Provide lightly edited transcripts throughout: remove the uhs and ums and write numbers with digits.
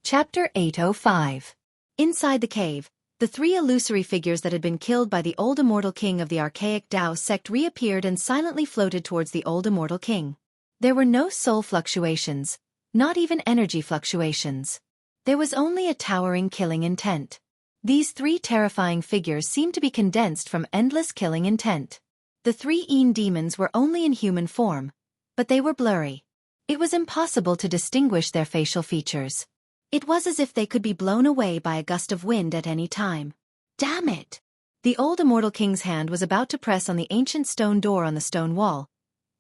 Chapter 805. Inside the cave, the three illusory figures that had been killed by the old immortal king of the archaic Tao sect reappeared and silently floated towards the old immortal king. There were no soul fluctuations, not even energy fluctuations. There was only a towering killing intent. These three terrifying figures seemed to be condensed from endless killing intent. The three demons were only in human form, but they were blurry. It was impossible to distinguish their facial features. It was as if they could be blown away by a gust of wind at any time. Damn it! The old immortal king's hand was about to press on the ancient stone door on the stone wall,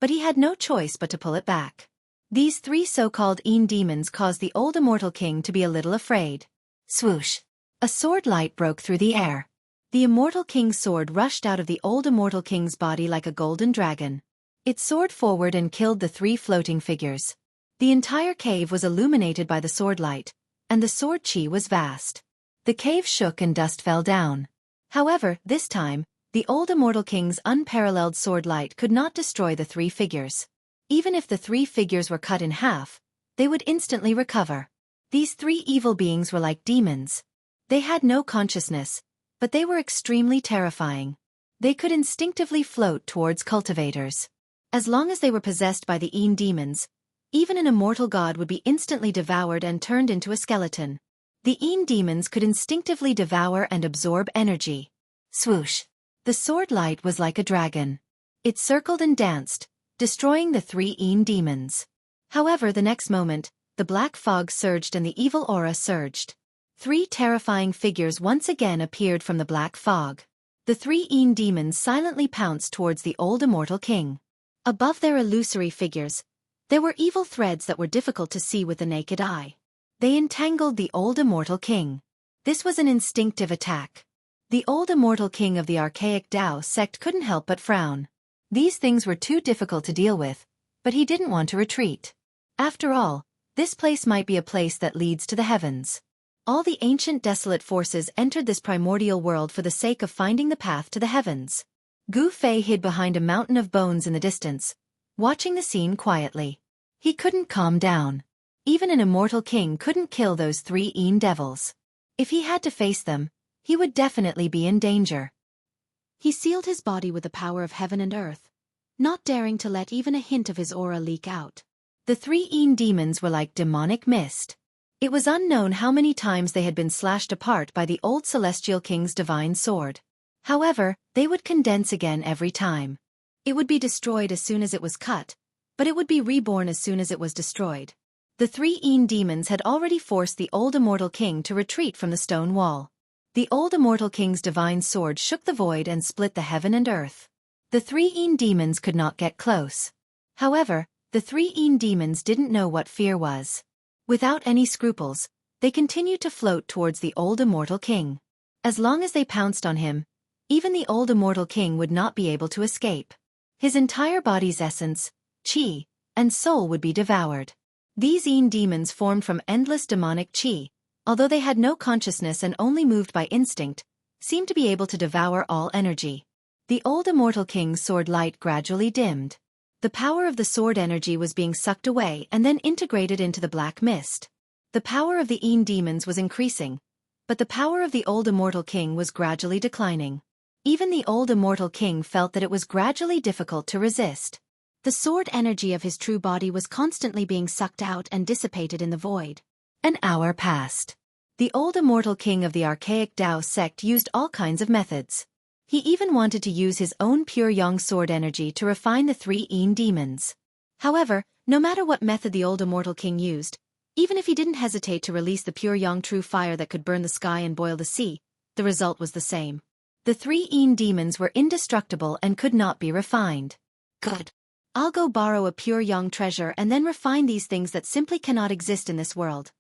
but he had no choice but to pull it back. These three so-called demons caused the old immortal king to be a little afraid. Swoosh! A sword light broke through the air. The immortal king's sword rushed out of the old immortal king's body like a golden dragon. It soared forward and killed the three floating figures. The entire cave was illuminated by the sword light, and the sword chi was vast. The cave shook and dust fell down. However, this time, the old immortal king's unparalleled sword light could not destroy the three figures. Even if the three figures were cut in half, they would instantly recover. These three evil beings were like demons. They had no consciousness, but they were extremely terrifying. They could instinctively float towards cultivators. As long as they were possessed by the demons, even an immortal god would be instantly devoured and turned into a skeleton. The demons could instinctively devour and absorb energy. Swoosh! The sword light was like a dragon. It circled and danced, destroying the three demons. However, the next moment, the black fog surged and the evil aura surged. Three terrifying figures once again appeared from the black fog. The three demons silently pounced towards the old immortal king. Above their illusory figures, there were evil threads that were difficult to see with the naked eye. They entangled the old immortal king. This was an instinctive attack. The old immortal king of the archaic Tao sect couldn't help but frown. These things were too difficult to deal with, but he didn't want to retreat. After all, this place might be a place that leads to the heavens. All the ancient desolate forces entered this primordial world for the sake of finding the path to the heavens. Gu Fei hid behind a mountain of bones in the distance, watching the scene quietly. He couldn't calm down. Even an immortal king couldn't kill those three devils. If he had to face them, he would definitely be in danger. He sealed his body with the power of heaven and earth, not daring to let even a hint of his aura leak out. The three demons were like demonic mist. It was unknown how many times they had been slashed apart by the old celestial king's divine sword. However, they would condense again every time. It would be destroyed as soon as it was cut, but it would be reborn as soon as it was destroyed. The three demons had already forced the old immortal king to retreat from the stone wall. The old immortal king's divine sword shook the void and split the heaven and earth. The three demons could not get close. However, the three demons didn't know what fear was. Without any scruples, they continued to float towards the old immortal king. As long as they pounced on him, even the old immortal king would not be able to escape. His entire body's essence, chi, and soul would be devoured. These demons formed from endless demonic chi, although they had no consciousness and only moved by instinct, seemed to be able to devour all energy. The old immortal king's sword light gradually dimmed. The power of the sword energy was being sucked away and then integrated into the black mist. The power of the demons was increasing, but the power of the old immortal king was gradually declining. Even the old immortal king felt that it was gradually difficult to resist. The sword energy of his true body was constantly being sucked out and dissipated in the void. An hour passed. The old immortal king of the archaic Tao sect used all kinds of methods. He even wanted to use his own pure yang sword energy to refine the three demons. However, no matter what method the old immortal king used, even if he didn't hesitate to release the pure yang true fire that could burn the sky and boil the sea, the result was the same. The three demons were indestructible and could not be refined. Good. I'll go borrow a pure yang treasure and then refine these things that simply cannot exist in this world.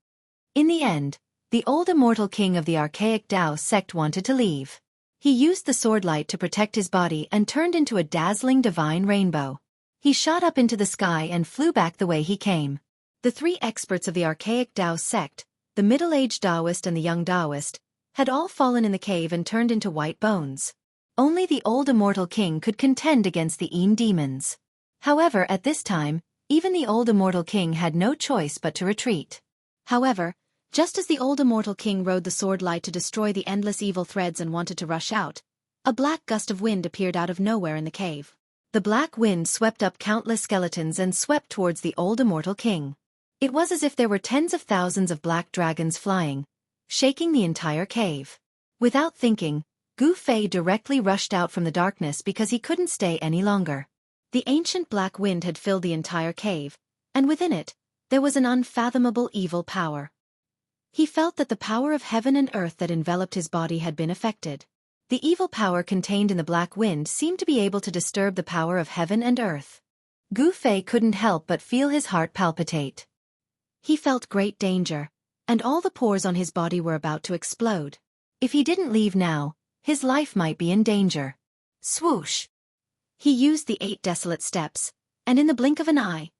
In the end, the old immortal king of the archaic Tao sect wanted to leave. He used the sword light to protect his body and turned into a dazzling divine rainbow. He shot up into the sky and flew back the way he came. The three experts of the archaic Tao sect, the middle-aged Taoist and the young Taoist, had all fallen in the cave and turned into white bones. Only the old immortal king could contend against the demons. However, at this time, even the old immortal king had no choice but to retreat. However, Just as the old immortal king rode the sword light to destroy the endless evil threads and wanted to rush out, a black gust of wind appeared out of nowhere in the cave. The black wind swept up countless skeletons and swept towards the old immortal king. It was as if there were tens of thousands of black dragons flying, shaking the entire cave. Without thinking, Gu Fei directly rushed out from the darkness because he couldn't stay any longer. The ancient black wind had filled the entire cave, and within it, there was an unfathomable evil power. He felt that the power of heaven and earth that enveloped his body had been affected. The evil power contained in the black wind seemed to be able to disturb the power of heaven and earth. Gu Fei couldn't help but feel his heart palpitate. He felt great danger, and all the pores on his body were about to explode. If he didn't leave now, his life might be in danger. Swoosh! He used the 8 desolate steps, and in the blink of an eye,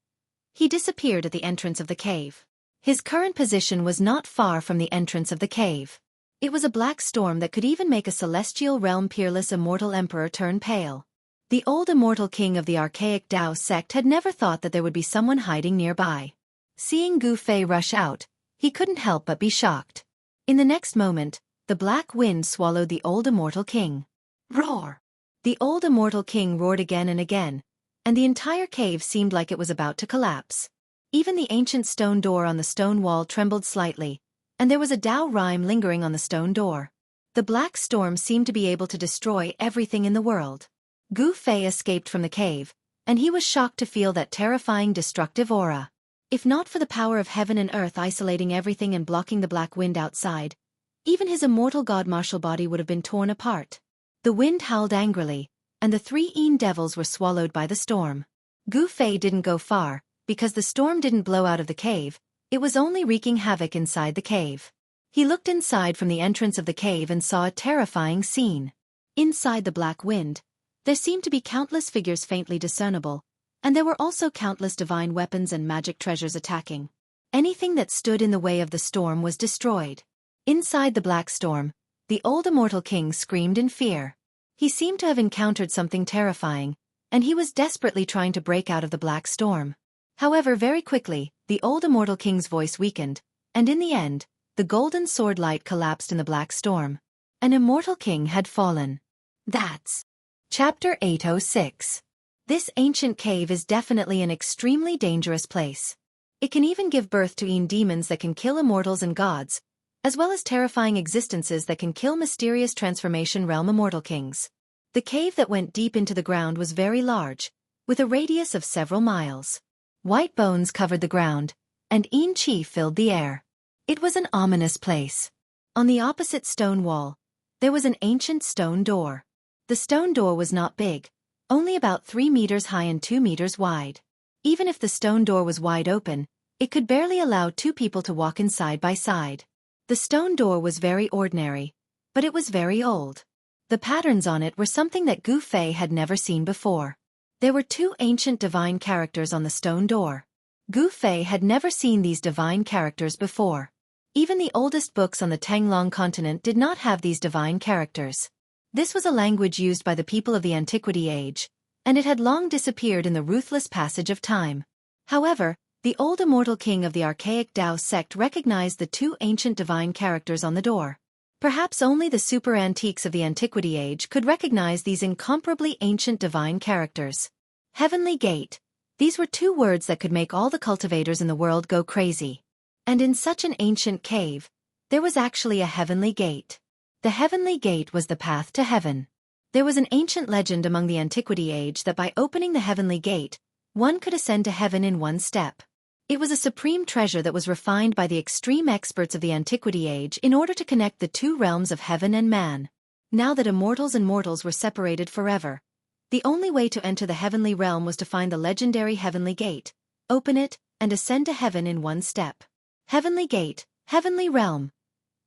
he disappeared at the entrance of the cave. His current position was not far from the entrance of the cave. It was a black storm that could even make a celestial realm peerless immortal emperor turn pale. The old immortal king of the archaic Dao sect had never thought that there would be someone hiding nearby. Seeing Gu Fei rush out, he couldn't help but be shocked. In the next moment, the black wind swallowed the old immortal king. Roar! The old immortal king roared again and again, and the entire cave seemed like it was about to collapse. Even the ancient stone door on the stone wall trembled slightly, and there was a Dao rhyme lingering on the stone door. The black storm seemed to be able to destroy everything in the world. Gu Fei escaped from the cave, and he was shocked to feel that terrifying destructive aura. If not for the power of heaven and earth isolating everything and blocking the black wind outside, even his immortal god-martial body would have been torn apart. The wind howled angrily, and the 3 devils were swallowed by the storm. Gu Fei didn't go far, because the storm didn't blow out of the cave, it was only wreaking havoc inside the cave. He looked inside from the entrance of the cave and saw a terrifying scene. Inside the black wind, there seemed to be countless figures faintly discernible, and there were also countless divine weapons and magic treasures attacking. Anything that stood in the way of the storm was destroyed. Inside the black storm, the old immortal king screamed in fear. He seemed to have encountered something terrifying, and he was desperately trying to break out of the black storm. However, very quickly, the old immortal king's voice weakened, and in the end, the golden sword light collapsed in the black storm. An immortal king had fallen. That's Chapter 806. This ancient cave is definitely an extremely dangerous place. It can even give birth to demons that can kill immortals and gods, as well as terrifying existences that can kill mysterious transformation realm immortal kings. The cave that went deep into the ground was very large, with a radius of several miles. White bones covered the ground, and Chi filled the air. It was an ominous place. On the opposite stone wall, there was an ancient stone door. The stone door was not big, only about 3 meters high and 2 meters wide. Even if the stone door was wide open, it could barely allow 2 people to walk in side by side. The stone door was very ordinary, but it was very old. The patterns on it were something that Gu Fei had never seen before. There were 2 ancient divine characters on the stone door. Gu Fei had never seen these divine characters before. Even the oldest books on the Tanglong continent did not have these divine characters. This was a language used by the people of the Antiquity Age, and it had long disappeared in the ruthless passage of time. However, the old immortal king of the archaic Dao sect recognized the 2 ancient divine characters on the door. Perhaps only the super antiques of the Antiquity Age could recognize these incomparably ancient divine characters. Heavenly Gate. These were 2 words that could make all the cultivators in the world go crazy. And in such an ancient cave, there was actually a heavenly gate. The heavenly gate was the path to heaven. There was an ancient legend among the Antiquity Age that by opening the heavenly gate, one could ascend to heaven in 1 step. It was a supreme treasure that was refined by the extreme experts of the Antiquity Age in order to connect the 2 realms of heaven and man. Now that immortals and mortals were separated forever, the only way to enter the heavenly realm was to find the legendary heavenly gate, open it, and ascend to heaven in 1 step. Heavenly gate, heavenly realm.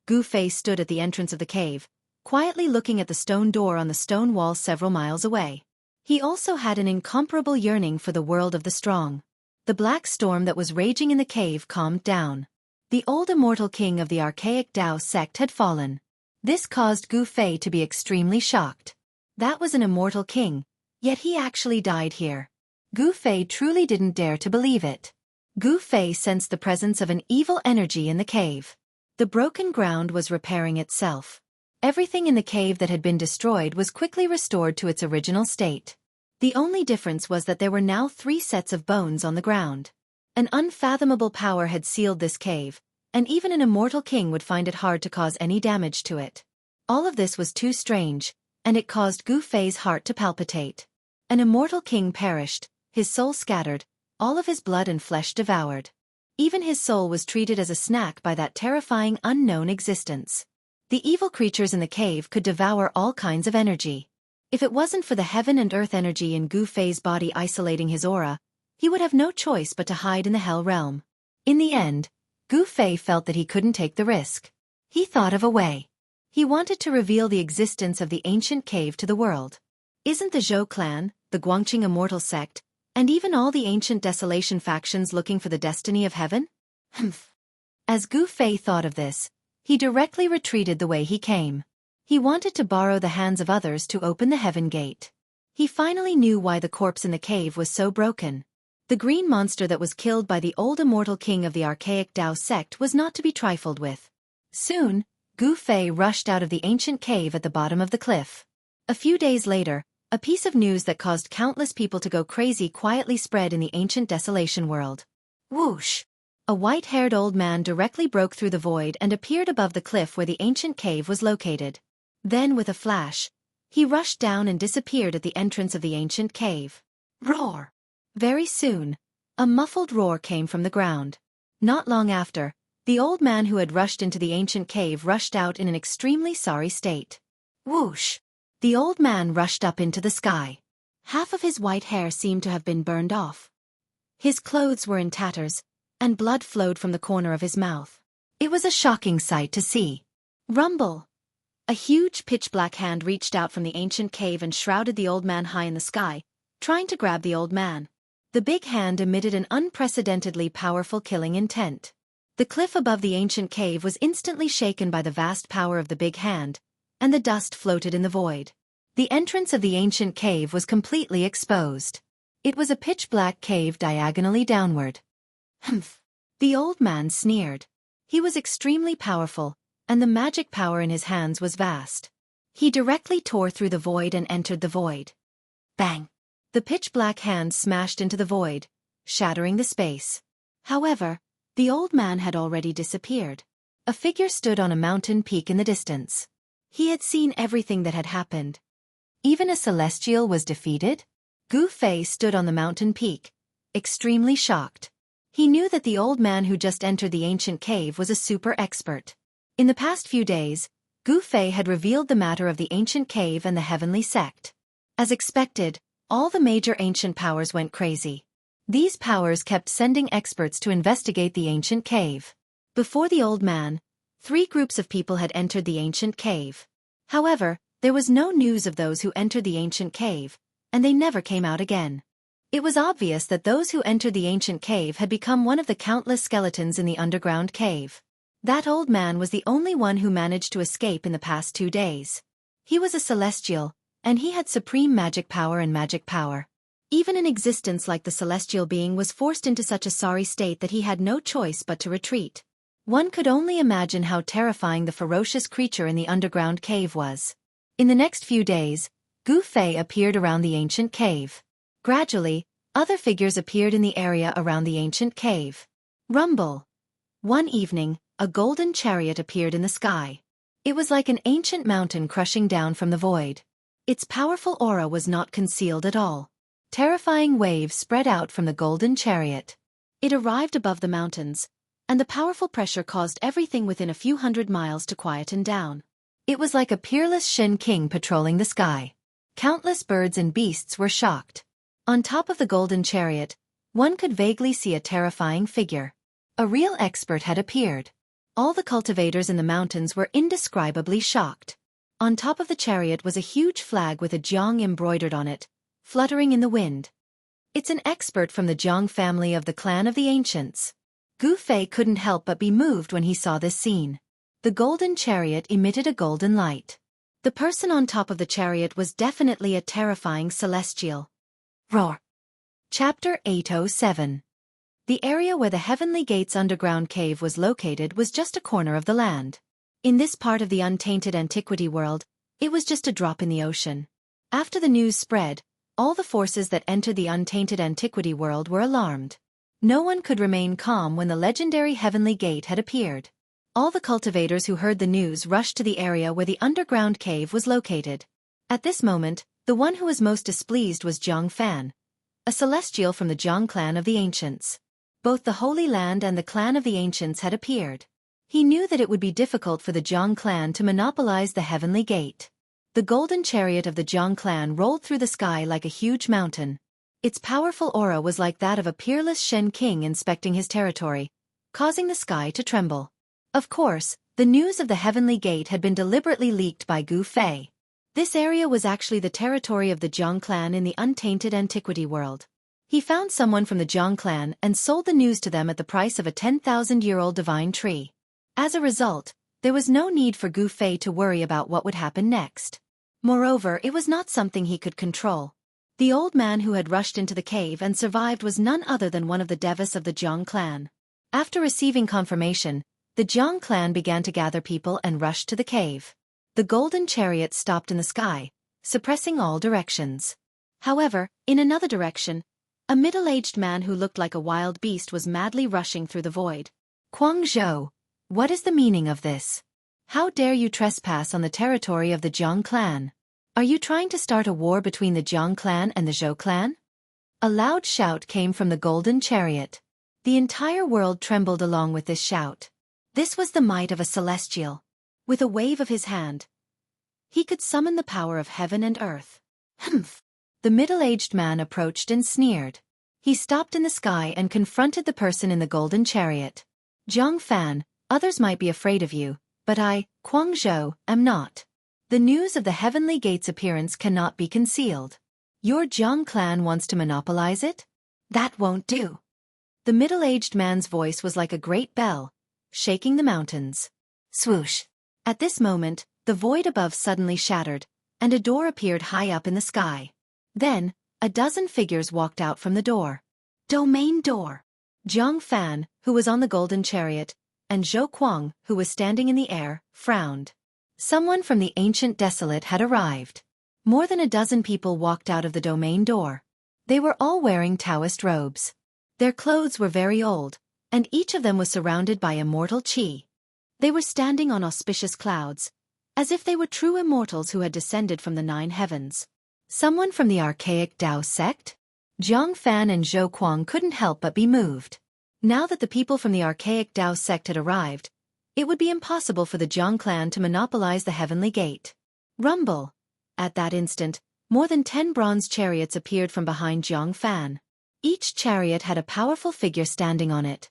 Gu Fei stood at the entrance of the cave, quietly looking at the stone door on the stone wall several miles away. He also had an incomparable yearning for the world of the strong. The black storm that was raging in the cave calmed down. The old immortal king of the archaic Dao sect had fallen. This caused Gu Fei to be extremely shocked. That was an immortal king, yet he actually died here. Gu Fei truly didn't dare to believe it. Gu Fei sensed the presence of an evil energy in the cave. The broken ground was repairing itself. Everything in the cave that had been destroyed was quickly restored to its original state. The only difference was that there were now 3 sets of bones on the ground. An unfathomable power had sealed this cave, and even an immortal king would find it hard to cause any damage to it. All of this was too strange, and it caused Gu Fei's heart to palpitate. An immortal king perished, his soul scattered, all of his blood and flesh devoured. Even his soul was treated as a snack by that terrifying unknown existence. The evil creatures in the cave could devour all kinds of energy. If it wasn't for the heaven and earth energy in Gu Fei's body isolating his aura, he would have no choice but to hide in the Hell realm. In the end, Gu Fei felt that he couldn't take the risk. He thought of a way. He wanted to reveal the existence of the ancient cave to the world. Isn't the Zhou clan, the Guangqing immortal sect, and even all the ancient desolation factions looking for the destiny of heaven? Humph. As Gu Fei thought of this, he directly retreated the way he came. He wanted to borrow the hands of others to open the heaven gate. He finally knew why the corpse in the cave was so broken. The green monster that was killed by the old immortal king of the archaic Dao sect was not to be trifled with. Soon, Gu Fei rushed out of the ancient cave at the bottom of the cliff. A few days later, a piece of news that caused countless people to go crazy quietly spread in the ancient desolation world. Whoosh! A white-haired old man directly broke through the void and appeared above the cliff where the ancient cave was located. Then, with a flash, he rushed down and disappeared at the entrance of the ancient cave. Roar! Very soon, a muffled roar came from the ground. Not long after, the old man who had rushed into the ancient cave rushed out in an extremely sorry state. Whoosh! The old man rushed up into the sky. Half of his white hair seemed to have been burned off. His clothes were in tatters, and blood flowed from the corner of his mouth. It was a shocking sight to see. Rumble! A huge pitch-black hand reached out from the ancient cave and shrouded the old man high in the sky, trying to grab the old man. The big hand emitted an unprecedentedly powerful killing intent. The cliff above the ancient cave was instantly shaken by the vast power of the big hand, and the dust floated in the void. The entrance of the ancient cave was completely exposed. It was a pitch-black cave diagonally downward. Humph! The old man sneered. He was extremely powerful, and the magic power in his hands was vast. He directly tore through the void and entered the void. Bang! The pitch-black hand smashed into the void, shattering the space. However, the old man had already disappeared. A figure stood on a mountain peak in the distance. He had seen everything that had happened. Even a celestial was defeated? Gu Fei stood on the mountain peak, extremely shocked. He knew that the old man who just entered the ancient cave was a super expert. In the past few days, Gu Fei had revealed the matter of the ancient cave and the heavenly sect. As expected, all the major ancient powers went crazy. These powers kept sending experts to investigate the ancient cave. Before the old man, 3 groups of people had entered the ancient cave. However, there was no news of those who entered the ancient cave, and they never came out again. It was obvious that those who entered the ancient cave had become one of the countless skeletons in the underground cave. That old man was the only one who managed to escape in the past 2 days. He was a celestial, and he had supreme magic power and magic power. Even an existence like the celestial being was forced into such a sorry state that he had no choice but to retreat. One could only imagine how terrifying the ferocious creature in the underground cave was. In the next few days, Gu Fei appeared around the ancient cave. Gradually, other figures appeared in the area around the ancient cave. Rumble! One evening, a golden chariot appeared in the sky. It was like an ancient mountain crushing down from the void. Its powerful aura was not concealed at all. Terrifying waves spread out from the golden chariot. It arrived above the mountains, and the powerful pressure caused everything within a few hundred miles to quieten down. It was like a peerless Shen King patrolling the sky. Countless birds and beasts were shocked. On top of the golden chariot, one could vaguely see a terrifying figure. A real expert had appeared. All the cultivators in the mountains were indescribably shocked. On top of the chariot was a huge flag with a jiang embroidered on it, fluttering in the wind. It's an expert from the Jiang family of the clan of the ancients. Gu Fei couldn't help but be moved when he saw this scene. The golden chariot emitted a golden light. The person on top of the chariot was definitely a terrifying celestial. Roar! Chapter 807. The area where the Heavenly Gate's underground cave was located was just a corner of the land. In this part of the untainted antiquity world, it was just a drop in the ocean. After the news spread, all the forces that entered the untainted antiquity world were alarmed. No one could remain calm when the legendary Heavenly Gate had appeared. All the cultivators who heard the news rushed to the area where the underground cave was located. At this moment, the one who was most displeased was Zhang Fan, a celestial from the Zhang clan of the Ancients. Both the Holy Land and the clan of the Ancients had appeared. He knew that it would be difficult for the Zhang clan to monopolize the Heavenly Gate. The golden chariot of the Zhang clan rolled through the sky like a huge mountain. Its powerful aura was like that of a peerless Shen king inspecting his territory, causing the sky to tremble. Of course, the news of the Heavenly Gate had been deliberately leaked by Gu Fei. This area was actually the territory of the Zhang clan in the untainted antiquity world. He found someone from the Zhang clan and sold the news to them at the price of a 10,000-year-old divine tree. As a result, there was no need for Gu Fei to worry about what would happen next. Moreover, it was not something he could control. The old man who had rushed into the cave and survived was none other than one of the Devas of the Zhang clan. After receiving confirmation, the Zhang clan began to gather people and rushed to the cave. The golden chariot stopped in the sky, suppressing all directions. However, in another direction, a middle-aged man who looked like a wild beast was madly rushing through the void. Kuang Zhou, what is the meaning of this? How dare you trespass on the territory of the Zhang clan? Are you trying to start a war between the Zhang clan and the Zhou clan? A loud shout came from the golden chariot. The entire world trembled along with this shout. This was the might of a celestial. With a wave of his hand, he could summon the power of heaven and earth. Humph! The middle-aged man approached and sneered. He stopped in the sky and confronted the person in the golden chariot. Zhang Fan, others might be afraid of you, but I, Kuang Zhou, am not. The news of the Heavenly Gate's appearance cannot be concealed. Your Zhang clan wants to monopolize it? That won't do. The middle-aged man's voice was like a great bell, shaking the mountains. Swoosh! At this moment, the void above suddenly shattered, and a door appeared high up in the sky. Then, a dozen figures walked out from the door. Domain door. Zhang Fan, who was on the golden chariot, and Zhou Kuang, who was standing in the air, frowned. Someone from the ancient desolate had arrived. More than a dozen people walked out of the domain door. They were all wearing Taoist robes. Their clothes were very old, and each of them was surrounded by immortal qi. They were standing on auspicious clouds, as if they were true immortals who had descended from the 9 heavens. Someone from the archaic Tao sect? Zhang Fan and Zhou Kuang couldn't help but be moved. Now that the people from the archaic Tao sect had arrived, it would be impossible for the Zhang clan to monopolize the Heavenly Gate. Rumble! At that instant, more than 10 bronze chariots appeared from behind Zhang Fan. Each chariot had a powerful figure standing on it.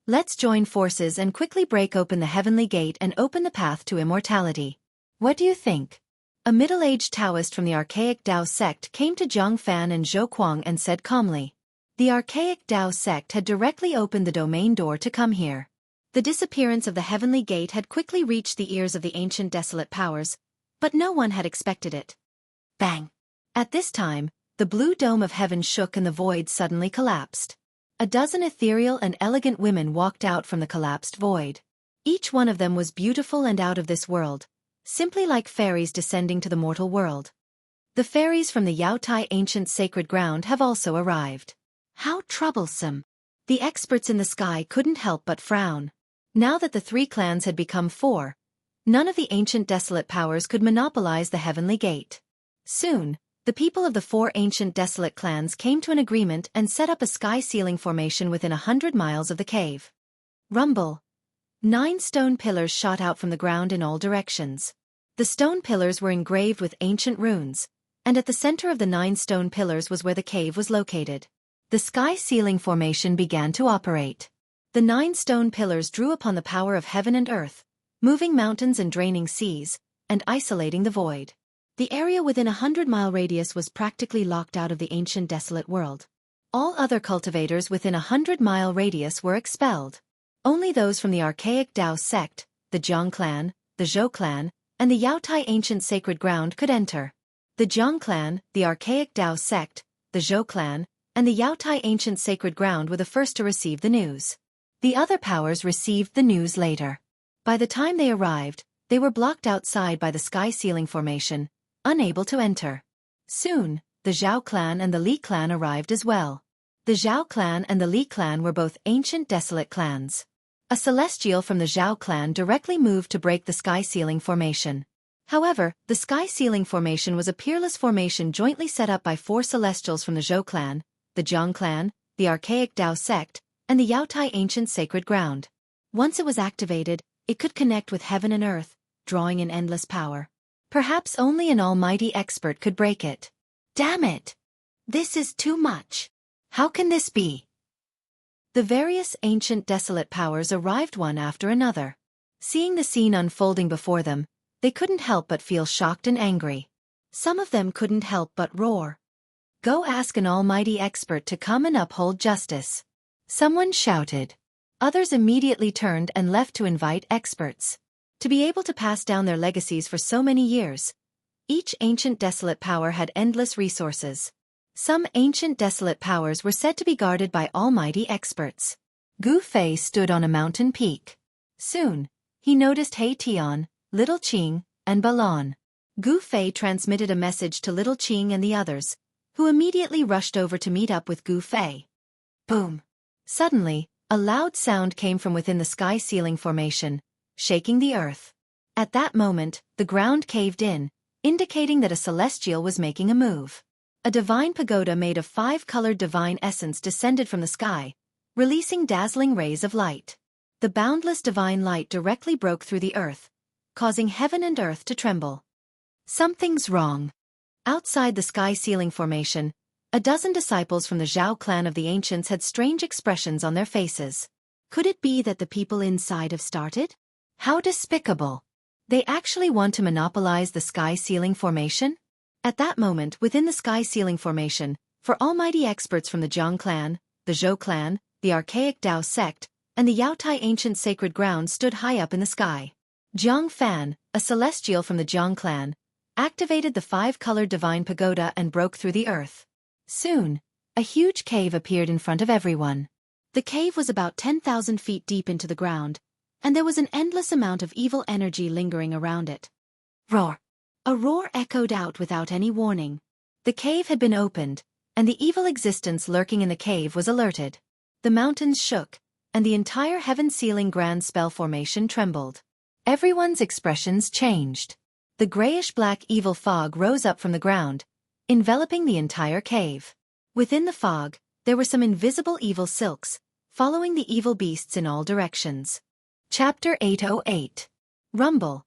Let's join forces and quickly break open the Heavenly Gate and open the path to immortality. What do you think? A middle-aged Taoist from the archaic Tao sect came to Zhang Fan and Zhou Kuang and said calmly. The archaic Tao sect had directly opened the domain door to come here. The disappearance of the Heavenly Gate had quickly reached the ears of the ancient desolate powers, but no one had expected it. Bang! At this time, the blue dome of heaven shook and the void suddenly collapsed. A dozen ethereal and elegant women walked out from the collapsed void. Each one of them was beautiful and out of this world, simply like fairies descending to the mortal world. The fairies from the Yaotai ancient sacred ground have also arrived. How troublesome! The experts in the sky couldn't help but frown. Now that the 3 clans had become 4, none of the ancient desolate powers could monopolize the Heavenly Gate. Soon, the people of the 4 ancient desolate clans came to an agreement and set up a sky-ceiling formation within 100 miles of the cave. Rumble! 9 stone pillars shot out from the ground in all directions. The stone pillars were engraved with ancient runes, and at the center of the 9 stone pillars was where the cave was located. The sky-ceiling formation began to operate. The 9 stone pillars drew upon the power of heaven and earth, moving mountains and draining seas, and isolating the void. The area within a 100-mile radius was practically locked out of the ancient desolate world. All other cultivators within a 100-mile radius were expelled. Only those from the archaic Tao sect, the Zhang clan, the Zhou clan, and the Yaotai ancient sacred ground could enter. The Zhang clan, the archaic Tao sect, the Zhou clan, and the Yaotai ancient sacred ground were the first to receive the news. The other powers received the news later. By the time they arrived, they were blocked outside by the sky ceiling formation, unable to enter. Soon, the Zhao clan and the Li clan arrived as well. The Zhao clan and the Li clan were both ancient desolate clans. A celestial from the Zhao clan directly moved to break the sky ceiling formation. However, the sky ceiling formation was a peerless formation jointly set up by 4 celestials from the Zhou clan, the Jiang clan, the archaic Dao sect, and the Yaotai ancient sacred ground. Once it was activated, it could connect with heaven and earth, drawing in endless power. Perhaps only an almighty expert could break it. Damn it! This is too much. How can this be? The various ancient desolate powers arrived one after another. Seeing the scene unfolding before them, they couldn't help but feel shocked and angry. Some of them couldn't help but roar. Go ask an almighty expert to come and uphold justice. Someone shouted. Others immediately turned and left to invite experts. To be able to pass down their legacies for so many years, each ancient desolate power had endless resources. Some ancient desolate powers were said to be guarded by almighty experts. Gu Fei stood on a mountain peak. Soon, he noticed He Tian, Little Qing, and Balan. Gu Fei transmitted a message to Little Qing and the others, who immediately rushed over to meet up with Gu Fei. Boom! Suddenly, a loud sound came from within the sky ceiling formation, shaking the earth. At that moment, the ground caved in, indicating that a celestial was making a move. A divine pagoda made of 5-colored divine essence descended from the sky, releasing dazzling rays of light. The boundless divine light directly broke through the earth, causing heaven and earth to tremble. Something's wrong. Outside the sky ceiling formation, a dozen disciples from the Zhao clan of the ancients had strange expressions on their faces. Could it be that the people inside have started? How despicable! They actually want to monopolize the sky ceiling formation? At that moment, within the sky ceiling formation, 4 almighty experts from the Jiang clan, the Zhou clan, the archaic Dao sect, and the Yaotai ancient sacred ground stood high up in the sky. Jiang Fan, a celestial from the Jiang clan, activated the 5-colored divine pagoda and broke through the earth. Soon, a huge cave appeared in front of everyone. The cave was about 10,000 feet deep into the ground, and there was an endless amount of evil energy lingering around it. Roar! A roar echoed out without any warning. The cave had been opened, and the evil existence lurking in the cave was alerted. The mountains shook, and the entire heaven-sealing grand spell formation trembled. Everyone's expressions changed. The grayish-black evil fog rose up from the ground, enveloping the entire cave. Within the fog, there were some invisible evil silks, following the evil beasts in all directions. Chapter 808. Rumble.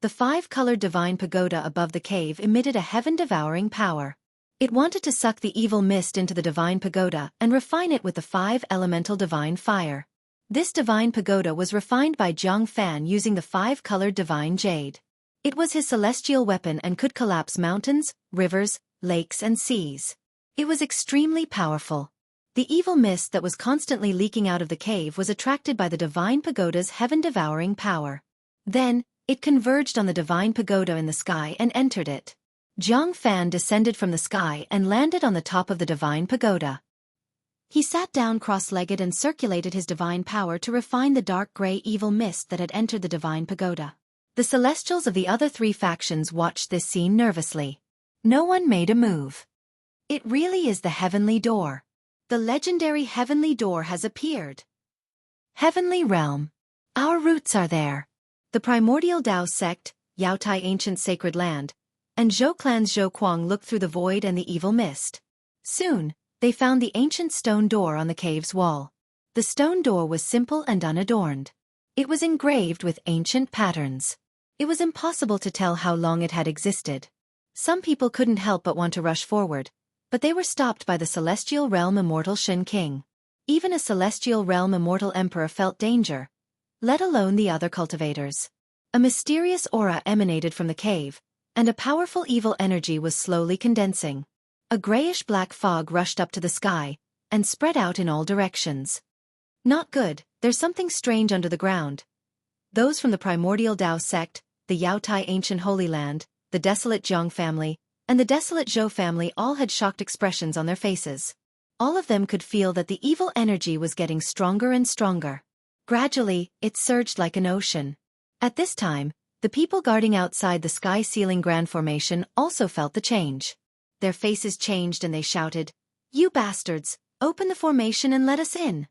The 5-colored divine pagoda above the cave emitted a heaven-devouring power. It wanted to suck the evil mist into the divine pagoda and refine it with the 5-elemental divine fire. This divine pagoda was refined by Jiang Fan using the 5-colored divine jade. It was his celestial weapon and could collapse mountains, rivers, lakes and seas. It was extremely powerful. The evil mist that was constantly leaking out of the cave was attracted by the divine pagoda's heaven-devouring power. Then, it converged on the divine pagoda in the sky and entered it. Jiang Fan descended from the sky and landed on the top of the divine pagoda. He sat down cross-legged and circulated his divine power to refine the dark gray evil mist that had entered the divine pagoda. The celestials of the other 3 factions watched this scene nervously. No one made a move. It really is the heavenly door. The legendary heavenly door has appeared. Heavenly realm. Our roots are there. The primordial Dao sect, Yaotai ancient sacred land, and Zhou clan's Zhou Kuang looked through the void and the evil mist. Soon, they found the ancient stone door on the cave's wall. The stone door was simple and unadorned. It was engraved with ancient patterns. It was impossible to tell how long it had existed. Some people couldn't help but want to rush forward, but they were stopped by the celestial realm immortal Shen King. Even a celestial realm immortal emperor felt danger, let alone the other cultivators. A mysterious aura emanated from the cave, and a powerful evil energy was slowly condensing. A grayish-black fog rushed up to the sky, and spread out in all directions. Not good, there's something strange under the ground. Those from the primordial Dao sect, the Yaotai ancient Holy Land, the desolate Jiang family, and the desolate Zhou family all had shocked expressions on their faces. All of them could feel that the evil energy was getting stronger and stronger. Gradually, it surged like an ocean. At this time, the people guarding outside the sky ceiling grand formation also felt the change. Their faces changed and they shouted, "You bastards, open the formation and let us in."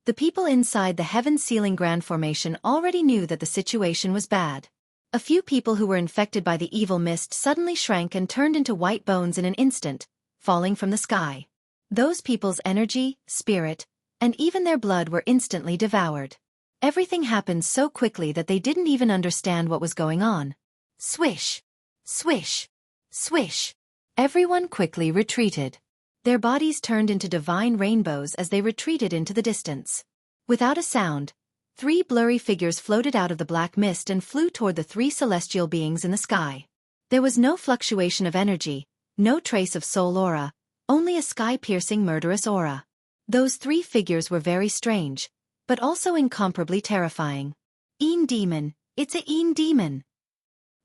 The people inside the heaven ceiling grand formation already knew that the situation was bad. A few people who were infected by the evil mist suddenly shrank and turned into white bones in an instant, falling from the sky. Those people's energy, spirit, and even their blood were instantly devoured. Everything happened so quickly that they didn't even understand what was going on. Swish! Swish! Swish! Everyone quickly retreated. Their bodies turned into divine rainbows as they retreated into the distance. Without a sound, 3 blurry figures floated out of the black mist and flew toward the 3 celestial beings in the sky. There was no fluctuation of energy, no trace of soul aura, only a sky-piercing murderous aura. Those 3 figures were very strange, but also incomparably terrifying. "Een demon, it's a Een demon!"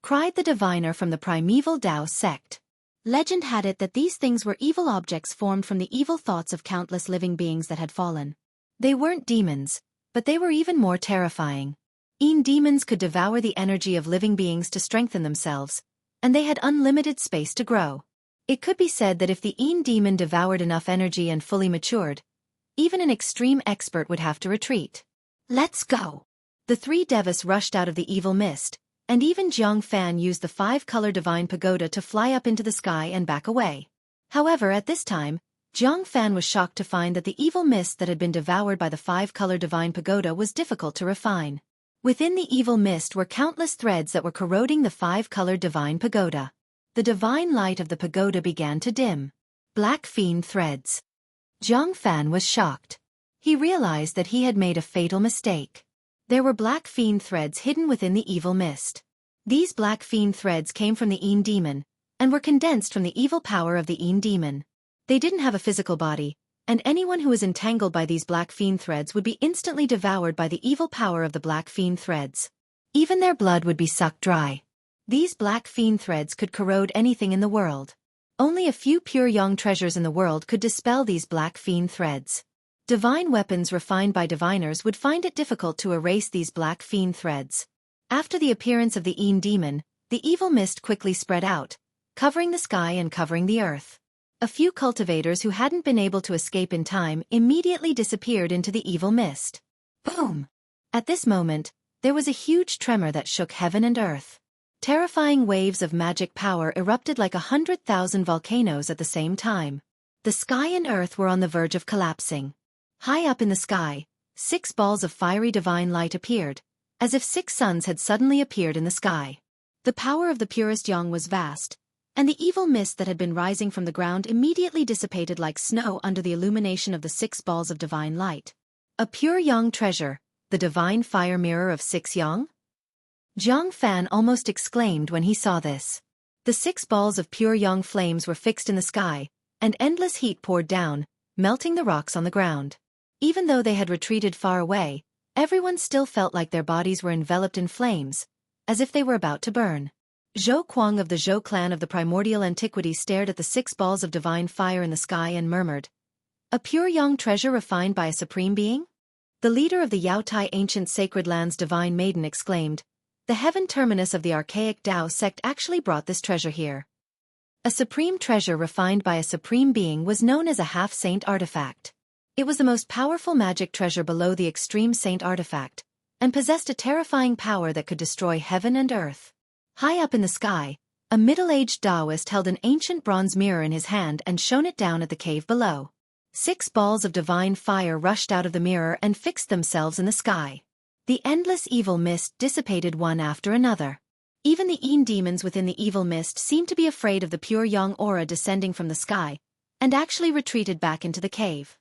cried the diviner from the primeval Tao sect. Legend had it that these things were evil objects formed from the evil thoughts of countless living beings that had fallen. They weren't demons, but they were even more terrifying. Een demons could devour the energy of living beings to strengthen themselves, and they had unlimited space to grow. It could be said that if the Een demon devoured enough energy and fully matured, even an extreme expert would have to retreat. "Let's go!" The 3 devas rushed out of the evil mist, and even Jiang Fan used the 5-color divine pagoda to fly up into the sky and back away. However, at this time, Jiang Fan was shocked to find that the evil mist that had been devoured by the 5-color divine pagoda was difficult to refine. Within the evil mist were countless threads that were corroding the 5-color divine pagoda. The divine light of the pagoda began to dim. Black fiend threads. Jiang Fan was shocked. He realized that he had made a fatal mistake. There were black fiend threads hidden within the evil mist. These black fiend threads came from the Een demon, and were condensed from the evil power of the Een demon. They didn't have a physical body, and anyone who was entangled by these black fiend threads would be instantly devoured by the evil power of the black fiend threads. Even their blood would be sucked dry. These black fiend threads could corrode anything in the world. Only a few pure young treasures in the world could dispel these black fiend threads. Divine weapons refined by diviners would find it difficult to erase these black fiend threads. After the appearance of the Een demon, the evil mist quickly spread out, covering the sky and covering the earth. A few cultivators who hadn't been able to escape in time immediately disappeared into the evil mist. Boom! At this moment, there was a huge tremor that shook heaven and earth. Terrifying waves of magic power erupted like 100,000 volcanoes at the same time. The sky and earth were on the verge of collapsing. High up in the sky, 6 balls of fiery divine light appeared, as if 6 suns had suddenly appeared in the sky. The power of the purest yang was vast, and the evil mist that had been rising from the ground immediately dissipated like snow under the illumination of the 6 balls of divine light. A pure yang treasure, the divine fire mirror of 6 yang? Jiang Fan almost exclaimed when he saw this. The 6 balls of pure yang flames were fixed in the sky, and endless heat poured down, melting the rocks on the ground. Even though they had retreated far away, everyone still felt like their bodies were enveloped in flames, as if they were about to burn. Zhou Kuang of the Zhou clan of the primordial antiquity stared at the 6 balls of divine fire in the sky and murmured, "A pure yang treasure refined by a supreme being?" The leader of the Yaotai ancient sacred lands divine maiden exclaimed, "The heaven terminus of the archaic Tao sect actually brought this treasure here." A supreme treasure refined by a supreme being was known as a half-saint artifact. It was the most powerful magic treasure below the extreme saint artifact, and possessed a terrifying power that could destroy heaven and earth. High up in the sky, a middle-aged Taoist held an ancient bronze mirror in his hand and shone it down at the cave below. 6 balls of divine fire rushed out of the mirror and fixed themselves in the sky. The endless evil mist dissipated one after another. Even the Een demons within the evil mist seemed to be afraid of the pure yang aura descending from the sky, and actually retreated back into the cave.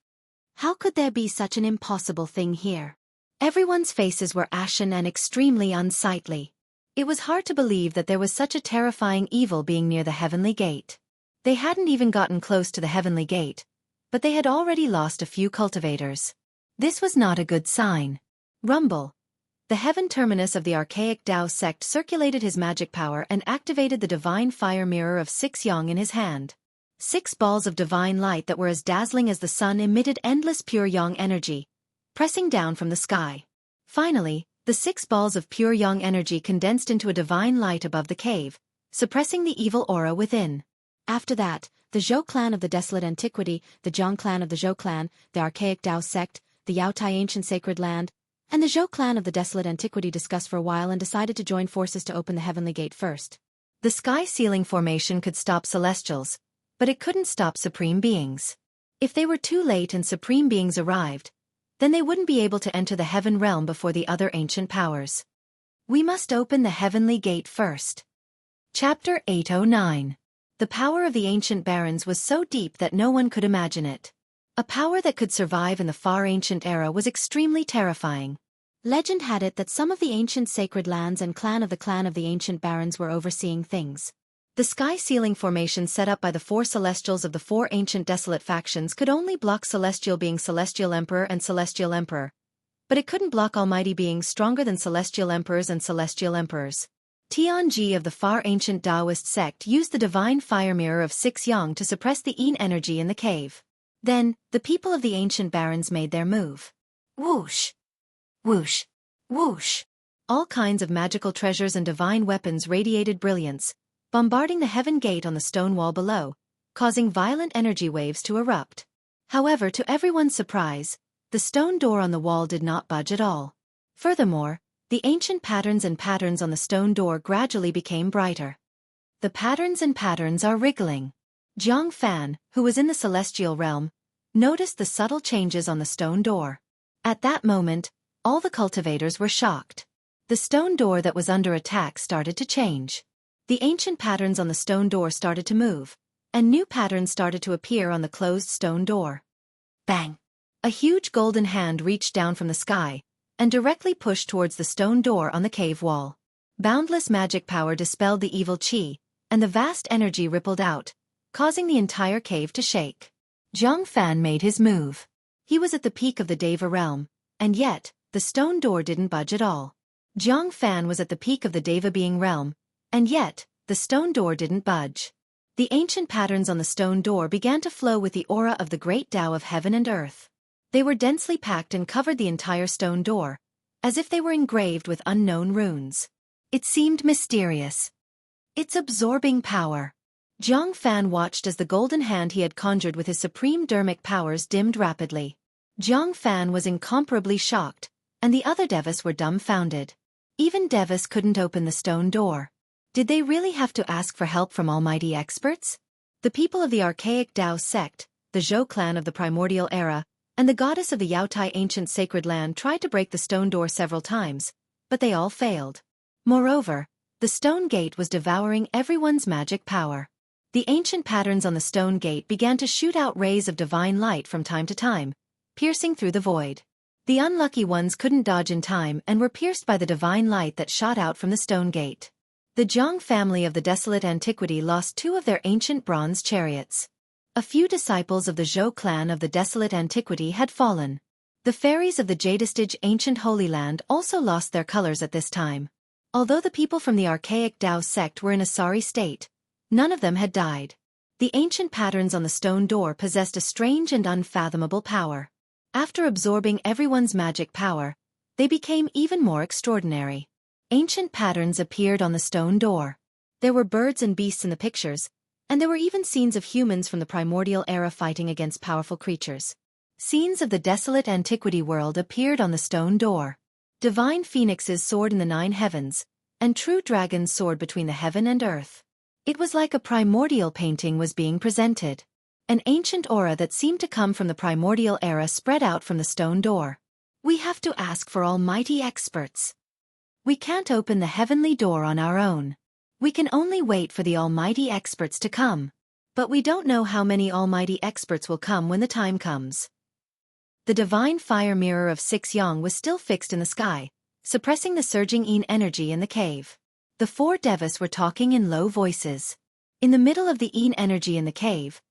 How could there be such an impossible thing here? Everyone's faces were ashen and extremely unsightly. It was hard to believe that there was such a terrifying evil being near the heavenly gate. They hadn't even gotten close to the heavenly gate, but they had already lost a few cultivators. This was not a good sign. Rumble, the heaven terminus of the archaic Tao sect, circulated his magic power and activated the divine fire mirror of 6 yang in his hand. 6 balls of divine light that were as dazzling as the sun emitted endless pure yang energy, pressing down from the sky. Finally, the 6 balls of pure yang energy condensed into a divine light above the cave, suppressing the evil aura within. After that, the Zhou clan of the Desolate Antiquity, the Zhang clan of the Zhou clan, the Archaic Dao sect, the Yaotai Ancient Sacred Land, and the Zhou clan of the Desolate Antiquity discussed for a while and decided to join forces to open the Heavenly Gate first. The sky ceiling formation could stop celestials, but it couldn't stop supreme beings. If they were too late and supreme beings arrived, then they wouldn't be able to enter the heaven realm before the other ancient powers. We must open the Heavenly Gate first. Chapter 809. The power of the ancient barons was so deep that no one could imagine it. A power that could survive in the far ancient era was extremely terrifying. Legend had it that some of the ancient sacred lands and clan of the ancient barons were overseeing things. The sky ceiling formation set up by the 4 celestials of the 4 ancient desolate factions could only block celestial beings Celestial Emperor and Celestial Emperor, but it couldn't block almighty beings stronger than Celestial Emperors and Celestial Emperors. Tianji of the far ancient Taoist sect used the divine fire mirror of 6 yang to suppress the Yin energy in the cave. Then, the people of the ancient barons made their move. Whoosh! Whoosh! Whoosh! All kinds of magical treasures and divine weapons radiated brilliance, bombarding the heaven gate on the stone wall below, causing violent energy waves to erupt. However, to everyone's surprise, the stone door on the wall did not budge at all. Furthermore, the ancient patterns on the stone door gradually became brighter. The patterns are wriggling. Jiang Fan, who was in the celestial realm, noticed the subtle changes on the stone door. At that moment, all the cultivators were shocked. The stone door that was under attack started to change. The ancient patterns on the stone door started to move, and new patterns started to appear on the closed stone door. Bang! A huge golden hand reached down from the sky, and directly pushed towards the stone door on the cave wall. Boundless magic power dispelled the evil qi, and the vast energy rippled out, causing the entire cave to shake. Jiang Fan made his move. He was at the peak of the Deva realm, and yet, the stone door didn't budge at all. Jiang Fan was at the peak of the Deva being realm, and yet, the stone door didn't budge. The ancient patterns on the stone door began to flow with the aura of the great Tao of heaven and earth. They were densely packed and covered the entire stone door, as if they were engraved with unknown runes. It seemed mysterious. Its absorbing power. Jiang Fan watched as the golden hand he had conjured with his supreme dermic powers dimmed rapidly. Jiang Fan was incomparably shocked, and the other Devas were dumbfounded. Even Devas couldn't open the stone door. Did they really have to ask for help from almighty experts? The people of the Archaic Dao sect, the Zhou clan of the primordial era, and the goddess of the Yaotai ancient sacred land tried to break the stone door several times, but they all failed. Moreover, the stone gate was devouring everyone's magic power. The ancient patterns on the stone gate began to shoot out rays of divine light from time to time, piercing through the void. The unlucky ones couldn't dodge in time and were pierced by the divine light that shot out from the stone gate. The Zhang family of the Desolate Antiquity lost 2 of their ancient bronze chariots. A few disciples of the Zhou clan of the Desolate Antiquity had fallen. The fairies of the Jadestige ancient Holy Land also lost their colors at this time. Although the people from the Archaic Dao sect were in a sorry state, none of them had died. The ancient patterns on the stone door possessed a strange and unfathomable power. After absorbing everyone's magic power, they became even more extraordinary. Ancient patterns appeared on the stone door. There were birds and beasts in the pictures, and there were even scenes of humans from the primordial era fighting against powerful creatures. Scenes of the desolate antiquity world appeared on the stone door. Divine phoenixes soared in the 9 heavens, and true dragons soared between the heaven and earth. It was like a primordial painting was being presented. An ancient aura that seemed to come from the primordial era spread out from the stone door. We have to ask for almighty experts. We can't open the heavenly door on our own. We can only wait for the almighty experts to come. But we don't know how many almighty experts will come when the time comes. The divine fire mirror of 6 yang was still fixed in the sky, suppressing the surging Yin energy in the cave. The 4 devas were talking in low voices. In the middle of the Yin energy in the cave,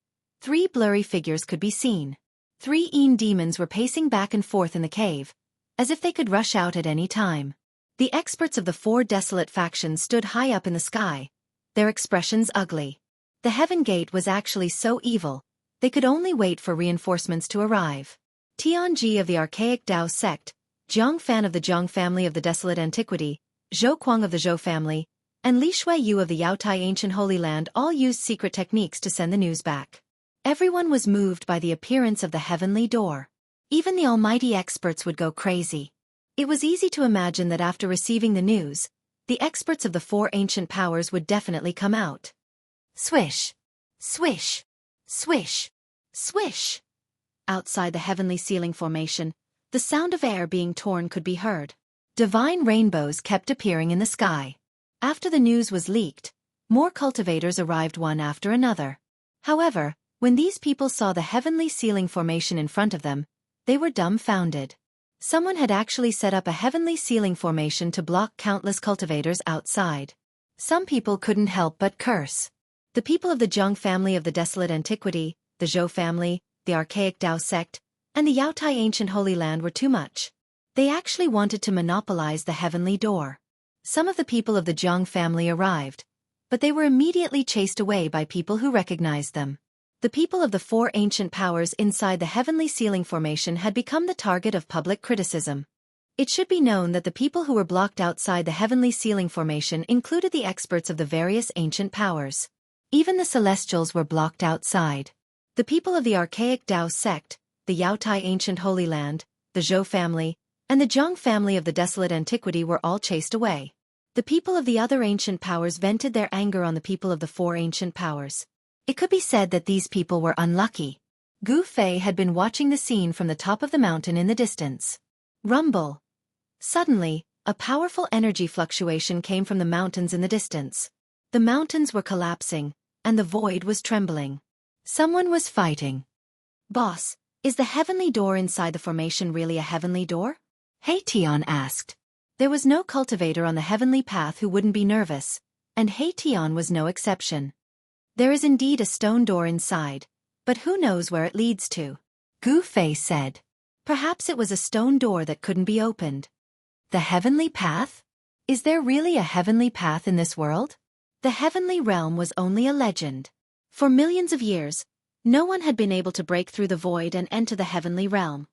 3 blurry figures could be seen. 3 Yin demons were pacing back and forth in the cave, as if they could rush out at any time. The experts of the 4 desolate factions stood high up in the sky, their expressions ugly. The Heaven Gate was actually so evil, they could only wait for reinforcements to arrive. Tianji of the Archaic Tao sect, Jiang Fan of the Jiang family of the Desolate Antiquity, Zhou Kuang of the Zhou family, and Li Shuiyu of the Yaotai Ancient Holy Land all used secret techniques to send the news back. Everyone was moved by the appearance of the heavenly door. Even the almighty experts would go crazy. It was easy to imagine that after receiving the news, the experts of the four ancient powers would definitely come out. Swish! Swish! Swish! Swish! Outside the heavenly ceiling formation, the sound of air being torn could be heard. Divine rainbows kept appearing in the sky. After the news was leaked, more cultivators arrived one after another. However, when these people saw the heavenly ceiling formation in front of them, they were dumbfounded. Someone had actually set up a heavenly ceiling formation to block countless cultivators outside. Some people couldn't help but curse. The people of the Zheng family of the Desolate Antiquity, the Zhou family, the Archaic Tao sect, and the Yaotai Ancient Holy Land were too much. They actually wanted to monopolize the heavenly door. Some of the people of the Zheng family arrived, but they were immediately chased away by people who recognized them. The people of the four ancient powers inside the heavenly ceiling formation had become the target of public criticism. It should be known that the people who were blocked outside the heavenly ceiling formation included the experts of the various ancient powers. Even the celestials were blocked outside. The people of the Archaic Tao sect, the Yaotai Ancient Holy Land, the Zhou family, and the Zheng family of the Desolate Antiquity were all chased away. The people of the other ancient powers vented their anger on the people of the four ancient powers. It could be said that these people were unlucky. Gu Fei had been watching the scene from the top of the mountain in the distance. Rumble. Suddenly, a powerful energy fluctuation came from the mountains in the distance. The mountains were collapsing, and the void was trembling. Someone was fighting. Boss, is the heavenly door inside the formation really a heavenly door? Hei Tian asked. There was no cultivator on the heavenly path who wouldn't be nervous, and Hei Tian was no exception. There is indeed a stone door inside, but who knows where it leads to? Gu Fei said. Perhaps it was a stone door that couldn't be opened. The heavenly path? Is there really a heavenly path in this world? The heavenly realm was only a legend. For millions of years, no one had been able to break through the void and enter the heavenly realm.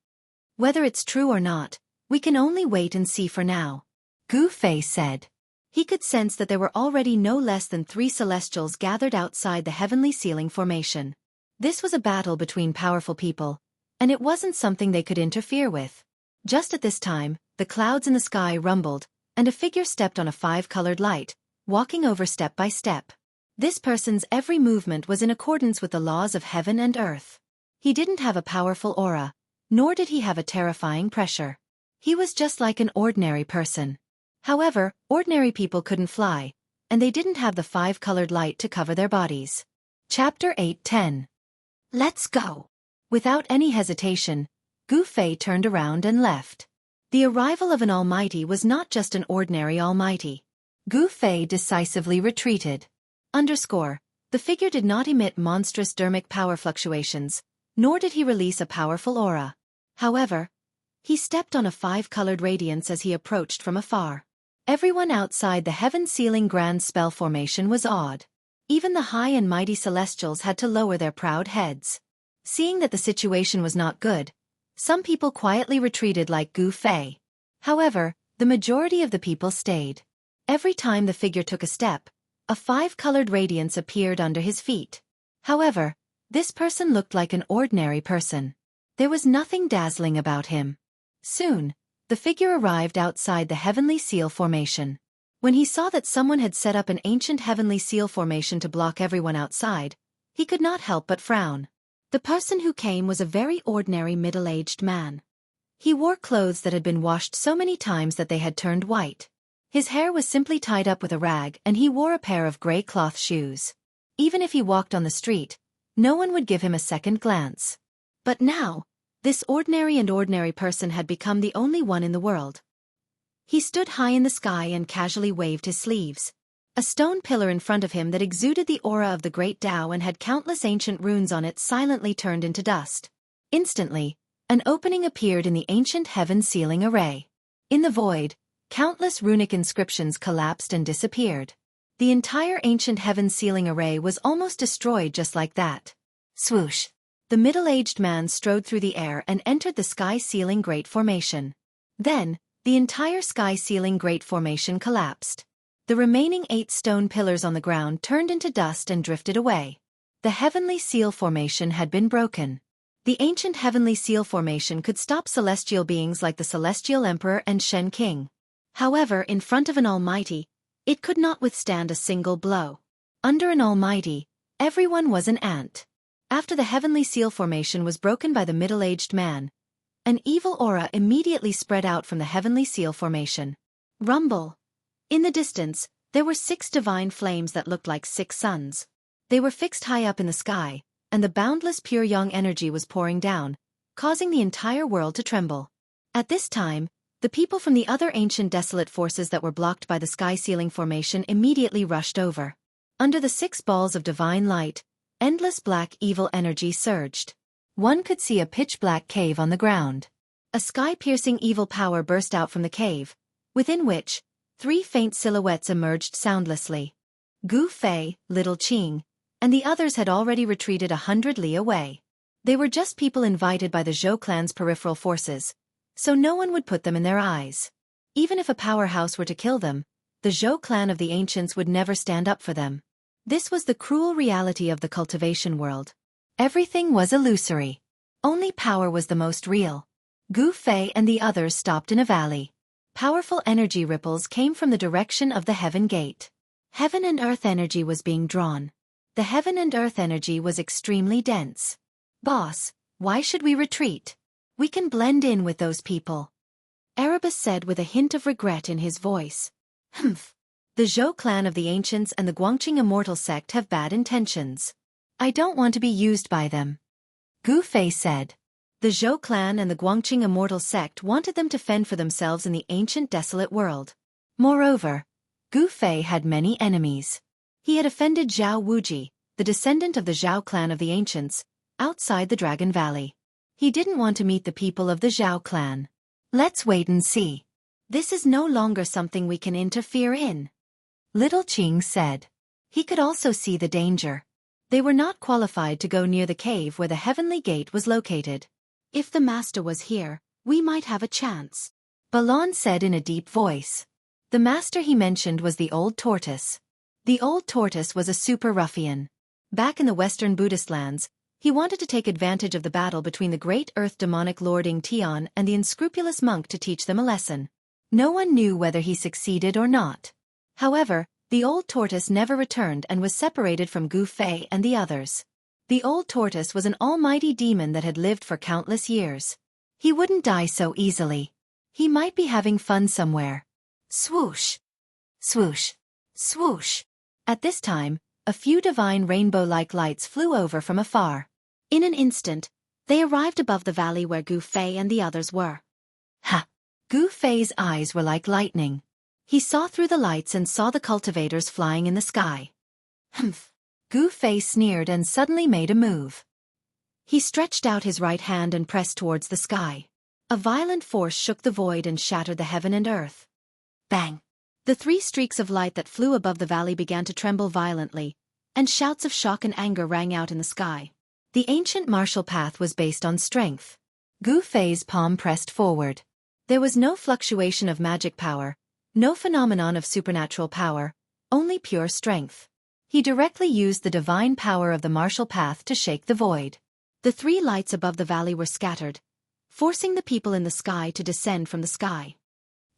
Whether it's true or not, we can only wait and see for now. Gu Fei said. He could sense that there were already no less than 3 celestials gathered outside the heavenly ceiling formation. This was a battle between powerful people, and it wasn't something they could interfere with. Just at this time, the clouds in the sky rumbled, and a figure stepped on a 5-colored light, walking over step by step. This person's every movement was in accordance with the laws of heaven and earth. He didn't have a powerful aura, nor did he have a terrifying pressure. He was just like an ordinary person. However, ordinary people couldn't fly, and they didn't have the 5-colored light to cover their bodies. Chapter 8:10. Let's go. Without any hesitation, Gu Fei turned around and left. The arrival of an almighty was not just an ordinary almighty. Gu Fei decisively retreated. The figure did not emit monstrous dermic power fluctuations, nor did he release a powerful aura. However, he stepped on a 5-colored radiance as he approached from afar. Everyone outside the heaven-sealing grand spell formation was awed. Even the high and mighty celestials had to lower their proud heads. Seeing that the situation was not good, some people quietly retreated like Gu Fei. However, the majority of the people stayed. Every time the figure took a step, a 5-colored radiance appeared under his feet. However, this person looked like an ordinary person. There was nothing dazzling about him. Soon, the figure arrived outside the heavenly seal formation. When he saw that someone had set up an ancient heavenly seal formation to block everyone outside, he could not help but frown. The person who came was a very ordinary middle-aged man. He wore clothes that had been washed so many times that they had turned white. His hair was simply tied up with a rag and he wore a pair of gray cloth shoes. Even if he walked on the street, no one would give him a second glance. But now, this ordinary person had become the only one in the world. He stood high in the sky and casually waved his sleeves. A stone pillar in front of him that exuded the aura of the great Tao and had countless ancient runes on it silently turned into dust. Instantly, an opening appeared in the ancient heaven ceiling array. In the void, countless runic inscriptions collapsed and disappeared. The entire ancient heaven ceiling array was almost destroyed just like that. Swoosh! The middle-aged man strode through the air and entered the sky ceiling grate formation. Then, the entire sky ceiling grate formation collapsed. The remaining 8 stone pillars on the ground turned into dust and drifted away. The heavenly seal formation had been broken. The ancient heavenly seal formation could stop celestial beings like the Celestial Emperor and Shen King. However, in front of an almighty, it could not withstand a single blow. Under an almighty, everyone was an ant. After the heavenly seal formation was broken by the middle-aged man, an evil aura immediately spread out from the heavenly seal formation. Rumble! In the distance, there were 6 divine flames that looked like 6 suns. They were fixed high up in the sky, and the boundless pure yang energy was pouring down, causing the entire world to tremble. At this time, the people from the other ancient desolate forces that were blocked by the sky ceiling formation immediately rushed over. Under the 6 balls of divine light, endless black evil energy surged. One could see a pitch-black cave on the ground. A sky-piercing evil power burst out from the cave, within which 3 faint silhouettes emerged soundlessly. Gu Fei, Little Qing, and the others had already retreated 100 li away. They were just people invited by the Zhou clan's peripheral forces, so no one would put them in their eyes. Even if a powerhouse were to kill them, the Zhou clan of the ancients would never stand up for them. This was the cruel reality of the cultivation world. Everything was illusory. Only power was the most real. Gu Fei and the others stopped in a valley. Powerful energy ripples came from the direction of the heaven gate. Heaven and earth energy was being drawn. The heaven and earth energy was extremely dense. Boss, why should we retreat? We can blend in with those people. Erebus said with a hint of regret in his voice. Humph. The Zhou clan of the ancients and the Guangqing immortal sect have bad intentions. I don't want to be used by them. Gu Fei said. The Zhou clan and the Guangqing immortal sect wanted them to fend for themselves in the ancient desolate world. Moreover, Gu Fei had many enemies. He had offended Zhao Wuji, the descendant of the Zhao clan of the ancients, outside the Dragon Valley. He didn't want to meet the people of the Zhao clan. Let's wait and see. This is no longer something we can interfere in. Little Qing said. He could also see the danger. They were not qualified to go near the cave where the heavenly gate was located. If the master was here, we might have a chance. Balon said in a deep voice. The master he mentioned was the old tortoise. The old tortoise was a super ruffian. Back in the western Buddhist lands, he wanted to take advantage of the battle between the great earth demonic lord Ing Tian and the unscrupulous monk to teach them a lesson. No one knew whether he succeeded or not. However, the old tortoise never returned and was separated from Gu Fei and the others. The old tortoise was an almighty demon that had lived for countless years. He wouldn't die so easily. He might be having fun somewhere. Swoosh! Swoosh! Swoosh! At this time, a few divine rainbow-like lights flew over from afar. In an instant, they arrived above the valley where Gu Fei and the others were. Ha! Gu Fei's eyes were like lightning. He saw through the lights and saw the cultivators flying in the sky. Humph! Gu Fei sneered and suddenly made a move. He stretched out his right hand and pressed towards the sky. A violent force shook the void and shattered the heaven and earth. Bang! The 3 streaks of light that flew above the valley began to tremble violently, and shouts of shock and anger rang out in the sky. The ancient martial path was based on strength. Gu Fei's palm pressed forward. There was no fluctuation of magic power, no phenomenon of supernatural power, only pure strength. He directly used the divine power of the martial path to shake the void. The 3 lights above the valley were scattered, forcing the people in the sky to descend from the sky.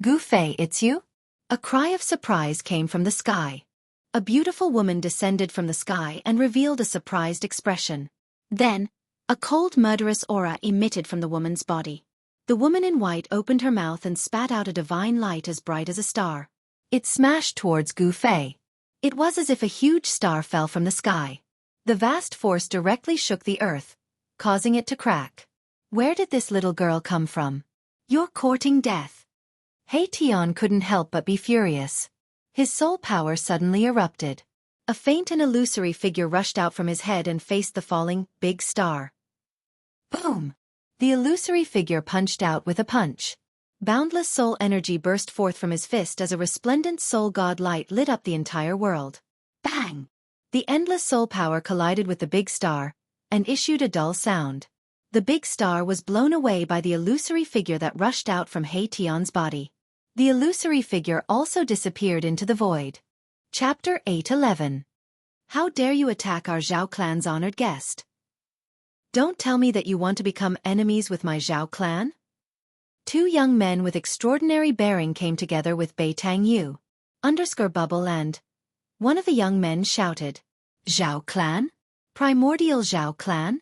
Gu Fei, it's you? A cry of surprise came from the sky. A beautiful woman descended from the sky and revealed a surprised expression. Then, a cold murderous aura emitted from the woman's body. The woman in white opened her mouth and spat out a divine light as bright as a star. It smashed towards Gu Fei. It was as if a huge star fell from the sky. The vast force directly shook the earth, causing it to crack. Where did this little girl come from? You're courting death. He Tian couldn't help but be furious. His soul power suddenly erupted. A faint and illusory figure rushed out from his head and faced the falling, big star. Boom! The illusory figure punched out with a punch. Boundless soul energy burst forth from his fist as a resplendent soul god light lit up the entire world. Bang! The endless soul power collided with the big star, and issued a dull sound. The big star was blown away by the illusory figure that rushed out from Hei-Tion's body. The illusory figure also disappeared into the void. Chapter 8:11. How dare you attack our Zhao clan's honored guest? Don't tell me that you want to become enemies with my Zhao clan? Two young men with extraordinary bearing came together with Beitang Yu. _bubble and... One of the young men shouted, Zhao clan? Primordial Zhao clan?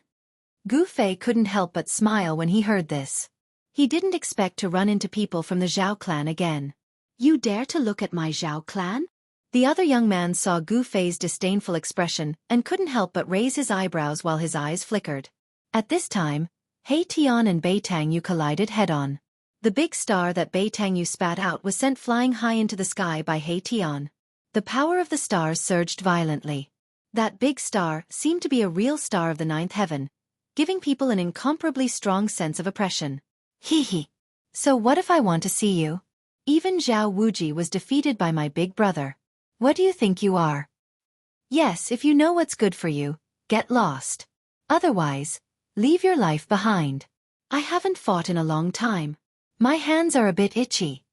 Gu Fei couldn't help but smile when he heard this. He didn't expect to run into people from the Zhao clan again. You dare to look at my Zhao clan? The other young man saw Gu Fei's disdainful expression and couldn't help but raise his eyebrows while his eyes flickered. At this time, Hei-Tion and Beitang Yu collided head-on. The big star that Beitang Yu spat out was sent flying high into the sky by Hei-Tion. The power of the stars surged violently. That big star seemed to be a real star of the ninth heaven, giving people an incomparably strong sense of oppression. Hee. So what if I want to see you? Even Zhao Wuji was defeated by my big brother. What do you think you are? Yes, if you know what's good for you, get lost. Otherwise, leave your life behind. I haven't fought in a long time. My hands are a bit itchy.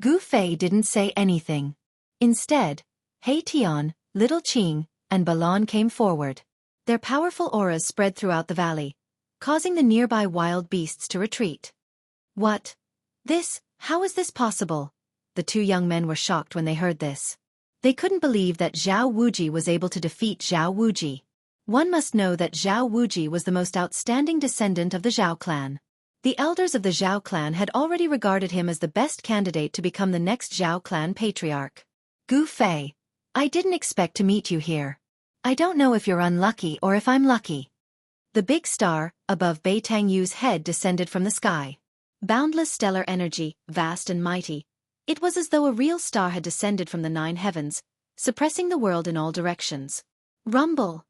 Gu Fei didn't say anything. Instead, Hei-Tion, Little Qing, and Balan came forward. Their powerful auras spread throughout the valley, causing the nearby wild beasts to retreat. What? How is this possible? The two young men were shocked when they heard this. They couldn't believe that Zhao Wuji was able to defeat Zhao Wuji. One must know that Zhao Wuji was the most outstanding descendant of the Zhao clan. The elders of the Zhao clan had already regarded him as the best candidate to become the next Zhao clan patriarch. Gu Fei, I didn't expect to meet you here. I don't know if you're unlucky or if I'm lucky. The big star, above Beitang Yu's head, descended from the sky. Boundless stellar energy, vast and mighty. It was as though a real star had descended from the nine heavens, suppressing the world in all directions. Rumble!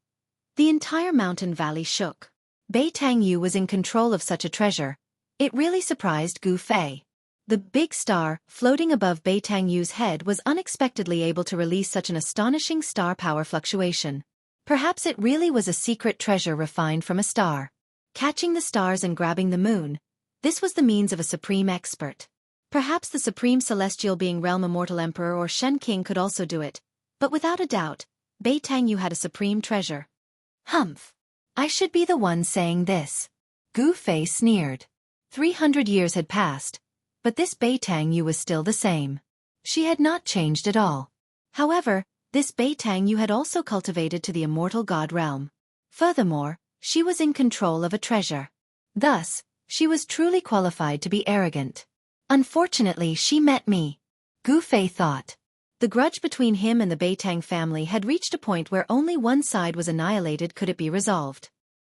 The entire mountain valley shook. Beitang Yu was in control of such a treasure. It really surprised Gu Fei. The big star, floating above Beitang Yu's head, was unexpectedly able to release such an astonishing star power fluctuation. Perhaps it really was a secret treasure refined from a star. Catching the stars and grabbing the moon, this was the means of a supreme expert. Perhaps the supreme celestial being Realm Immortal Emperor or Shen King could also do it, but without a doubt, Beitang Yu had a supreme treasure. Humph! I should be the one saying this. Gu Fei sneered. 300 years had passed, but this Beitang Yu was still the same. She had not changed at all. However, this Beitang Yu had also cultivated to the immortal god realm. Furthermore, she was in control of a treasure. Thus, she was truly qualified to be arrogant. Unfortunately, she met me. Gu Fei thought. The grudge between him and the Beitang family had reached a point where only one side was annihilated could it be resolved.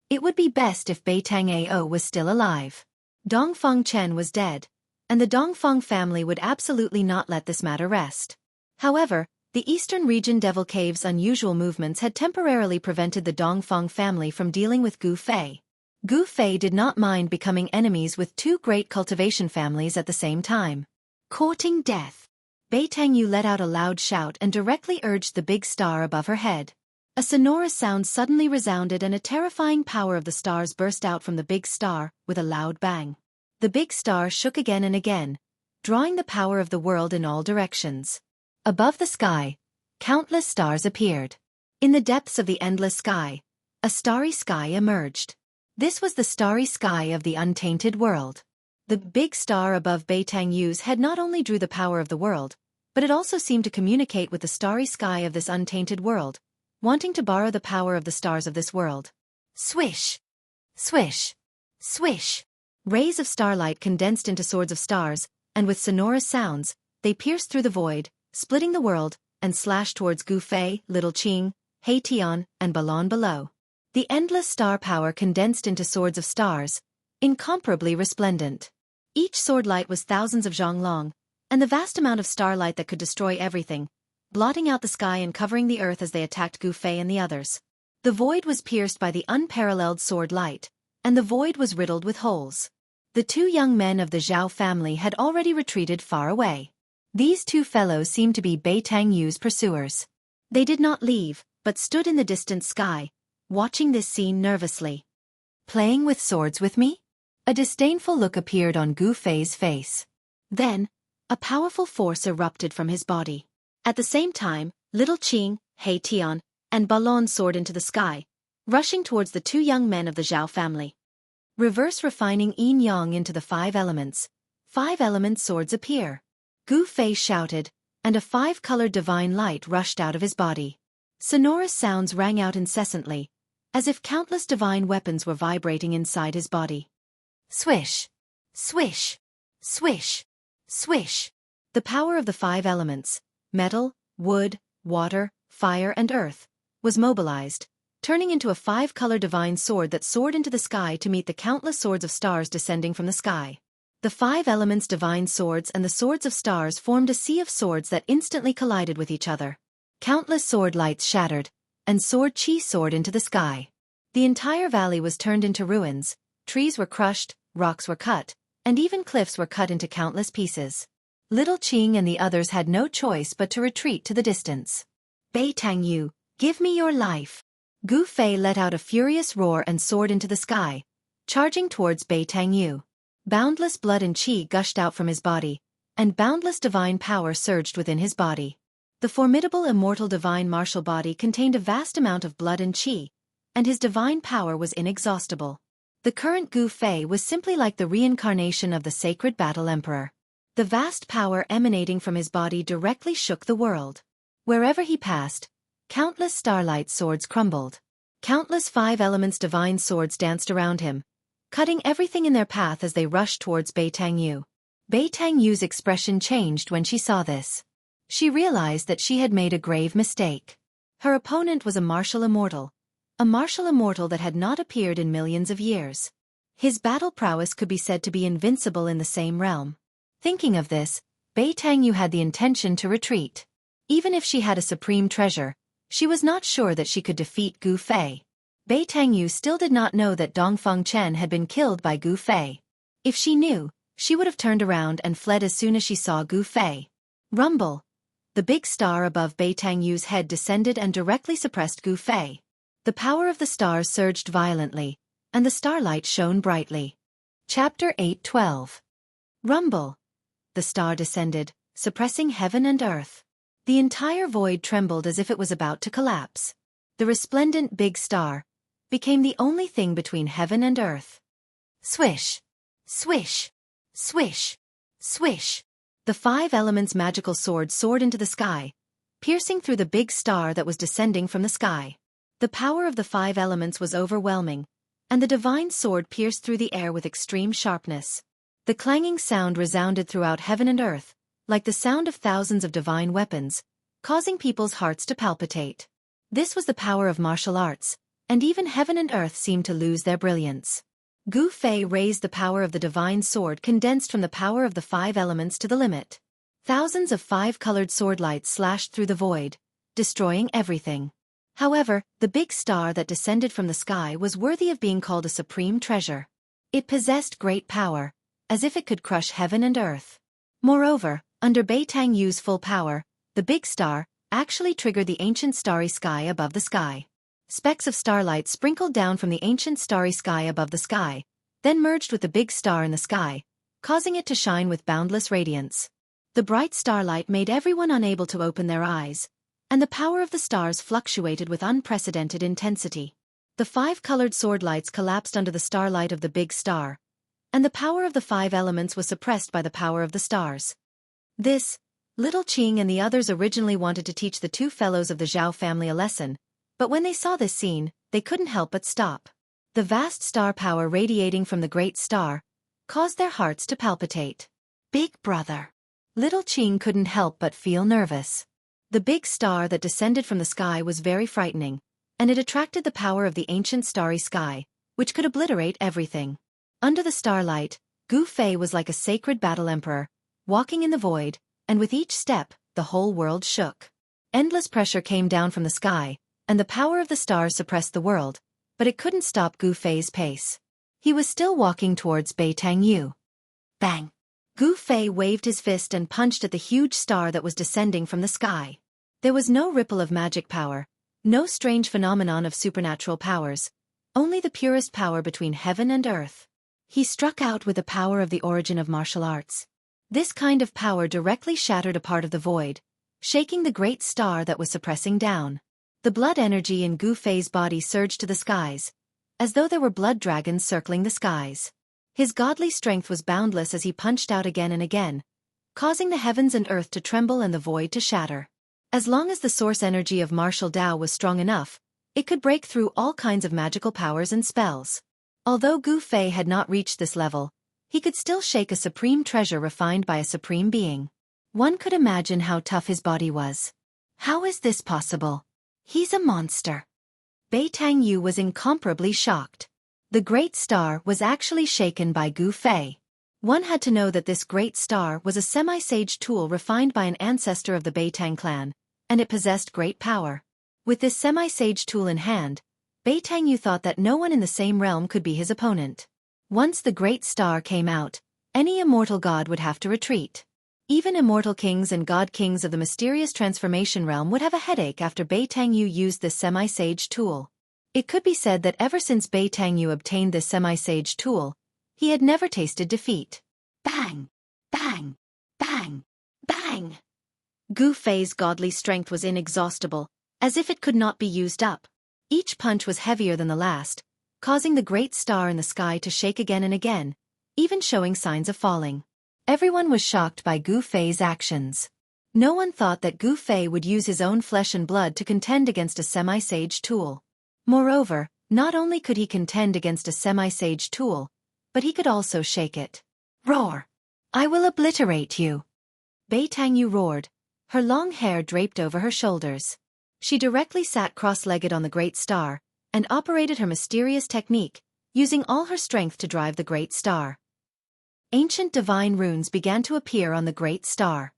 It would be best if Beitang Ao was still alive. Dongfeng Chen was dead, and the Dongfeng family would absolutely not let this matter rest. However, the Eastern Region Devil Cave's unusual movements had temporarily prevented the Dongfeng family from dealing with Gu Fei. Gu Fei did not mind becoming enemies with two great cultivation families at the same time. Courting death. Beitang Yu let out a loud shout and directly urged the big star above her head. A sonorous sound suddenly resounded and a terrifying power of the stars burst out from the big star, with a loud bang. The big star shook again and again, drawing the power of the world in all directions. Above the sky, countless stars appeared. In the depths of the endless sky, a starry sky emerged. This was the starry sky of the untainted world. The big star above Beitang Yu's head not only drew the power of the world, but it also seemed to communicate with the starry sky of this untainted world, wanting to borrow the power of the stars of this world. Swish! Swish! Swish! Rays of starlight condensed into swords of stars, and with sonorous sounds, they pierced through the void, splitting the world, and slashed towards Gu Fei, Little Qing, Hei-Tion, and Balan below. The endless star power condensed into swords of stars, incomparably resplendent. Each sword light was thousands of zhang long, and the vast amount of starlight that could destroy everything, blotting out the sky and covering the earth as they attacked Gu Fei and the others. The void was pierced by the unparalleled sword light, and the void was riddled with holes. The two young men of the Zhao family had already retreated far away. These two fellows seemed to be Bei Tang Yu's pursuers. They did not leave, but stood in the distant sky, watching this scene nervously. Playing with swords with me? A disdainful look appeared on Gu Fei's face. Then, a powerful force erupted from his body. At the same time, Little Qing, He Tian, and Balon soared into the sky, rushing towards the two young men of the Zhao family. Reverse refining yin yang into the 5 elements. 5 element swords appear. Gu Fei shouted, and a 5-colored divine light rushed out of his body. Sonorous sounds rang out incessantly, as if countless divine weapons were vibrating inside his body. Swish! Swish! Swish! Swish! The power of the 5 elements, metal, wood, water, fire and earth, was mobilized, turning into a 5-color divine sword that soared into the sky to meet the countless swords of stars descending from the sky. The 5 elements' divine swords and the swords of stars formed a sea of swords that instantly collided with each other. Countless sword lights shattered, and sword chi soared into the sky. The entire valley was turned into ruins, trees were crushed, rocks were cut, and even cliffs were cut into countless pieces. Little Qing and the others had no choice but to retreat to the distance. Bei Tang Yu, give me your life! Gu Fei let out a furious roar and soared into the sky, charging towards Bei Tang Yu. Boundless blood and qi gushed out from his body, and boundless divine power surged within his body. The formidable immortal divine martial body contained a vast amount of blood and qi, and his divine power was inexhaustible. The current Gu Fei was simply like the reincarnation of the sacred battle emperor. The vast power emanating from his body directly shook the world. Wherever he passed, countless starlight swords crumbled. Countless 5 elements divine swords danced around him, cutting everything in their path as they rushed towards Bei Tang Yu. Bei Tang Yu's expression changed when she saw this. She realized that she had made a grave mistake. Her opponent was a martial immortal that had not appeared in millions of years. His battle prowess could be said to be invincible in the same realm. Thinking of this, Bei Tang Yu had the intention to retreat. Even if she had a supreme treasure, she was not sure that she could defeat Gu Fei. Bei Tang Yu still did not know that Dongfeng Chen had been killed by Gu Fei. If she knew, she would have turned around and fled as soon as she saw Gu Fei. Rumble! The big star above Bei Tang Yu's head descended and directly suppressed Gu Fei. The power of the stars surged violently, and the starlight shone brightly. Chapter 8:12. Rumble! The star descended, suppressing heaven and earth. The entire void trembled as if it was about to collapse. The resplendent big star became the only thing between heaven and earth. Swish! Swish! Swish! Swish! The 5 elements' magical sword soared into the sky, piercing through the big star that was descending from the sky. The power of the 5 elements was overwhelming, and the divine sword pierced through the air with extreme sharpness. The clanging sound resounded throughout heaven and earth, like the sound of thousands of divine weapons, causing people's hearts to palpitate. This was the power of martial arts, and even heaven and earth seemed to lose their brilliance. Gu Fei raised the power of the divine sword condensed from the power of the 5 elements to the limit. Thousands of 5-colored sword lights slashed through the void, destroying everything. However, the big star that descended from the sky was worthy of being called a supreme treasure. It possessed great power, as if it could crush heaven and earth. Moreover, under Bei Tang Yu's full power, the big star actually triggered the ancient starry sky above the sky. Specks of starlight sprinkled down from the ancient starry sky above the sky, then merged with the big star in the sky, causing it to shine with boundless radiance. The bright starlight made everyone unable to open their eyes, and the power of the stars fluctuated with unprecedented intensity. The 5-colored sword lights collapsed under the starlight of the big star, and the power of the 5 elements was suppressed by the power of the stars. This, Little Qing and the others originally wanted to teach the 2 fellows of the Zhao family a lesson, but when they saw this scene, they couldn't help but stop. The vast star power radiating from the great star caused their hearts to palpitate. Big brother! Little Qing couldn't help but feel nervous. The big star that descended from the sky was very frightening, and it attracted the power of the ancient starry sky, which could obliterate everything. Under the starlight, Gu Fei was like a sacred battle emperor, walking in the void, and with each step, the whole world shook. Endless pressure came down from the sky, and the power of the stars suppressed the world, but it couldn't stop Gu Fei's pace. He was still walking towards Bei Tang Yu. Bang! Gu Fei waved his fist and punched at the huge star that was descending from the sky. There was no ripple of magic power, no strange phenomenon of supernatural powers, only the purest power between heaven and earth. He struck out with the power of the origin of martial arts. This kind of power directly shattered a part of the void, shaking the great star that was suppressing down. The blood energy in Gu Fei's body surged to the skies, as though there were blood dragons circling the skies. His godly strength was boundless as he punched out again and again, causing the heavens and earth to tremble and the void to shatter. As long as the source energy of martial Tao was strong enough, it could break through all kinds of magical powers and spells. Although Gu Fei had not reached this level, he could still shake a supreme treasure refined by a supreme being. One could imagine how tough his body was. How is this possible? He's a monster. Bei Tang Yu was incomparably shocked. The great star was actually shaken by Gu Fei. One had to know that this great star was a semi-sage tool refined by an ancestor of the Bei Tang clan, and it possessed great power. With this semi-sage tool in hand, Bei Tang Yu thought that no one in the same realm could be his opponent. Once the great star came out, any immortal god would have to retreat. Even immortal kings and god kings of the mysterious transformation realm would have a headache after Bei Tang Yu used this semi-sage tool. It could be said that ever since Bei Tang Yu obtained this semi-sage tool, he had never tasted defeat. Bang! Bang! Bang! Bang! Gu Fei's godly strength was inexhaustible, as if it could not be used up. Each punch was heavier than the last, causing the great star in the sky to shake again and again, even showing signs of falling. Everyone was shocked by Gu Fei's actions. No one thought that Gu Fei would use his own flesh and blood to contend against a semi-sage tool. Moreover, not only could he contend against a semi-sage tool, but he could also shake it. Roar! I will obliterate you! Bei Tang Yu roared, her long hair draped over her shoulders. She directly sat cross-legged on the great star, and operated her mysterious technique, using all her strength to drive the great star. Ancient divine runes began to appear on the great star.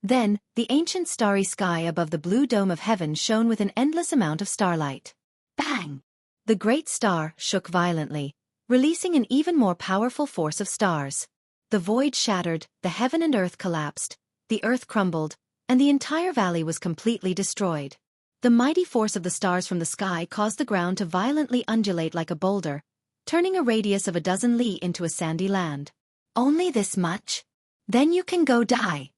Then, the ancient starry sky above the blue dome of heaven shone with an endless amount of starlight. Bang! The great star shook violently, releasing an even more powerful force of stars. The void shattered, the heaven and earth collapsed, the earth crumbled, and the entire valley was completely destroyed. The mighty force of the stars from the sky caused the ground to violently undulate like a boulder, turning a radius of a dozen li into a sandy land. Only this much? Then you can go die.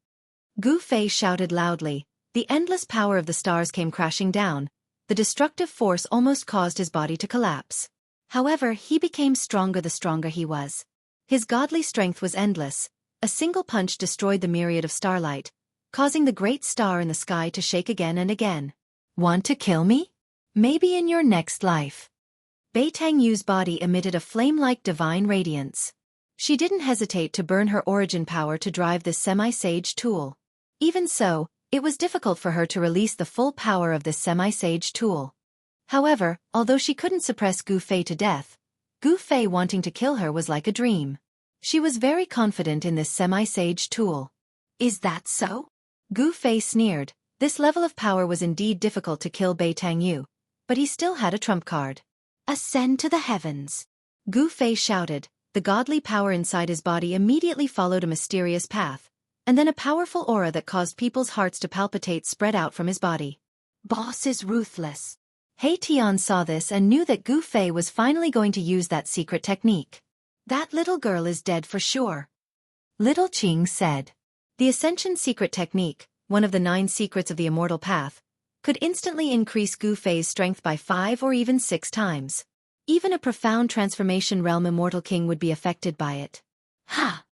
Gu Fei shouted loudly. The endless power of the stars came crashing down. The destructive force almost caused his body to collapse. However, he became stronger the stronger he was. His godly strength was endless. A single punch destroyed the myriad of starlight, causing the great star in the sky to shake again and again. Want to kill me? Maybe in your next life. Bei Tang Yu's body emitted a flame-like divine radiance. She didn't hesitate to burn her origin power to drive this semi-sage tool. Even so, it was difficult for her to release the full power of this semi-sage tool. However, although she couldn't suppress Gu Fei to death, Gu Fei wanting to kill her was like a dream. She was very confident in this semi-sage tool. Is that so? Gu Fei sneered. This level of power was indeed difficult to kill Bei Tang Yu, but he still had a trump card. Ascend to the heavens! Gu Fei shouted. The godly power inside his body immediately followed a mysterious path, and then a powerful aura that caused people's hearts to palpitate spread out from his body. Boss is ruthless. He Tian saw this and knew that Gu Fei was finally going to use that secret technique. That little girl is dead for sure. Little Qing said. The Ascension secret technique, one of the 9 secrets of the immortal path, could instantly increase Gu Fei's strength by 5 or even 6 times. Even a profound transformation realm immortal king would be affected by it. Ha!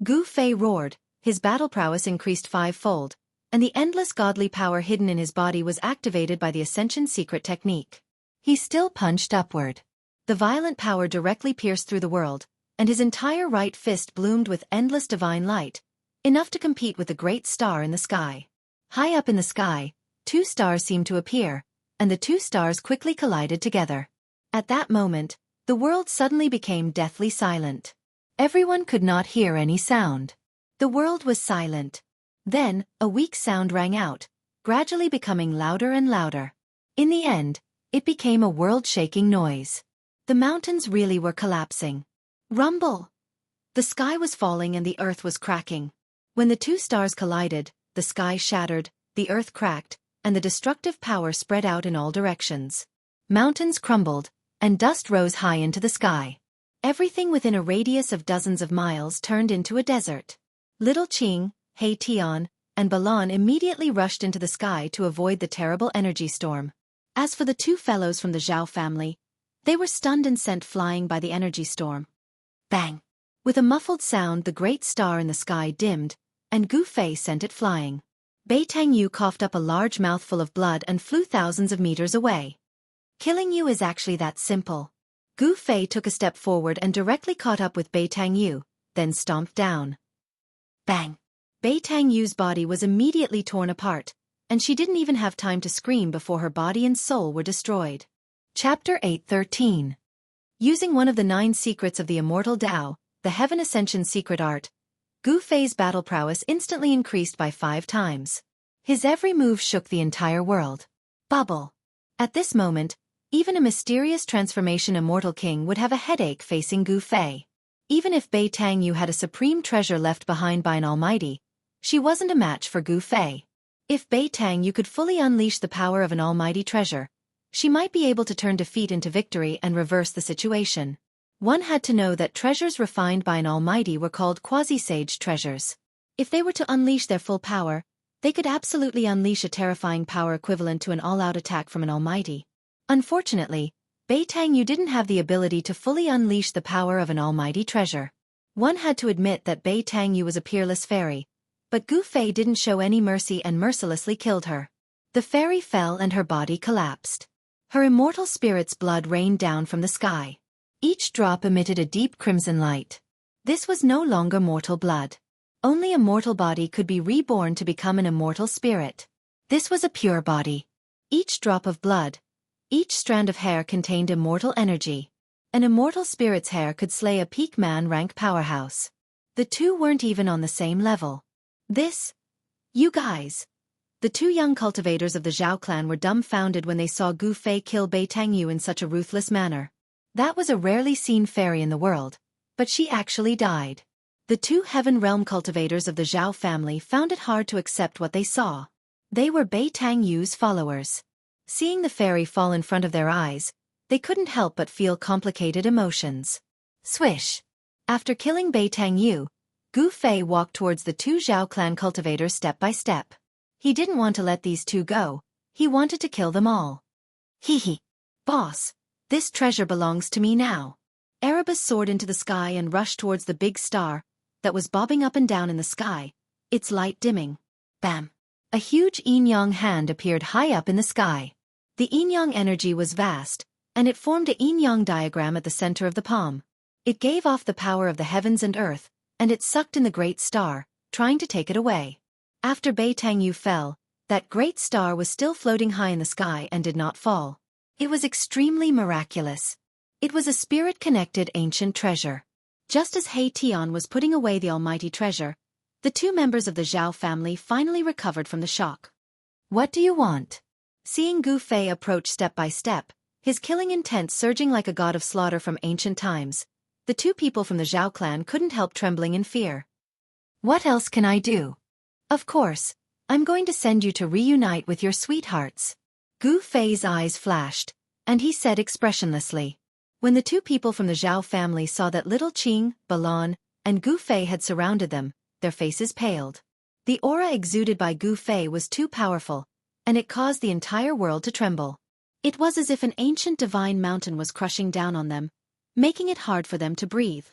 Gu Fei roared, his battle prowess increased 5-fold, and the endless godly power hidden in his body was activated by the Ascension secret technique. He still punched upward. The violent power directly pierced through the world, and his entire right fist bloomed with endless divine light, enough to compete with the great star in the sky. High up in the sky, 2 stars seemed to appear, and the 2 stars quickly collided together. At that moment, the world suddenly became deathly silent. Everyone could not hear any sound. The world was silent. Then, a weak sound rang out, gradually becoming louder and louder. In the end, it became a world-shaking noise. The mountains really were collapsing. Rumble! The sky was falling and the earth was cracking. When the two stars collided, the sky shattered, the earth cracked, and the destructive power spread out in all directions. Mountains crumbled, and dust rose high into the sky. Everything within a radius of dozens of miles turned into a desert. Little Qing, He Tian, and Balan immediately rushed into the sky to avoid the terrible energy storm. As for the two fellows from the Zhao family, they were stunned and sent flying by the energy storm. Bang! With a muffled sound, the great star in the sky dimmed, and Gu Fei sent it flying. Bei Tangyu coughed up a large mouthful of blood and flew thousands of meters away. Killing you is actually that simple. Gu Fei took a step forward and directly caught up with Bei Tangyu, then stomped down. Bang! Bei Tangyu's body was immediately torn apart, and she didn't even have time to scream before her body and soul were destroyed. Chapter 8:13. Using one of the 9 secrets of the immortal Tao, the Heaven Ascension secret art, Gu Fei's battle prowess instantly increased by 5 times. His every move shook the entire world. Bubble! At this moment, even a mysterious transformation immortal king would have a headache facing Gu Fei. Even if Bei Tangyu had a supreme treasure left behind by an almighty, she wasn't a match for Gu Fei. If Bei Tangyu could fully unleash the power of an almighty treasure, she might be able to turn defeat into victory and reverse the situation. One had to know that treasures refined by an almighty were called quasi-sage treasures. If they were to unleash their full power, they could absolutely unleash a terrifying power equivalent to an all-out attack from an almighty. Unfortunately, Bei Tangyu didn't have the ability to fully unleash the power of an almighty treasure. One had to admit that Bei Tangyu was a peerless fairy, but Gu Fei didn't show any mercy and mercilessly killed her. The fairy fell and her body collapsed. Her immortal spirit's blood rained down from the sky. Each drop emitted a deep crimson light. This was no longer mortal blood. Only a mortal body could be reborn to become an immortal spirit. This was a pure body. Each drop of blood, each strand of hair contained immortal energy. An immortal spirit's hair could slay a peak man-rank powerhouse. The two weren't even on the same level. You guys. The 2 young cultivators of the Zhao clan were dumbfounded when they saw Gu Fei kill Bei Tangyu in such a ruthless manner. That was a rarely seen fairy in the world, but she actually died. The 2 Heaven Realm cultivators of the Zhao family found it hard to accept what they saw. They were Bei Tangyu's followers. Seeing the fairy fall in front of their eyes, they couldn't help but feel complicated emotions. Swish! After killing Bei Tangyu, Gu Fei walked towards the 2 Zhao clan cultivators step by step. He didn't want to let these 2 go, he wanted to kill them all. Hee. Boss, this treasure belongs to me now. Erebus soared into the sky and rushed towards the big star that was bobbing up and down in the sky, its light dimming. Bam! A huge yin-yang hand appeared high up in the sky. The yin-yang energy was vast, and it formed a yin-yang diagram at the center of the palm. It gave off the power of the heavens and earth, and it sucked in the great star, trying to take it away. After Bei Tangyu fell, that great star was still floating high in the sky and did not fall. It was extremely miraculous. It was a spirit-connected ancient treasure. Just as He Tian was putting away the almighty treasure, the 2 members of the Zhao family finally recovered from the shock. What do you want? Seeing Gu Fei approach step by step, his killing intent surging like a god of slaughter from ancient times, the 2 people from the Zhao clan couldn't help trembling in fear. What else can I do? Of course, I'm going to send you to reunite with your sweethearts. Gu Fei's eyes flashed, and he said expressionlessly. When the 2 people from the Zhao family saw that little Qing, Balan, and Gu Fei had surrounded them, their faces paled. The aura exuded by Gu Fei was too powerful, and it caused the entire world to tremble. It was as if an ancient divine mountain was crushing down on them, making it hard for them to breathe.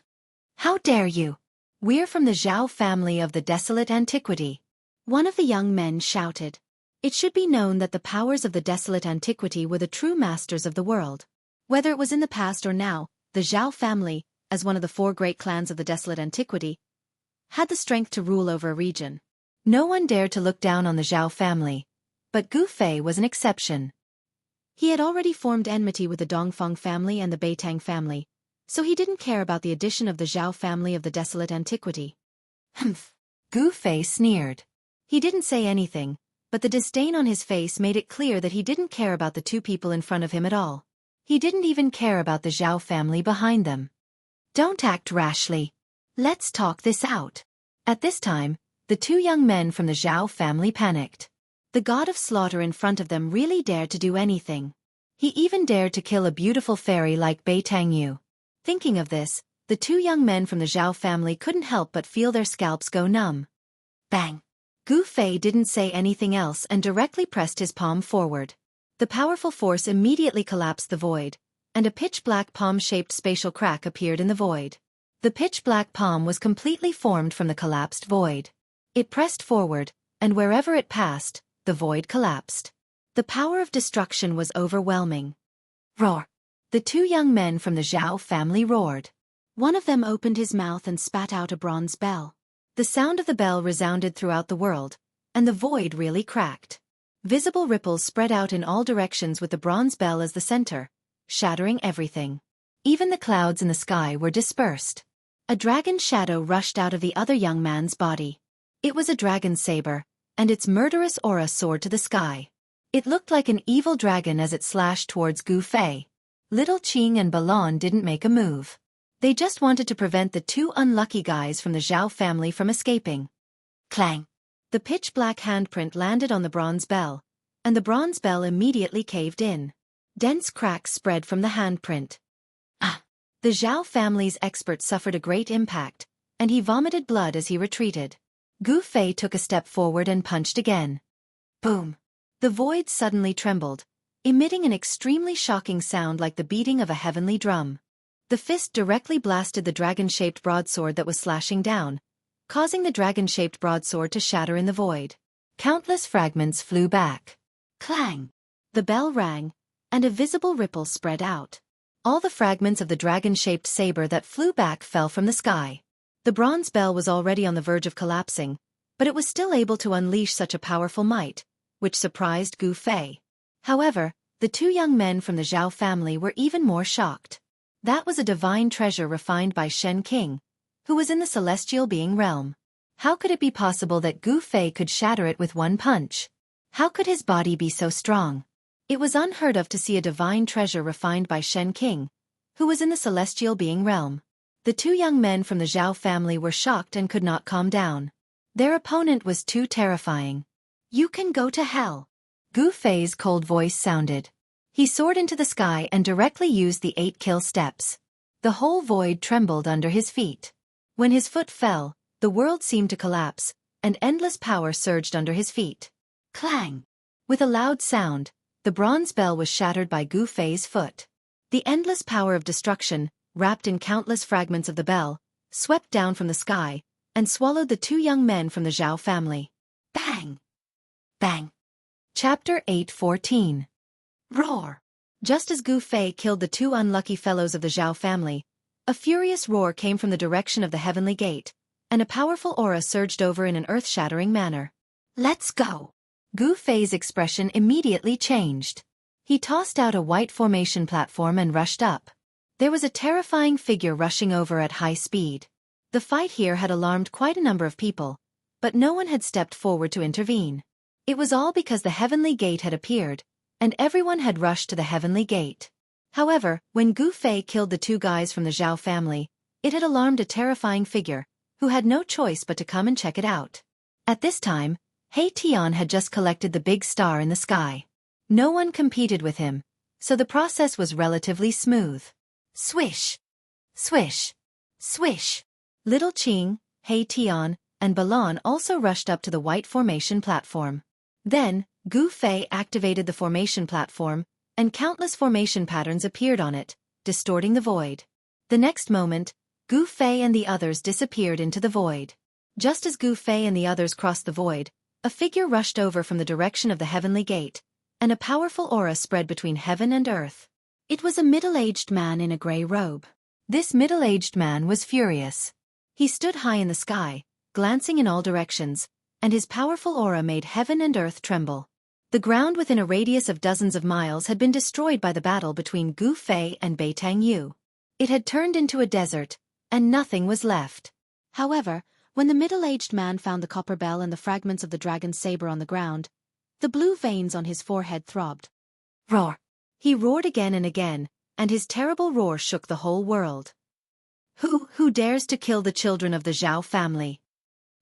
How dare you? We're from the Zhao family of the desolate antiquity. One of the young men shouted. It should be known that the powers of the desolate antiquity were the true masters of the world. Whether it was in the past or now, the Zhao family, as one of the 4 great clans of the desolate antiquity, had the strength to rule over a region. No one dared to look down on the Zhao family, but Gu Fei was an exception. He had already formed enmity with the Dongfeng family and the Beitang family, so he didn't care about the addition of the Zhao family of the desolate antiquity. Humph! Gu Fei sneered. He didn't say anything, but the disdain on his face made it clear that he didn't care about the 2 people in front of him at all. He didn't even care about the Zhao family behind them. Don't act rashly. Let's talk this out. At this time, the two young men from the Zhao family panicked. The god of slaughter in front of them really dared to do anything. He even dared to kill a beautiful fairy like Bei Tangyu. Thinking of this, the two young men from the Zhao family couldn't help but feel their scalps go numb. Bang! Gu Fei didn't say anything else and directly pressed his palm forward. The powerful force immediately collapsed the void, and a pitch-black palm-shaped spatial crack appeared in the void. The pitch-black palm was completely formed from the collapsed void. It pressed forward, and wherever it passed, the void collapsed. The power of destruction was overwhelming. Roar! The two young men from the Zhao family roared. One of them opened his mouth and spat out a bronze bell. The sound of the bell resounded throughout the world, and the void really cracked. Visible ripples spread out in all directions with the bronze bell as the center, shattering everything. Even the clouds in the sky were dispersed. A dragon shadow rushed out of the other young man's body. It was a dragon saber, and its murderous aura soared to the sky. It looked like an evil dragon as it slashed towards Gu Fei. Little Qing and Balon didn't make a move. They just wanted to prevent the two unlucky guys from the Zhao family from escaping. Clang! The pitch-black handprint landed on the bronze bell, and the bronze bell immediately caved in. Dense cracks spread from the handprint. Ah! The Zhao family's expert suffered a great impact, and he vomited blood as he retreated. Gu Fei took a step forward and punched again. Boom! The void suddenly trembled, emitting an extremely shocking sound like the beating of a heavenly drum. The fist directly blasted the dragon-shaped broadsword that was slashing down, causing the dragon-shaped broadsword to shatter in the void. Countless fragments flew back. Clang! The bell rang, and a visible ripple spread out. All the fragments of the dragon-shaped saber that flew back fell from the sky. The bronze bell was already on the verge of collapsing, but it was still able to unleash such a powerful might, which surprised Gu Fei. However, the two young men from the Zhao family were even more shocked. That was a divine treasure refined by Shen King, who was in the celestial being realm. How could it be possible that Gu Fei could shatter it with one punch? How could his body be so strong? It was unheard of to see a divine treasure refined by Shen King, who was in the celestial being realm. The two young men from the Zhao family were shocked and could not calm down. Their opponent was too terrifying. You can go to hell. Gu Fei's cold voice sounded. He soared into the sky and directly used the 8 kill steps. The whole void trembled under his feet. When his foot fell, the world seemed to collapse, and endless power surged under his feet. Clang! With a loud sound, the bronze bell was shattered by Gu Fei's foot. The endless power of destruction, wrapped in countless fragments of the bell, swept down from the sky, and swallowed the two young men from the Zhao family. Bang! Bang! Chapter 8:14. Roar! Just as Gu Fei killed the two unlucky fellows of the Zhao family, a furious roar came from the direction of the heavenly gate, and a powerful aura surged over in an earth-shattering manner. Let's go! Gu Fei's expression immediately changed. He tossed out a white formation platform and rushed up. There was a terrifying figure rushing over at high speed. The fight here had alarmed quite a number of people, but no one had stepped forward to intervene. It was all because the heavenly gate had appeared, and everyone had rushed to the heavenly gate. However, when Gu Fei killed the two guys from the Zhao family, it had alarmed a terrifying figure, who had no choice but to come and check it out. At this time, He Tian had just collected the big star in the sky. No one competed with him, so the process was relatively smooth. Swish! Swish! Swish! Little Qing, He Tian, and Balon also rushed up to the white formation platform. Then, Gu Fei activated the formation platform, and countless formation patterns appeared on it, distorting the void. The next moment, Gu Fei and the others disappeared into the void. Just as Gu Fei and the others crossed the void, a figure rushed over from the direction of the heavenly gate, and a powerful aura spread between heaven and earth. It was a middle-aged man in a gray robe. This middle-aged man was furious. He stood high in the sky, glancing in all directions, and his powerful aura made heaven and earth tremble. The ground within a radius of dozens of miles had been destroyed by the battle between Gu Fei and Bei Tangyu. It had turned into a desert, and nothing was left. However, when the middle-aged man found the copper bell and the fragments of the dragon's saber on the ground, the blue veins on his forehead throbbed. Roar! He roared again and again, and his terrible roar shook the whole world. Who dares to kill the children of the Zhao family?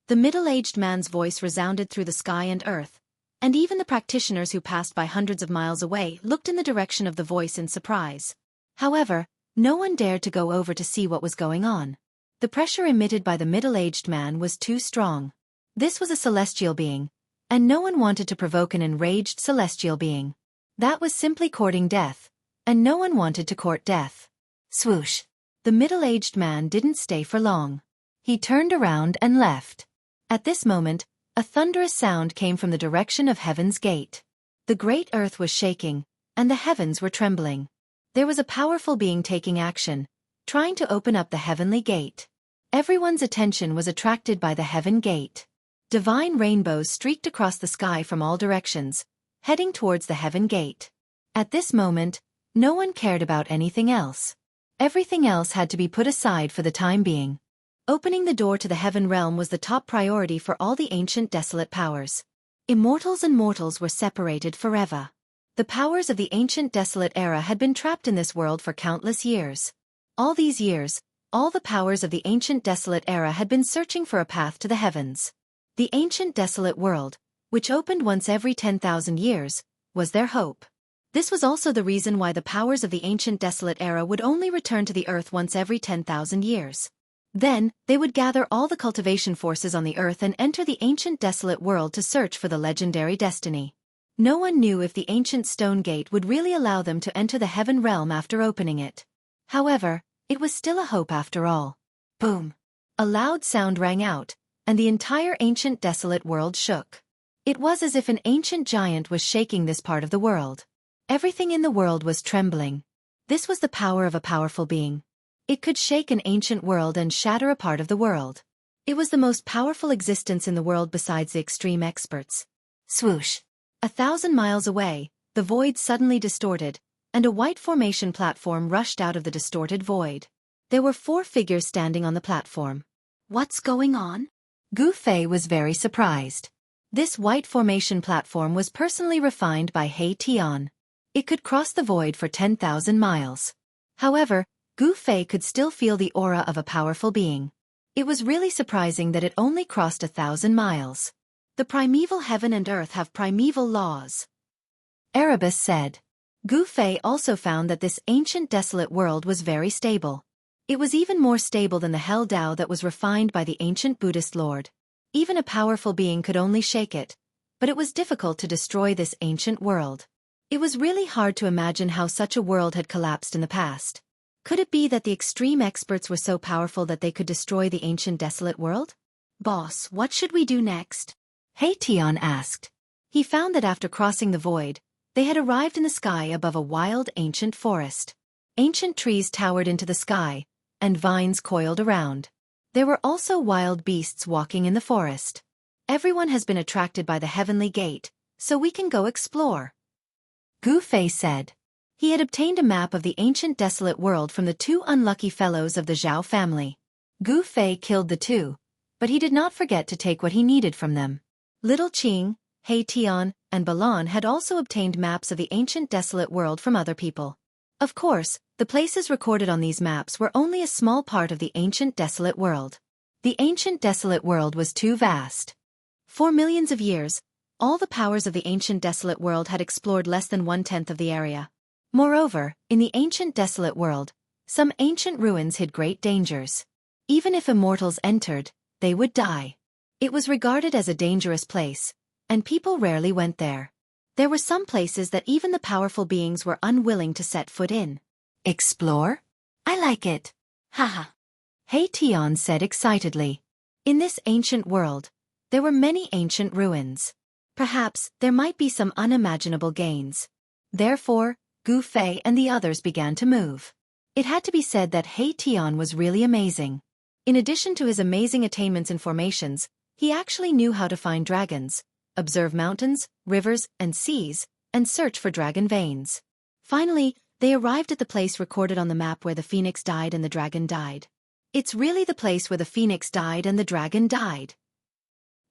The middle-aged man's voice resounded through the sky and earth, and even the practitioners who passed by hundreds of miles away looked in the direction of the voice in surprise. However, no one dared to go over to see what was going on. The pressure emitted by the middle-aged man was too strong. This was a celestial being, and no one wanted to provoke an enraged celestial being. That was simply courting death, and no one wanted to court death. Swoosh! The middle-aged man didn't stay for long. He turned around and left. At this moment, a thunderous sound came from the direction of Heaven's Gate. The great earth was shaking, and the heavens were trembling. There was a powerful being taking action, trying to open up the heavenly gate. Everyone's attention was attracted by the heaven gate. Divine rainbows streaked across the sky from all directions, heading towards the heaven gate. At this moment, no one cared about anything else. Everything else had to be put aside for the time being. Opening the door to the heaven realm was the top priority for all the ancient desolate powers. Immortals and mortals were separated forever. The powers of the ancient desolate era had been trapped in this world for countless years. All these years, all the powers of the ancient desolate era had been searching for a path to the heavens. The ancient desolate world, which opened once every 10,000 years, was their hope. This was also the reason why the powers of the ancient desolate era would only return to the earth once every 10,000 years. Then, they would gather all the cultivation forces on the earth and enter the ancient desolate world to search for the legendary destiny. No one knew if the ancient stone gate would really allow them to enter the heaven realm after opening it. However, it was still a hope after all. Boom! A loud sound rang out, and the entire ancient desolate world shook. It was as if an ancient giant was shaking this part of the world. Everything in the world was trembling. This was the power of a powerful being. It could shake an ancient world and shatter a part of the world. It was the most powerful existence in the world besides the extreme experts. Swoosh! 1,000 miles away, the void suddenly distorted, and a white formation platform rushed out of the distorted void. There were 4 figures standing on the platform. What's going on? Gu Fei was very surprised. This white formation platform was personally refined by He Tian. It could cross the void for 10,000 miles. However, Gu Fei could still feel the aura of a powerful being. It was really surprising that it only crossed 1,000 miles. The primeval heaven and earth have primeval laws. Erebus said. Gu Fei also found that this ancient desolate world was very stable. It was even more stable than the Hell Tao that was refined by the ancient Buddhist Lord. Even a powerful being could only shake it, but it was difficult to destroy this ancient world. It was really hard to imagine how such a world had collapsed in the past. Could it be that the extreme experts were so powerful that they could destroy the ancient desolate world? Boss, what should we do next? He Tian asked. He found that after crossing the void, they had arrived in the sky above a wild ancient forest. Ancient trees towered into the sky, and vines coiled around. There were also wild beasts walking in the forest. Everyone has been attracted by the heavenly gate, so we can go explore. Gu Fei said. He had obtained a map of the ancient desolate world from the 2 unlucky fellows of the Zhao family. Gu Fei killed the 2, but he did not forget to take what he needed from them. Little Qing, He Tian, and Balan had also obtained maps of the ancient desolate world from other people. Of course, the places recorded on these maps were only a small part of the ancient desolate world. The ancient desolate world was too vast. For millions of years, all the powers of the ancient desolate world had explored less than 1/10 of the area. Moreover, in the ancient desolate world, some ancient ruins hid great dangers. Even if immortals entered, they would die. It was regarded as a dangerous place, and people rarely went there. There were some places that even the powerful beings were unwilling to set foot in. Explore? I like it. Haha. He Tian said excitedly. In this ancient world, there were many ancient ruins. Perhaps there might be some unimaginable gains. Therefore, Gu Fei and the others began to move. It had to be said that He Tian was really amazing. In addition to his amazing attainments in formations, he actually knew how to find dragons, observe mountains, rivers, and seas, and search for dragon veins. Finally, they arrived at the place recorded on the map where the phoenix died and the dragon died. It's really the place where the phoenix died and the dragon died.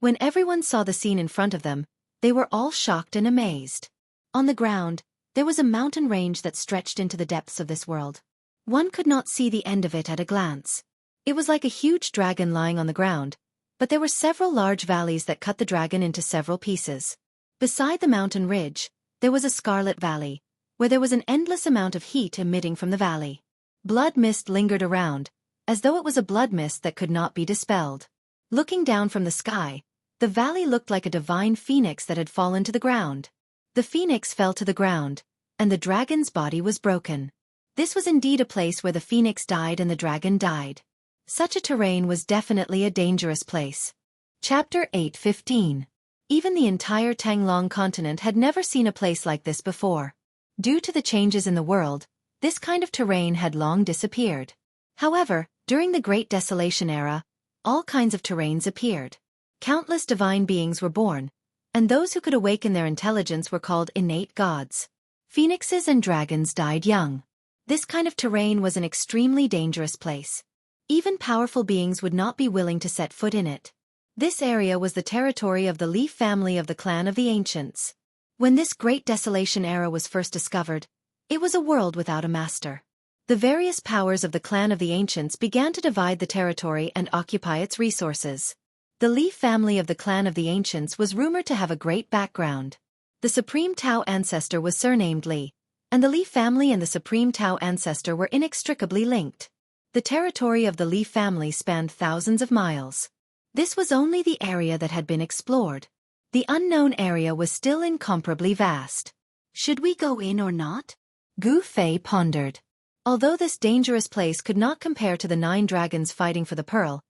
When everyone saw the scene in front of them, they were all shocked and amazed. On the ground, there was a mountain range that stretched into the depths of this world. One could not see the end of it at a glance. It was like a huge dragon lying on the ground, but there were several large valleys that cut the dragon into several pieces. Beside the mountain ridge, there was a scarlet valley, where there was an endless amount of heat emitting from the valley. Blood mist lingered around, as though it was a blood mist that could not be dispelled. Looking down from the sky, the valley looked like a divine phoenix that had fallen to the ground. The phoenix fell to the ground, and the dragon's body was broken. This was indeed a place where the phoenix died and the dragon died. Such a terrain was definitely a dangerous place. Chapter 8:15. Even the entire Tanglong continent had never seen a place like this before. Due to the changes in the world, this kind of terrain had long disappeared. However, during the Great Desolation era, all kinds of terrains appeared. Countless divine beings were born, and those who could awaken their intelligence were called innate gods. Phoenixes and dragons died young. This kind of terrain was an extremely dangerous place. Even powerful beings would not be willing to set foot in it. This area was the territory of the Leaf family of the clan of the Ancients. When this Great Desolation era was first discovered, it was a world without a master. The various powers of the clan of the Ancients began to divide the territory and occupy its resources. The Leaf family of the clan of the Ancients was rumored to have a great background. The Supreme Tao ancestor was surnamed Li, and the Leaf family and the Supreme Tao ancestor were inextricably linked. The territory of the Leaf family spanned thousands of miles. This was only the area that had been explored. The unknown area was still incomparably vast. Should we go in or not? Gu Fei pondered. Although this dangerous place could not compare to the 9 dragons fighting for the pearl,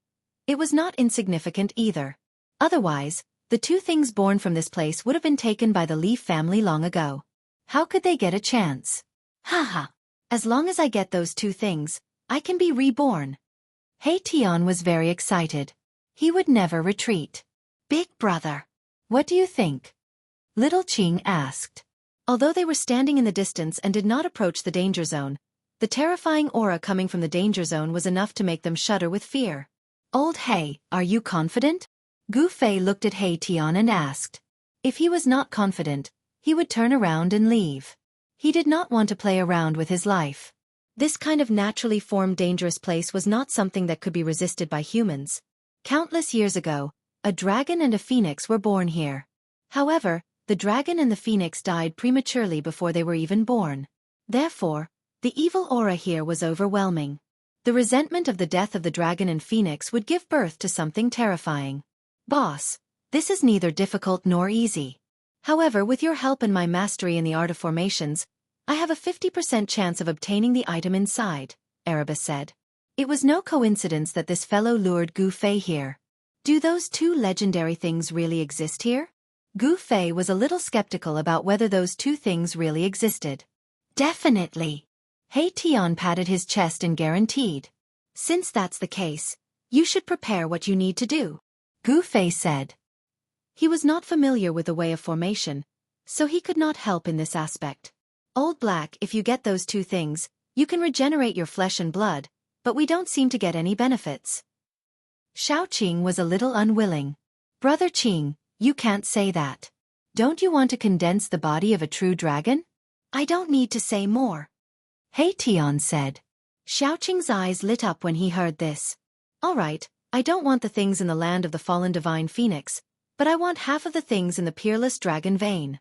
it was not insignificant either. Otherwise, the 2 things born from this place would have been taken by the Leaf family long ago. How could they get a chance? Haha. As long as I get those 2 things, I can be reborn. Hei Tian was very excited. He would never retreat. Big brother, what do you think? Little Qing asked. Although they were standing in the distance and did not approach the danger zone, the terrifying aura coming from the danger zone was enough to make them shudder with fear. Old Hei, are you confident? Gu Fei looked at Hei Tian and asked. If he was not confident, he would turn around and leave. He did not want to play around with his life. This kind of naturally formed dangerous place was not something that could be resisted by humans. Countless years ago, a dragon and a phoenix were born here. However, the dragon and the phoenix died prematurely before they were even born. Therefore, the evil aura here was overwhelming. The resentment of the death of the dragon and phoenix would give birth to something terrifying. Boss, this is neither difficult nor easy. However, with your help and my mastery in the art of formations, I have a 50% chance of obtaining the item inside, Erebus said. It was no coincidence that this fellow lured Gu Fei here. Do those 2 legendary things really exist here? Gu Fei was a little skeptical about whether those 2 things really existed. Definitely. Hei Tian patted his chest and guaranteed. Since that's the case, you should prepare what you need to do, Gu Fei said. He was not familiar with the way of formation, so he could not help in this aspect. Old Black, if you get those 2 things, you can regenerate your flesh and blood, but we don't seem to get any benefits. Xiao Qing was a little unwilling. Brother Qing, you can't say that. Don't you want to condense the body of a true dragon? I don't need to say more, Hei Tian said. Xiao Qing's eyes lit up when he heard this. All right, I don't want the things in the land of the fallen divine phoenix, but I want half of the things in the peerless dragon vein,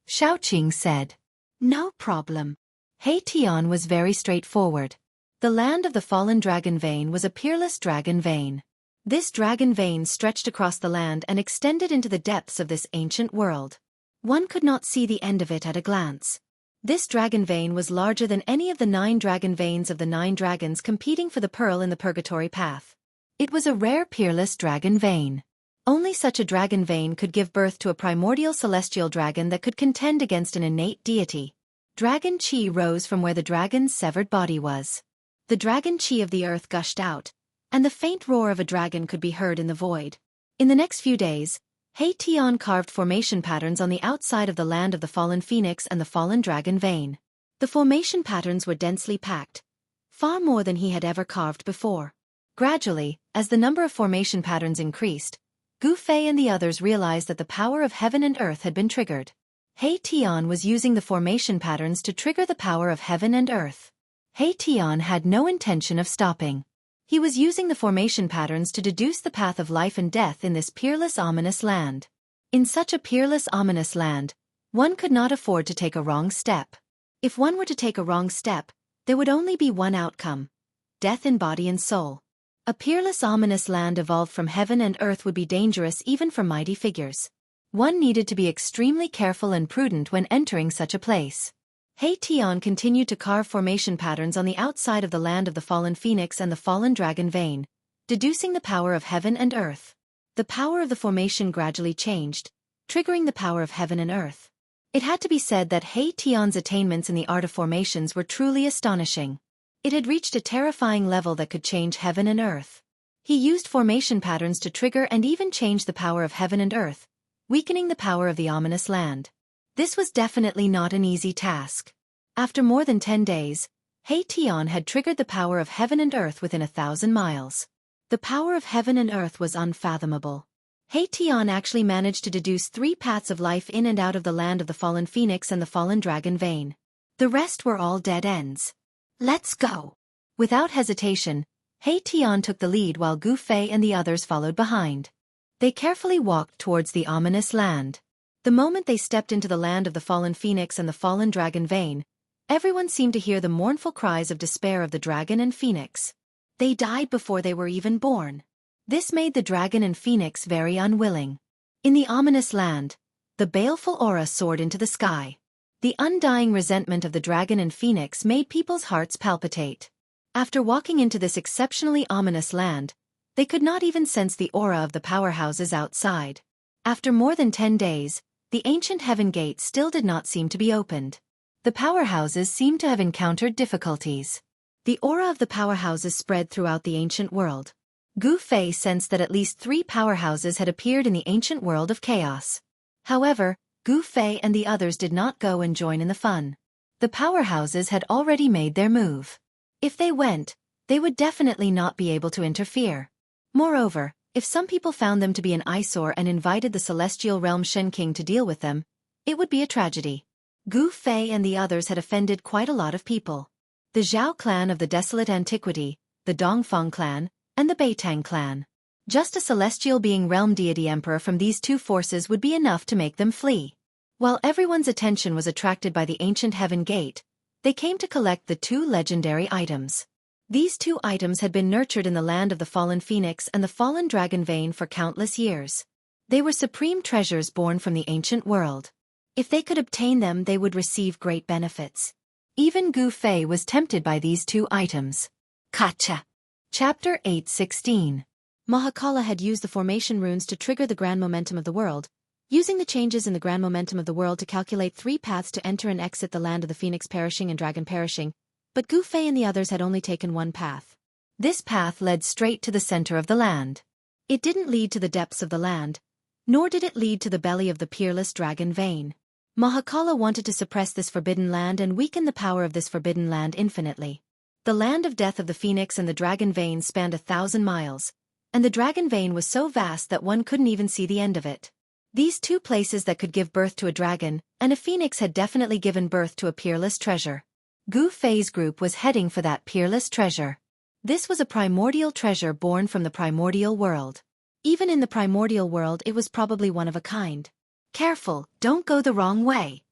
Xiao Qing said. No problem. Hei Tian was very straightforward. The land of the fallen dragon vein was a peerless dragon vein. This dragon vein stretched across the land and extended into the depths of this ancient world. One could not see the end of it at a glance. This dragon vein was larger than any of the 9 dragon veins of the 9 dragons competing for the pearl in the purgatory path. It was a rare peerless dragon vein. Only such a dragon vein could give birth to a primordial celestial dragon that could contend against an innate deity. Dragon chi rose from where the dragon's severed body was. The dragon chi of the earth gushed out, and the faint roar of a dragon could be heard in the void. In the next few days, Hei Tian carved formation patterns on the outside of the land of the fallen phoenix and the fallen dragon vein. The formation patterns were densely packed, far more than he had ever carved before. Gradually, as the number of formation patterns increased, Gu Fei and the others realized that the power of heaven and earth had been triggered. Hei Tian was using the formation patterns to trigger the power of heaven and earth. Hei Tian had no intention of stopping. He was using the formation patterns to deduce the path of life and death in this peerless ominous land. In such a peerless ominous land, one could not afford to take a wrong step. If one were to take a wrong step, there would only be one outcome: death in body and soul. A peerless ominous land evolved from heaven and earth would be dangerous even for mighty figures. One needed to be extremely careful and prudent when entering such a place. Hei Tian continued to carve formation patterns on the outside of the land of the fallen phoenix and the fallen dragon vein, deducing the power of heaven and earth. The power of the formation gradually changed, triggering the power of heaven and earth. It had to be said that Hei Tian's attainments in the art of formations were truly astonishing. It had reached a terrifying level that could change heaven and earth. He used formation patterns to trigger and even change the power of heaven and earth, weakening the power of the ominous land. This was definitely not an easy task. After more than 10 days, Hei Tian had triggered the power of heaven and earth within 1,000 miles. The power of heaven and earth was unfathomable. Hei Tian actually managed to deduce 3 paths of life in and out of the land of the fallen phoenix and the fallen dragon vein. The rest were all dead ends. Let's go! Without hesitation, Hei Tian took the lead while Gu Fei and the others followed behind. They carefully walked towards the ominous land. The moment they stepped into the land of the fallen phoenix and the fallen dragon vein, everyone seemed to hear the mournful cries of despair of the dragon and phoenix. They died before they were even born. This made the dragon and phoenix very unwilling. In the ominous land, the baleful aura soared into the sky. The undying resentment of the dragon and phoenix made people's hearts palpitate. After walking into this exceptionally ominous land, they could not even sense the aura of the powerhouses outside. After more than 10 days, the ancient heaven gate still did not seem to be opened. The powerhouses seemed to have encountered difficulties. The aura of the powerhouses spread throughout the ancient world. Gu Fei sensed that at least 3 powerhouses had appeared in the ancient world of chaos. However, Gu Fei and the others did not go and join in the fun. The powerhouses had already made their move. If they went, they would definitely not be able to interfere. Moreover, if some people found them to be an eyesore and invited the celestial realm Shen King to deal with them, it would be a tragedy. Gu Fei and the others had offended quite a lot of people. The Zhao clan of the Desolate Antiquity, the Dongfang clan, and the Beitang clan. Just a celestial being realm deity emperor from these 2 forces would be enough to make them flee. While everyone's attention was attracted by the ancient heaven gate, they came to collect the 2 legendary items. These 2 items had been nurtured in the land of the fallen phoenix and the fallen dragon vein for countless years. They were supreme treasures born from the ancient world. If they could obtain them, they would receive great benefits. Even Gu Fei was tempted by these 2 items. Gotcha! Chapter 8:16. Mahakala had used the formation runes to trigger the grand momentum of the world, using the changes in the grand momentum of the world to calculate 3 paths to enter and exit the land of the phoenix perishing and dragon perishing, but Gu Fei and the others had only taken 1 path. This path led straight to the center of the land. It didn't lead to the depths of the land, nor did it lead to the belly of the peerless dragon vein. Mahakala wanted to suppress this forbidden land and weaken the power of this forbidden land infinitely. The land of death of the phoenix and the dragon vein spanned 1,000 miles, and the dragon vein was so vast that one couldn't even see the end of it. These 2 places that could give birth to a dragon and a phoenix had definitely given birth to a peerless treasure. Gu Fei's group was heading for that peerless treasure. This was a primordial treasure born from the primordial world. Even in the primordial world, it was probably one of a kind. Careful, don't go the wrong way.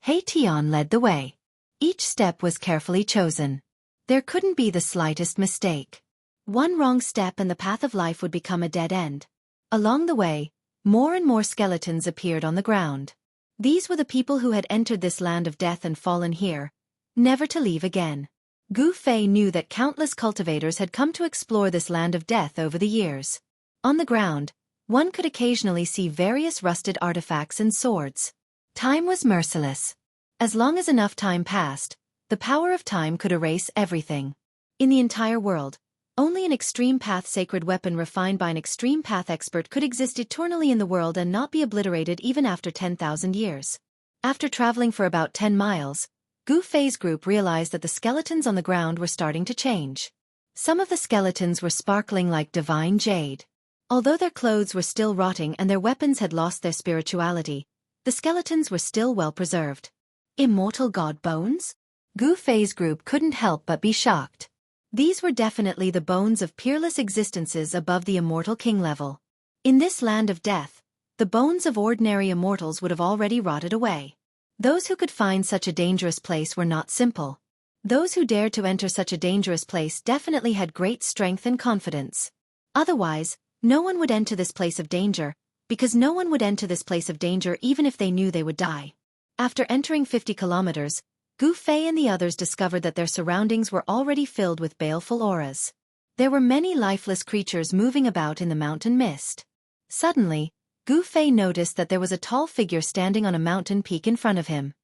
Hei Tian led the way. Each step was carefully chosen. There couldn't be the slightest mistake. One wrong step and the path of life would become a dead end. Along the way, more and more skeletons appeared on the ground. These were the people who had entered this land of death and fallen here, never to leave again. Gu Fei knew that countless cultivators had come to explore this land of death over the years. On the ground, one could occasionally see various rusted artifacts and swords. Time was merciless. As long as enough time passed, the power of time could erase everything. In the entire world, only an extreme path sacred weapon refined by an extreme path expert could exist eternally in the world and not be obliterated even after 10,000 years. After traveling for about 10 miles, Gu Fei's group realized that the skeletons on the ground were starting to change. Some of the skeletons were sparkling like divine jade. Although their clothes were still rotting and their weapons had lost their spirituality, The skeletons were still well preserved. Immortal god bones? Gu Fei's group couldn't help but be shocked. These were definitely the bones of peerless existences above the immortal king level. In this land of death, the bones of ordinary immortals would have already rotted away. Those who could find such a dangerous place were not simple. Those who dared to enter such a dangerous place definitely had great strength and confidence. Otherwise, no one would enter this place of danger, because no one would enter this place of danger even if they knew they would die. After entering 50 kilometers, Gu Fei and the others discovered that their surroundings were already filled with baleful auras. There were many lifeless creatures moving about in the mountain mist. Suddenly, Gu Fei noticed that there was a tall figure standing on a mountain peak in front of him.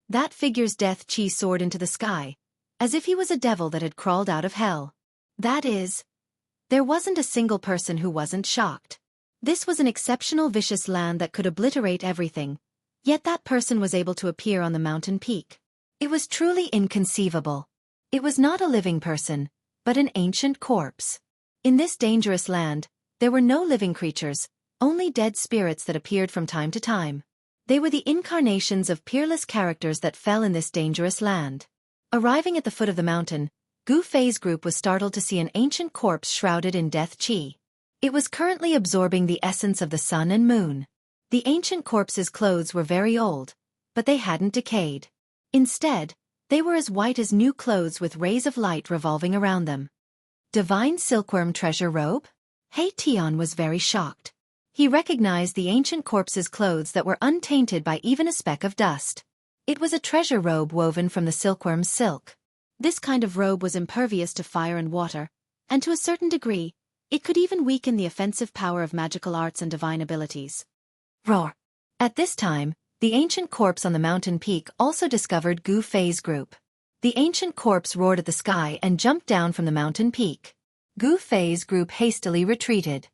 That figure's death chi soared into the sky, as if he was a devil that had crawled out of hell. That is, there wasn't a single person who wasn't shocked. This was an exceptional vicious land that could obliterate everything, yet that person was able to appear on the mountain peak. It was truly inconceivable. It was not a living person, but an ancient corpse. In this dangerous land, there were no living creatures, only dead spirits that appeared from time to time. They were the incarnations of peerless characters that fell in this dangerous land. Arriving at the foot of the mountain, Gu Fei's group was startled to see an ancient corpse shrouded in death chi. It was currently absorbing the essence of the sun and moon. The ancient corpse's clothes were very old, but they hadn't decayed. Instead, they were as white as new clothes with rays of light revolving around them. Divine silkworm treasure robe? Hei Tian was very shocked. He recognized the ancient corpse's clothes that were untainted by even a speck of dust. It was a treasure robe woven from the silkworm's silk. This kind of robe was impervious to fire and water, and to a certain degree, it could even weaken the offensive power of magical arts and divine abilities. Roar! At this time, the ancient corpse on the mountain peak also discovered Gu Fei's group. The ancient corpse roared at the sky and jumped down from the mountain peak. Gu Fei's group hastily retreated.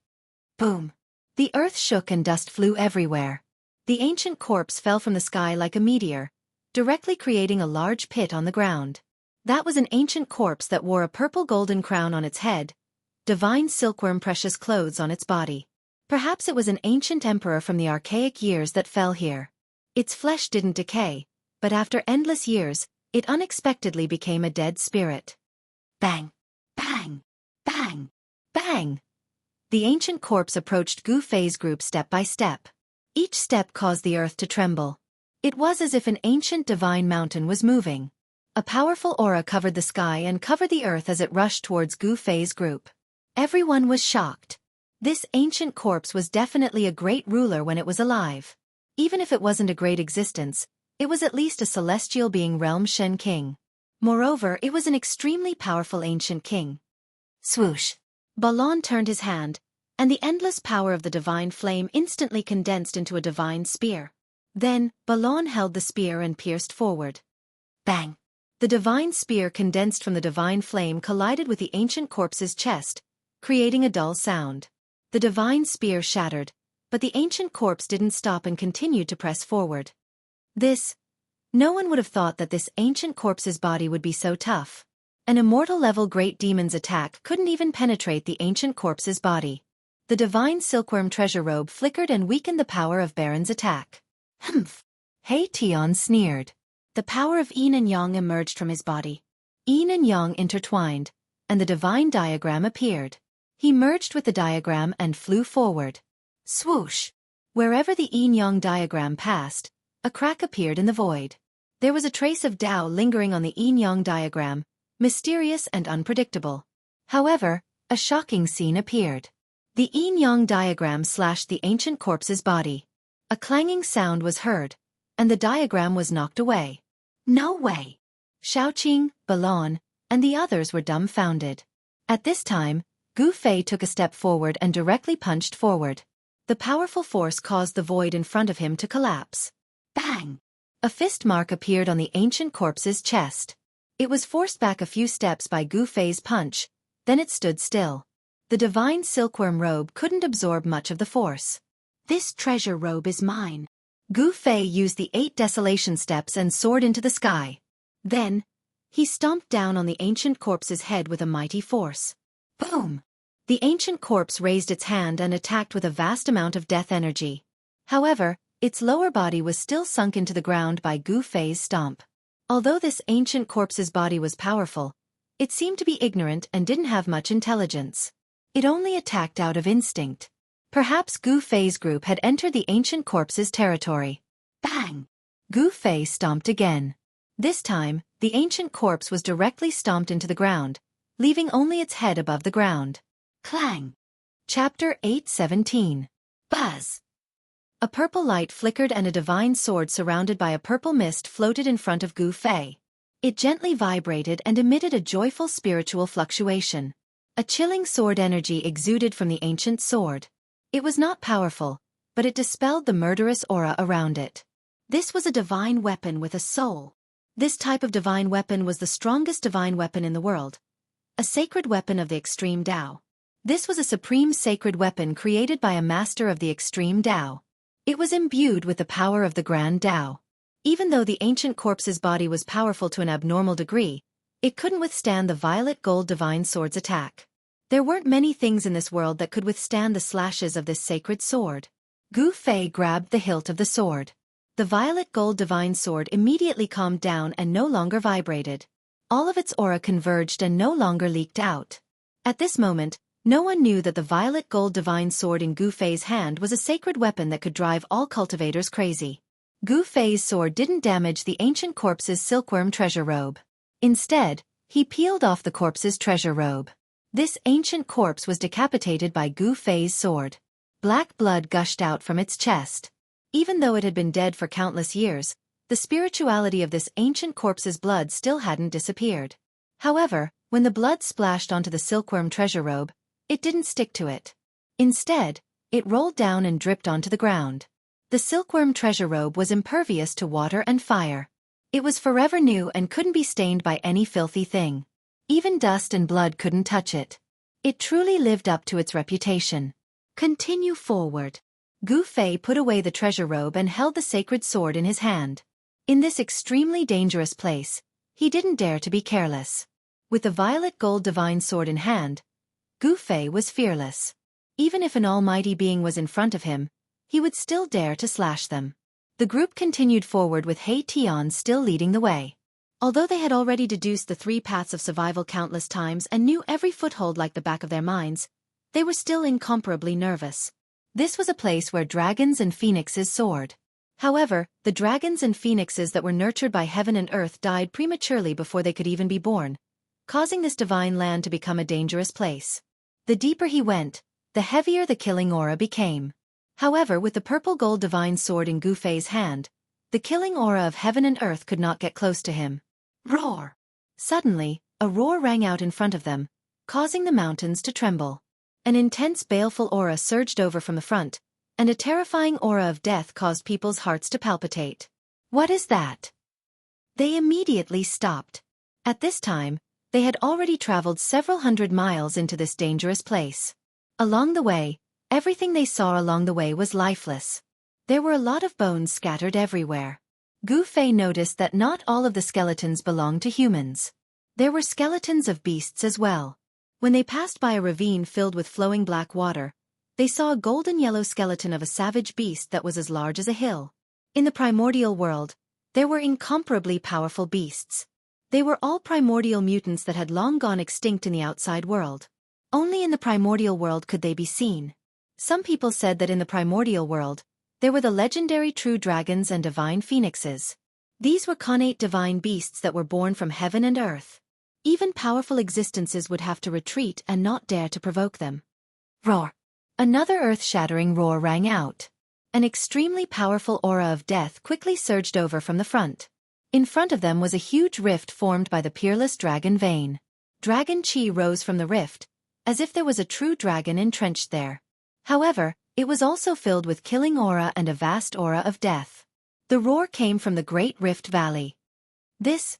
Boom! The earth shook and dust flew everywhere. The ancient corpse fell from the sky like a meteor, directly creating a large pit on the ground. That was an ancient corpse that wore a purple golden crown on its head, divine silkworm precious clothes on its body. Perhaps it was an ancient emperor from the archaic years that fell here. Its flesh didn't decay, but after endless years, it unexpectedly became a dead spirit. Bang! Bang! Bang! Bang! The ancient corpse approached Gu Fei's group step by step. Each step caused the earth to tremble. It was as if an ancient divine mountain was moving. A powerful aura covered the sky and covered the earth as it rushed towards Gu Fei's group. Everyone was shocked. This ancient corpse was definitely a great ruler when it was alive. Even if it wasn't a great existence, it was at least a celestial being realm Shen King. Moreover, it was an extremely powerful ancient king. Swoosh! Balon turned his hand, and the endless power of the divine flame instantly condensed into a divine spear. Then, Balon held the spear and pierced forward. Bang! The divine spear condensed from the divine flame collided with the ancient corpse's chest, creating a dull sound. The divine spear shattered, but the ancient corpse didn't stop and continued to press forward. No one would have thought that this ancient corpse's body would be so tough. An immortal-level great demon's attack couldn't even penetrate the ancient corpse's body. The divine silkworm treasure robe flickered and weakened the power of Baron's attack. Humph! Hei Tian sneered. The power of yin and yang emerged from his body. Yin and yang intertwined, and the divine diagram appeared. He merged with the diagram and flew forward. Swoosh! Wherever the yin-yang diagram passed, a crack appeared in the void. There was a trace of Tao lingering on the yin-yang diagram, mysterious and unpredictable. However, a shocking scene appeared. The yin-yang diagram slashed the ancient corpse's body. A clanging sound was heard, and the diagram was knocked away. No way! Shaoqing, Balon, and the others were dumbfounded. At this time, Gu Fei took a step forward and directly punched forward. The powerful force caused the void in front of him to collapse. Bang! A fist mark appeared on the ancient corpse's chest. It was forced back a few steps by Gu Fei's punch, then it stood still. The divine silkworm robe couldn't absorb much of the force. This treasure robe is mine. Gu Fei used the 8 desolation steps and soared into the sky. Then, he stomped down on the ancient corpse's head with a mighty force. Boom! The ancient corpse raised its hand and attacked with a vast amount of death energy. However, Its lower body was still sunk into the ground by Gu Fei's stomp. Although this ancient corpse's body was powerful, it seemed to be ignorant and didn't have much intelligence. It only attacked out of instinct. Perhaps Gu Fei's group had entered the ancient corpse's territory. Bang! Gu Fei stomped again. This time, the ancient corpse was directly stomped into the ground, leaving only its head above the ground. Clang! Chapter 8:17. Buzz! A purple light flickered and a divine sword surrounded by a purple mist floated in front of Gu Fei. It gently vibrated and emitted a joyful spiritual fluctuation. A chilling sword energy exuded from the ancient sword. It was not powerful, but it dispelled the murderous aura around it. This was a divine weapon with a soul. This type of divine weapon was the strongest divine weapon in the world. A sacred weapon of the extreme Tao. This was a supreme sacred weapon created by a master of the extreme Tao. It was imbued with the power of the Grand Tao. Even though the ancient corpse's body was powerful to an abnormal degree, it couldn't withstand the violet gold divine sword's attack. There weren't many things in this world that could withstand the slashes of this sacred sword. Gu Fei grabbed the hilt of the sword. The violet gold divine sword immediately calmed down and no longer vibrated. All of its aura converged and no longer leaked out. At this moment, no one knew that the violet gold divine sword in Gu Fei's hand was a sacred weapon that could drive all cultivators crazy. Gu Fei's sword didn't damage the ancient corpse's silkworm treasure robe. Instead, he peeled off the corpse's treasure robe. This ancient corpse was decapitated by Gu Fei's sword. Black blood gushed out from its chest. Even though it had been dead for countless years, the spirituality of this ancient corpse's blood still hadn't disappeared. However, when the blood splashed onto the silkworm treasure robe, it didn't stick to it. Instead, it rolled down and dripped onto the ground. The silkworm treasure robe was impervious to water and fire. It was forever new and couldn't be stained by any filthy thing. Even dust and blood couldn't touch it. It truly lived up to its reputation. Continue forward. Gu Fei put away the treasure robe and held the sacred sword in his hand. In this extremely dangerous place, he didn't dare to be careless. With the violet gold divine sword in hand, Gu Fei was fearless. Even if an almighty being was in front of him, he would still dare to slash them. The group continued forward with He Tian still leading the way. Although they had already deduced the 3 paths of survival countless times and knew every foothold like the back of their minds, they were still incomparably nervous. This was a place where dragons and phoenixes soared. However, the dragons and phoenixes that were nurtured by heaven and earth died prematurely before they could even be born, causing this divine land to become a dangerous place. The deeper he went, the heavier the killing aura became. However, with the purple gold divine sword in Gu Fei's hand, the killing aura of heaven and earth could not get close to him. Roar! Suddenly, a roar rang out in front of them, causing the mountains to tremble. An intense baleful aura surged over from the front, and a terrifying aura of death caused people's hearts to palpitate. What is that? They immediately stopped. At this time, they had already traveled several hundred miles into this dangerous place. Along the way, everything they saw along the way was lifeless. There were a lot of bones scattered everywhere. Gu Fei noticed that not all of the skeletons belonged to humans. There were skeletons of beasts as well. When they passed by a ravine filled with flowing black water, they saw a golden-yellow skeleton of a savage beast that was as large as a hill. In the primordial world, there were incomparably powerful beasts. They were all primordial mutants that had long gone extinct in the outside world. Only in the primordial world could they be seen. Some people said that in the primordial world, there were the legendary true dragons and divine phoenixes. These were connate divine beasts that were born from heaven and earth. Even powerful existences would have to retreat and not dare to provoke them. Roar! Another earth-shattering roar rang out. An extremely powerful aura of death quickly surged over from the front. In front of them was a huge rift formed by the peerless dragon vein. Dragon chi rose from the rift, as if there was a true dragon entrenched there. However, it was also filled with killing aura and a vast aura of death. The roar came from the Great Rift Valley. This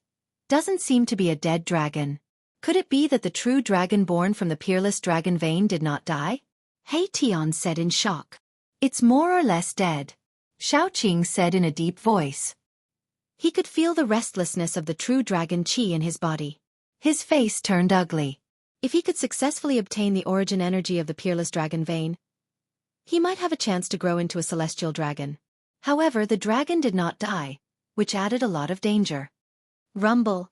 doesn't seem to be a dead dragon. Could it be that the true dragon born from the peerless dragon vein did not die? He Tian said in shock. It's more or less dead. Shaoqing said in a deep voice. He could feel the restlessness of the true dragon chi in his body. His face turned ugly. If he could successfully obtain the origin energy of the peerless dragon vein, he might have a chance to grow into a celestial dragon. However, the dragon did not die, which added a lot of danger. Rumble.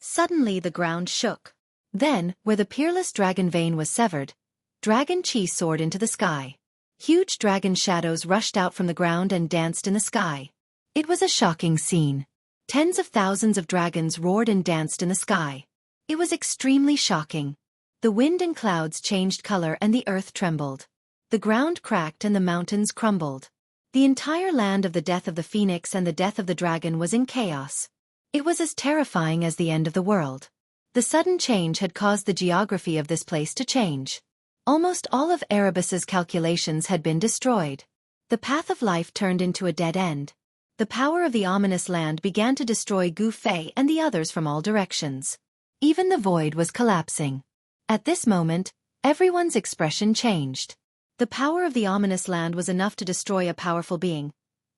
Suddenly the ground shook. Then, where the peerless dragon vein was severed, dragon chi soared into the sky. Huge dragon shadows rushed out from the ground and danced in the sky. It was a shocking scene. Tens of thousands of dragons roared and danced in the sky. It was extremely shocking. The wind and clouds changed color and the earth trembled. The ground cracked and the mountains crumbled. The entire land of the death of the phoenix and the death of the dragon was in chaos. It was as terrifying as the end of the world. The sudden change had caused the geography of this place to change. Almost all of Erebus's calculations had been destroyed. The path of life turned into a dead end. The power of the ominous land began to destroy Gu Fei and the others from all directions. Even the void was collapsing. At this moment, everyone's expression changed. The power of the ominous land was enough to destroy a powerful being,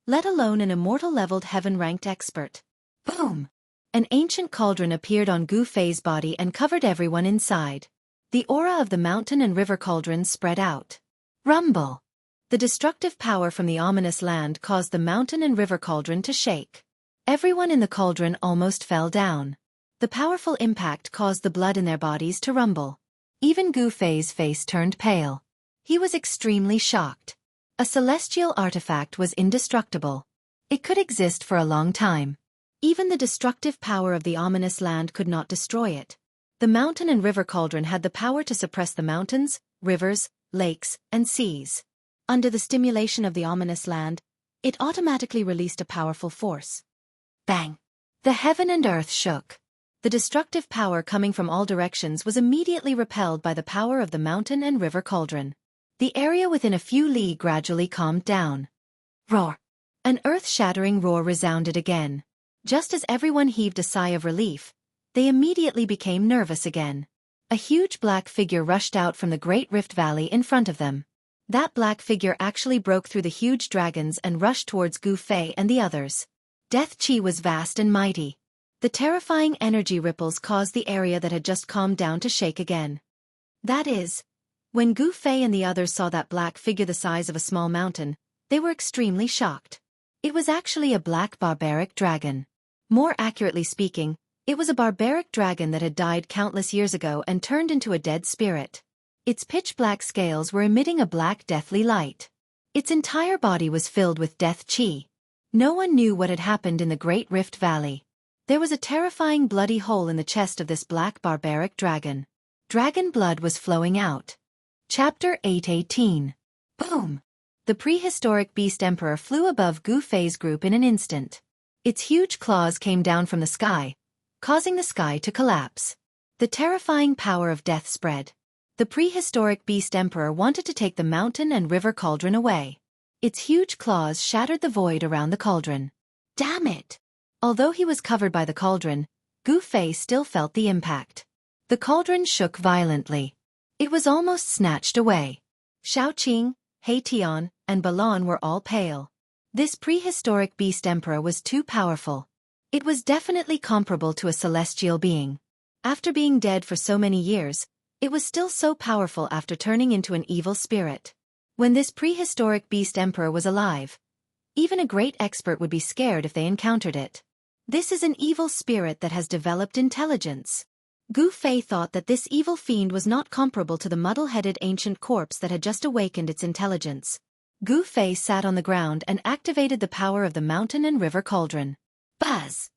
let alone an immortal-leveled heaven-ranked expert. Boom! An ancient cauldron appeared on Gu Fei's body and covered everyone inside. The aura of the mountain and river cauldrons spread out. Rumble! The destructive power from the ominous land caused the mountain and river cauldron to shake. Everyone in the cauldron almost fell down. The powerful impact caused the blood in their bodies to rumble. Even Gu Fei's face turned pale. He was extremely shocked. A celestial artifact was indestructible. It could exist for a long time. Even the destructive power of the ominous land could not destroy it. The mountain and river cauldron had the power to suppress the mountains, rivers, lakes, and seas. Under the stimulation of the ominous land, it automatically released a powerful force. Bang! The heaven and earth shook. The destructive power coming from all directions was immediately repelled by the power of the mountain and river cauldron. The area within a few li gradually calmed down. Roar! An earth-shattering roar resounded again. Just as everyone heaved a sigh of relief, they immediately became nervous again. A huge black figure rushed out from the Great Rift Valley in front of them. That black figure actually broke through the huge dragons and rushed towards Gu Fei and the others. Death Chi was vast and mighty. The terrifying energy ripples caused the area that had just calmed down to shake again. That is, when Gu Fei and the others saw that black figure the size of a small mountain, they were extremely shocked. It was actually a black barbaric dragon. More accurately speaking, it was a barbaric dragon that had died countless years ago and turned into a dead spirit. Its pitch-black scales were emitting a black deathly light. Its entire body was filled with death chi. No one knew what had happened in the Great Rift Valley. There was a terrifying bloody hole in the chest of this black barbaric dragon. Dragon blood was flowing out. Chapter 818. Boom! The prehistoric beast emperor flew above Gu Fei's group in an instant. Its huge claws came down from the sky, causing the sky to collapse. The terrifying power of death spread. The prehistoric beast emperor wanted to take the mountain and river cauldron away. Its huge claws shattered the void around the cauldron. Damn it! Although he was covered by the cauldron, Gu Fei still felt the impact. The cauldron shook violently. It was almost snatched away. Shaoqing, Heitian, and Balan were all pale. This prehistoric beast emperor was too powerful. It was definitely comparable to a celestial being. After being dead for so many years, it was still so powerful after turning into an evil spirit. When this prehistoric beast emperor was alive, even a great expert would be scared if they encountered it. This is an evil spirit that has developed intelligence. Gu Fei thought that this evil fiend was not comparable to the muddle-headed ancient corpse that had just awakened its intelligence. Gu Fei sat on the ground and activated the power of the mountain and river cauldron. Buzz!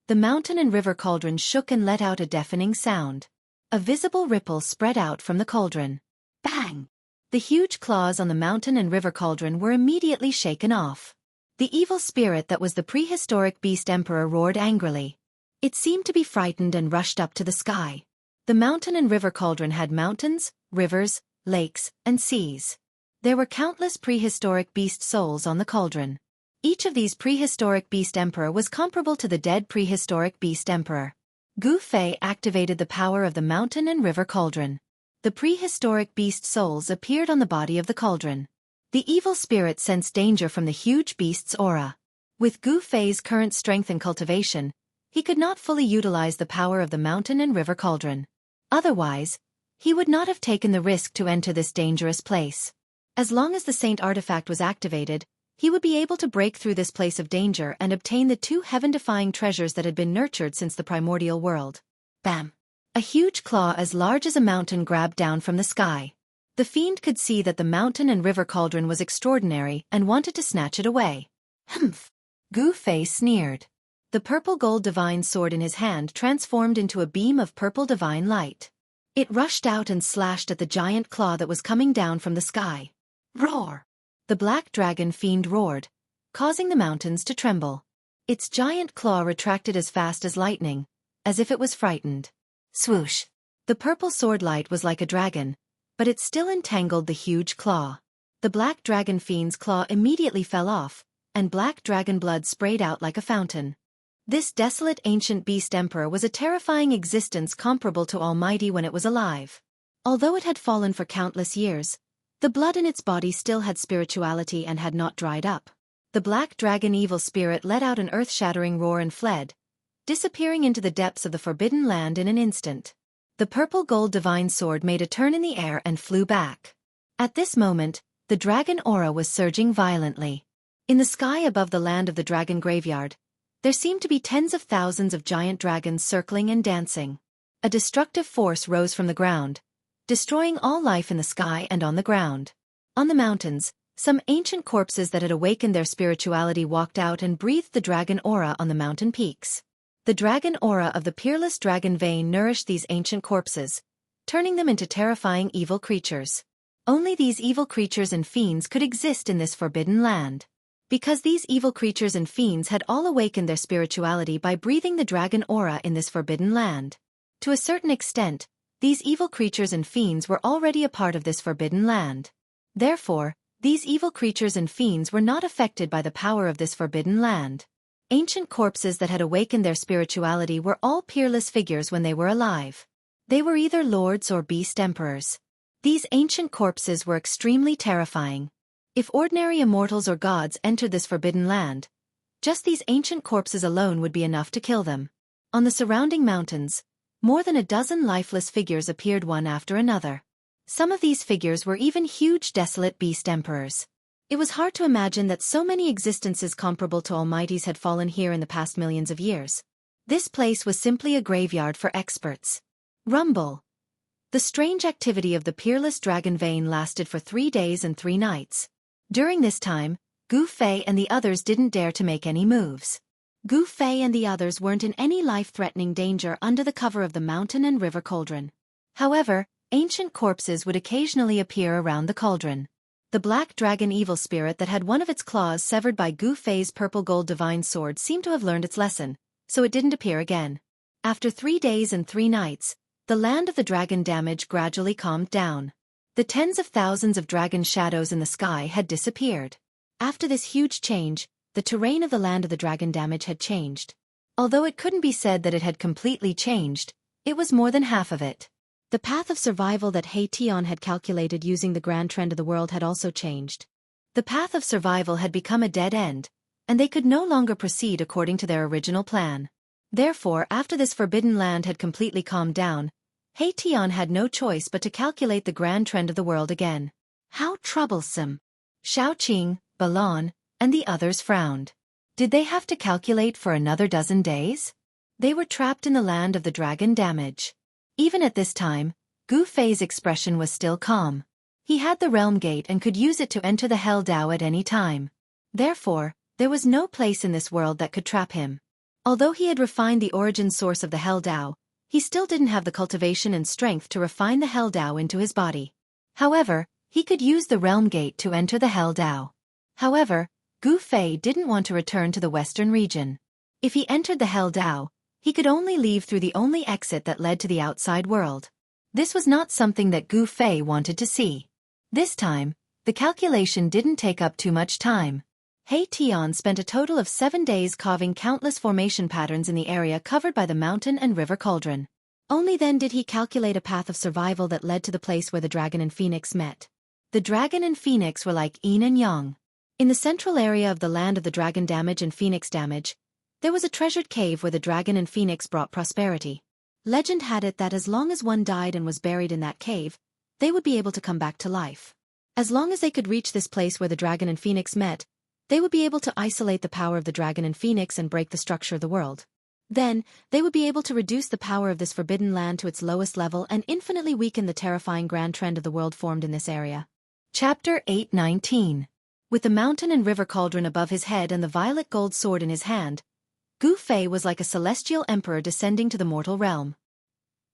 The mountain and river cauldron shook and let out a deafening sound. A visible ripple spread out from the cauldron. Bang! The huge claws on the mountain and river cauldron were immediately shaken off. The evil spirit that was the prehistoric beast emperor roared angrily. It seemed to be frightened and rushed up to the sky. The mountain and river cauldron had mountains, rivers, lakes, and seas. There were countless prehistoric beast souls on the cauldron. Each of these prehistoric beast emperor was comparable to the dead prehistoric beast emperor. Gu Fei activated the power of the mountain and river cauldron. The prehistoric beast souls appeared on the body of the cauldron. The evil spirit sensed danger from the huge beast's aura. With Gu Fei's current strength and cultivation, he could not fully utilize the power of the mountain and river cauldron. Otherwise, he would not have taken the risk to enter this dangerous place. As long as the saint artifact was activated, he would be able to break through this place of danger and obtain the two heaven-defying treasures that had been nurtured since the primordial world. Bam! A huge claw as large as a mountain grabbed down from the sky. The fiend could see that the mountain and river cauldron was extraordinary and wanted to snatch it away. Humph! Gu Fei sneered. The purple gold divine sword in his hand transformed into a beam of purple divine light. It rushed out and slashed at the giant claw that was coming down from the sky. Roar! The black dragon fiend roared, causing the mountains to tremble. Its giant claw retracted as fast as lightning, as if it was frightened. Swoosh! The purple sword light was like a dragon, but it still entangled the huge claw. The black dragon fiend's claw immediately fell off, and black dragon blood sprayed out like a fountain. This desolate ancient beast emperor was a terrifying existence comparable to Almighty when it was alive. Although it had fallen for countless years, the blood in its body still had spirituality and had not dried up. The black dragon evil spirit let out an earth-shattering roar and fled, disappearing into the depths of the forbidden land in an instant. The purple gold divine sword made a turn in the air and flew back. At this moment, the dragon aura was surging violently. In the sky above the land of the dragon graveyard, there seemed to be tens of thousands of giant dragons circling and dancing. A destructive force rose from the ground, destroying all life in the sky and on the ground. On the mountains, some ancient corpses that had awakened their spirituality walked out and breathed the dragon aura on the mountain peaks. The dragon aura of the peerless dragon vein nourished these ancient corpses, turning them into terrifying evil creatures. Only these evil creatures and fiends could exist in this forbidden land. Because these evil creatures and fiends had all awakened their spirituality by breathing the dragon aura in this forbidden land. To a certain extent, these evil creatures and fiends were already a part of this forbidden land. Therefore, these evil creatures and fiends were not affected by the power of this forbidden land. Ancient corpses that had awakened their spirituality were all peerless figures when they were alive. They were either lords or beast emperors. These ancient corpses were extremely terrifying. If ordinary immortals or gods entered this forbidden land, just these ancient corpses alone would be enough to kill them. On the surrounding mountains, more than a dozen lifeless figures appeared one after another. Some of these figures were even huge desolate beast emperors. It was hard to imagine that so many existences comparable to Almighty's had fallen here in the past millions of years. This place was simply a graveyard for experts. Rumble. The strange activity of the peerless dragon vein lasted for 3 days and 3 nights. During this time, Gu Fei and the others didn't dare to make any moves. Gu Fei and the others weren't in any life-threatening danger under the cover of the mountain and river cauldron. However, ancient corpses would occasionally appear around the cauldron. The black dragon evil spirit that had one of its claws severed by Gu Fei's purple gold divine sword seemed to have learned its lesson, so it didn't appear again. After 3 days and 3 nights, the land of the dragon damage gradually calmed down. The tens of thousands of dragon shadows in the sky had disappeared. After this huge change, the terrain of the land of the dragon damage had changed. Although it couldn't be said that it had completely changed, it was more than half of it. The path of survival that He Tian had calculated using the grand trend of the world had also changed. The path of survival had become a dead end, and they could no longer proceed according to their original plan. Therefore, after this forbidden land had completely calmed down, He Tian had no choice but to calculate the grand trend of the world again. How troublesome! Shaoqing, Balon, and the others frowned. Did they have to calculate for another dozen days? They were trapped in the land of the dragon damage. Even at this time, Gu Fei's expression was still calm. He had the realm gate and could use it to enter the Hell Dao at any time. Therefore, there was no place in this world that could trap him. Although he had refined the origin source of the Hell Dao, he still didn't have the cultivation and strength to refine the Hell Dao into his body. However, he could use the realm gate to enter the Hell Dao. However, Gu Fei didn't want to return to the western region. If he entered the Hell Dao, he could only leave through the only exit that led to the outside world. This was not something that Gu Fei wanted to see. This time, the calculation didn't take up too much time. He Tian spent a total of 7 days carving countless formation patterns in the area covered by the mountain and river cauldron. Only then did he calculate a path of survival that led to the place where the dragon and phoenix met. The dragon and phoenix were like yin and yang. In the central area of the land of the dragon damage and phoenix damage, there was a treasured cave where the dragon and phoenix brought prosperity. Legend had it that as long as one died and was buried in that cave, they would be able to come back to life. As long as they could reach this place where the dragon and phoenix met, They would be able to isolate the power of the dragon and phoenix and break the structure of the world. Then, they would be able to reduce the power of this forbidden land to its lowest level and infinitely weaken the terrifying grand trend of the world formed in this area. Chapter 8:19. With the mountain and river cauldron above his head and the violet gold sword in his hand, Gu Fei was like a celestial emperor descending to the mortal realm.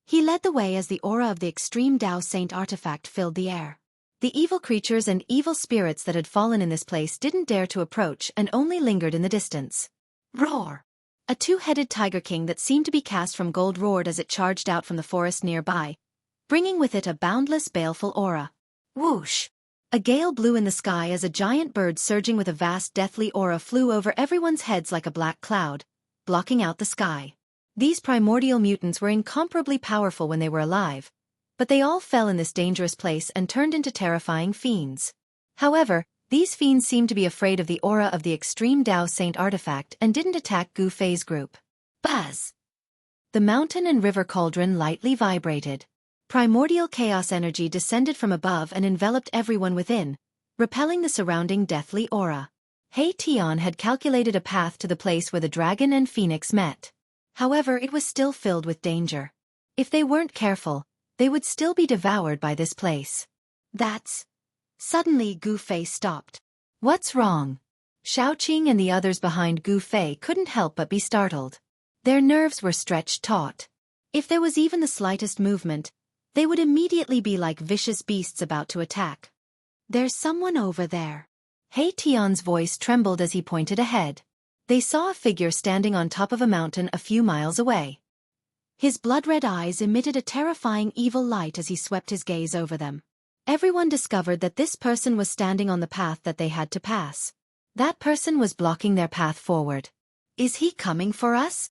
He led the way as the aura of the extreme Tao Saint artifact filled the air. The evil creatures and evil spirits that had fallen in this place didn't dare to approach and only lingered in the distance. Roar! A two-headed tiger king that seemed to be cast from gold roared as it charged out from the forest nearby, bringing with it a boundless, baleful aura. Whoosh! A gale blew in the sky as a giant bird surging with a vast deathly aura flew over everyone's heads like a black cloud, blocking out the sky. These primordial mutants were incomparably powerful when they were alive, but they all fell in this dangerous place and turned into terrifying fiends. However, these fiends seemed to be afraid of the aura of the extreme Tao Saint artifact and didn't attack Gu Fei's group. Buzz! The mountain and river cauldron lightly vibrated. Primordial chaos energy descended from above and enveloped everyone within, repelling the surrounding deathly aura. Hei Tian had calculated a path to the place where the dragon and phoenix met. However, it was still filled with danger. If they weren't careful, they would still be devoured by this place. Suddenly Gu Fei stopped. What's wrong? Xiaoqing and the others behind Gu Fei couldn't help but be startled. Their nerves were stretched taut. If there was even the slightest movement, they would immediately be like vicious beasts about to attack. There's someone over there. Hei Tian's voice trembled as he pointed ahead. They saw a figure standing on top of a mountain a few miles away. His blood-red eyes emitted a terrifying evil light as he swept his gaze over them. Everyone discovered that this person was standing on the path that they had to pass. That person was blocking their path forward. Is he coming for us?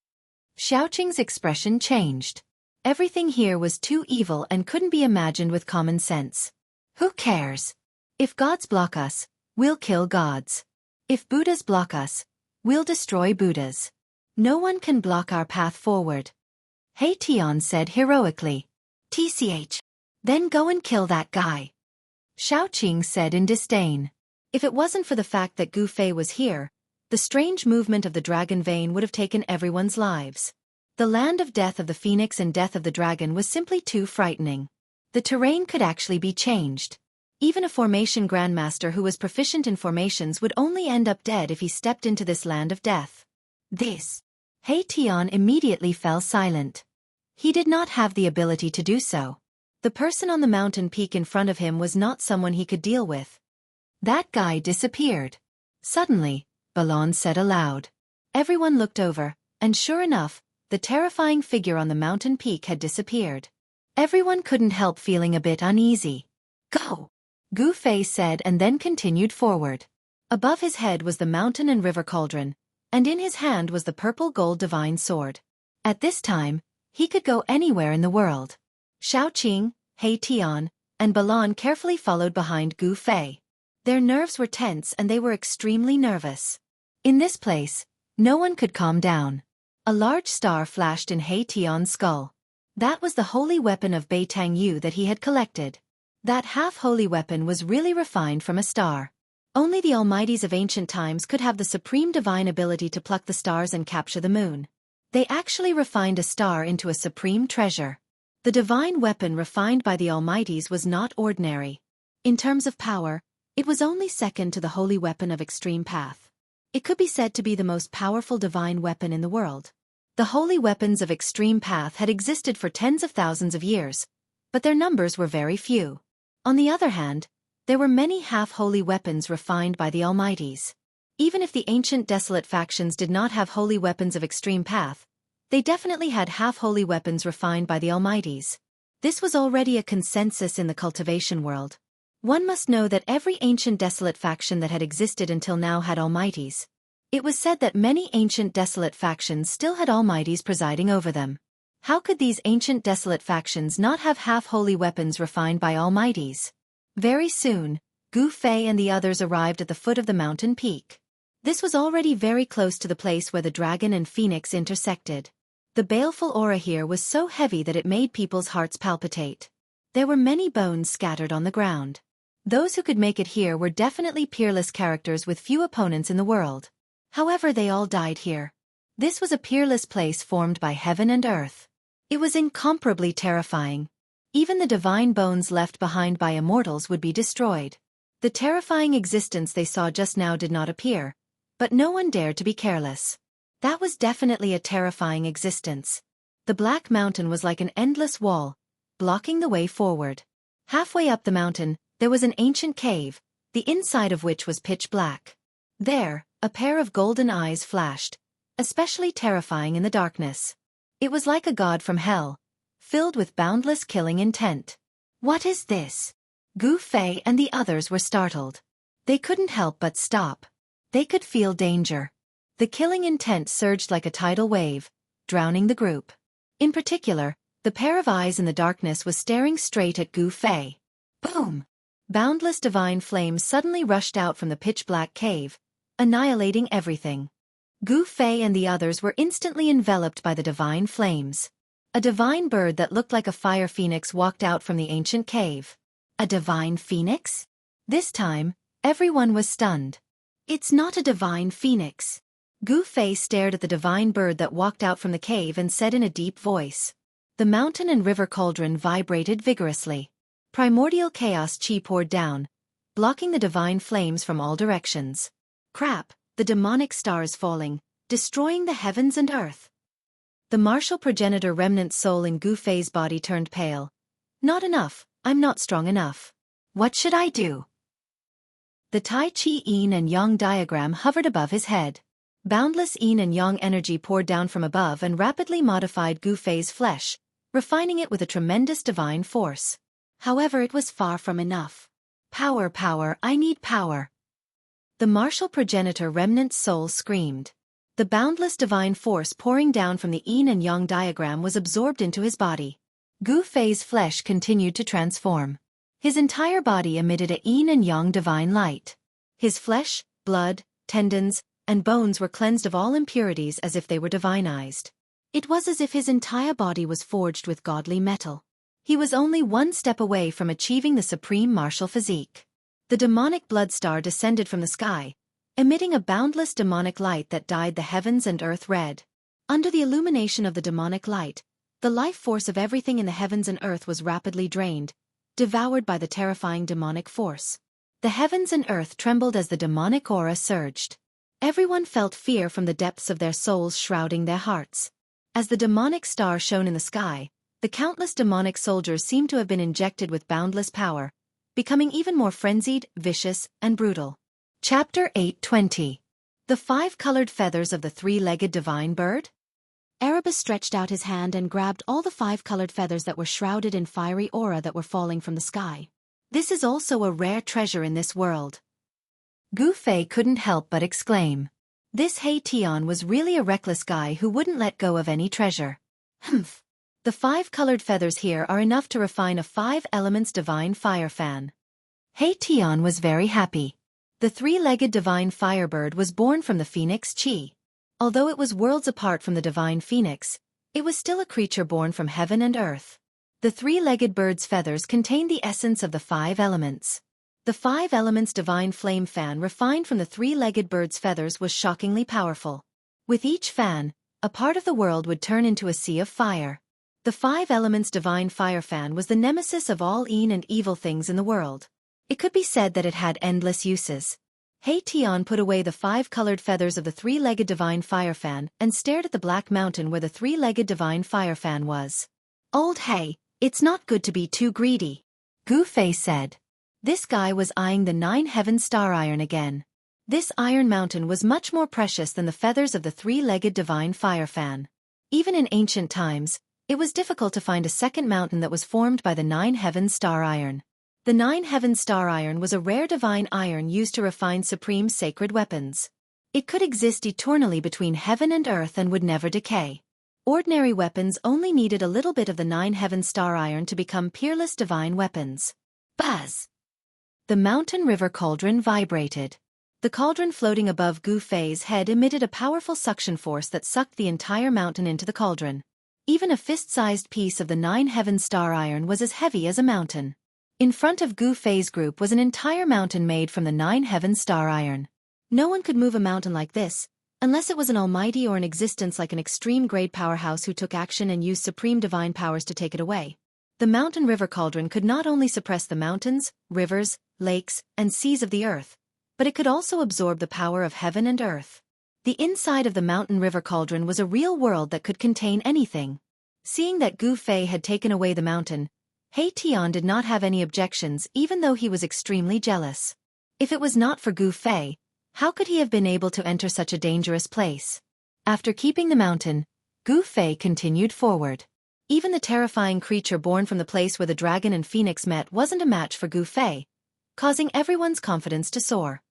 Xiaoqing's expression changed. Everything here was too evil and couldn't be imagined with common sense. Who cares? If gods block us, we'll kill gods. If Buddhas block us, we'll destroy Buddhas. No one can block our path forward. Hei Tian said heroically. TCH. Then go and kill that guy. Xiaoqing said in disdain. If it wasn't for the fact that Gu Fei was here, the strange movement of the dragon vein would have taken everyone's lives. The land of death of the phoenix and death of the dragon was simply too frightening. The terrain could actually be changed. Even a formation grandmaster who was proficient in formations would only end up dead if he stepped into this land of death. Hei Tian immediately fell silent. He did not have the ability to do so. The person on the mountain peak in front of him was not someone he could deal with. That guy disappeared. Suddenly, Balon said aloud. Everyone looked over, and sure enough, the terrifying figure on the mountain peak had disappeared. Everyone couldn't help feeling a bit uneasy. Go! Gu Fei said and then continued forward. Above his head was the mountain and river cauldron, and in his hand was the purple gold divine sword. At this time, he could go anywhere in the world. Xiaoqing, Hei Tian, and Balon carefully followed behind Gu Fei. Their nerves were tense and they were extremely nervous. In this place, no one could calm down. A large star flashed in Hei Tian's skull. That was the holy weapon of Bei Tang Yu that he had collected. That half-holy weapon was really refined from a star. Only the Almighties of ancient times could have the supreme divine ability to pluck the stars and capture the moon. They actually refined a star into a supreme treasure. The divine weapon refined by the Almighties was not ordinary. In terms of power, it was only second to the holy weapon of extreme path. It could be said to be the most powerful divine weapon in the world. The holy weapons of extreme path had existed for tens of thousands of years, but their numbers were very few. On the other hand, there were many half-holy weapons refined by the Almighties. Even if the ancient desolate factions did not have holy weapons of extreme path, they definitely had half-holy weapons refined by the Almighties. This was already a consensus in the cultivation world. One must know that every ancient desolate faction that had existed until now had Almighties. It was said that many ancient desolate factions still had Almighties presiding over them. How could these ancient desolate factions not have half-holy weapons refined by Almighties? Very soon, Gu Fei and the others arrived at the foot of the mountain peak. This was already very close to the place where the dragon and phoenix intersected. The baleful aura here was so heavy that it made people's hearts palpitate. There were many bones scattered on the ground. Those who could make it here were definitely peerless characters with few opponents in the world. However, they all died here. This was a peerless place formed by heaven and earth. It was incomparably terrifying. Even the divine bones left behind by immortals would be destroyed. The terrifying existence they saw just now did not appear, but no one dared to be careless. That was definitely a terrifying existence. The Black Mountain was like an endless wall, blocking the way forward. Halfway up the mountain, there was an ancient cave, the inside of which was pitch black. There, a pair of golden eyes flashed, especially terrifying in the darkness. It was like a god from hell, filled with boundless killing intent. What is this? Gu Fei and the others were startled. They couldn't help but stop. They could feel danger. The killing intent surged like a tidal wave, drowning the group. In particular, the pair of eyes in the darkness was staring straight at Gu Fei. Boom! Boundless divine flames suddenly rushed out from the pitch-black cave, annihilating everything. Gu Fei and the others were instantly enveloped by the divine flames. A divine bird that looked like a fire phoenix walked out from the ancient cave. A divine phoenix? This time, everyone was stunned. It's not a divine phoenix. Gu Fei stared at the divine bird that walked out from the cave and said in a deep voice. The mountain and river cauldron vibrated vigorously. Primordial chaos chi poured down, blocking the divine flames from all directions. Crap, the demonic stars falling, destroying the heavens and earth. The martial progenitor remnant soul in Gu Fei's body turned pale. Not enough, I'm not strong enough. What should I do? The Tai Chi Yin and Yang diagram hovered above his head. Boundless Yin and Yang energy poured down from above and rapidly modified Gu Fei's flesh, refining it with a tremendous divine force. However, it was far from enough. Power, power, I need power. The martial progenitor remnant soul screamed. The boundless divine force pouring down from the Yin and Yang diagram was absorbed into his body. Gu Fei's flesh continued to transform. His entire body emitted a Yin and Yang divine light. His flesh, blood, tendons, and bones were cleansed of all impurities as if they were divinized. It was as if his entire body was forged with godly metal. He was only one step away from achieving the supreme martial physique. The demonic blood star descended from the sky, emitting a boundless demonic light that dyed the heavens and earth red. Under the illumination of the demonic light, the life force of everything in the heavens and earth was rapidly drained, devoured by the terrifying demonic force. The heavens and earth trembled as the demonic aura surged. Everyone felt fear from the depths of their souls shrouding their hearts. As the demonic star shone in the sky, the countless demonic soldiers seemed to have been injected with boundless power, becoming even more frenzied, vicious, and brutal. Chapter 8:20. The 5-colored feathers of the 3-legged divine bird? Erebus stretched out his hand and grabbed all the 5-colored feathers that were shrouded in fiery aura that were falling from the sky. This is also a rare treasure in this world. Gu Fei couldn't help but exclaim. This Hei Tian was really a reckless guy who wouldn't let go of any treasure. Humph. The 5-colored feathers here are enough to refine a 5-elements divine fire fan. Hei Tian was very happy. The 3-legged divine firebird was born from the phoenix Chi. Although it was worlds apart from the divine phoenix, it was still a creature born from heaven and earth. The 3-legged bird's feathers contained the essence of the 5 elements. The 5 elements divine flame fan refined from the 3-legged bird's feathers was shockingly powerful. With each fan, a part of the world would turn into a sea of fire. The 5 elements divine fire fan was the nemesis of all yin and evil things in the world. It could be said that it had endless uses. Hei Tian put away the 5-colored feathers of the 3-legged divine fire fan and stared at the black mountain where the 3-legged divine fire fan was. Old Hei, it's not good to be too greedy, Gu Fei said. This guy was eyeing the 9-heaven star iron again. This iron mountain was much more precious than the feathers of the 3-legged divine fire fan. Even in ancient times, it was difficult to find a second mountain that was formed by the 9-heaven star iron. The 9-heaven star iron was a rare divine iron used to refine supreme sacred weapons. It could exist eternally between heaven and earth and would never decay. Ordinary weapons only needed a little bit of the 9-heaven star iron to become peerless divine weapons. Buzz! The mountain river cauldron vibrated. The cauldron floating above Gu Fei's head emitted a powerful suction force that sucked the entire mountain into the cauldron. Even a fist-sized piece of the 9-heaven star iron was as heavy as a mountain. In front of Gu Fei's group was an entire mountain made from the 9 heaven star iron. No one could move a mountain like this, unless it was an almighty or an existence like an extreme-grade powerhouse who took action and used supreme divine powers to take it away. The mountain river cauldron could not only suppress the mountains, rivers, lakes, and seas of the earth, but it could also absorb the power of heaven and earth. The inside of the mountain river cauldron was a real world that could contain anything. Seeing that Gu Fei had taken away the mountain, He Tian did not have any objections even though he was extremely jealous. If it was not for Gu Fei, how could he have been able to enter such a dangerous place? After keeping the mountain, Gu Fei continued forward. Even the terrifying creature born from the place where the dragon and phoenix met wasn't a match for Gu Fei, causing everyone's confidence to soar.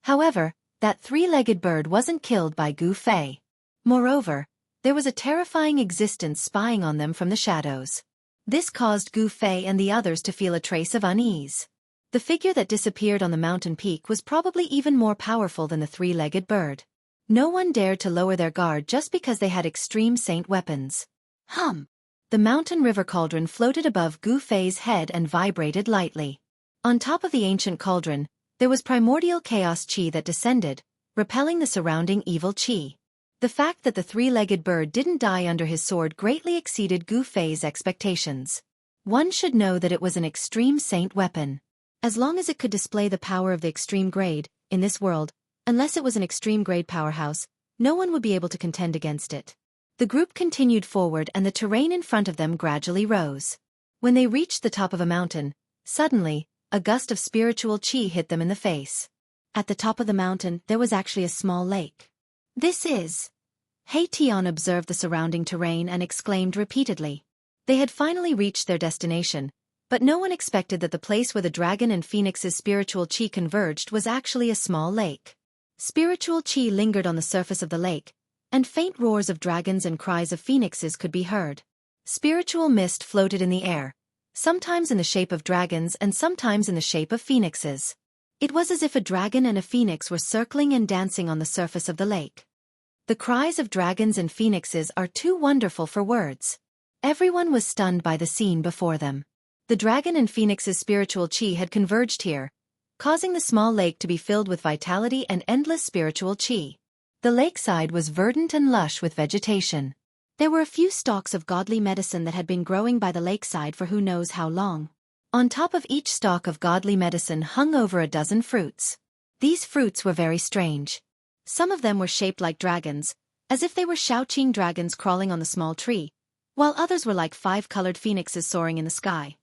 However, that three-legged bird wasn't killed by Gu Fei. Moreover, there was a terrifying existence spying on them from the shadows. This caused Gu Fei and the others to feel a trace of unease. The figure that disappeared on the mountain peak was probably even more powerful than the three-legged bird. No one dared to lower their guard just because they had extreme saint weapons. The mountain river cauldron floated above Gu Fei's head and vibrated lightly. On top of the ancient cauldron, there was primordial chaos chi that descended, repelling the surrounding evil chi. The fact that the three-legged bird didn't die under his sword greatly exceeded Gu Fei's expectations. One should know that it was an extreme saint weapon. As long as it could display the power of the extreme grade, in this world, unless it was an extreme grade powerhouse, no one would be able to contend against it. The group continued forward and the terrain in front of them gradually rose. When they reached the top of a mountain, suddenly, a gust of spiritual chi hit them in the face. At the top of the mountain, there was actually a small lake. This is... He Tian observed the surrounding terrain and exclaimed repeatedly. They had finally reached their destination, but no one expected that the place where the dragon and phoenix's spiritual chi converged was actually a small lake. Spiritual chi lingered on the surface of the lake, and faint roars of dragons and cries of phoenixes could be heard. Spiritual mist floated in the air, sometimes in the shape of dragons and sometimes in the shape of phoenixes. It was as if a dragon and a phoenix were circling and dancing on the surface of the lake. The cries of dragons and phoenixes are too wonderful for words. Everyone was stunned by the scene before them. The dragon and phoenix's spiritual chi had converged here, causing the small lake to be filled with vitality and endless spiritual chi. The lakeside was verdant and lush with vegetation. There were a few stalks of godly medicine that had been growing by the lakeside for who knows how long. On top of each stalk of godly medicine hung over a dozen fruits. These fruits were very strange. Some of them were shaped like dragons, as if they were Shaoqing dragons crawling on the small tree, while others were like 5-colored phoenixes soaring in the sky.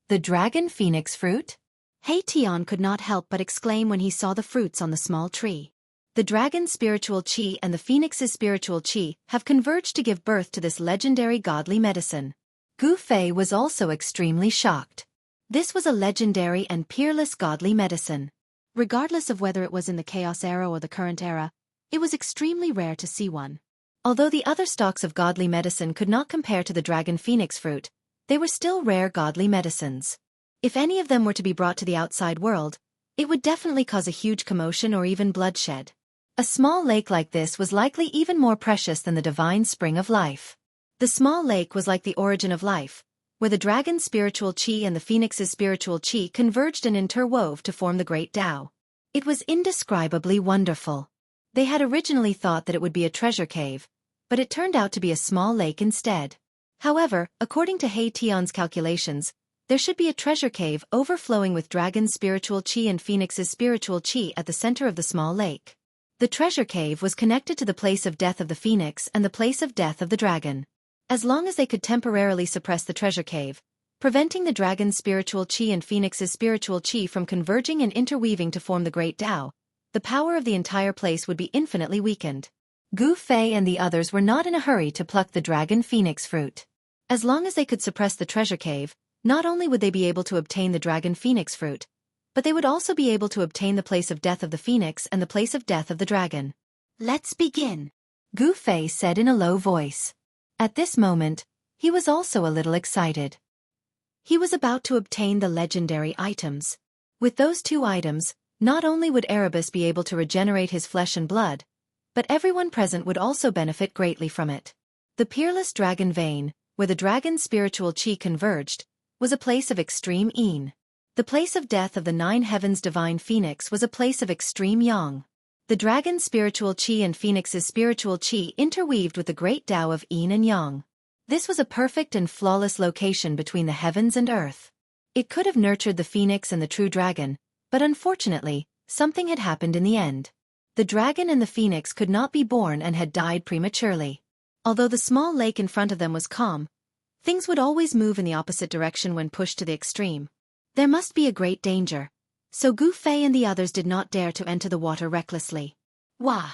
The dragon phoenix fruit? He Tian could not help but exclaim when he saw the fruits on the small tree. The dragon's spiritual chi and the phoenix's spiritual chi have converged to give birth to this legendary godly medicine. Gu Fei was also extremely shocked. This was a legendary and peerless godly medicine. Regardless of whether it was in the Chaos Era or the current era, it was extremely rare to see one. Although the other stalks of godly medicine could not compare to the dragon phoenix fruit, they were still rare godly medicines. If any of them were to be brought to the outside world, it would definitely cause a huge commotion or even bloodshed. A small lake like this was likely even more precious than the divine spring of life. The small lake was like the origin of life, where the dragon's spiritual chi and the phoenix's spiritual chi converged and interwove to form the great Tao. It was indescribably wonderful. They had originally thought that it would be a treasure cave, but it turned out to be a small lake instead. However, according to He Tian's calculations, there should be a treasure cave overflowing with dragon's spiritual chi and phoenix's spiritual chi at the center of the small lake. The treasure cave was connected to the place of death of the phoenix and the place of death of the dragon. As long as they could temporarily suppress the treasure cave, preventing the dragon's spiritual chi and phoenix's spiritual chi from converging and interweaving to form the great Tao, the power of the entire place would be infinitely weakened. Gu Fei and the others were not in a hurry to pluck the dragon phoenix fruit. As long as they could suppress the treasure cave, not only would they be able to obtain the dragon phoenix fruit, but they would also be able to obtain the place of death of the phoenix and the place of death of the dragon. Let's begin, Gu Fei said in a low voice. At this moment, he was also a little excited. He was about to obtain the legendary items. With those 2 items, not only would Erebus be able to regenerate his flesh and blood, but everyone present would also benefit greatly from it. The peerless dragon vein, where the dragon's spiritual chi converged, was a place of extreme een. The place of death of the 9 heavens divine phoenix was a place of extreme yang. The dragon's spiritual chi and phoenix's spiritual chi interweaved with the great Tao of yin and yang. This was a perfect and flawless location between the heavens and earth. It could have nurtured the phoenix and the true dragon, but unfortunately, something had happened in the end. The dragon and the phoenix could not be born and had died prematurely. Although the small lake in front of them was calm, things would always move in the opposite direction when pushed to the extreme. There must be a great danger, so Gu Fei and the others did not dare to enter the water recklessly. Wah!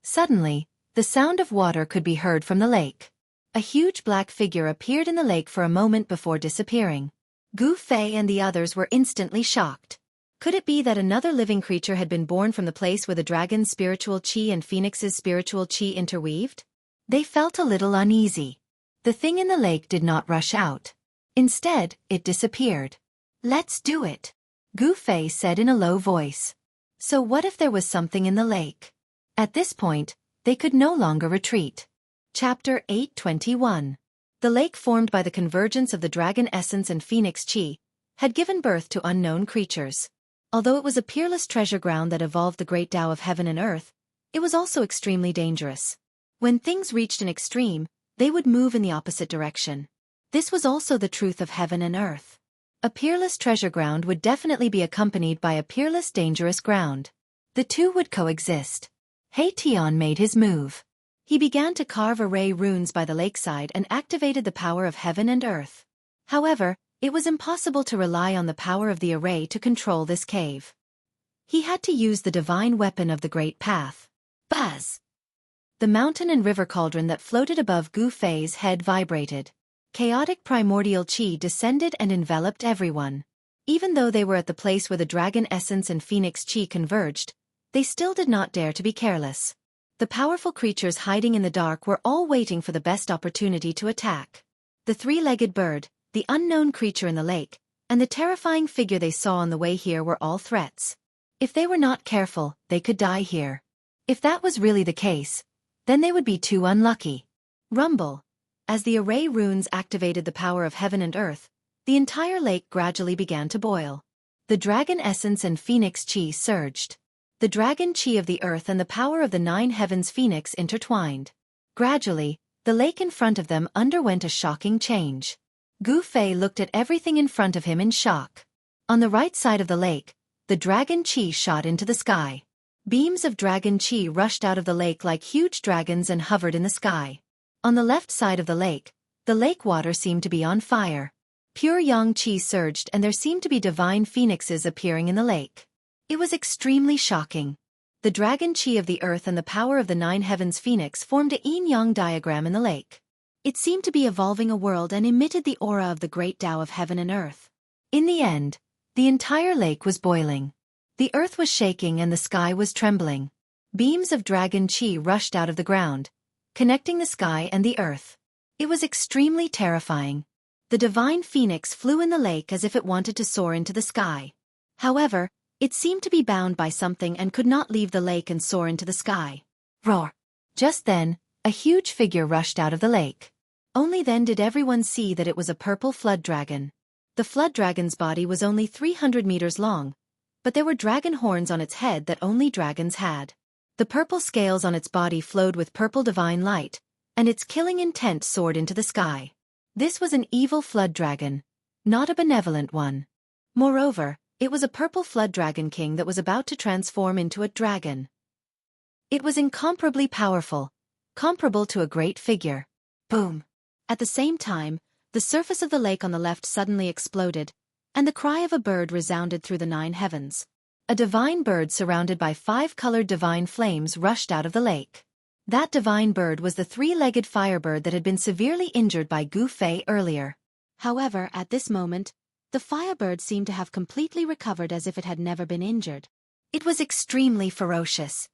Suddenly, the sound of water could be heard from the lake. A huge black figure appeared in the lake for a moment before disappearing. Gu Fei and the others were instantly shocked. Could it be that another living creature had been born from the place where the dragon's spiritual chi and phoenix's spiritual chi interweaved? They felt a little uneasy. The thing in the lake did not rush out. Instead, it disappeared. "Let's do it," Gu Fei said in a low voice. So what if there was something in the lake? At this point, they could no longer retreat. Chapter 8:21. The lake formed by the convergence of the dragon essence and phoenix chi had given birth to unknown creatures. Although it was a peerless treasure ground that evolved the great Tao of heaven and earth, it was also extremely dangerous. When things reached an extreme, they would move in the opposite direction. This was also the truth of heaven and earth. A peerless treasure ground would definitely be accompanied by a peerless dangerous ground. The two would coexist. He Tian made his move. He began to carve array runes by the lakeside and activated the power of heaven and earth. However, it was impossible to rely on the power of the array to control this cave. He had to use the divine weapon of the Great Path. Buzz! The mountain and river cauldron that floated above Gu Fei's head vibrated. Chaotic primordial chi descended and enveloped everyone. Even though they were at the place where the dragon essence and phoenix chi converged, they still did not dare to be careless. The powerful creatures hiding in the dark were all waiting for the best opportunity to attack. The three-legged bird, the unknown creature in the lake, and the terrifying figure they saw on the way here were all threats. If they were not careful, they could die here. If that was really the case, then they would be too unlucky. Rumble. As the array runes activated the power of heaven and earth, the entire lake gradually began to boil. The dragon essence and phoenix chi surged. The dragon chi of the earth and the power of the 9 heavens phoenix intertwined. Gradually, the lake in front of them underwent a shocking change. Gu Fei looked at everything in front of him in shock. On the right side of the lake, the dragon chi shot into the sky. Beams of dragon chi rushed out of the lake like huge dragons and hovered in the sky. On the left side of the lake water seemed to be on fire. Pure yang chi surged and there seemed to be divine phoenixes appearing in the lake. It was extremely shocking. The dragon chi of the earth and the power of the 9 heavens phoenix formed a yin-yang diagram in the lake. It seemed to be evolving a world and emitted the aura of the great Tao of heaven and earth. In the end, the entire lake was boiling. The earth was shaking and the sky was trembling. Beams of dragon chi rushed out of the ground, connecting the sky and the earth. It was extremely terrifying. The divine phoenix flew in the lake as if it wanted to soar into the sky. However, it seemed to be bound by something and could not leave the lake and soar into the sky. Roar! Just then, a huge figure rushed out of the lake. Only then did everyone see that it was a purple flood dragon. The flood dragon's body was only 300 meters long, but there were dragon horns on its head that only dragons had. The purple scales on its body flowed with purple divine light, and its killing intent soared into the sky. This was an evil flood dragon, not a benevolent one. Moreover, it was a purple flood dragon king that was about to transform into a dragon. It was incomparably powerful, comparable to a great figure. Boom! At the same time, the surface of the lake on the left suddenly exploded, and the cry of a bird resounded through the 9 heavens. A divine bird surrounded by 5-colored divine flames rushed out of the lake. That divine bird was the 3-legged firebird that had been severely injured by Gu Fei earlier. However, at this moment, the firebird seemed to have completely recovered as if it had never been injured. It was extremely ferocious.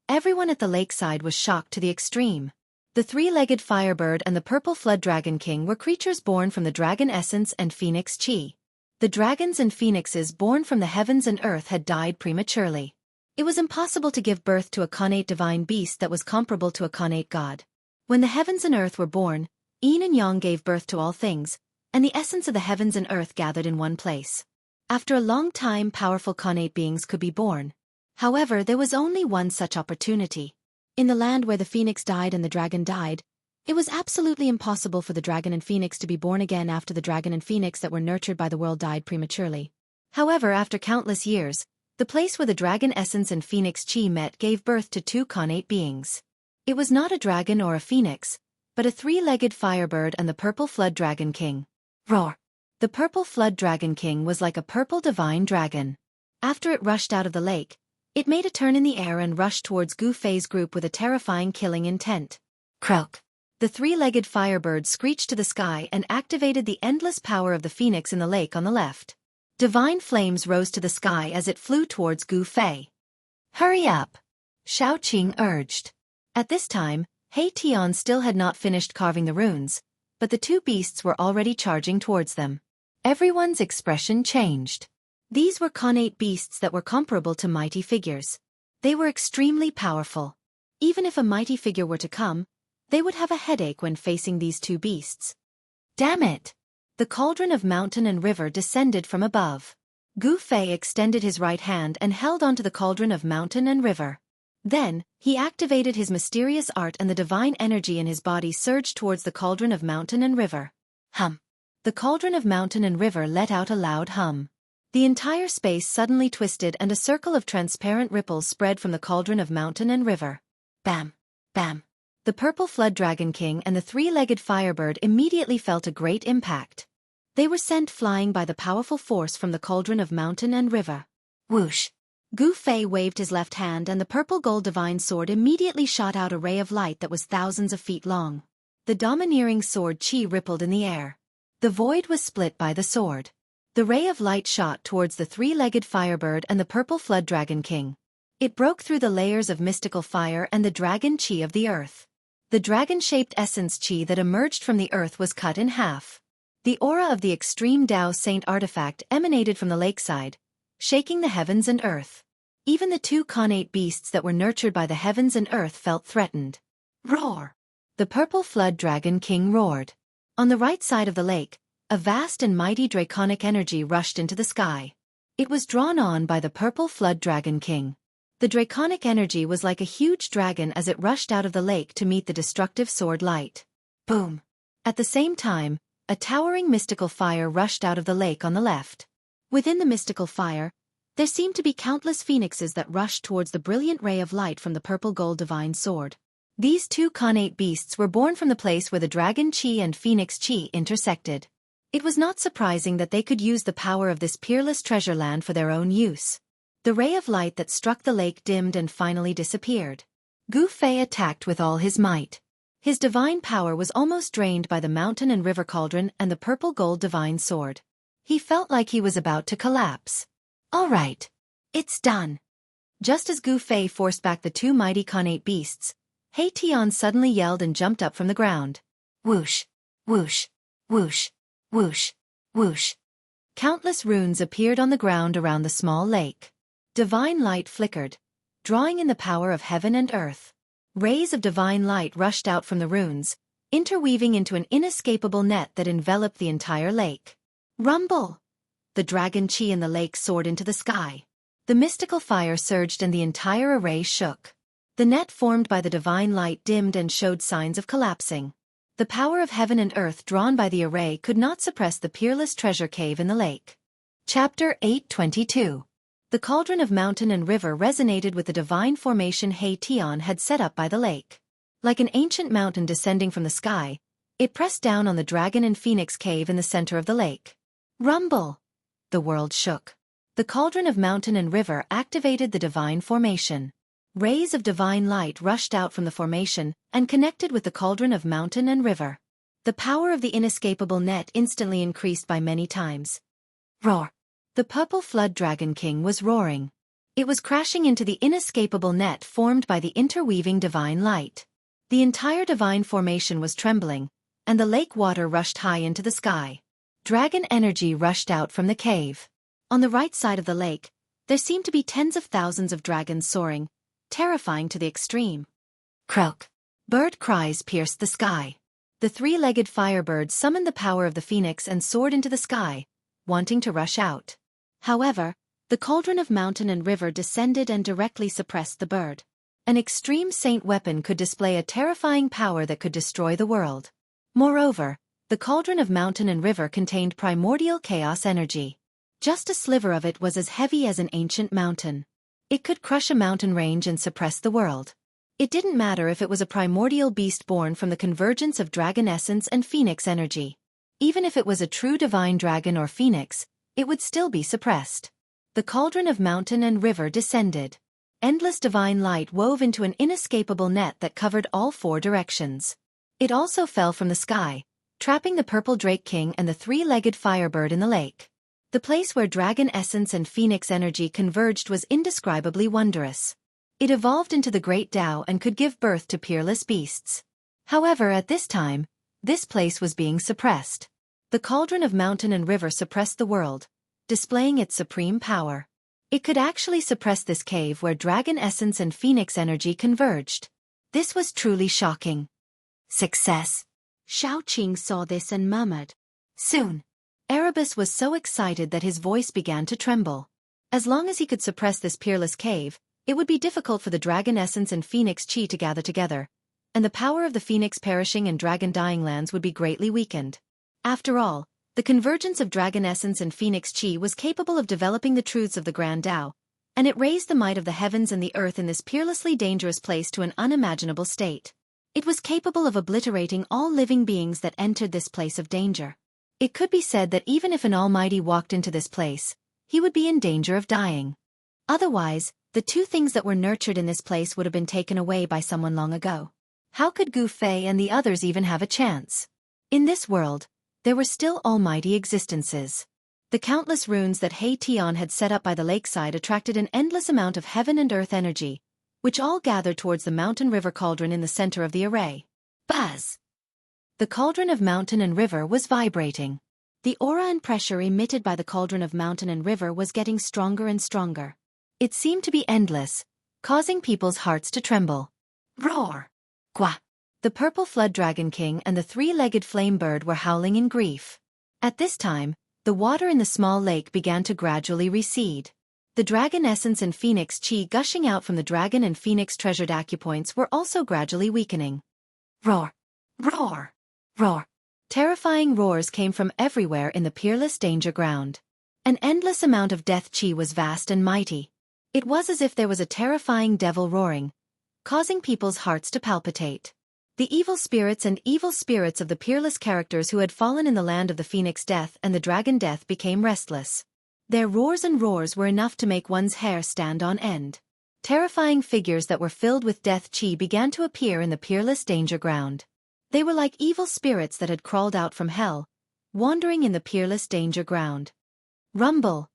Everyone at the lakeside was shocked to the extreme. The 3-legged firebird and the purple flood dragon king were creatures born from the dragon essence and phoenix chi. The dragons and phoenixes born from the heavens and earth had died prematurely. It was impossible to give birth to a connate divine beast that was comparable to a connate god. When the heavens and earth were born, yin and yang gave birth to all things, and the essence of the heavens and earth gathered in one place. After a long time, powerful connate beings could be born. However, there was only one such opportunity. In the land where the phoenix died and the dragon died, it was absolutely impossible for the dragon and phoenix to be born again after the dragon and phoenix that were nurtured by the world died prematurely. However, after countless years, the place where the dragon essence and phoenix chi met gave birth to two connate beings. It was not a dragon or a phoenix, but a three-legged firebird and the purple flood dragon king. Roar! The purple flood dragon king was like a purple divine dragon. After it rushed out of the lake, it made a turn in the air and rushed towards Gu Fei's group with a terrifying killing intent. Croak! The three-legged firebird screeched to the sky and activated the endless power of the phoenix in the lake on the left. Divine flames rose to the sky as it flew towards Gu Fei. Hurry up! Shao Qing urged. At this time, He Tian still had not finished carving the runes, but the two beasts were already charging towards them. Everyone's expression changed. These were connate beasts that were comparable to mighty figures. They were extremely powerful. Even if a mighty figure were to come, they would have a headache when facing these two beasts. Damn it! The cauldron of mountain and river descended from above. Gu Fei extended his right hand and held onto the cauldron of mountain and river. Then, he activated his mysterious art and the divine energy in his body surged towards the cauldron of mountain and river. Hum! The cauldron of mountain and river let out a loud hum. The entire space suddenly twisted and a circle of transparent ripples spread from the cauldron of mountain and river. Bam! Bam! The purple flood dragon king and the three-legged firebird immediately felt a great impact. They were sent flying by the powerful force from the cauldron of mountain and river. Whoosh! Gu Fei waved his left hand and the purple gold divine sword immediately shot out a ray of light that was thousands of feet long. The domineering sword chi rippled in the air. The void was split by the sword. The ray of light shot towards the three-legged firebird and the purple flood dragon king. It broke through the layers of mystical fire and the dragon chi of the earth. The dragon-shaped essence chi that emerged from the earth was cut in half. The aura of the extreme Tao Saint artifact emanated from the lakeside, shaking the heavens and earth. Even the two connate beasts that were nurtured by the heavens and earth felt threatened. Roar! The purple flood dragon king roared. On the right side of the lake, a vast and mighty draconic energy rushed into the sky. It was drawn on by the purple flood dragon king. The draconic energy was like a huge dragon as it rushed out of the lake to meet the destructive sword light. Boom! At the same time, a towering mystical fire rushed out of the lake on the left. Within the mystical fire, there seemed to be countless phoenixes that rushed towards the brilliant ray of light from the purple gold divine sword. These two connate beasts were born from the place where the dragon chi and phoenix chi intersected. It was not surprising that they could use the power of this peerless treasure land for their own use. The ray of light that struck the lake dimmed and finally disappeared. Gu Fei attacked with all his might. His divine power was almost drained by the mountain and river cauldron and the purple gold divine sword. He felt like he was about to collapse. All right. It's done. Just as Gu Fei forced back the two mighty connate beasts, He Tian suddenly yelled and jumped up from the ground. Whoosh! Whoosh! Whoosh! Whoosh! Whoosh! Countless runes appeared on the ground around the small lake. Divine light flickered, drawing in the power of heaven and earth. Rays of divine light rushed out from the runes, interweaving into an inescapable net that enveloped the entire lake. Rumble! The dragon chi in the lake soared into the sky. The mystical fire surged and the entire array shook. The net formed by the divine light dimmed and showed signs of collapsing. The power of heaven and earth drawn by the array could not suppress the peerless treasure cave in the lake. Chapter 822. The cauldron of mountain and river resonated with the divine formation He Tian had set up by the lake. Like an ancient mountain descending from the sky, it pressed down on the dragon and phoenix cave in the center of the lake. Rumble! The world shook. The cauldron of mountain and river activated the divine formation. Rays of divine light rushed out from the formation and connected with the cauldron of mountain and river. The power of the inescapable net instantly increased by many times. Roar! The purple flood dragon king was roaring. It was crashing into the inescapable net formed by the interweaving divine light. The entire divine formation was trembling, and the lake water rushed high into the sky. Dragon energy rushed out from the cave. On the right side of the lake, there seemed to be tens of thousands of dragons soaring, terrifying to the extreme. Croak! Bird cries pierced the sky. The three-legged firebird summoned the power of the phoenix and soared into the sky, wanting to rush out. However, the cauldron of mountain and river descended and directly suppressed the bird. An extreme saint weapon could display a terrifying power that could destroy the world. Moreover, the cauldron of mountain and river contained primordial chaos energy. Just a sliver of it was as heavy as an ancient mountain. It could crush a mountain range and suppress the world. It didn't matter if it was a primordial beast born from the convergence of dragon essence and phoenix energy. Even if it was a true divine dragon or phoenix, it would still be suppressed. The cauldron of mountain and river descended. Endless divine light wove into an inescapable net that covered all four directions. It also fell from the sky, trapping the purple drake king and the three-legged firebird in the lake. The place where dragon essence and phoenix energy converged was indescribably wondrous. It evolved into the great Tao and could give birth to peerless beasts. However, at this time, this place was being suppressed. The cauldron of mountain and river suppressed the world, displaying its supreme power. It could actually suppress this cave where dragon essence and phoenix energy converged. This was truly shocking. Success. Shao Qing saw this and murmured. Soon. Erebus was so excited that his voice began to tremble. As long as he could suppress this peerless cave, it would be difficult for the dragon essence and phoenix chi to gather together, and the power of the phoenix perishing and dragon dying lands would be greatly weakened. After all, the convergence of dragon essence and phoenix chi was capable of developing the truths of the Grand Tao, and it raised the might of the heavens and the earth in this peerlessly dangerous place to an unimaginable state. It was capable of obliterating all living beings that entered this place of danger. It could be said that even if an almighty walked into this place, he would be in danger of dying. Otherwise, the two things that were nurtured in this place would have been taken away by someone long ago. How could Gu Fei and the others even have a chance? In this world, there were still almighty existences. The countless runes that He Tian had set up by the lakeside attracted an endless amount of heaven and earth energy, which all gathered towards the mountain river cauldron in the center of the array. Buzz! The cauldron of mountain and river was vibrating. The aura and pressure emitted by the cauldron of mountain and river was getting stronger and stronger. It seemed to be endless, causing people's hearts to tremble. Roar! Gwa! The purple flood dragon king and the three-legged flame bird were howling in grief. At this time, the water in the small lake began to gradually recede. The dragon essence and phoenix chi gushing out from the dragon and phoenix treasured acupoints were also gradually weakening. Roar! Roar! Roar! Terrifying roars came from everywhere in the peerless danger ground. An endless amount of death chi was vast and mighty. It was as if there was a terrifying devil roaring, causing people's hearts to palpitate. The evil spirits of the peerless characters who had fallen in the land of the phoenix death and the dragon death became restless. Their roars and roars were enough to make one's hair stand on end. Terrifying figures that were filled with death chi began to appear in the peerless danger ground. They were like evil spirits that had crawled out from hell, wandering in the peerless danger ground. Rumble!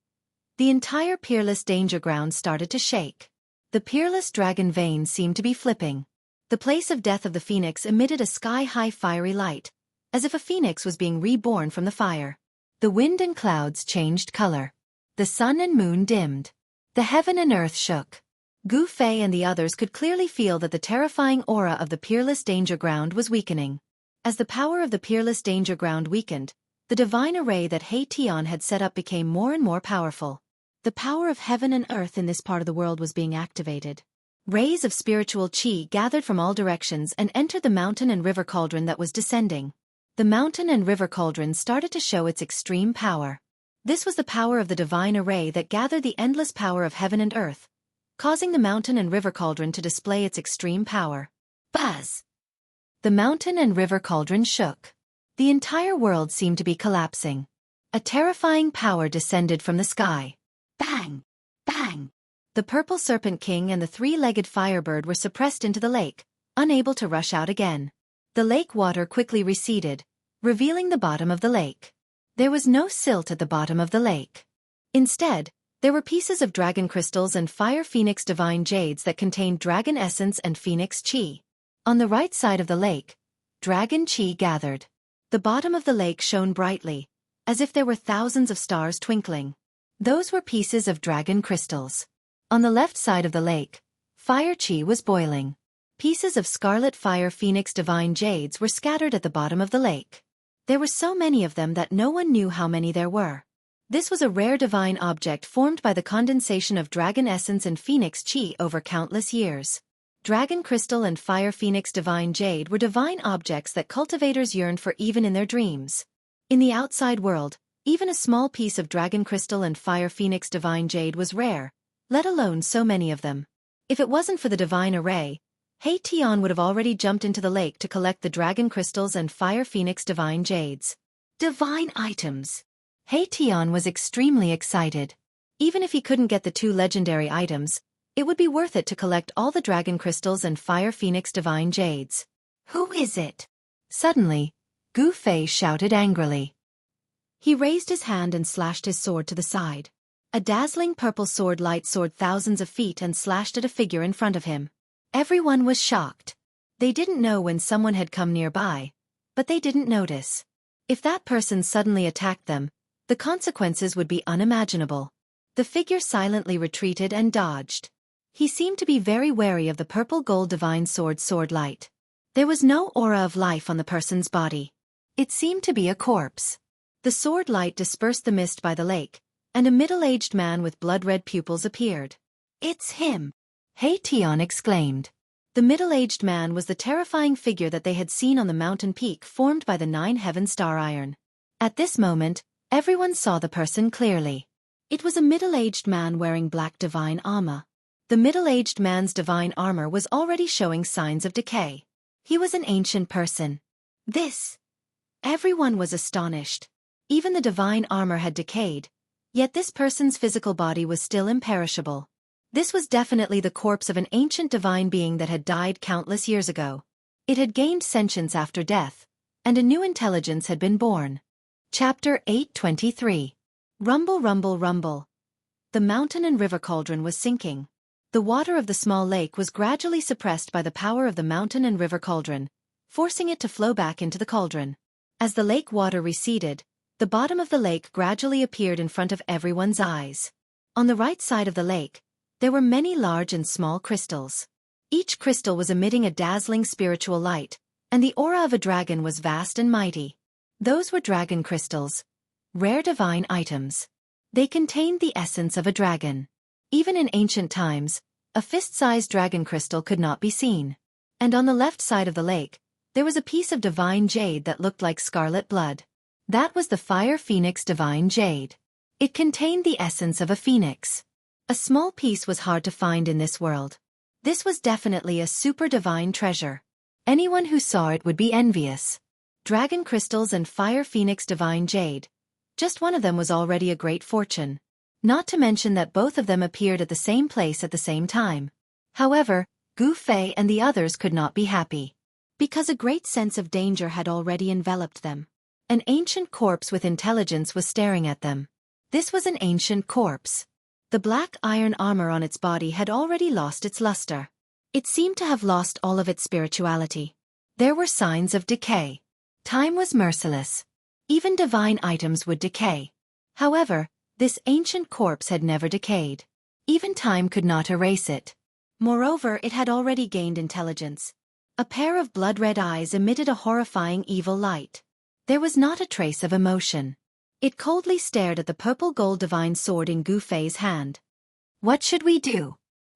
The entire peerless danger ground started to shake. The peerless dragon veins seemed to be flipping. The place of death of the phoenix emitted a sky-high fiery light, as if a phoenix was being reborn from the fire. The wind and clouds changed color. The sun and moon dimmed. The heaven and earth shook. Gu Fei and the others could clearly feel that the terrifying aura of the peerless danger ground was weakening. As the power of the peerless danger ground weakened, the divine array that He Tian had set up became more and more powerful. The power of heaven and earth in this part of the world was being activated. Rays of spiritual chi gathered from all directions and entered the mountain and river cauldron that was descending. The mountain and river cauldron started to show its extreme power. This was the power of the divine array that gathered the endless power of heaven and earth, causing the mountain and river cauldron to display its extreme power. Buzz! The mountain and river cauldron shook. The entire world seemed to be collapsing. A terrifying power descended from the sky. Bang! Bang! The purple serpent king and the three-legged firebird were suppressed into the lake, unable to rush out again. The lake water quickly receded, revealing the bottom of the lake. There was no silt at the bottom of the lake. Instead, there were pieces of dragon crystals and fire phoenix divine jades that contained dragon essence and phoenix chi. On the right side of the lake, dragon chi gathered. The bottom of the lake shone brightly, as if there were thousands of stars twinkling. Those were pieces of dragon crystals. On the left side of the lake, fire chi was boiling. Pieces of scarlet fire phoenix divine jades were scattered at the bottom of the lake. There were so many of them that no one knew how many there were. This was a rare divine object formed by the condensation of dragon essence and phoenix chi over countless years. Dragon crystal and fire phoenix divine jade were divine objects that cultivators yearned for even in their dreams. In the outside world, even a small piece of dragon crystal and fire phoenix divine jade was rare, let alone so many of them. If it wasn't for the divine array, Tian would have already jumped into the lake to collect the dragon crystals and fire phoenix divine jades. Divine items! Tian was extremely excited. Even if he couldn't get the 2 legendary items, it would be worth it to collect all the dragon crystals and fire phoenix divine jades. Who is it? Suddenly, Gu Fei shouted angrily. He raised his hand and slashed his sword to the side. A dazzling purple sword light soared thousands of feet and slashed at a figure in front of him. Everyone was shocked. They didn't know when someone had come nearby, but they didn't notice. If that person suddenly attacked them, the consequences would be unimaginable. The figure silently retreated and dodged. He seemed to be very wary of the purple gold divine sword light. There was no aura of life on the person's body. It seemed to be a corpse. The sword light dispersed the mist by the lake, and a middle-aged man with blood-red pupils appeared. It's him! Tian exclaimed. The middle-aged man was the terrifying figure that they had seen on the mountain peak formed by the 9 heaven star iron. At this moment, everyone saw the person clearly. It was a middle-aged man wearing black divine armor. The middle-aged man's divine armor was already showing signs of decay. He was an ancient person. Everyone was astonished. Even the divine armor had decayed, yet this person's physical body was still imperishable. This was definitely the corpse of an ancient divine being that had died countless years ago. It had gained sentience after death, and a new intelligence had been born. Chapter 823. Rumble, rumble, rumble. The mountain and river cauldron was sinking. The water of the small lake was gradually suppressed by the power of the mountain and river cauldron, forcing it to flow back into the cauldron. As the lake water receded, the bottom of the lake gradually appeared in front of everyone's eyes. On the right side of the lake, there were many large and small crystals. Each crystal was emitting a dazzling spiritual light, and the aura of a dragon was vast and mighty. Those were dragon crystals, rare divine items. They contained the essence of a dragon. Even in ancient times, a fist-sized dragon crystal could not be seen. And on the left side of the lake, there was a piece of divine jade that looked like scarlet blood. That was the fire phoenix divine jade. It contained the essence of a phoenix. A small piece was hard to find in this world. This was definitely a super divine treasure. Anyone who saw it would be envious. Dragon crystals and fire phoenix divine jade. Just one of them was already a great fortune. Not to mention that both of them appeared at the same place at the same time. However, Gu Fei and the others could not be happy. Because a great sense of danger had already enveloped them. An ancient corpse with intelligence was staring at them. This was an ancient corpse. The black iron armor on its body had already lost its luster. It seemed to have lost all of its spirituality. There were signs of decay. Time was merciless. Even divine items would decay. However, this ancient corpse had never decayed. Even time could not erase it. Moreover, it had already gained intelligence. A pair of blood-red eyes emitted a horrifying evil light. There was not a trace of emotion. It coldly stared at the purple gold divine sword in Gu Fei's hand. What should we do?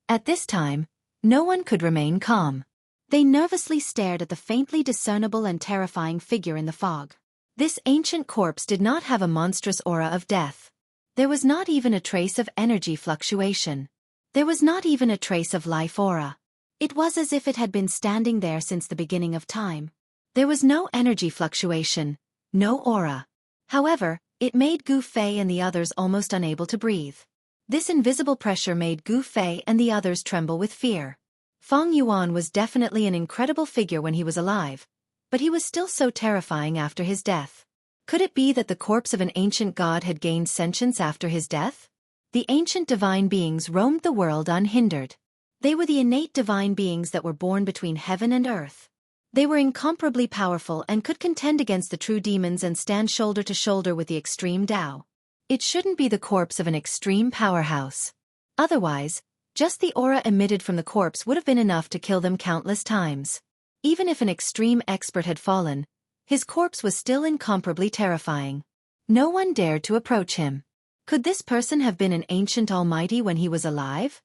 At this time, no one could remain calm. They nervously stared at the faintly discernible and terrifying figure in the fog. This ancient corpse did not have a monstrous aura of death. There was not even a trace of energy fluctuation. There was not even a trace of life aura. It was as if it had been standing there since the beginning of time. There was no energy fluctuation, no aura. However, it made Gu Fei and the others almost unable to breathe. This invisible pressure made Gu Fei and the others tremble with fear. Feng Yuan was definitely an incredible figure when he was alive, but he was still so terrifying after his death. Could it be that the corpse of an ancient god had gained sentience after his death? The ancient divine beings roamed the world unhindered. They were the innate divine beings that were born between heaven and earth. They were incomparably powerful and could contend against the true demons and stand shoulder to shoulder with the extreme Tao. It shouldn't be the corpse of an extreme powerhouse. Otherwise, Just the aura emitted from the corpse would have been enough to kill them countless times. Even if an extreme expert had fallen, his corpse was still incomparably terrifying. No one dared to approach him. Could this person have been an ancient almighty when he was alive?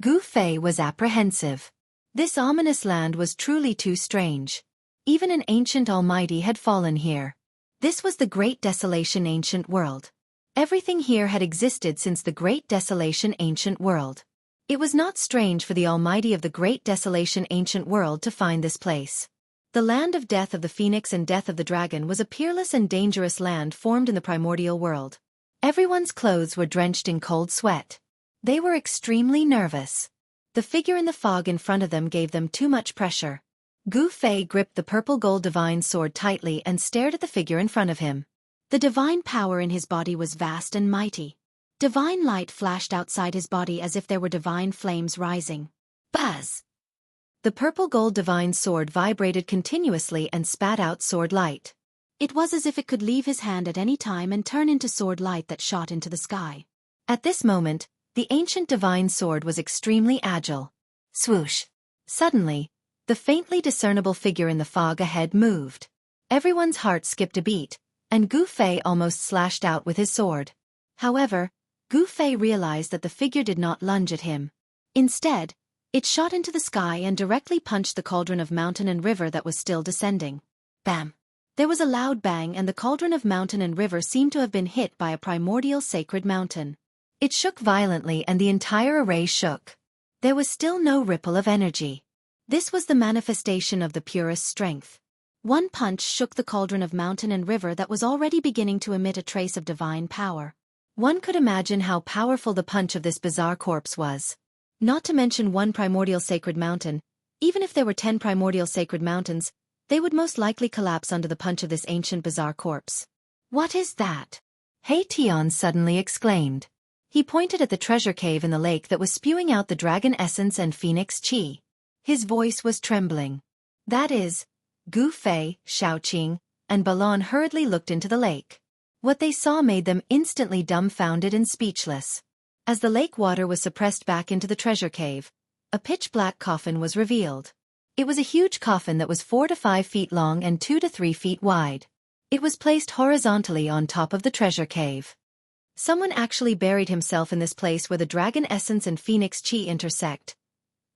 Gu Fei was apprehensive. This ominous land was truly too strange. Even an ancient almighty had fallen here. This was the Great Desolation Ancient World. Everything here had existed since the Great Desolation Ancient World. It was not strange for the almighty of the Great Desolation Ancient World to find this place. The land of death of the phoenix and death of the dragon was a peerless and dangerous land formed in the primordial world. Everyone's clothes were drenched in cold sweat. They were extremely nervous. The figure in the fog in front of them gave them too much pressure. Gu Fei gripped the purple gold divine sword tightly and stared at the figure in front of him. The divine power in his body was vast and mighty. Divine light flashed outside his body as if there were divine flames rising. Buzz! The purple gold divine sword vibrated continuously and spat out sword light. It was as if it could leave his hand at any time and turn into sword light that shot into the sky. At this moment, the ancient divine sword was extremely agile. Swoosh! Suddenly, the faintly discernible figure in the fog ahead moved. Everyone's heart skipped a beat, and Gu Fei almost slashed out with his sword. However, Gu Fei realized that the figure did not lunge at him. Instead, it shot into the sky and directly punched the cauldron of mountain and river that was still descending. Bam! There was a loud bang and the cauldron of mountain and river seemed to have been hit by a primordial sacred mountain. It shook violently and the entire array shook. There was still no ripple of energy. This was the manifestation of the purest strength. One punch shook the cauldron of mountain and river that was already beginning to emit a trace of divine power. One could imagine how powerful the punch of this bizarre corpse was. Not to mention one primordial sacred mountain, even if there were 10 primordial sacred mountains, they would most likely collapse under the punch of this ancient bizarre corpse. What is that? Hei Tian suddenly exclaimed. He pointed at the treasure cave in the lake that was spewing out the dragon essence and phoenix chi. His voice was trembling. That is, Gu Fei, Shaoqing, and Balon hurriedly looked into the lake. What they saw made them instantly dumbfounded and speechless. As the lake water was suppressed back into the treasure cave, a pitch-black coffin was revealed. It was a huge coffin that was 4 to 5 feet long and 2 to 3 feet wide. It was placed horizontally on top of the treasure cave. Someone actually buried himself in this place where the dragon essence and phoenix chi intersect.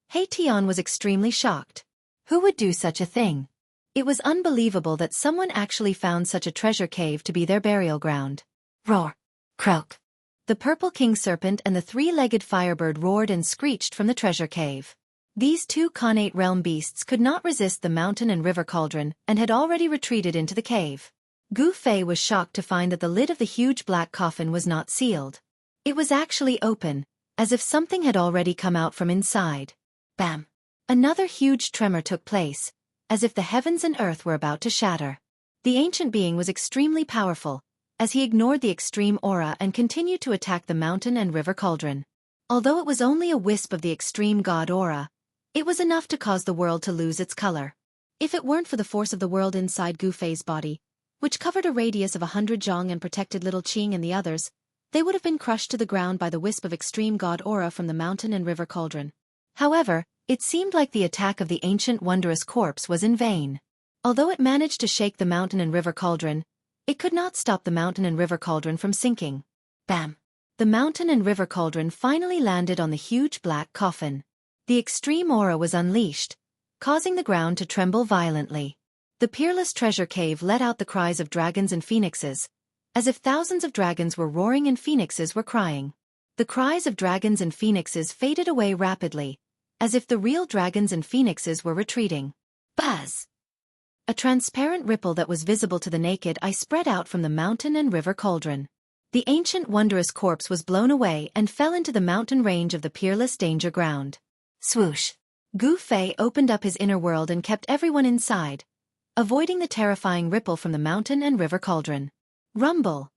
Hei Tian was extremely shocked. Who would do such a thing? It was unbelievable that someone actually found such a treasure cave to be their burial ground. Roar! Croak! The purple king serpent and the 3-legged firebird roared and screeched from the treasure cave. These two connate realm beasts could not resist the mountain and river cauldron and had already retreated into the cave. Gu Fei was shocked to find that the lid of the huge black coffin was not sealed. It was actually open, as if something had already come out from inside. Bam! Another huge tremor took place, as if the heavens and earth were about to shatter. The ancient being was extremely powerful, as he ignored the extreme aura and continued to attack the mountain and river cauldron. Although it was only a wisp of the extreme god aura, it was enough to cause the world to lose its color. If it weren't for the force of the world inside Gu Fei's body, which covered a radius of 100 zhong and protected little Qing and the others, they would have been crushed to the ground by the wisp of extreme god aura from the mountain and river cauldron. However, it seemed like the attack of the ancient wondrous corpse was in vain. Although it managed to shake the mountain and river cauldron, it could not stop the mountain and river cauldron from sinking. Bam! The mountain and river cauldron finally landed on the huge black coffin. The extreme aura was unleashed, causing the ground to tremble violently. The peerless treasure cave let out the cries of dragons and phoenixes, as if thousands of dragons were roaring and phoenixes were crying. The cries of dragons and phoenixes faded away rapidly, as if the real dragons and phoenixes were retreating. Buzz! A transparent ripple that was visible to the naked eye spread out from the mountain and river cauldron. The ancient wondrous corpse was blown away and fell into the mountain range of the peerless danger ground. Swoosh! Gu Fei opened up his inner world and kept everyone inside, avoiding the terrifying ripple from the mountain and river cauldron. Rumble!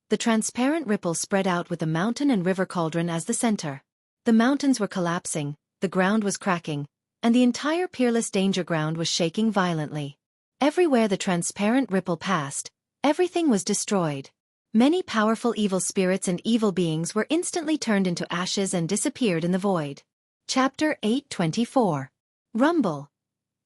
The transparent ripple spread out with the mountain and river cauldron as the center. The mountains were collapsing, the ground was cracking, and the entire peerless danger ground was shaking violently. Everywhere the transparent ripple passed, everything was destroyed. Many powerful evil spirits and evil beings were instantly turned into ashes and disappeared in the void. Chapter 824. Rumble.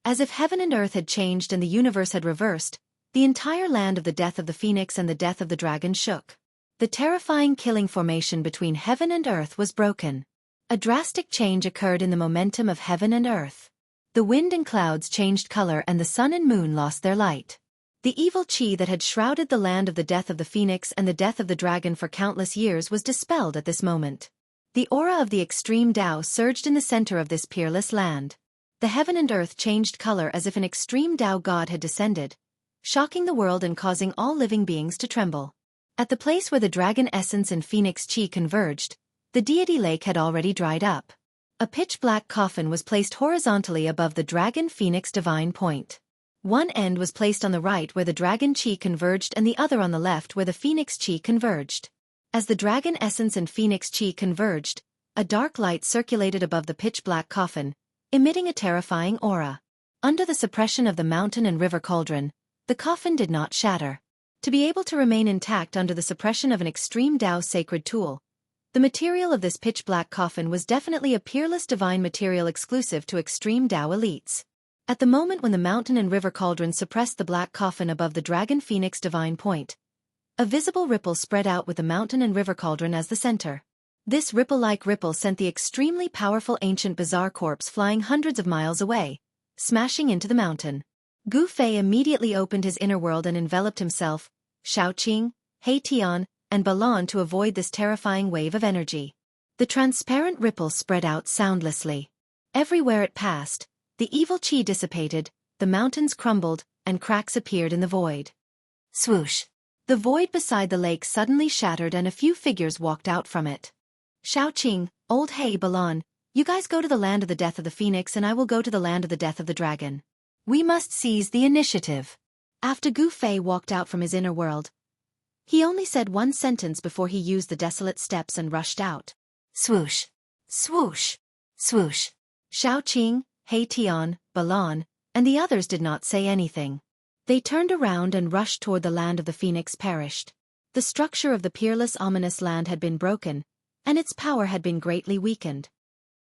As if heaven and earth had changed and the universe had reversed, the entire land of the death of the phoenix and the death of the dragon shook. The terrifying killing formation between heaven and earth was broken. A drastic change occurred in the momentum of heaven and earth. The wind and clouds changed color and the sun and moon lost their light. The evil chi that had shrouded the land of the death of the phoenix and the death of the dragon for countless years was dispelled at this moment. The aura of the extreme Tao surged in the center of this peerless land. The heaven and earth changed color as if an extreme Tao god had descended, shocking the world and causing all living beings to tremble. At the place where the dragon essence and phoenix chi converged, the deity lake had already dried up. A pitch-black coffin was placed horizontally above the dragon phoenix divine point. One end was placed on the right where the dragon chi converged and the other on the left where the phoenix chi converged. As the dragon essence and phoenix chi converged, a dark light circulated above the pitch-black coffin, emitting a terrifying aura. Under the suppression of the mountain and river cauldron, the coffin did not shatter. To be able to remain intact under the suppression of an extreme Tao sacred tool, the material of this pitch-black coffin was definitely a peerless divine material exclusive to extreme Tao elites. At the moment when the mountain and river cauldron suppressed the black coffin above the dragon phoenix divine point, a visible ripple spread out with the mountain and river cauldron as the center. This ripple-like ripple sent the extremely powerful ancient bizarre corpse flying hundreds of miles away, smashing into the mountain. Gu Fei immediately opened his inner world and enveloped himself, Shaoqing, He Tian, and Balan to avoid this terrifying wave of energy. The transparent ripple spread out soundlessly. Everywhere it passed, the evil chi dissipated, the mountains crumbled, and cracks appeared in the void. Swoosh! The void beside the lake suddenly shattered and a few figures walked out from it. Shaoqing, Old He, Balan, you guys go to the land of the death of the phoenix and I will go to the land of the death of the dragon. We must seize the initiative. After Gu Fei walked out from his inner world, he only said one sentence before he used the desolate steps and rushed out. Swoosh! Swoosh! Swoosh! Shaoqing, He Tian, Balan, and the others did not say anything. They turned around and rushed toward the land of the phoenix perished. The structure of the peerless ominous land had been broken, and its power had been greatly weakened.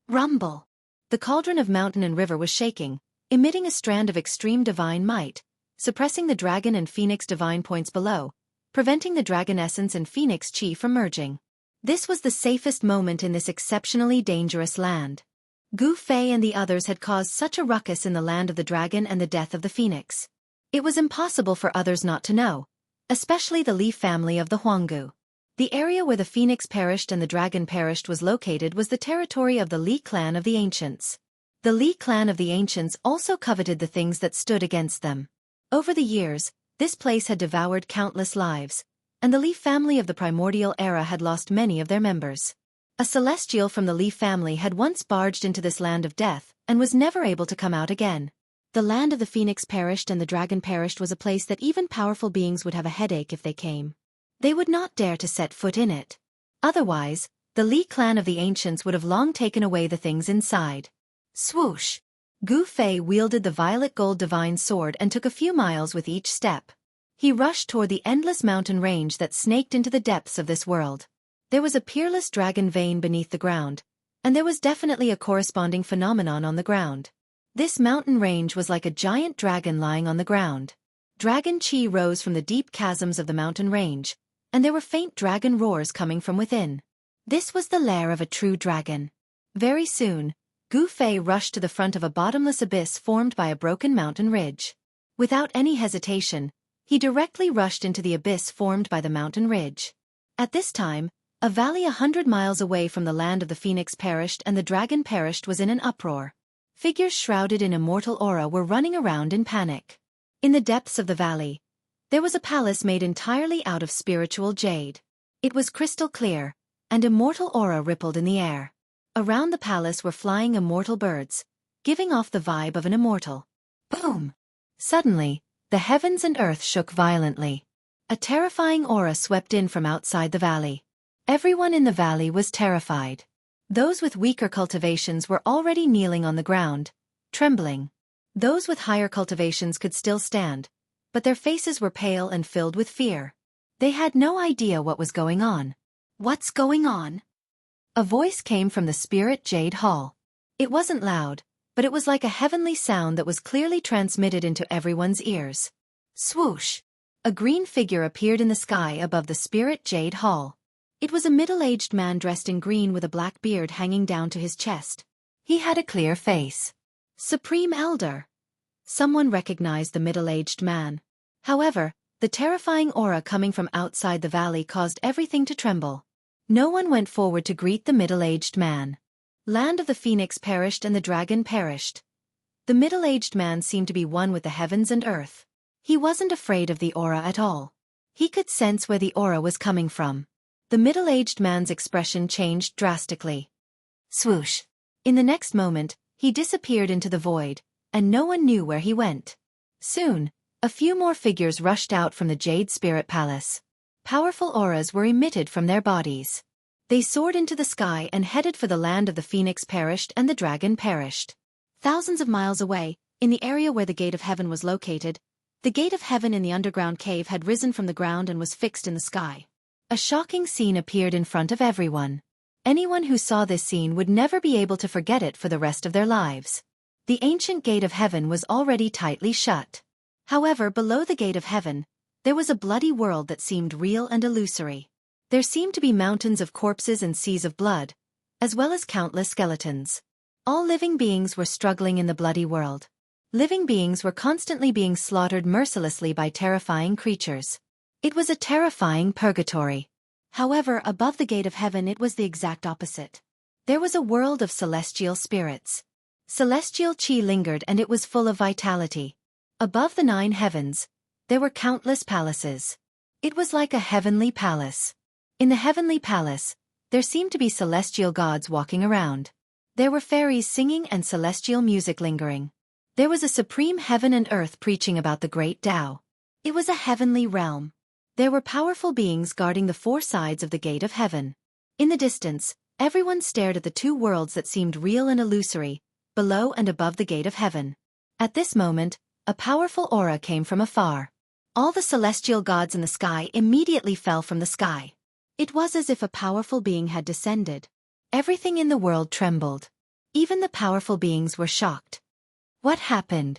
Rumble! The cauldron of mountain and river was shaking, emitting a strand of extreme divine might, suppressing the dragon and phoenix divine points below, preventing the dragon essence and phoenix chi from merging. This was the safest moment in this exceptionally dangerous land. Gu Fei and the others had caused such a ruckus in the land of the dragon and the death of the phoenix. It was impossible for others not to know, especially the Li family of the Huanggu. The area where the phoenix perished and the dragon perished was located was the territory of the Li clan of the ancients. The Li clan of the ancients also coveted the things that stood against them. Over the years, this place had devoured countless lives, and the Li family of the primordial era had lost many of their members. A celestial from the Li family had once barged into this land of death and was never able to come out again. The land of the phoenix perished and the dragon perished was a place that even powerful beings would have a headache if they came. They would not dare to set foot in it. Otherwise, the Li clan of the ancients would have long taken away the things inside. Swoosh! Gu Fei wielded the violet gold divine sword and took a few miles with each step. He rushed toward the endless mountain range that snaked into the depths of this world. There was a peerless dragon vein beneath the ground, and there was definitely a corresponding phenomenon on the ground. This mountain range was like a giant dragon lying on the ground. Dragon chi rose from the deep chasms of the mountain range, and there were faint dragon roars coming from within. This was the lair of a true dragon. Very soon, Gu Fei rushed to the front of a bottomless abyss formed by a broken mountain ridge. Without any hesitation, he directly rushed into the abyss formed by the mountain ridge. At this time, a valley 100 miles away from the land of the phoenix perished and the dragon perished was in an uproar. Figures shrouded in immortal aura were running around in panic. In the depths of the valley, there was a palace made entirely out of spiritual jade. It was crystal clear, and immortal aura rippled in the air. Around the palace were flying immortal birds, giving off the vibe of an immortal. Boom! Suddenly, the heavens and earth shook violently. A terrifying aura swept in from outside the valley. Everyone in the valley was terrified. Those with weaker cultivations were already kneeling on the ground, trembling. Those with higher cultivations could still stand, but their faces were pale and filled with fear. They had no idea what was going on. What's going on? A voice came from the Spirit Jade Hall. It wasn't loud, but it was like a heavenly sound that was clearly transmitted into everyone's ears. Swoosh! A green figure appeared in the sky above the Spirit Jade Hall. It was a middle-aged man dressed in green with a black beard hanging down to his chest. He had a clear face. Supreme Elder. Someone recognized the middle-aged man. However, the terrifying aura coming from outside the valley caused everything to tremble. No one went forward to greet the middle-aged man. Land of the Phoenix perished and the dragon perished. The middle-aged man seemed to be one with the heavens and earth. He wasn't afraid of the aura at all. He could sense where the aura was coming from. The middle-aged man's expression changed drastically. Swoosh! In the next moment, he disappeared into the void, and no one knew where he went. Soon, a few more figures rushed out from the Jade Spirit Palace. Powerful auras were emitted from their bodies. They soared into the sky and headed for the land of the Phoenix perished and the dragon perished. Thousands of miles away, in the area where the Gate of Heaven was located, the Gate of Heaven in the underground cave had risen from the ground and was fixed in the sky. A shocking scene appeared in front of everyone. Anyone who saw this scene would never be able to forget it for the rest of their lives. The ancient Gate of Heaven was already tightly shut. However, below the Gate of Heaven, there was a bloody world that seemed real and illusory. There seemed to be mountains of corpses and seas of blood, as well as countless skeletons. All living beings were struggling in the bloody world. Living beings were constantly being slaughtered mercilessly by terrifying creatures. It was a terrifying purgatory. However, above the Gate of Heaven it was the exact opposite. There was a world of celestial spirits. Celestial chi lingered and it was full of vitality. Above the 9 heavens, there were countless palaces. It was like a heavenly palace. In the heavenly palace, there seemed to be celestial gods walking around. There were fairies singing and celestial music lingering. There was a supreme heaven and earth preaching about the great Tao. It was a heavenly realm. There were powerful beings guarding the 4 sides of the Gate of Heaven. In the distance, everyone stared at the 2 worlds that seemed real and illusory, below and above the Gate of Heaven. At this moment, a powerful aura came from afar. All the celestial gods in the sky immediately fell from the sky. It was as if a powerful being had descended. Everything in the world trembled. Even the powerful beings were shocked. What happened?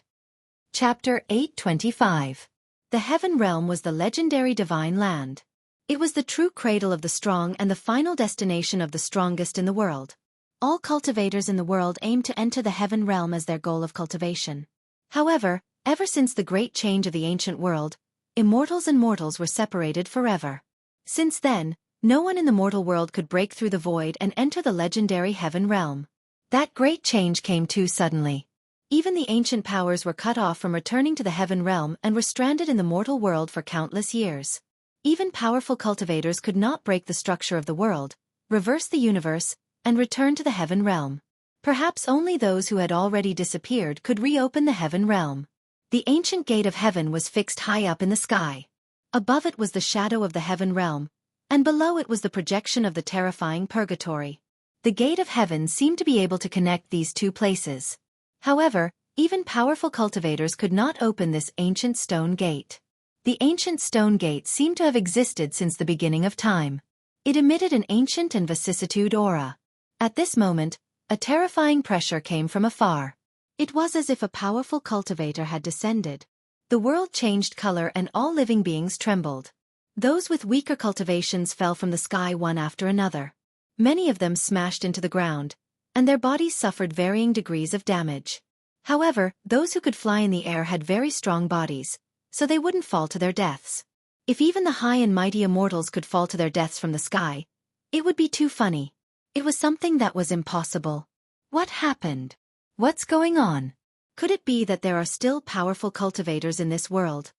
Chapter 825. The Heaven Realm was the legendary divine land. It was the true cradle of the strong and the final destination of the strongest in the world. All cultivators in the world aimed to enter the Heaven Realm as their goal of cultivation. However, ever since the great change of the ancient world, immortals and mortals were separated forever. Since then, no one in the mortal world could break through the void and enter the legendary Heaven Realm. That great change came too suddenly. Even the ancient powers were cut off from returning to the Heaven Realm and were stranded in the mortal world for countless years. Even powerful cultivators could not break the structure of the world, reverse the universe, and return to the Heaven Realm. Perhaps only those who had already disappeared could reopen the Heaven Realm. The ancient Gate of Heaven was fixed high up in the sky. Above it was the shadow of the Heaven Realm, and below it was the projection of the terrifying purgatory. The Gate of Heaven seemed to be able to connect these 2 places. However, even powerful cultivators could not open this ancient stone gate. The ancient stone gate seemed to have existed since the beginning of time. It emitted an ancient and vicissitude aura. At this moment, a terrifying pressure came from afar. It was as if a powerful cultivator had descended. The world changed color and all living beings trembled. Those with weaker cultivations fell from the sky one after another. Many of them smashed into the ground, and their bodies suffered varying degrees of damage. However, those who could fly in the air had very strong bodies, so they wouldn't fall to their deaths. If even the high and mighty immortals could fall to their deaths from the sky, it would be too funny. It was something that was impossible. What happened? What's going on? Could it be that there are still powerful cultivators in this world?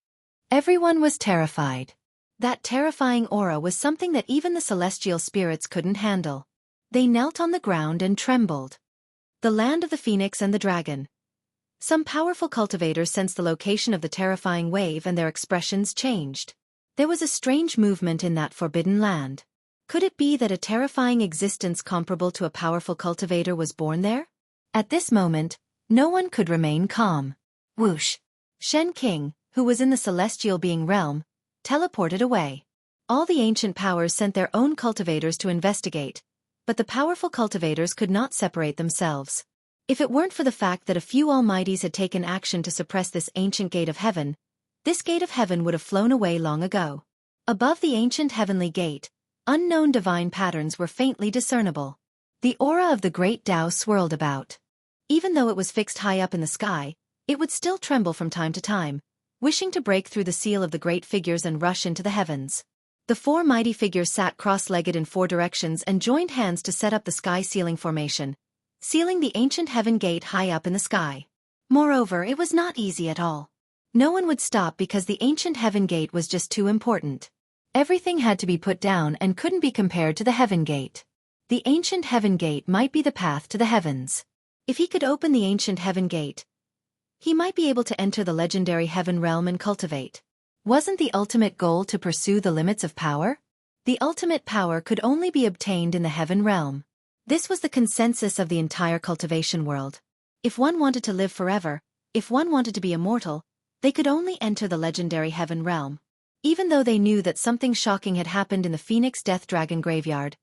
Everyone was terrified. That terrifying aura was something that even the celestial spirits couldn't handle. They knelt on the ground and trembled. The land of the Phoenix and the Dragon. Some powerful cultivators sensed the location of the terrifying wave and their expressions changed. There was a strange movement in that forbidden land. Could it be that a terrifying existence comparable to a powerful cultivator was born there? At this moment, no one could remain calm. Whoosh! Shen King, who was in the celestial being realm, teleported away. All the ancient powers sent their own cultivators to investigate, but the powerful cultivators could not separate themselves. If it weren't for the fact that a few almighties had taken action to suppress this ancient gate of heaven, this gate of heaven would have flown away long ago. Above the ancient heavenly gate, unknown divine patterns were faintly discernible. The aura of the great Tao swirled about. Even though it was fixed high up in the sky, it would still tremble from time to time, wishing to break through the seal of the great figures and rush into the heavens. The four mighty figures sat cross-legged in four directions and joined hands to set up the sky ceiling formation, sealing the ancient heaven gate high up in the sky. Moreover, it was not easy at all. No one would stop because the ancient heaven gate was just too important. Everything had to be put down and couldn't be compared to the heaven gate. The ancient heaven gate might be the path to the heavens. If he could open the ancient heaven gate, he might be able to enter the legendary heaven realm and cultivate. Wasn't the ultimate goal to pursue the limits of power? The ultimate power could only be obtained in the heaven realm. This was the consensus of the entire cultivation world. If one wanted to live forever, if one wanted to be immortal, they could only enter the legendary heaven realm. Even though they knew that something shocking had happened in the Phoenix Death Dragon graveyard,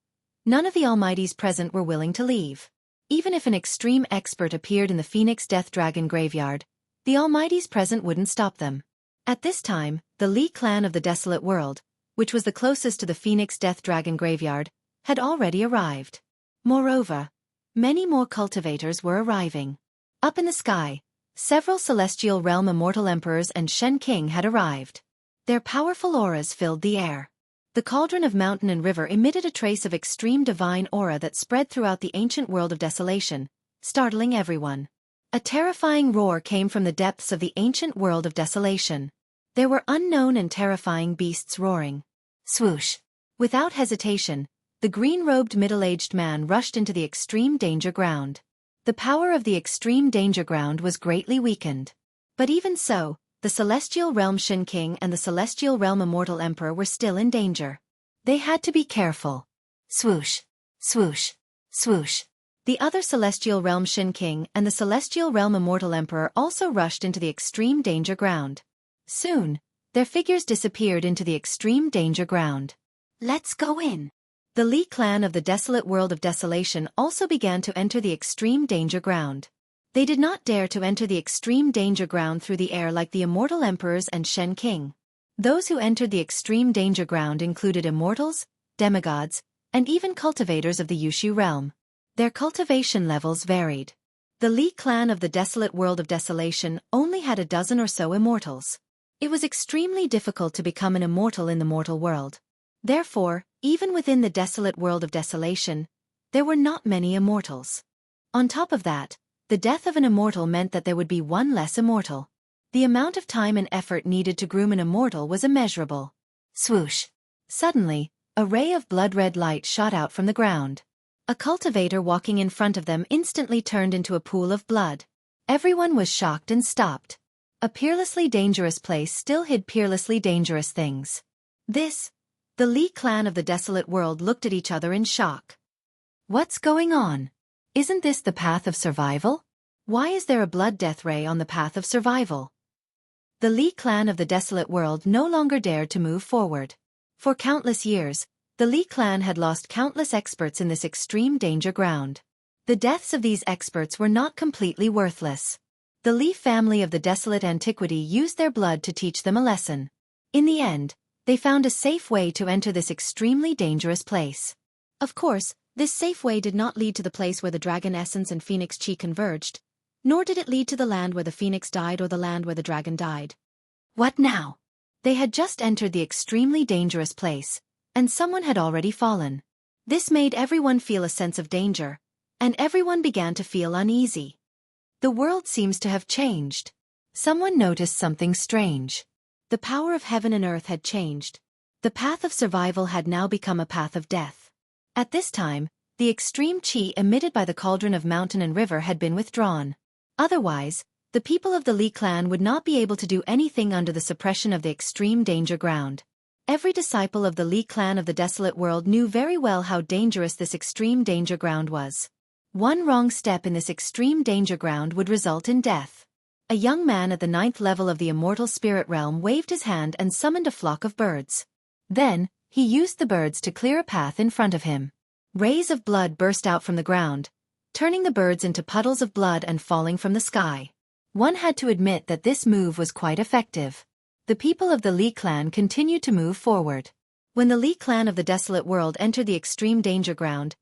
none of the almighties present were willing to leave. Even if an extreme expert appeared in the Phoenix Death Dragon graveyard, the almighties present wouldn't stop them. At this time, the Li clan of the Desolate World, which was the closest to the Phoenix Death Dragon graveyard, had already arrived. Moreover, many more cultivators were arriving. Up in the sky, several celestial realm immortal emperors and Shen King had arrived. Their powerful auras filled the air. The cauldron of mountain and river emitted a trace of extreme divine aura that spread throughout the ancient world of desolation, startling everyone. A terrifying roar came from the depths of the ancient world of desolation. There were unknown and terrifying beasts roaring. Swoosh! Without hesitation, the green-robed middle-aged man rushed into the extreme danger ground. The power of the extreme danger ground was greatly weakened. But even so, the Celestial Realm Shin King and the Celestial Realm Immortal Emperor were still in danger. They had to be careful. Swoosh! Swoosh! Swoosh! The other Celestial Realm Shin King and the Celestial Realm Immortal Emperor also rushed into the extreme danger ground. Soon, their figures disappeared into the extreme danger ground. Let's go in. The Li clan of the Desolate World of Desolation also began to enter the extreme danger ground. They did not dare to enter the extreme danger ground through the air like the Immortal Emperors and Shen King. Those who entered the extreme danger ground included immortals, demigods, and even cultivators of the Yushu realm. Their cultivation levels varied. The Li clan of the Desolate World of Desolation only had a dozen or so immortals. It was extremely difficult to become an immortal in the mortal world. Therefore, even within the Desolate World of Desolation, there were not many immortals. On top of that, the death of an immortal meant that there would be one less immortal. The amount of time and effort needed to groom an immortal was immeasurable. Swoosh! Suddenly, a ray of blood-red light shot out from the ground. A cultivator walking in front of them instantly turned into a pool of blood. Everyone was shocked and stopped. A peerlessly dangerous place still hid peerlessly dangerous things. The Li clan of the Desolate World looked at each other in shock. What's going on? Isn't this the path of survival? Why is there a blood death ray on the path of survival? The Li clan of the Desolate World no longer dared to move forward. For countless years, the Li clan had lost countless experts in this extreme danger ground. The deaths of these experts were not completely worthless. The Li family of the Desolate Antiquity used their blood to teach them a lesson. In the end, they found a safe way to enter this extremely dangerous place. Of course, this safe way did not lead to the place where the dragon essence and phoenix chi converged, nor did it lead to the land where the phoenix died or the land where the dragon died. What now? They had just entered the extremely dangerous place, and someone had already fallen. This made everyone feel a sense of danger, and everyone began to feel uneasy. The world seems to have changed. Someone noticed something strange. The power of heaven and earth had changed. The path of survival had now become a path of death. At this time, the extreme chi emitted by the cauldron of mountain and river had been withdrawn. Otherwise, the people of the Li clan would not be able to do anything under the suppression of the extreme danger ground. Every disciple of the Li clan of the Desolate World knew very well how dangerous this extreme danger ground was. One wrong step in this extreme danger ground would result in death. A young man at the 9th level of the immortal spirit realm waved his hand and summoned a flock of birds. Then, He used the birds to clear a path in front of him. Rays of blood burst out from the ground, turning the birds into puddles of blood and falling from the sky. One had to admit that this move was quite effective. The people of the Li clan continued to move forward. When the Li clan of the desolate world entered the extreme danger ground,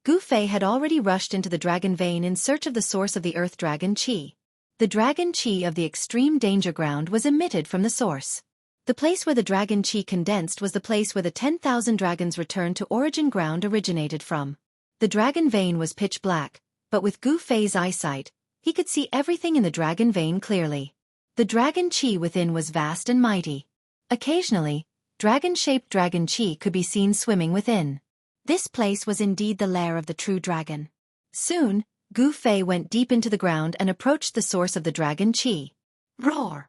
Gu Fei had already rushed into the dragon vein in search of the source of the earth dragon qi. The dragon qi of the extreme danger ground was emitted from the source. The place where the dragon qi condensed was the place where the 10,000 dragons returned to origin ground originated from. The dragon vein was pitch black, but with Gu Fei's eyesight, he could see everything in the dragon vein clearly. The dragon qi within was vast and mighty. Occasionally, dragon-shaped dragon qi could be seen swimming within. This place was indeed the lair of the true dragon. Soon, Gu Fei went deep into the ground and approached the source of the dragon qi. Roar!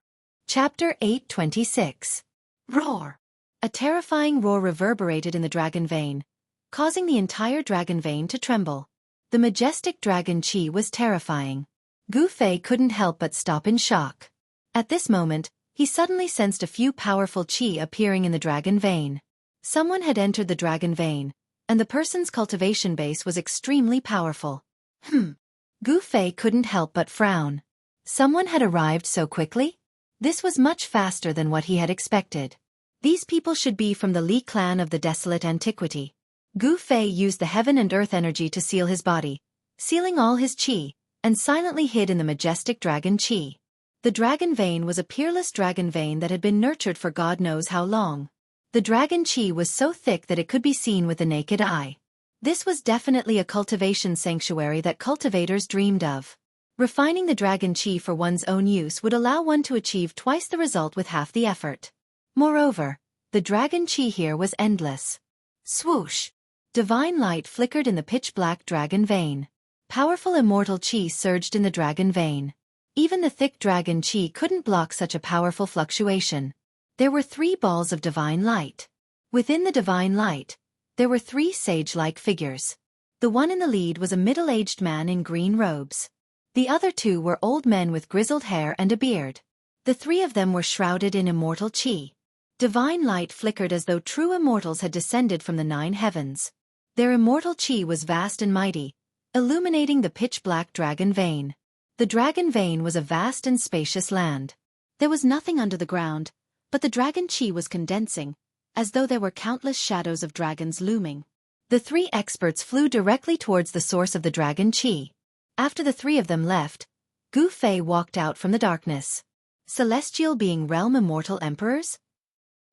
Chapter 826. Roar! A terrifying roar reverberated in the dragon vein, causing the entire dragon vein to tremble. The majestic dragon qi was terrifying. Gu Fei couldn't help but stop in shock. At this moment, he suddenly sensed a few powerful qi appearing in the dragon vein. Someone had entered the dragon vein, and the person's cultivation base was extremely powerful. Gu Fei couldn't help but frown. Someone had arrived so quickly? This was much faster than what he had expected. These people should be from the Li clan of the desolate antiquity. Gu Fei used the heaven and earth energy to seal his body, sealing all his qi, and silently hid in the majestic dragon qi. The dragon vein was a peerless dragon vein that had been nurtured for God knows how long. The dragon qi was so thick that it could be seen with the naked eye. This was definitely a cultivation sanctuary that cultivators dreamed of. Refining the dragon qi for one's own use would allow one to achieve twice the result with half the effort. Moreover, the dragon qi here was endless. Swoosh! Divine light flickered in the pitch-black dragon vein. Powerful immortal qi surged in the dragon vein. Even the thick dragon qi couldn't block such a powerful fluctuation. There were 3 balls of divine light. Within the divine light, there were 3 sage-like figures. The one in the lead was a middle-aged man in green robes. The other 2 were old men with grizzled hair and a beard. The 3 of them were shrouded in immortal qi. Divine light flickered as though true immortals had descended from the 9 heavens. Their immortal qi was vast and mighty, illuminating the pitch-black dragon vein. The dragon vein was a vast and spacious land. There was nothing under the ground, but the dragon qi was condensing, as though there were countless shadows of dragons looming. The 3 experts flew directly towards the source of the dragon qi. After the 3 of them left, Gu Fei walked out from the darkness. Celestial being realm immortal emperors?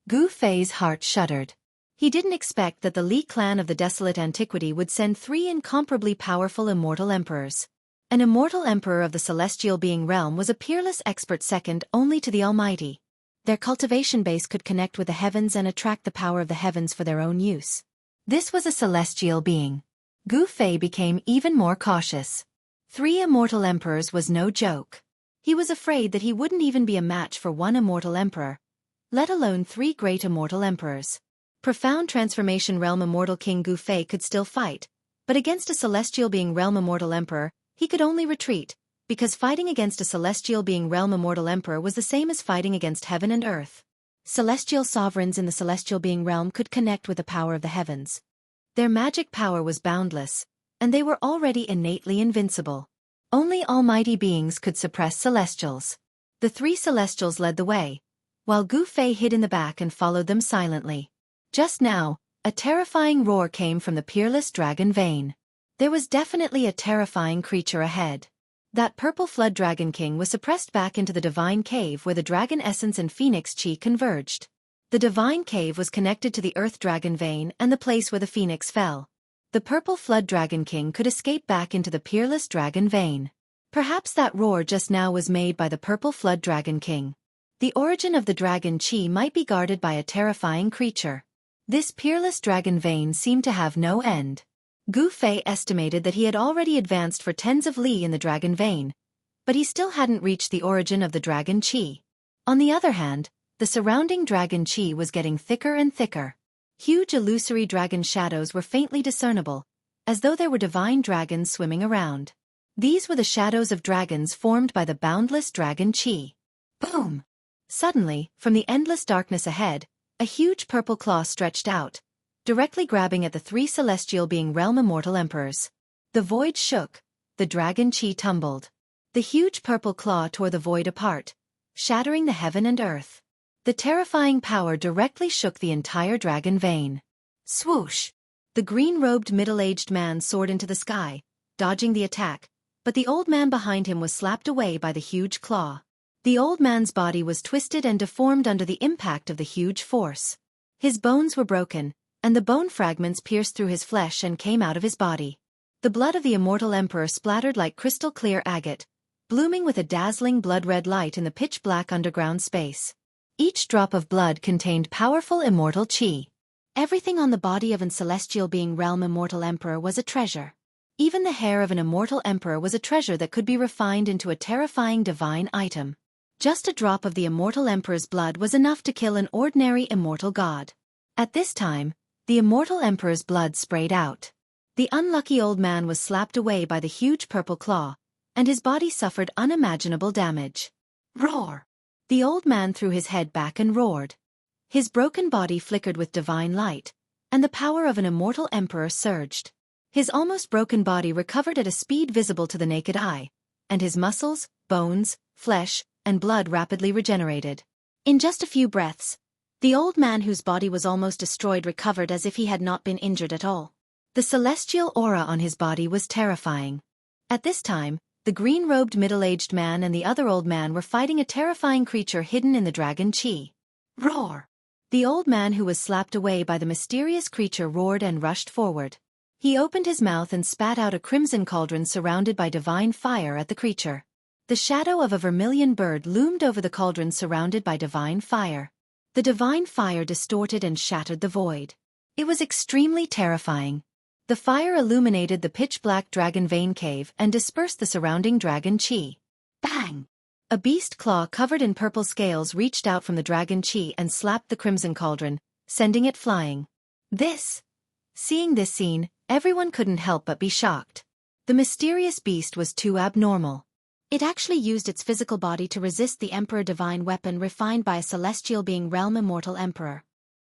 Gu Fei's heart shuddered. He didn't expect that the Li clan of the desolate antiquity would send 3 incomparably powerful immortal emperors. An immortal emperor of the celestial being realm was a peerless expert second only to the Almighty. Their cultivation base could connect with the heavens and attract the power of the heavens for their own use. This was a celestial being. Gu Fei became even more cautious. 3 immortal emperors was no joke. He was afraid that he wouldn't even be a match for 1 immortal emperor, let alone 3 great immortal emperors. Profound transformation realm immortal king Gu Fei could still fight, but against a celestial being realm immortal emperor, he could only retreat, because fighting against a celestial being realm immortal emperor was the same as fighting against heaven and earth. Celestial sovereigns in the celestial being realm could connect with the power of the heavens. Their magic power was boundless, and they were already innately invincible. Only almighty beings could suppress celestials. The 3 celestials led the way, while Gu Fei hid in the back and followed them silently. Just now, a terrifying roar came from the peerless dragon vein. There was definitely a terrifying creature ahead. That purple flood dragon king was suppressed back into the divine cave where the dragon essence and phoenix qi converged. The divine cave was connected to the earth dragon vein and the place where the phoenix fell. The purple flood dragon king could escape back into the peerless dragon vein. Perhaps that roar just now was made by the purple flood dragon king. The origin of the dragon qi might be guarded by a terrifying creature. This peerless dragon vein seemed to have no end. Gu Fei estimated that he had already advanced for tens of li in the dragon vein, but he still hadn't reached the origin of the dragon qi. On the other hand, the surrounding dragon qi was getting thicker and thicker. Huge illusory dragon shadows were faintly discernible, as though there were divine dragons swimming around. These were the shadows of dragons formed by the boundless dragon qi. Boom! Suddenly, from the endless darkness ahead, A huge purple claw stretched out, directly grabbing at the three celestial being realm immortal emperors. The void shook, the dragon chi tumbled. The huge purple claw tore the void apart, shattering the heaven and earth. The terrifying power directly shook the entire dragon vein. Swoosh! The green-robed middle-aged man soared into the sky, dodging the attack, but the old man behind him was slapped away by the huge claw. The old man's body was twisted and deformed under the impact of the huge force. His bones were broken, and the bone fragments pierced through his flesh and came out of his body. The blood of the immortal emperor splattered like crystal-clear agate, blooming with a dazzling blood-red light in the pitch-black underground space. Each drop of blood contained powerful immortal chi. Everything on the body of an celestial being realm immortal emperor was a treasure. Even the hair of an immortal emperor was a treasure that could be refined into a terrifying divine item. Just a drop of the immortal emperor's blood was enough to kill an ordinary immortal god. At this time, the immortal emperor's blood sprayed out. The unlucky old man was slapped away by the huge purple claw, and his body suffered unimaginable damage. Roar! The old man threw his head back and roared. His broken body flickered with divine light, and the power of an immortal emperor surged. His almost broken body recovered at a speed visible to the naked eye, and his muscles, bones, flesh, and blood rapidly regenerated. In just a few breaths, the old man whose body was almost destroyed recovered as if he had not been injured at all. The celestial aura on his body was terrifying. At this time, the green-robed middle-aged man and the other old man were fighting a terrifying creature hidden in the dragon chi. Roar! The old man who was slapped away by the mysterious creature roared and rushed forward. He opened his mouth and spat out a crimson cauldron surrounded by divine fire at the creature. The shadow of a vermilion bird loomed over the cauldron surrounded by divine fire. The divine fire distorted and shattered the void. It was extremely terrifying. The fire illuminated the pitch-black dragon vein cave and dispersed the surrounding dragon chi. Bang! A beast claw covered in purple scales reached out from the dragon chi and slapped the crimson cauldron, sending it flying. Seeing this scene, everyone couldn't help but be shocked. The mysterious beast was too abnormal. It actually used its physical body to resist the Emperor divine weapon refined by a celestial being realm immortal emperor.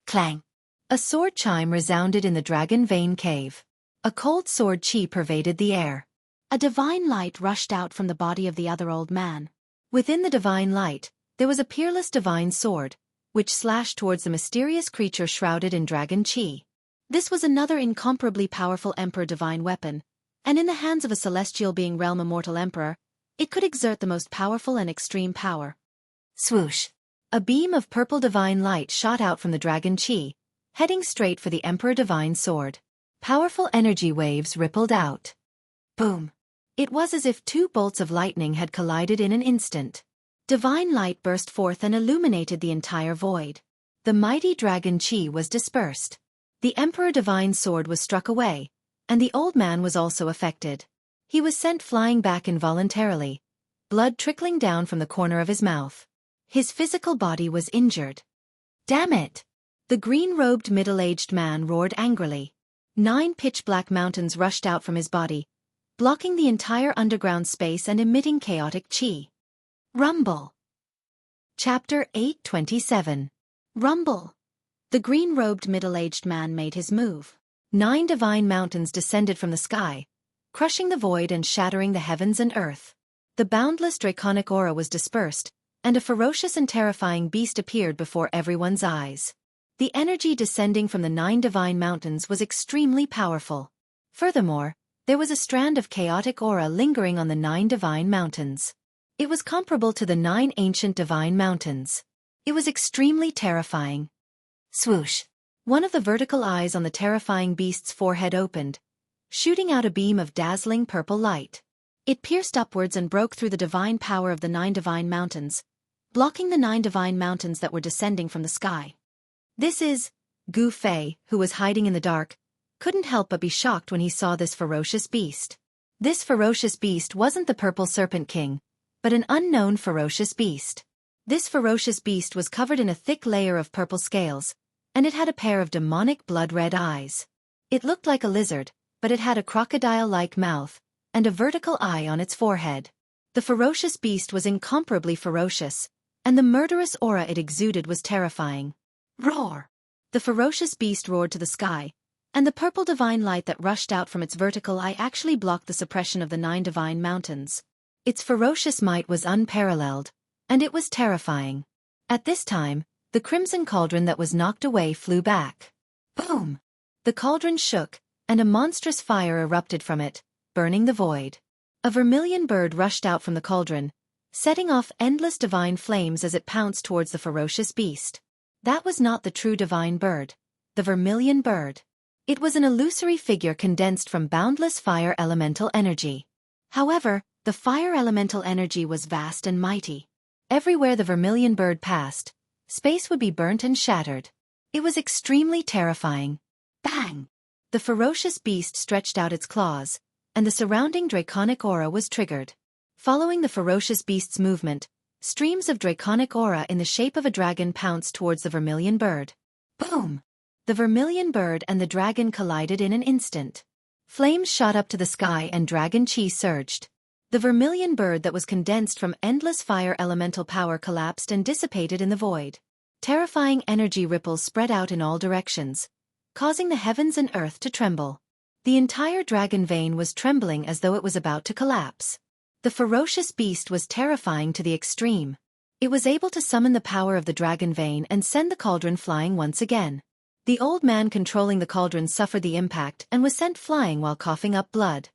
Clang! A sword chime resounded in the dragon vein cave. A cold sword chi pervaded the air. A divine light rushed out from the body of the other old man. Within the divine light, there was a peerless divine sword, which slashed towards the mysterious creature shrouded in dragon chi. This was another incomparably powerful Emperor divine weapon, and in the hands of a celestial being realm immortal emperor, it could exert the most powerful and extreme power. Swoosh! A beam of purple divine light shot out from the dragon chi, heading straight for the Emperor divine sword. Powerful energy waves rippled out. Boom! It was as if two bolts of lightning had collided in an instant. Divine light burst forth and illuminated the entire void. The mighty dragon chi was dispersed. The Emperor divine sword was struck away, and the old man was also affected. He was sent flying back involuntarily, blood trickling down from the corner of his mouth. His physical body was injured. Damn it! The green-robed middle-aged man roared angrily. 9 pitch-black mountains rushed out from his body, blocking the entire underground space and emitting chaotic chi. Rumble. Chapter 827. Rumble. The green-robed middle-aged man made his move. 9 divine mountains descended from the sky, crushing the void and shattering the heavens and earth. The boundless draconic aura was dispersed, and a ferocious and terrifying beast appeared before everyone's eyes. The energy descending from the 9 divine mountains was extremely powerful. Furthermore, there was a strand of chaotic aura lingering on the 9 divine mountains. It was comparable to the 9 ancient divine mountains. It was extremely terrifying. Swoosh! One of the vertical eyes on the terrifying beast's forehead opened, shooting out a beam of dazzling purple light. It pierced upwards and broke through the divine power of the 9 divine mountains, blocking the 9 divine mountains that were descending from the sky. This is, Gu Fei, who was hiding in the dark, couldn't help but be shocked when he saw this ferocious beast. This ferocious beast wasn't the Purple Serpent King, but an unknown ferocious beast. This ferocious beast was covered in a thick layer of purple scales, and it had a pair of demonic blood-red eyes. It looked like a lizard, but it had a crocodile-like mouth, and a vertical eye on its forehead. The ferocious beast was incomparably ferocious, and the murderous aura it exuded was terrifying. Roar! The ferocious beast roared to the sky, and the purple divine light that rushed out from its vertical eye actually blocked the suppression of the 9 divine mountains. Its ferocious might was unparalleled, and it was terrifying. At this time, the crimson cauldron that was knocked away flew back. Boom! The cauldron shook, and a monstrous fire erupted from it, burning the void. A vermilion bird rushed out from the cauldron, setting off endless divine flames as it pounced towards the ferocious beast. That was not the true divine bird, the vermilion bird. It was an illusory figure condensed from boundless fire elemental energy. However, the fire elemental energy was vast and mighty. Everywhere the vermilion bird passed, space would be burnt and shattered. It was extremely terrifying. Bang! The ferocious beast stretched out its claws, and the surrounding draconic aura was triggered. Following the ferocious beast's movement, streams of draconic aura in the shape of a dragon pounced towards the vermilion bird. Boom! The vermilion bird and the dragon collided in an instant. Flames shot up to the sky and dragon chi surged. The vermilion bird that was condensed from endless fire elemental power collapsed and dissipated in the void. Terrifying energy ripples spread out in all directions, causing the heavens and earth to tremble. The entire dragon vein was trembling as though it was about to collapse. The ferocious beast was terrifying to the extreme. It was able to summon the power of the dragon vein and send the cauldron flying once again. The old man controlling the cauldron suffered the impact and was sent flying while coughing up blood.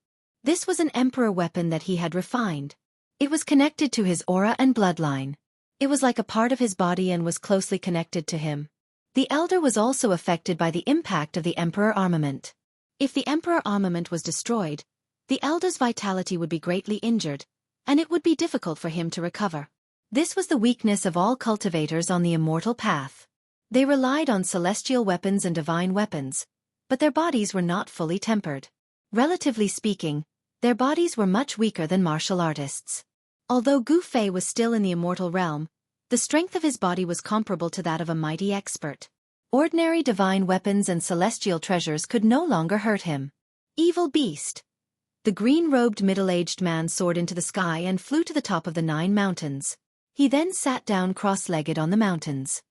This was an emperor weapon that he had refined. It was connected to his aura and bloodline. It was like a part of his body and was closely connected to him. The elder was also affected by the impact of the emperor armament. If the emperor armament was destroyed, the elder's vitality would be greatly injured, and it would be difficult for him to recover. This was the weakness of all cultivators on the immortal path. They relied on celestial weapons and divine weapons, but their bodies were not fully tempered. Relatively speaking, their bodies were much weaker than martial artists. Although Gu Fei was still in the immortal realm, the strength of his body was comparable to that of a mighty expert. Ordinary divine weapons and celestial treasures could no longer hurt him. Evil beast! The green-robed middle-aged man soared into the sky and flew to the top of the 9 mountains. He then sat down cross-legged on the mountains.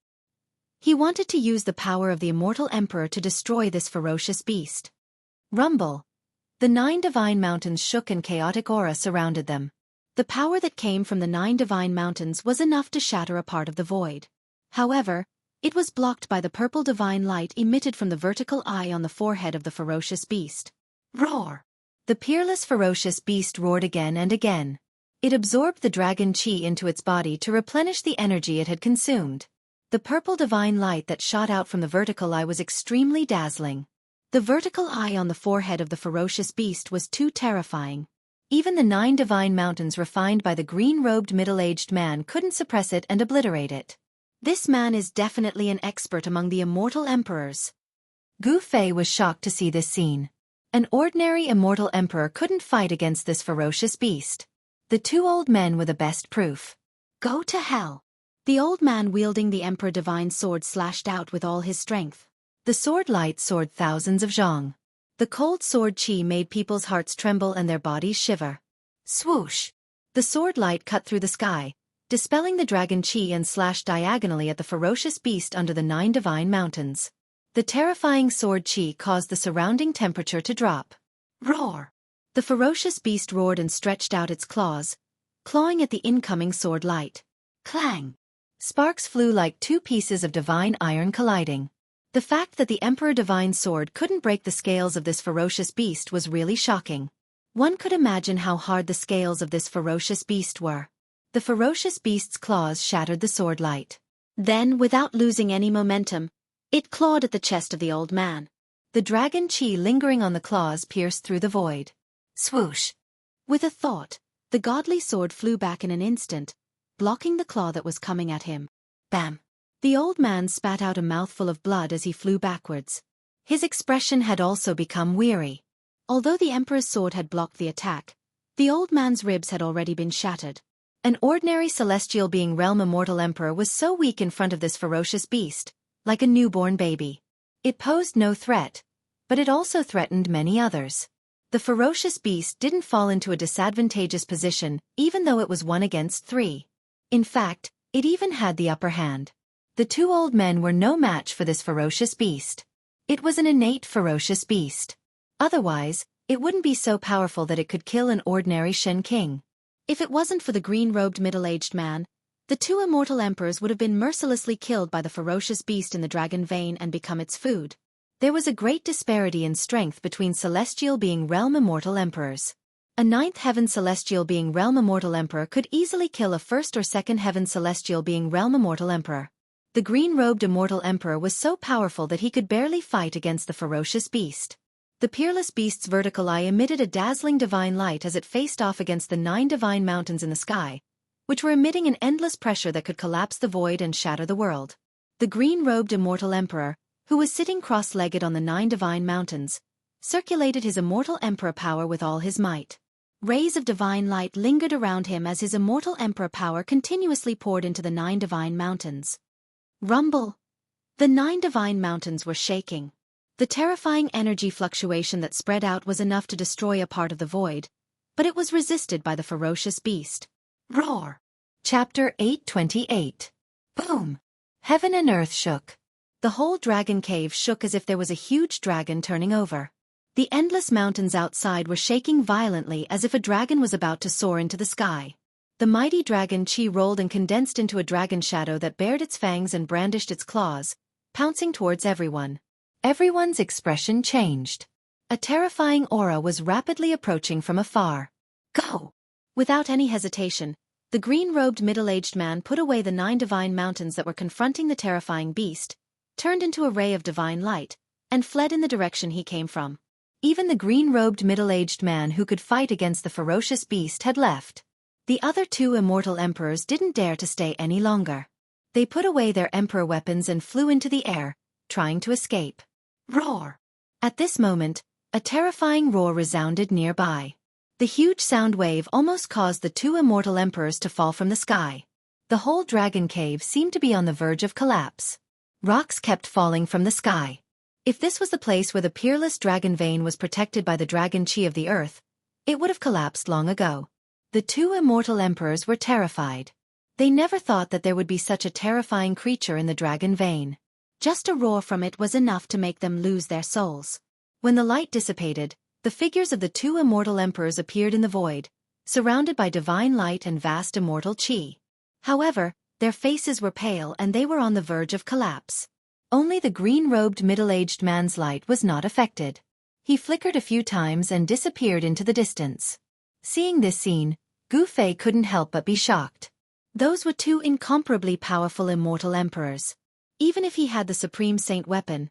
He wanted to use the power of the immortal emperor to destroy this ferocious beast. Rumble! The 9 divine mountains shook and chaotic aura surrounded them. The power that came from the 9 divine mountains was enough to shatter a part of the void. However, it was blocked by the purple divine light emitted from the vertical eye on the forehead of the ferocious beast. Roar! The peerless ferocious beast roared again and again. It absorbed the dragon chi into its body to replenish the energy it had consumed. The purple divine light that shot out from the vertical eye was extremely dazzling. The vertical eye on the forehead of the ferocious beast was too terrifying. Even the 9 divine mountains refined by the green-robed middle-aged man couldn't suppress it and obliterate it. This man is definitely an expert among the immortal emperors. Gu Fei was shocked to see this scene. An ordinary immortal emperor couldn't fight against this ferocious beast. The 2 old men were the best proof. Go to hell! The old man wielding the emperor divine sword slashed out with all his strength. The sword light soared thousands of zhong. The cold sword chi made people's hearts tremble and their bodies shiver. Swoosh! The sword light cut through the sky, dispelling the dragon chi and slashed diagonally at the ferocious beast under the 9 divine mountains. The terrifying sword chi caused the surrounding temperature to drop. Roar! The ferocious beast roared and stretched out its claws, clawing at the incoming sword light. Clang! Sparks flew like 2 pieces of divine iron colliding. The fact that the Emperor Divine Sword couldn't break the scales of this ferocious beast was really shocking. One could imagine how hard the scales of this ferocious beast were. The ferocious beast's claws shattered the sword light. Then, without losing any momentum, it clawed at the chest of the old man. The dragon chi lingering on the claws pierced through the void. Swoosh! With a thought, the godly sword flew back in an instant, blocking the claw that was coming at him. Bam! The old man spat out a mouthful of blood as he flew backwards. His expression had also become weary. Although the Emperor's sword had blocked the attack, the old man's ribs had already been shattered. An ordinary celestial being realm immortal emperor was so weak in front of this ferocious beast, like a newborn baby. It posed no threat, but it also threatened many others. The ferocious beast didn't fall into a disadvantageous position even though it was 1 against 3. In fact, it even had the upper hand. The two old men were no match for this ferocious beast. It was an innate ferocious beast. Otherwise, it wouldn't be so powerful that it could kill an ordinary Shen King. If it wasn't for the green-robed middle-aged man, the two immortal emperors would have been mercilessly killed by the ferocious beast in the dragon vein and become its food. There was a great disparity in strength between celestial being realm immortal emperors. A ninth heaven celestial being realm immortal emperor could easily kill a first or second heaven celestial being realm immortal emperor. The green-robed immortal emperor was so powerful that he could barely fight against the ferocious beast. The peerless beast's vertical eye emitted a dazzling divine light as it faced off against the 9 divine mountains in the sky, which were emitting an endless pressure that could collapse the void and shatter the world. The green-robed immortal emperor, who was sitting cross-legged on the 9 divine mountains, circulated his immortal emperor power with all his might. Rays of divine light lingered around him as his immortal emperor power continuously poured into the 9 divine mountains. Rumble! The 9 divine mountains were shaking. The terrifying energy fluctuation that spread out was enough to destroy a part of the void, but it was resisted by the ferocious beast. Roar! Chapter 828. Boom! Heaven and earth shook. The whole dragon cave shook as if there was a huge dragon turning over. The endless mountains outside were shaking violently as if a dragon was about to soar into the sky. The mighty dragon Chi rolled and condensed into a dragon shadow that bared its fangs and brandished its claws, pouncing towards everyone. Everyone's expression changed. A terrifying aura was rapidly approaching from afar. Go! Without any hesitation, the green-robed middle-aged man put away the 9 divine mountains that were confronting the terrifying beast, turned into a ray of divine light, and fled in the direction he came from. Even the green-robed middle-aged man who could fight against the ferocious beast had left. The other 2 immortal emperors didn't dare to stay any longer. They put away their emperor weapons and flew into the air, trying to escape. Roar! At this moment, a terrifying roar resounded nearby. The huge sound wave almost caused the 2 immortal emperors to fall from the sky. The whole dragon cave seemed to be on the verge of collapse. Rocks kept falling from the sky. If this was the place where the peerless dragon vein was protected by the dragon chi of the earth, it would have collapsed long ago. The 2 immortal emperors were terrified. They never thought that there would be such a terrifying creature in the dragon vein. Just a roar from it was enough to make them lose their souls. When the light dissipated, the figures of the 2 immortal emperors appeared in the void, surrounded by divine light and vast immortal chi. However, their faces were pale and they were on the verge of collapse. Only the green-robed middle-aged man's light was not affected. He flickered a few times and disappeared into the distance. Seeing this scene, Gu Fei couldn't help but be shocked. Those were 2 incomparably powerful immortal emperors. Even if he had the supreme saint weapon,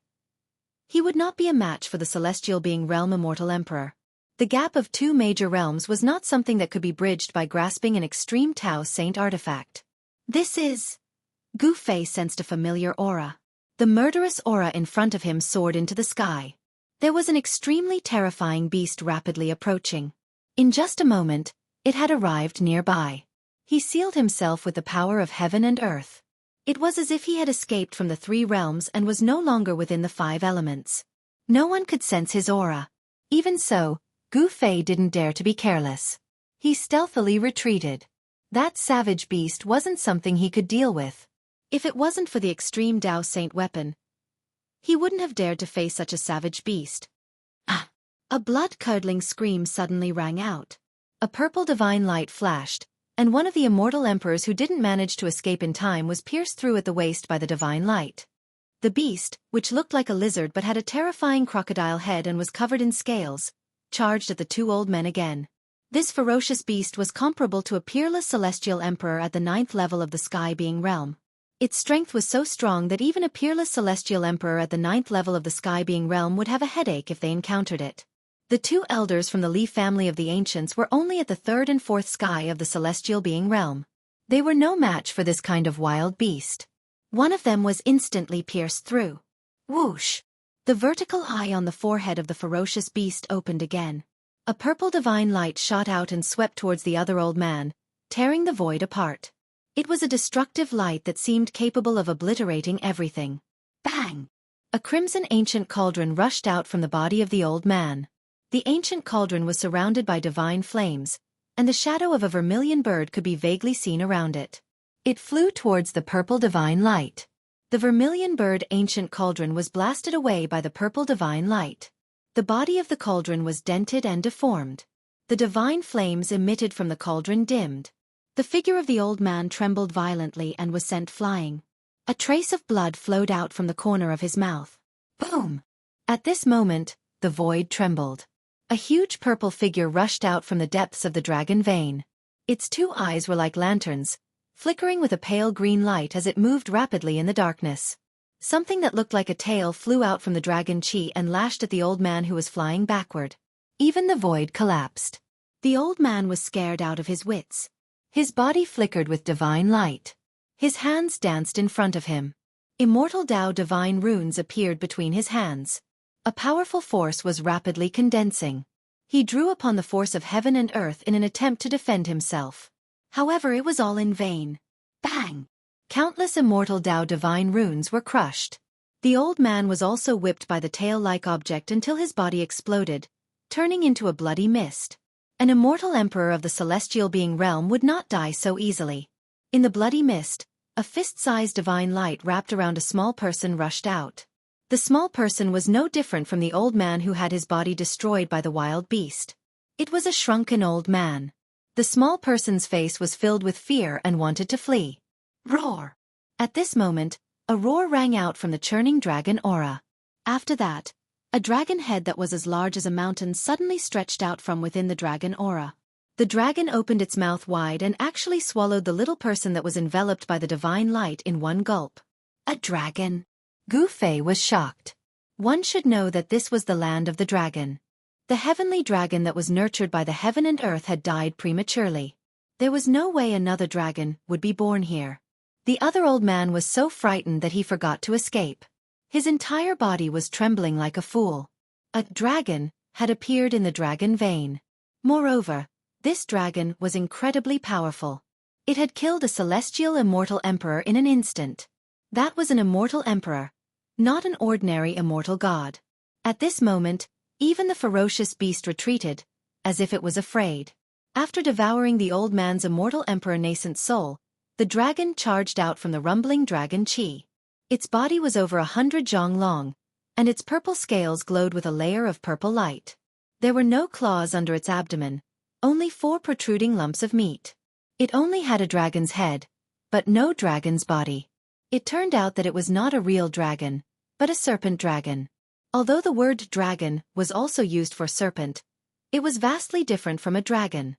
he would not be a match for the celestial being realm immortal emperor. The gap of 2 major realms was not something that could be bridged by grasping an extreme Tao saint artifact. This is... Gu Fei sensed a familiar aura. The murderous aura in front of him soared into the sky. There was an extremely terrifying beast rapidly approaching. In just a moment, it had arrived nearby. He sealed himself with the power of heaven and earth. It was as if he had escaped from the 3 realms and was no longer within the 5 elements. No one could sense his aura. Even so, Gu Fei didn't dare to be careless. He stealthily retreated. That savage beast wasn't something he could deal with. If it wasn't for the extreme Tao Saint weapon, he wouldn't have dared to face such a savage beast. Ah! A blood-curdling scream suddenly rang out. A purple divine light flashed, and one of the immortal emperors who didn't manage to escape in time was pierced through at the waist by the divine light. The beast, which looked like a lizard but had a terrifying crocodile head and was covered in scales, charged at the 2 old men again. This ferocious beast was comparable to a peerless celestial emperor at the 9th level of the sky being realm. Its strength was so strong that even a peerless celestial emperor at the 9th level of the sky being realm would have a headache if they encountered it. The 2 elders from the Li family of the ancients were only at the 3rd and 4th sky of the celestial being realm. They were no match for this kind of wild beast. One of them was instantly pierced through. Whoosh! The vertical eye on the forehead of the ferocious beast opened again. A purple divine light shot out and swept towards the other old man, tearing the void apart. It was a destructive light that seemed capable of obliterating everything. Bang! A crimson ancient cauldron rushed out from the body of the old man. The ancient cauldron was surrounded by divine flames, and the shadow of a vermilion bird could be vaguely seen around it. It flew towards the purple divine light. The vermilion bird ancient cauldron was blasted away by the purple divine light. The body of the cauldron was dented and deformed. The divine flames emitted from the cauldron dimmed. The figure of the old man trembled violently and was sent flying. A trace of blood flowed out from the corner of his mouth. Boom! At this moment, the void trembled. A huge purple figure rushed out from the depths of the dragon vein. Its two eyes were like lanterns, flickering with a pale green light as it moved rapidly in the darkness. Something that looked like a tail flew out from the dragon chi and lashed at the old man who was flying backward. Even the void collapsed. The old man was scared out of his wits. His body flickered with divine light. His hands danced in front of him. Immortal Tao divine runes appeared between his hands. A powerful force was rapidly condensing. He drew upon the force of heaven and earth in an attempt to defend himself. However, it was all in vain. Bang! Countless immortal Tao divine runes were crushed. The old man was also whipped by the tail-like object until his body exploded, turning into a bloody mist. An immortal emperor of the celestial being realm would not die so easily. In the bloody mist, a fist-sized divine light wrapped around a small person rushed out. The small person was no different from the old man who had his body destroyed by the wild beast. It was a shrunken old man. The small person's face was filled with fear and wanted to flee. Roar! At this moment, a roar rang out from the churning dragon aura. After that, a dragon head that was as large as a mountain suddenly stretched out from within the dragon aura. The dragon opened its mouth wide and actually swallowed the little person that was enveloped by the divine light in one gulp. A dragon? Gu Fei was shocked. One should know that this was the land of the dragon. The heavenly dragon that was nurtured by the heaven and earth had died prematurely. There was no way another dragon would be born here. The other old man was so frightened that he forgot to escape. His entire body was trembling like a fool. A dragon had appeared in the dragon vein. Moreover, this dragon was incredibly powerful. It had killed a celestial immortal emperor in an instant. That was an immortal emperor, not an ordinary immortal god. At this moment, even the ferocious beast retreated, as if it was afraid. After devouring the old man's immortal emperor nascent soul, the dragon charged out from the rumbling dragon chi. Its body was over 100 zhang long, and its purple scales glowed with a layer of purple light. There were no claws under its abdomen, only 4 protruding lumps of meat. It only had a dragon's head, but no dragon's body. It turned out that it was not a real dragon, but a serpent dragon. Although the word dragon was also used for serpent, it was vastly different from a dragon.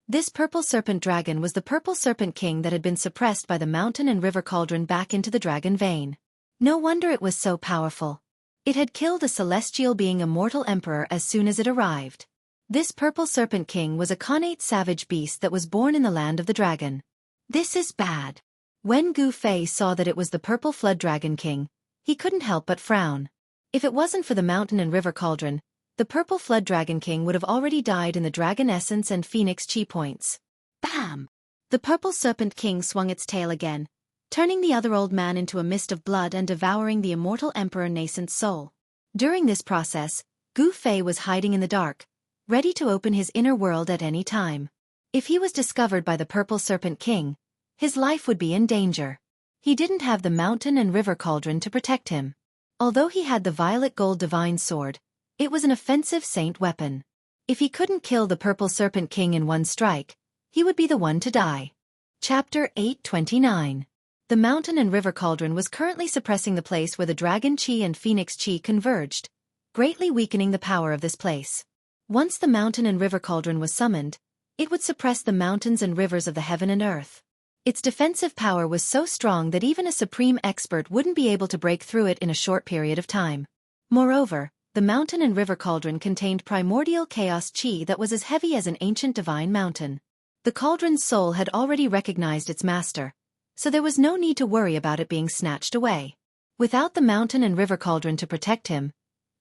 This purple serpent dragon was the purple serpent king that had been suppressed by the mountain and river cauldron back into the dragon vein. No wonder it was so powerful. It had killed a celestial being immortal emperor as soon as it arrived. This purple serpent king was a connate savage beast that was born in the land of the dragon. This is bad. When Gu Fei saw that it was the purple flood dragon king, he couldn't help but frown. If it wasn't for the mountain and river cauldron, the purple flood dragon king would have already died in the dragon essence and phoenix chi points. Bam! The purple serpent king swung its tail again, turning the other old man into a mist of blood and devouring the immortal emperor nascent soul. During this process, Gu Fei was hiding in the dark, ready to open his inner world at any time. If he was discovered by the purple serpent king, his life would be in danger. He didn't have the mountain and river cauldron to protect him. Although he had the violet gold divine sword, it was an offensive saint weapon. If he couldn't kill the purple serpent king in one strike, he would be the one to die. Chapter 829. The mountain and river cauldron was currently suppressing the place where the dragon chi and phoenix chi converged, greatly weakening the power of this place. Once the mountain and river cauldron was summoned, it would suppress the mountains and rivers of the heaven and earth. Its defensive power was so strong that even a supreme expert wouldn't be able to break through it in a short period of time. Moreover, the mountain and river cauldron contained primordial chaos chi that was as heavy as an ancient divine mountain. The cauldron's soul had already recognized its master, so there was no need to worry about it being snatched away. Without the mountain and river cauldron to protect him,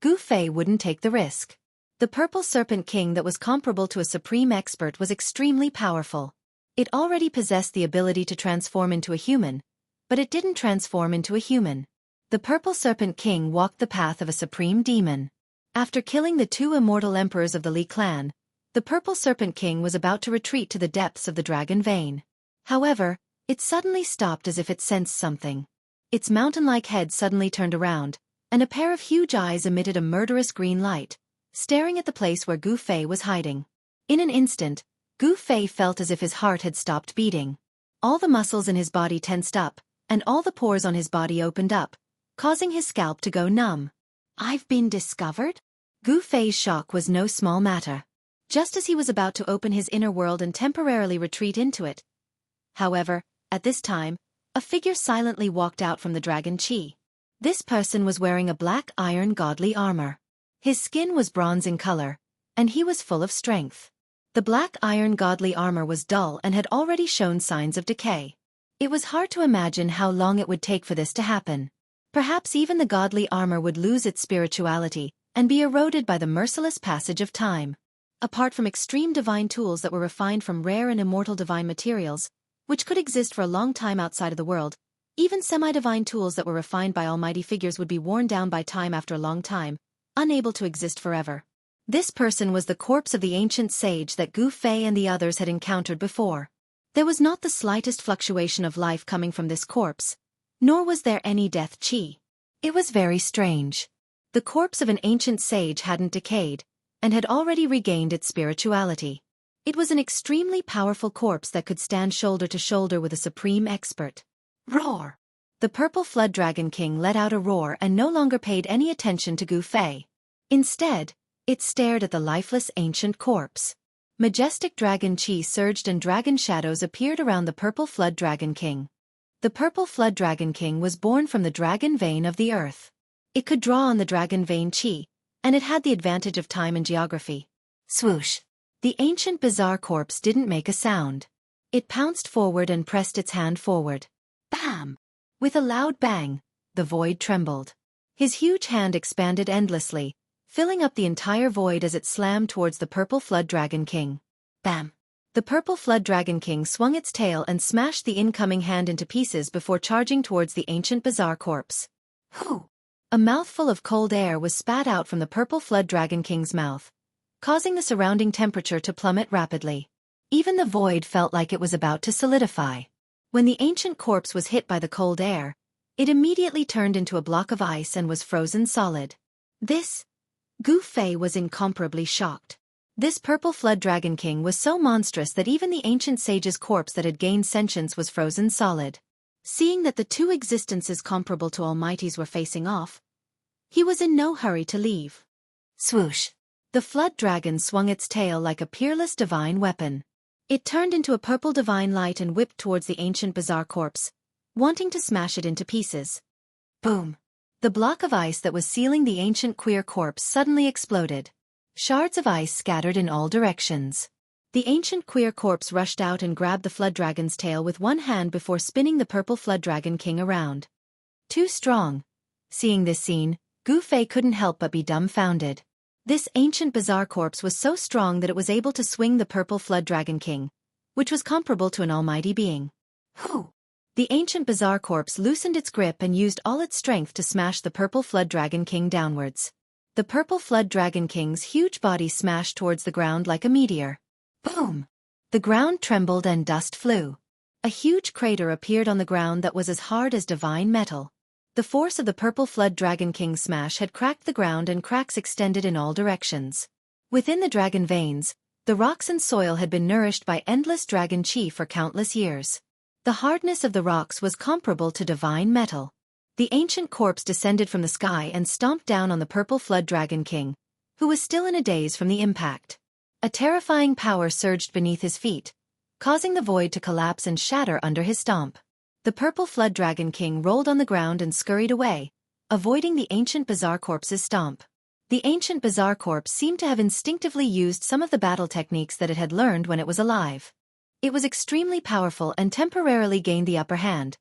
Gu Fei wouldn't take the risk. The purple serpent king that was comparable to a supreme expert was extremely powerful. It already possessed the ability to transform into a human, but it didn't transform into a human. The purple serpent king walked the path of a supreme demon. After killing the 2 immortal emperors of the Li clan, the purple serpent king was about to retreat to the depths of the dragon vein. However, it suddenly stopped as if it sensed something. Its mountain-like head suddenly turned around, and a pair of huge eyes emitted a murderous green light, staring at the place where Gu Fei was hiding. In an instant, Gu Fei felt as if his heart had stopped beating. All the muscles in his body tensed up, and all the pores on his body opened up, causing his scalp to go numb. "I've been discovered?" Gu Fei's shock was no small matter. Just as he was about to open his inner world and temporarily retreat into it. However, at this time, a figure silently walked out from the dragon Qi. This person was wearing a black iron godly armor. His skin was bronze in color, and he was full of strength. The black iron godly armor was dull and had already shown signs of decay. It was hard to imagine how long it would take for this to happen. Perhaps even the godly armor would lose its spirituality and be eroded by the merciless passage of time. Apart from extreme divine tools that were refined from rare and immortal divine materials, which could exist for a long time outside of the world, even semi-divine tools that were refined by almighty figures would be worn down by time after a long time, unable to exist forever. This person was the corpse of the ancient sage that Gu Fei and the others had encountered before. There was not the slightest fluctuation of life coming from this corpse, nor was there any death qi. It was very strange. The corpse of an ancient sage hadn't decayed, and had already regained its spirituality. It was an extremely powerful corpse that could stand shoulder to shoulder with a supreme expert. Roar! The purple flood dragon king let out a roar and no longer paid any attention to Gu Fei. Instead, it stared at the lifeless ancient corpse. Majestic dragon qi surged and dragon shadows appeared around the purple flood dragon king. The purple flood dragon king was born from the dragon vein of the earth. It could draw on the dragon vein qi, and it had the advantage of time and geography. Swoosh! The ancient bizarre corpse didn't make a sound. It pounced forward and pressed its hand forward. Bam! With a loud bang, the void trembled. His huge hand expanded endlessly, filling up the entire void as it slammed towards the purple flood dragon king. Bam! The purple flood dragon king swung its tail and smashed the incoming hand into pieces before charging towards the ancient bizarre corpse. Hoo! A mouthful of cold air was spat out from the purple flood dragon king's mouth, causing the surrounding temperature to plummet rapidly. Even the void felt like it was about to solidify. When the ancient corpse was hit by the cold air, it immediately turned into a block of ice and was frozen solid. Gu Fei was incomparably shocked. This purple flood dragon king was so monstrous that even the ancient sage's corpse that had gained sentience was frozen solid. Seeing that the two existences comparable to almighties were facing off, he was in no hurry to leave. Swoosh! The flood dragon swung its tail like a peerless divine weapon. It turned into a purple divine light and whipped towards the ancient bizarre corpse, wanting to smash it into pieces. Boom! The block of ice that was sealing the ancient queer corpse suddenly exploded. Shards of ice scattered in all directions. The ancient queer corpse rushed out and grabbed the flood dragon's tail with one hand before spinning the purple flood dragon king around. Too strong. Seeing this scene, Gu Fei couldn't help but be dumbfounded. This ancient bizarre corpse was so strong that it was able to swing the purple flood dragon king, which was comparable to an almighty being. Hoo! The ancient bizarre corpse loosened its grip and used all its strength to smash the purple flood dragon king downwards. The purple flood dragon king's huge body smashed towards the ground like a meteor. Boom! The ground trembled and dust flew. A huge crater appeared on the ground that was as hard as divine metal. The force of the purple flood dragon king's smash had cracked the ground and cracks extended in all directions. Within the dragon veins, the rocks and soil had been nourished by endless dragon qi for countless years. The hardness of the rocks was comparable to divine metal. The ancient corpse descended from the sky and stomped down on the purple flood dragon king, who was still in a daze from the impact. A terrifying power surged beneath his feet, causing the void to collapse and shatter under his stomp. The purple flood dragon king rolled on the ground and scurried away, avoiding the ancient bizarre corpse's stomp. The ancient bizarre corpse seemed to have instinctively used some of the battle techniques that it had learned when it was alive. It was extremely powerful and temporarily gained the upper hand,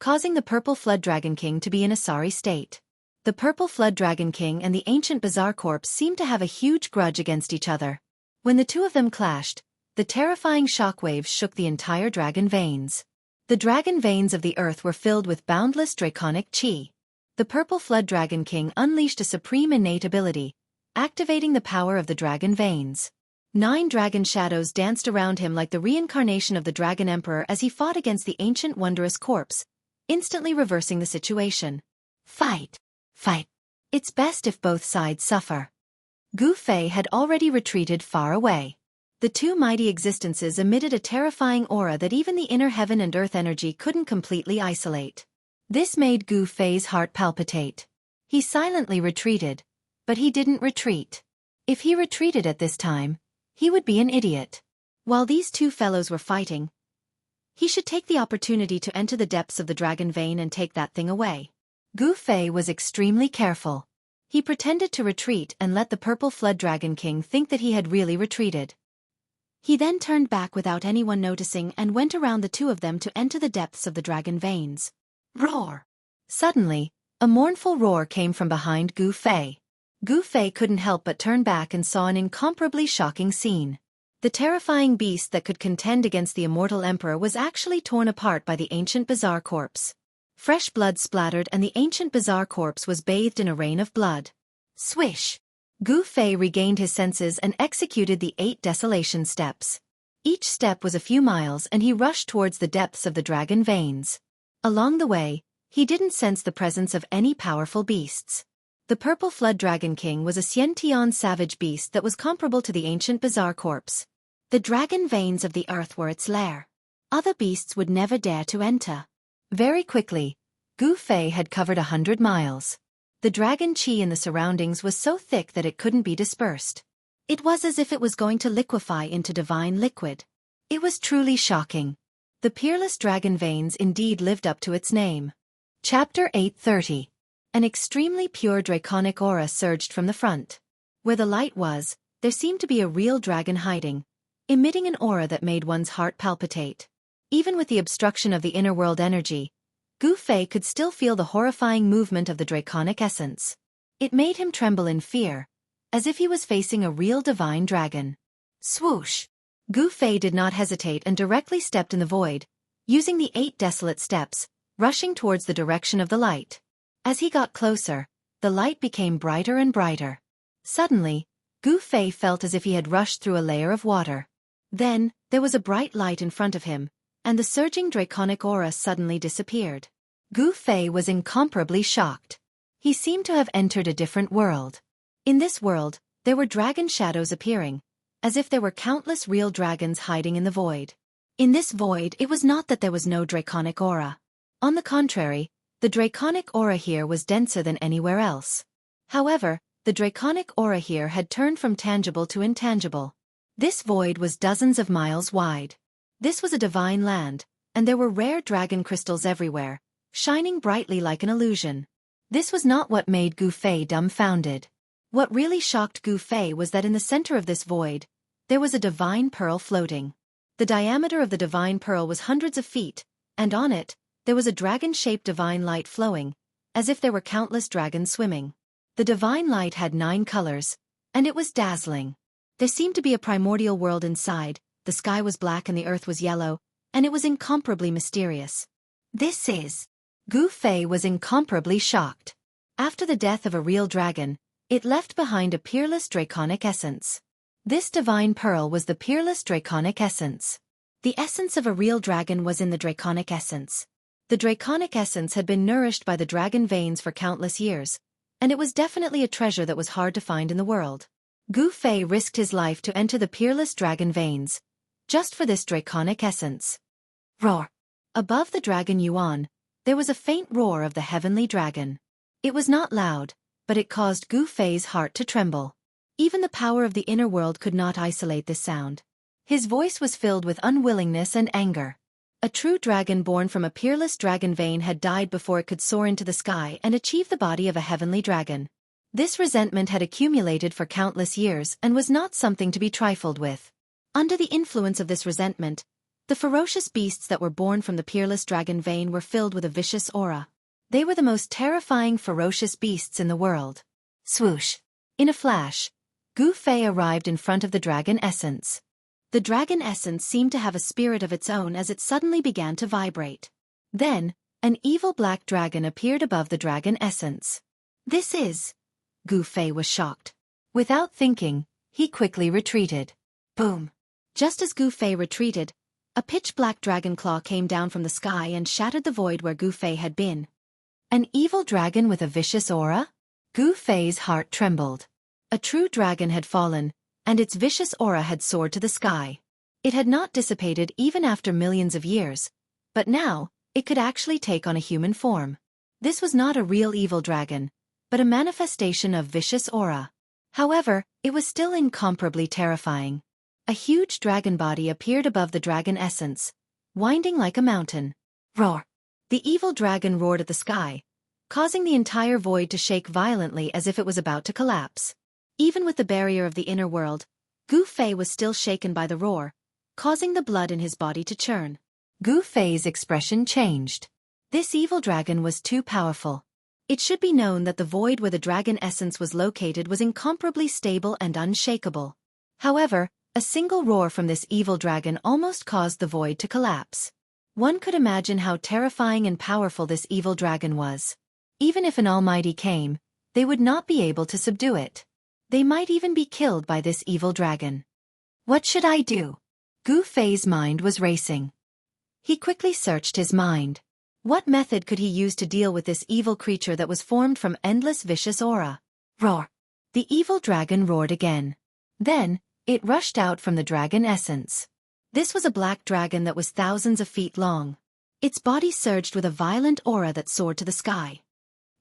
causing the purple flood dragon king to be in a sorry state. The purple flood dragon king and the ancient bizarre corpse seemed to have a huge grudge against each other. When the two of them clashed, the terrifying shockwaves shook the entire dragon veins. The dragon veins of the earth were filled with boundless draconic qi. The purple flood dragon king unleashed a supreme innate ability, activating the power of the dragon veins. 9 dragon shadows danced around him like the reincarnation of the dragon emperor as he fought against the ancient wondrous corpse, instantly reversing the situation. Fight! Fight! It's best if both sides suffer. Gu Fei had already retreated far away. The two mighty existences emitted a terrifying aura that even the inner heaven and earth energy couldn't completely isolate. This made Gu Fei's heart palpitate. He silently retreated, but he didn't retreat. If he retreated at this time, he would be an idiot. While these two fellows were fighting, he should take the opportunity to enter the depths of the dragon vein and take that thing away. Gu Fei was extremely careful. He pretended to retreat and let the purple flood dragon king think that he had really retreated. He then turned back without anyone noticing and went around the two of them to enter the depths of the dragon veins. Roar! Suddenly, a mournful roar came from behind Gu Fei. Gu Fei couldn't help but turn back and saw an incomparably shocking scene. The terrifying beast that could contend against the immortal emperor was actually torn apart by the ancient bizarre corpse. Fresh blood splattered and the ancient bizarre corpse was bathed in a rain of blood. Swish! Gu Fei regained his senses and executed the 8 desolation steps. Each step was a few miles and he rushed towards the depths of the dragon veins. Along the way, he didn't sense the presence of any powerful beasts. The purple flood dragon king was a Xiantian savage beast that was comparable to the ancient bizarre corpse. The dragon veins of the earth were its lair. Other beasts would never dare to enter. Very quickly, Gu Fei had covered 100 miles. The dragon qi in the surroundings was so thick that it couldn't be dispersed. It was as if it was going to liquefy into divine liquid. It was truly shocking. The peerless dragon veins indeed lived up to its name. Chapter 830. An extremely pure draconic aura surged from the front. Where the light was, there seemed to be a real dragon hiding, emitting an aura that made one's heart palpitate. Even with the obstruction of the inner world energy, Gu Fei could still feel the horrifying movement of the draconic essence. It made him tremble in fear, as if he was facing a real divine dragon. Swoosh! Gu Fei did not hesitate and directly stepped in the void, using the 8 desolate steps, rushing towards the direction of the light. As he got closer, the light became brighter and brighter. Suddenly, Gu Fei felt as if he had rushed through a layer of water. Then, there was a bright light in front of him, and the surging draconic aura suddenly disappeared. Gu Fei was incomparably shocked. He seemed to have entered a different world. In this world, there were dragon shadows appearing, as if there were countless real dragons hiding in the void. In this void, it was not that there was no draconic aura. On the contrary, the draconic aura here was denser than anywhere else. However, the draconic aura here had turned from tangible to intangible. This void was dozens of miles wide. This was a divine land, and there were rare dragon crystals everywhere, shining brightly like an illusion. This was not what made Gu Fei dumbfounded. What really shocked Gu Fei was that in the center of this void, there was a divine pearl floating. The diameter of the divine pearl was hundreds of feet, and on it, there was a dragon-shaped divine light flowing, as if there were countless dragons swimming. The divine light had 9 colors, and it was dazzling. There seemed to be a primordial world inside, the sky was black and the earth was yellow, and it was incomparably mysterious. This is... Gu Fei was incomparably shocked. After the death of a real dragon, it left behind a peerless draconic essence. This divine pearl was the peerless draconic essence. The essence of a real dragon was in the draconic essence. The draconic essence had been nourished by the dragon veins for countless years, and it was definitely a treasure that was hard to find in the world. Gu Fei risked his life to enter the peerless dragon veins, just for this draconic essence. Roar! Above the dragon Yuan, there was a faint roar of the heavenly dragon. It was not loud, but it caused Gu Fei's heart to tremble. Even the power of the inner world could not isolate this sound. His voice was filled with unwillingness and anger. A true dragon born from a peerless dragon vein had died before it could soar into the sky and achieve the body of a heavenly dragon. This resentment had accumulated for countless years and was not something to be trifled with. Under the influence of this resentment, the ferocious beasts that were born from the peerless dragon vein were filled with a vicious aura. They were the most terrifying ferocious beasts in the world. Swoosh! In a flash, Gu Fei arrived in front of the dragon essence. The dragon essence seemed to have a spirit of its own as it suddenly began to vibrate. Then, an evil black dragon appeared above the dragon essence. This is... Gu Fei was shocked. Without thinking, he quickly retreated. Boom! Just as Gu Fei retreated, A pitch-black dragon claw came down from the sky and shattered the void where Gu Fei had been. An evil dragon with a vicious aura? Gu Fei's heart trembled. A true dragon had fallen, and its vicious aura had soared to the sky. It had not dissipated even after millions of years, but now, it could actually take on a human form. This was not a real evil dragon, but a manifestation of vicious aura. However, it was still incomparably terrifying. A huge dragon body appeared above the dragon essence, winding like a mountain. Roar! The evil dragon roared at the sky, causing the entire void to shake violently as if it was about to collapse. Even with the barrier of the inner world, Gu Fei was still shaken by the roar, causing the blood in his body to churn. Gu Fei's expression changed. This evil dragon was too powerful. It should be known that the void where the dragon essence was located was incomparably stable and unshakable. However, a single roar from this evil dragon almost caused the void to collapse. One could imagine how terrifying and powerful this evil dragon was. Even if an almighty came, they would not be able to subdue it. They might even be killed by this evil dragon. What should I do? Gu Fei's mind was racing. He quickly searched his mind. What method could he use to deal with this evil creature that was formed from endless vicious aura? Roar! The evil dragon roared again. Then, it rushed out from the dragon essence. This was a black dragon that was thousands of feet long. Its body surged with a violent aura that soared to the sky.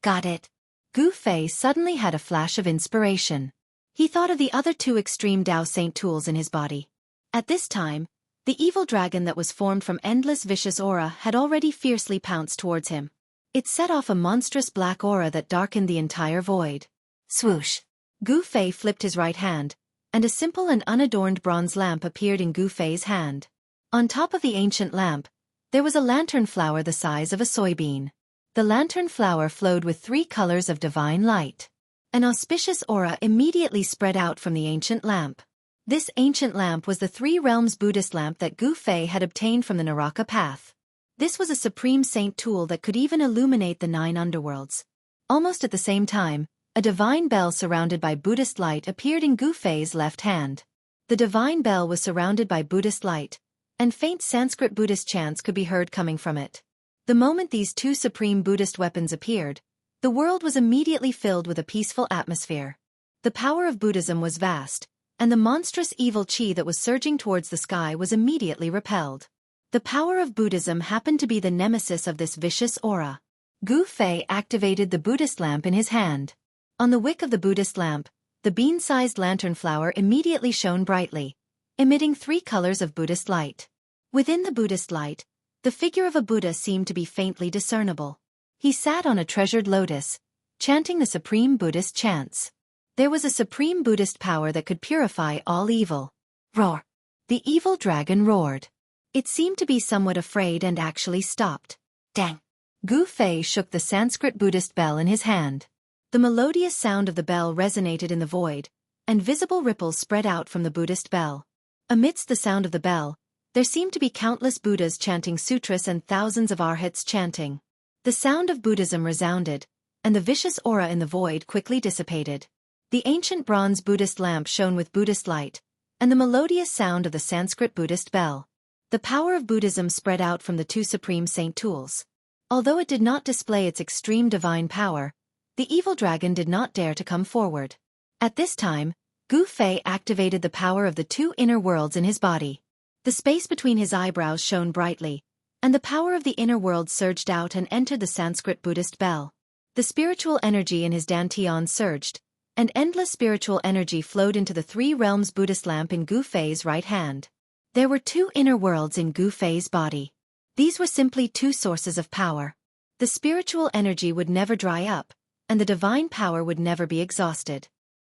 Got it. Gu Fei suddenly had a flash of inspiration. He thought of the other two extreme Tao Saint tools in his body. At this time, the evil dragon that was formed from endless vicious aura had already fiercely pounced towards him. It set off a monstrous black aura that darkened the entire void. Swoosh! Gu Fei flipped his right hand, and a simple and unadorned bronze lamp appeared in Gu Fei's hand. On top of the ancient lamp, there was a lantern flower the size of a soybean. The lantern flower flowed with 3 colors of divine light. An auspicious aura immediately spread out from the ancient lamp. This ancient lamp was the 3 realms Buddhist lamp that Gu Fei had obtained from the Naraka path. This was a supreme saint tool that could even illuminate the 9 underworlds. Almost at the same time, a divine bell surrounded by Buddhist light appeared in Gu Fei's left hand. The divine bell was surrounded by Buddhist light, and faint Sanskrit Buddhist chants could be heard coming from it. The moment these 2 supreme Buddhist weapons appeared, the world was immediately filled with a peaceful atmosphere. The power of Buddhism was vast, and the monstrous evil chi that was surging towards the sky was immediately repelled. The power of Buddhism happened to be the nemesis of this vicious aura. Gu Fei activated the Buddhist lamp in his hand. On the wick of the Buddhist lamp, the bean-sized lantern flower immediately shone brightly, emitting 3 colors of Buddhist light. Within the Buddhist light, the figure of a Buddha seemed to be faintly discernible. He sat on a treasured lotus, chanting the supreme Buddhist chants. There was a supreme Buddhist power that could purify all evil. Roar! The evil dragon roared. It seemed to be somewhat afraid and actually stopped. Dang! Gu Fei shook the Sanskrit Buddhist bell in his hand. The melodious sound of the bell resonated in the void, and visible ripples spread out from the Buddhist bell. Amidst the sound of the bell, there seemed to be countless Buddhas chanting sutras and thousands of arhats chanting. The sound of Buddhism resounded, and the vicious aura in the void quickly dissipated. The ancient bronze Buddhist lamp shone with Buddhist light, and the melodious sound of the Sanskrit Buddhist bell. The power of Buddhism spread out from the 2 supreme saint tools. Although it did not display its extreme divine power, the evil dragon did not dare to come forward. At this time, Gu Fei activated the power of the 2 inner worlds in his body. The space between his eyebrows shone brightly, and the power of the inner world surged out and entered the Sanskrit Buddhist bell. The spiritual energy in his dantian surged, and endless spiritual energy flowed into the 3 realms Buddhist lamp in Gu Fei's right hand. There were 2 inner worlds in Gu Fei's body. These were simply 2 sources of power. The spiritual energy would never dry up, and the divine power would never be exhausted.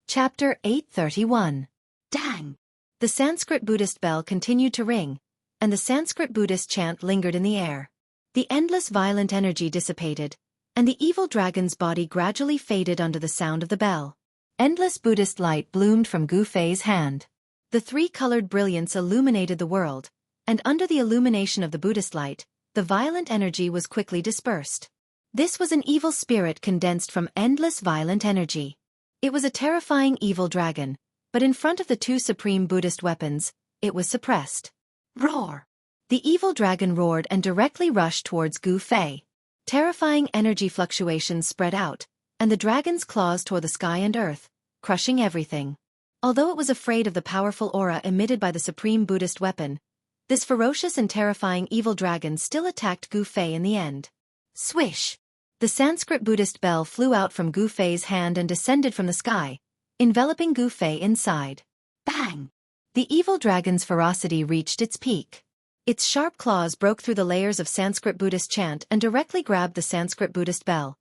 Chapter 831. Dang! The Sanskrit Buddhist bell continued to ring, and the Sanskrit Buddhist chant lingered in the air. The endless violent energy dissipated, and the evil dragon's body gradually faded under the sound of the bell. Endless Buddhist light bloomed from Gu Fei's hand. The 3-colored brilliance illuminated the world, and under the illumination of the Buddhist light, the violent energy was quickly dispersed. This was an evil spirit condensed from endless violent energy. It was a terrifying evil dragon, but in front of the 2 supreme Buddhist weapons, it was suppressed. Roar! The evil dragon roared and directly rushed towards Gu Fei. Terrifying energy fluctuations spread out, and the dragon's claws tore the sky and earth, crushing everything. Although it was afraid of the powerful aura emitted by the supreme Buddhist weapon, this ferocious and terrifying evil dragon still attacked Gu Fei in the end. Swish! The Sanskrit Buddhist bell flew out from Gu Fei's hand and descended from the sky, enveloping Gu Fei inside. Bang! The evil dragon's ferocity reached its peak. Its sharp claws broke through the layers of Sanskrit Buddhist chant and directly grabbed the Sanskrit Buddhist bell,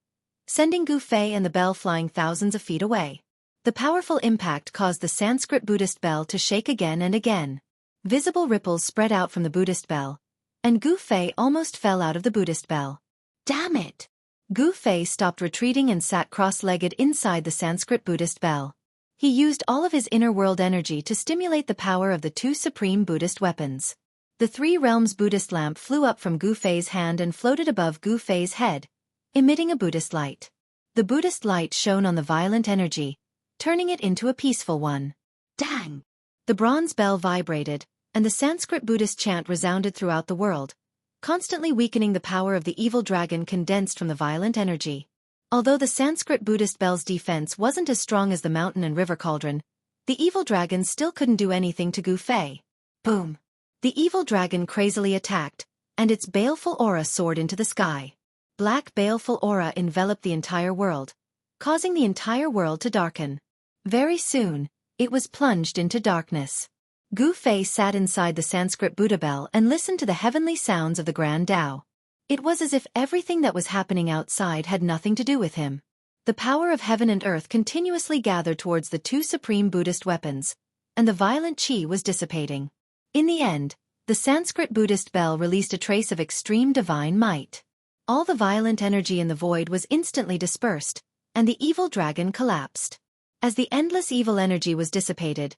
sending Gu Fei and the bell flying thousands of feet away. The powerful impact caused the Sanskrit Buddhist bell to shake again and again. Visible ripples spread out from the Buddhist bell, and Gu Fei almost fell out of the Buddhist bell. Damn it! Gu Fei stopped retreating and sat cross-legged inside the Sanskrit Buddhist bell. He used all of his inner world energy to stimulate the power of the two supreme Buddhist weapons. The Three Realms Buddhist lamp flew up from Gu Fei's hand and floated above Gu Fei's head, emitting a Buddhist light. The Buddhist light shone on the violent energy, turning it into a peaceful one. Dang! The bronze bell vibrated, and the Sanskrit Buddhist chant resounded throughout the world, constantly weakening the power of the evil dragon condensed from the violent energy. Although the Sanskrit Buddhist bell's defense wasn't as strong as the mountain and river cauldron, the evil dragon still couldn't do anything to Gu Fei. Boom! The evil dragon crazily attacked, and its baleful aura soared into the sky. Black baleful aura enveloped the entire world, causing the entire world to darken. Very soon, it was plunged into darkness. Gu Fei sat inside the Sanskrit Buddha bell and listened to the heavenly sounds of the Grand Tao. It was as if everything that was happening outside had nothing to do with him. The power of heaven and earth continuously gathered towards the two supreme Buddhist weapons, and the violent qi was dissipating. In the end, the Sanskrit Buddhist bell released a trace of extreme divine might. All the violent energy in the void was instantly dispersed, and the evil dragon collapsed. As the endless evil energy was dissipated,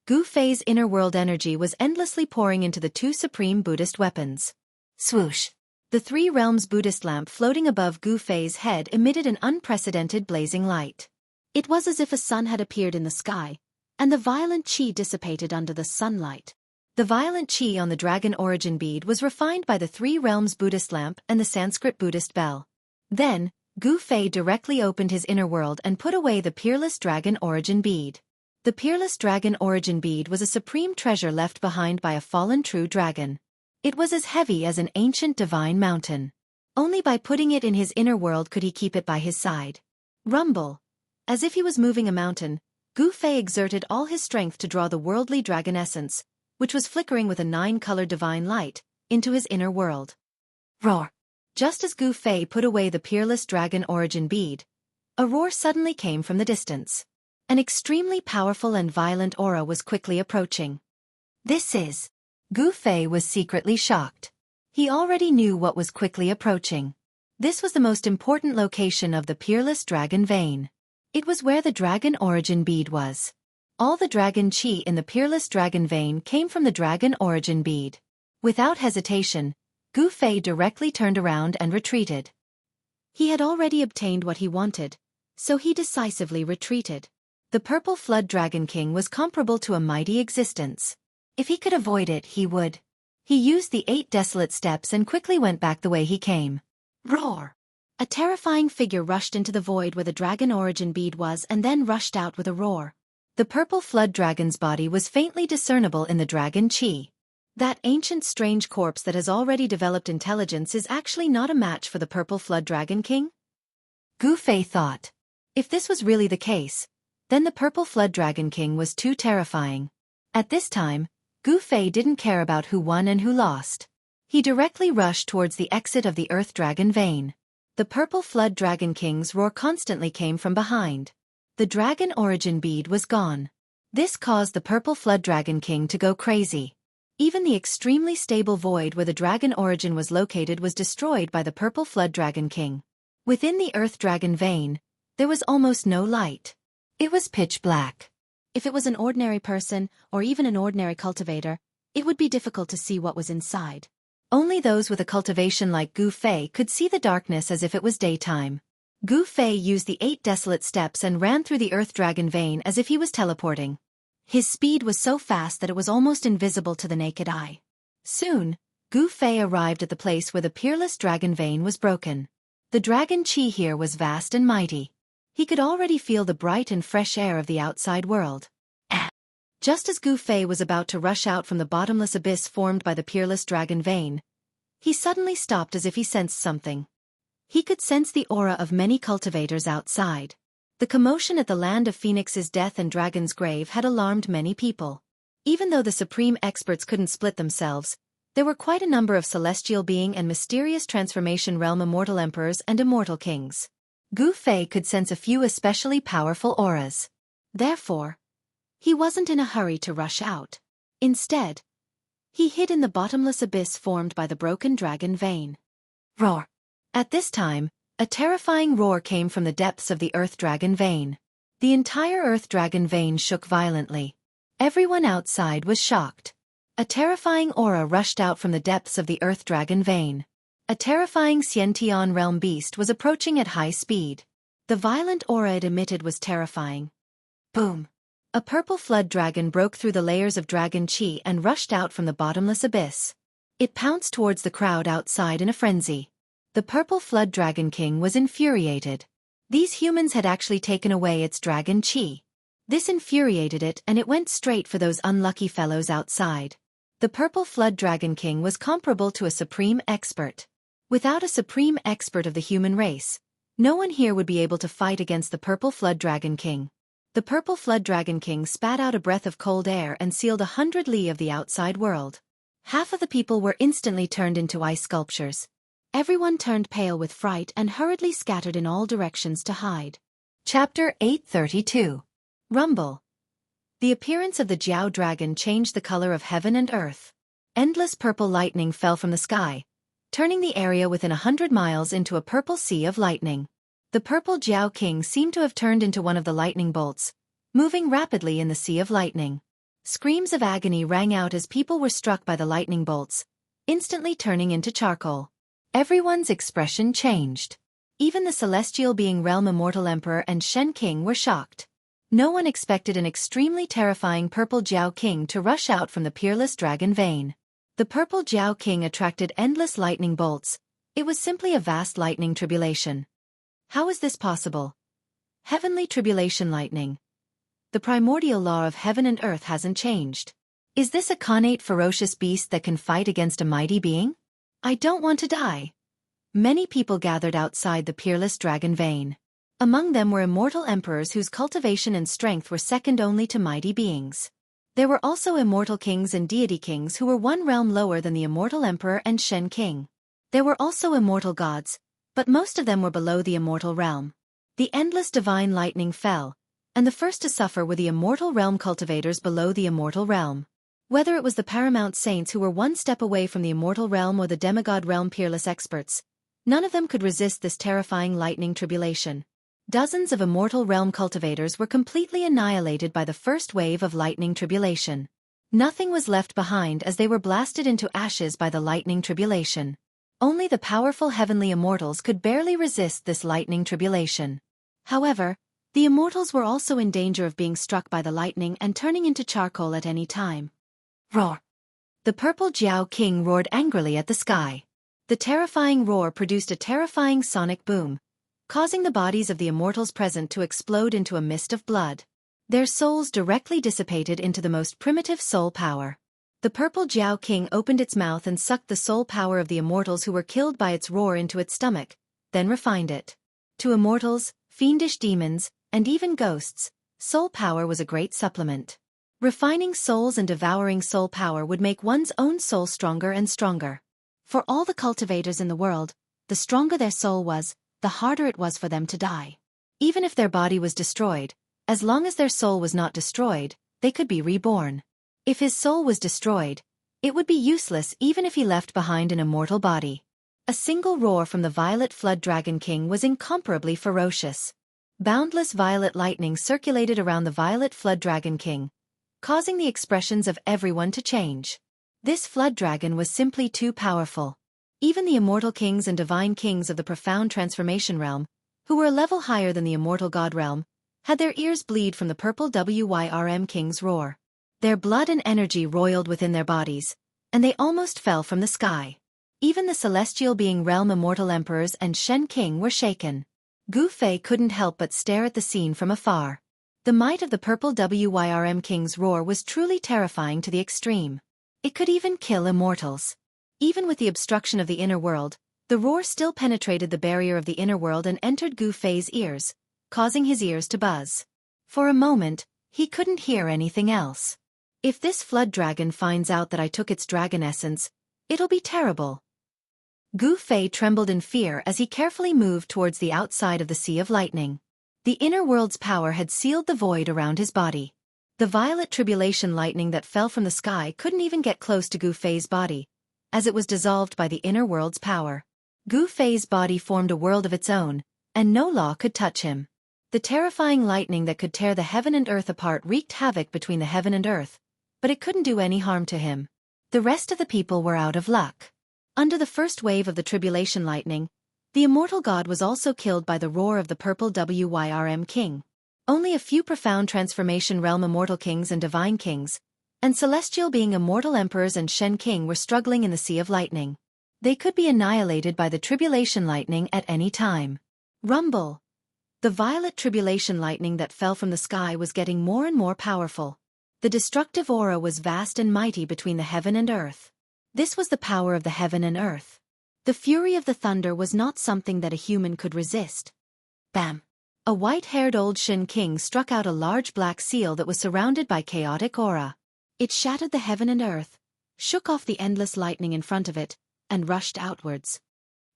Gu Fei's inner world energy was endlessly pouring into the two supreme Buddhist weapons. Swoosh! The Three Realms Buddhist lamp floating above Gu Fei's head emitted an unprecedented blazing light. It was as if a sun had appeared in the sky, and the violent qi dissipated under the sunlight. The violent qi on the dragon origin bead was refined by the Three Realms Buddhist lamp and the Sanskrit Buddhist bell. Then, Gu Fei directly opened his inner world and put away the peerless dragon origin bead. The peerless dragon origin bead was a supreme treasure left behind by a fallen true dragon. It was as heavy as an ancient divine mountain. Only by putting it in his inner world could he keep it by his side. Rumble! As if he was moving a mountain, Gu Fei exerted all his strength to draw the worldly dragon essence, which was flickering with a 9-colored divine light, into his inner world. Roar! Just as Gu Fei put away the peerless dragon origin bead, a roar suddenly came from the distance. An extremely powerful and violent aura was quickly approaching. This is... Gu Fei was secretly shocked. He already knew what was quickly approaching. This was the most important location of the peerless dragon vein. It was where the dragon origin bead was. All the dragon qi in the peerless dragon vein came from the dragon origin bead. Without hesitation, Gu Fei directly turned around and retreated. He had already obtained what he wanted, so he decisively retreated. The purple flood dragon king was comparable to a mighty existence. If he could avoid it, he would. He used the 8 desolate steps and quickly went back the way he came. Roar! A terrifying figure rushed into the void where the dragon origin bead was and then rushed out with a roar. The purple flood dragon's body was faintly discernible in the dragon qi. That ancient strange corpse that has already developed intelligence is actually not a match for the purple flood dragon king? Gu Fei thought. If this was really the case, then the purple flood dragon king was too terrifying. At this time, Gu Fei didn't care about who won and who lost. He directly rushed towards the exit of the earth dragon vein. The purple flood dragon king's roar constantly came from behind. The dragon origin bead was gone. This caused the purple flood dragon king to go crazy. Even the extremely stable void where the dragon origin was located was destroyed by the purple flood dragon king. Within the earth dragon vein, there was almost no light. It was pitch black. If it was an ordinary person, or even an ordinary cultivator, it would be difficult to see what was inside. Only those with a cultivation like Gu Fei could see the darkness as if it was daytime. Gu Fei used the 8 desolate steps and ran through the earth dragon vein as if he was teleporting. His speed was so fast that it was almost invisible to the naked eye. Soon, Gu Fei arrived at the place where the peerless dragon vein was broken. The dragon chi here was vast and mighty. He could already feel the bright and fresh air of the outside world. Just as Gu Fei was about to rush out from the bottomless abyss formed by the peerless dragon vein, he suddenly stopped as if he sensed something. He could sense the aura of many cultivators outside. The commotion at the land of Phoenix's death and Dragon's grave had alarmed many people. Even though the supreme experts couldn't split themselves, there were quite a number of celestial being and mysterious transformation realm immortal emperors and immortal kings. Gu Fei could sense a few especially powerful auras. Therefore, he wasn't in a hurry to rush out. Instead, he hid in the bottomless abyss formed by the broken dragon vein. Roar! At this time, a terrifying roar came from the depths of the earth dragon vein. The entire earth dragon vein shook violently. Everyone outside was shocked. A terrifying aura rushed out from the depths of the earth dragon vein. A terrifying Xiantian realm beast was approaching at high speed. The violent aura it emitted was terrifying. Boom! A purple flood dragon broke through the layers of dragon chi and rushed out from the bottomless abyss. It pounced towards the crowd outside in a frenzy. The purple flood dragon king was infuriated. These humans had actually taken away its dragon chi. This infuriated it and it went straight for those unlucky fellows outside. The purple flood dragon king was comparable to a supreme expert. Without a supreme expert of the human race, no one here would be able to fight against the purple flood dragon king. The purple flood dragon king spat out a breath of cold air and sealed 100 li of the outside world. Half of the people were instantly turned into ice sculptures. Everyone turned pale with fright and hurriedly scattered in all directions to hide. Chapter 832. Rumble. The appearance of the Jiao dragon changed the color of heaven and earth. Endless purple lightning fell from the sky, turning the area within 100 miles into a purple sea of lightning. The purple Jiao king seemed to have turned into one of the lightning bolts, moving rapidly in the sea of lightning. Screams of agony rang out as people were struck by the lightning bolts, instantly turning into charcoal. Everyone's expression changed. Even the celestial being realm immortal emperor and Shen king were shocked. No one expected an extremely terrifying purple Jiao king to rush out from the peerless dragon vein. The purple Jiao king attracted endless lightning bolts. It was simply a vast lightning tribulation. How is this possible? Heavenly tribulation lightning. The primordial law of heaven and earth hasn't changed. Is this a connate ferocious beast that can fight against a mighty being? I don't want to die. Many people gathered outside the peerless dragon vein. Among them were immortal emperors whose cultivation and strength were second only to mighty beings. There were also immortal kings and deity kings who were one realm lower than the immortal emperor and Shen king. There were also immortal gods, but most of them were below the immortal realm. The endless divine lightning fell, and the first to suffer were the immortal realm cultivators below the immortal realm. Whether it was the paramount saints who were one step away from the immortal realm or the demigod realm peerless experts, none of them could resist this terrifying lightning tribulation. Dozens of immortal realm cultivators were completely annihilated by the first wave of lightning tribulation. Nothing was left behind as they were blasted into ashes by the lightning tribulation. Only the powerful heavenly immortals could barely resist this lightning tribulation. However, the immortals were also in danger of being struck by the lightning and turning into charcoal at any time. Roar! The purple Jiao king roared angrily at the sky. The terrifying roar produced a terrifying sonic boom, causing the bodies of the immortals present to explode into a mist of blood. Their souls directly dissipated into the most primitive soul power. The purple Jiao king opened its mouth and sucked the soul power of the immortals who were killed by its roar into its stomach, then refined it. To immortals, fiendish demons, and even ghosts, soul power was a great supplement. Refining souls and devouring soul power would make one's own soul stronger and stronger. For all the cultivators in the world, the stronger their soul was, the harder it was for them to die. Even if their body was destroyed, as long as their soul was not destroyed, they could be reborn. If his soul was destroyed, it would be useless even if he left behind an immortal body. A single roar from the violet flood dragon king was incomparably ferocious. Boundless violet lightning circulated around the violet flood dragon king, causing the expressions of everyone to change. This flood dragon was simply too powerful. Even the immortal kings and divine kings of the profound transformation realm, who were a level higher than the immortal god realm, had their ears bleed from the purple WYRM king's roar. Their blood and energy roiled within their bodies, and they almost fell from the sky. Even the celestial being realm immortal emperors and Shen King were shaken. Gu Fei couldn't help but stare at the scene from afar. The might of the purple Wyrm King's roar was truly terrifying to the extreme. It could even kill immortals. Even with the obstruction of the inner world, the roar still penetrated the barrier of the inner world and entered Gu Fei's ears, causing his ears to buzz. For a moment, he couldn't hear anything else. If this flood dragon finds out that I took its dragon essence, it'll be terrible. Gu Fei trembled in fear as he carefully moved towards the outside of the Sea of Lightning. The inner world's power had sealed the void around his body. The violet tribulation lightning that fell from the sky couldn't even get close to Gu Fei's body, as it was dissolved by the inner world's power. Gu Fei's body formed a world of its own, and no law could touch him. The terrifying lightning that could tear the heaven and earth apart wreaked havoc between the heaven and earth, but it couldn't do any harm to him. The rest of the people were out of luck. Under the first wave of the tribulation lightning, the immortal god was also killed by the roar of the purple Wyrm King. Only a few profound transformation realm immortal kings and divine kings, and celestial being immortal emperors and Shen King were struggling in the Sea of Lightning. They could be annihilated by the tribulation lightning at any time. Rumble! The violet tribulation lightning that fell from the sky was getting more and more powerful. The destructive aura was vast and mighty between the heaven and earth. This was the power of the heaven and earth. The fury of the thunder was not something that a human could resist. Bam! A white-haired old Shen King struck out a large black seal that was surrounded by chaotic aura. It shattered the heaven and earth, shook off the endless lightning in front of it, and rushed outwards.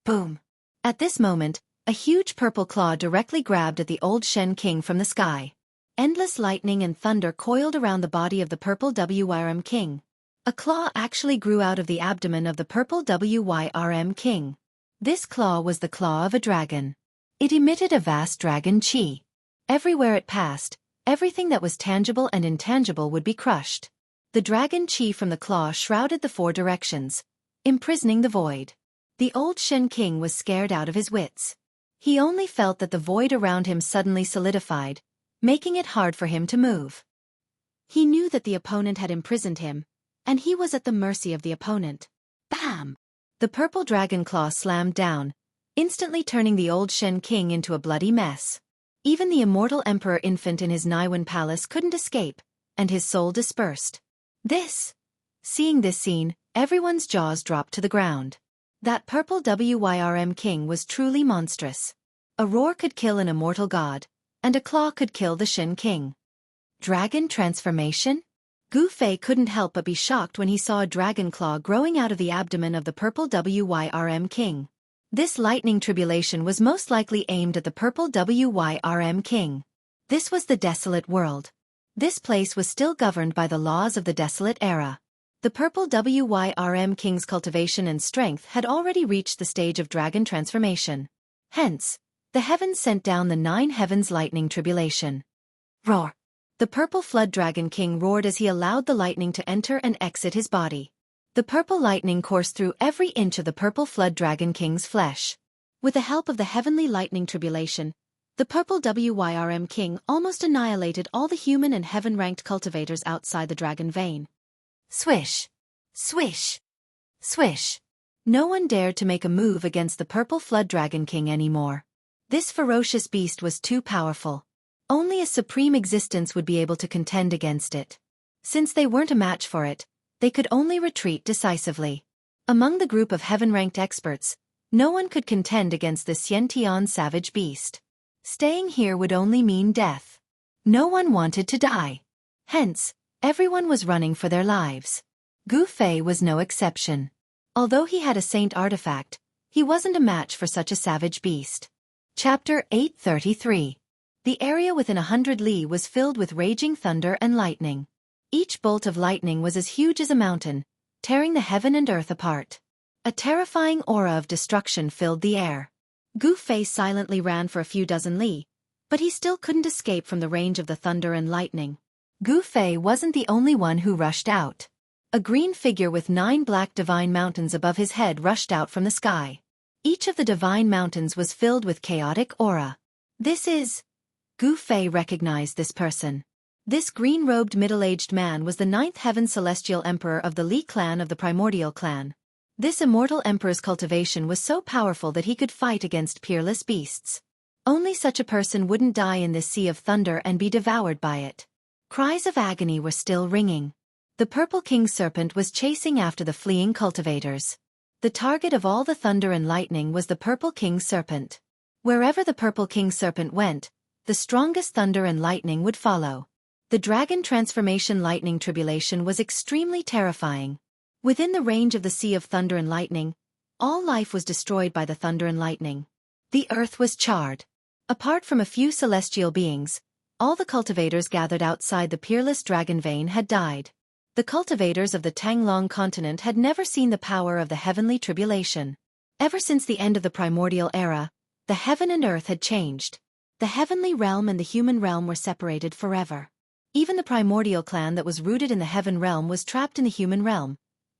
Boom! At this moment, a huge purple claw directly grabbed at the old Shen King from the sky. Endless lightning and thunder coiled around the body of the purple Wyrm King. A claw actually grew out of the abdomen of the purple Wyrm King. This claw was the claw of a dragon. It emitted a vast dragon chi. Everywhere it passed, everything that was tangible and intangible would be crushed. The dragon chi from the claw shrouded the four directions, imprisoning the void. The old Shen King was scared out of his wits. He only felt that the void around him suddenly solidified, making it hard for him to move. He knew that the opponent had imprisoned him, and he was at the mercy of the opponent. Bam! The purple dragon claw slammed down, instantly turning the old Shen King into a bloody mess. Even the immortal emperor infant in his Naiwan palace couldn't escape, and his soul dispersed. Seeing this scene, everyone's jaws dropped to the ground. That purple Wyrm King was truly monstrous. A roar could kill an immortal god, and a claw could kill the Shen King. Dragon transformation? Gu Fei couldn't help but be shocked when he saw a dragon claw growing out of the abdomen of the purple Wyrm King. This lightning tribulation was most likely aimed at the purple Wyrm King. This was the desolate world. This place was still governed by the laws of the desolate era. The purple Wyrm King's cultivation and strength had already reached the stage of dragon transformation. Hence, the heavens sent down the 9 heavens lightning tribulation. Roar! The purple flood dragon king roared as he allowed the lightning to enter and exit his body. The purple lightning coursed through every inch of the purple flood dragon king's flesh. With the help of the heavenly lightning tribulation, the purple Wyrm King almost annihilated all the human and heaven-ranked cultivators outside the dragon vein. Swish! Swish! Swish! No one dared to make a move against the purple flood dragon king anymore. This ferocious beast was too powerful. Only a supreme existence would be able to contend against it. Since they weren't a match for it, they could only retreat decisively. Among the group of heaven-ranked experts, no one could contend against this Xiantian savage beast. Staying here would only mean death. No one wanted to die. Hence, everyone was running for their lives. Gu Fei was no exception. Although he had a saint artifact, he wasn't a match for such a savage beast. Chapter 833. The area within 100 li was filled with raging thunder and lightning. Each bolt of lightning was as huge as a mountain, tearing the heaven and earth apart. A terrifying aura of destruction filled the air. Gu Fei silently ran for a few dozen li, but he still couldn't escape from the range of the thunder and lightning. Gu Fei wasn't the only one who rushed out. A green figure with 9 black divine mountains above his head rushed out from the sky. Each of the divine mountains was filled with chaotic aura. Gu Fei recognized this person. This green-robed middle-aged man was the ninth heaven celestial emperor of the Li clan of the primordial clan. This immortal emperor's cultivation was so powerful that he could fight against peerless beasts. Only such a person wouldn't die in this sea of thunder and be devoured by it. Cries of agony were still ringing. The Purple King Serpent was chasing after the fleeing cultivators. The target of all the thunder and lightning was the Purple King Serpent. Wherever the Purple King Serpent went, the strongest thunder and lightning would follow. The dragon transformation lightning tribulation was extremely terrifying. Within the range of the sea of thunder and lightning, all life was destroyed by the thunder and lightning. The earth was charred. Apart from a few celestial beings, all the cultivators gathered outside the peerless dragon vein had died. The cultivators of the Tanglong continent had never seen the power of the heavenly tribulation. Ever since the end of the primordial era, the heaven and earth had changed. The heavenly realm and the human realm were separated forever. Even the primordial clan that was rooted in the heaven realm was trapped in the human realm,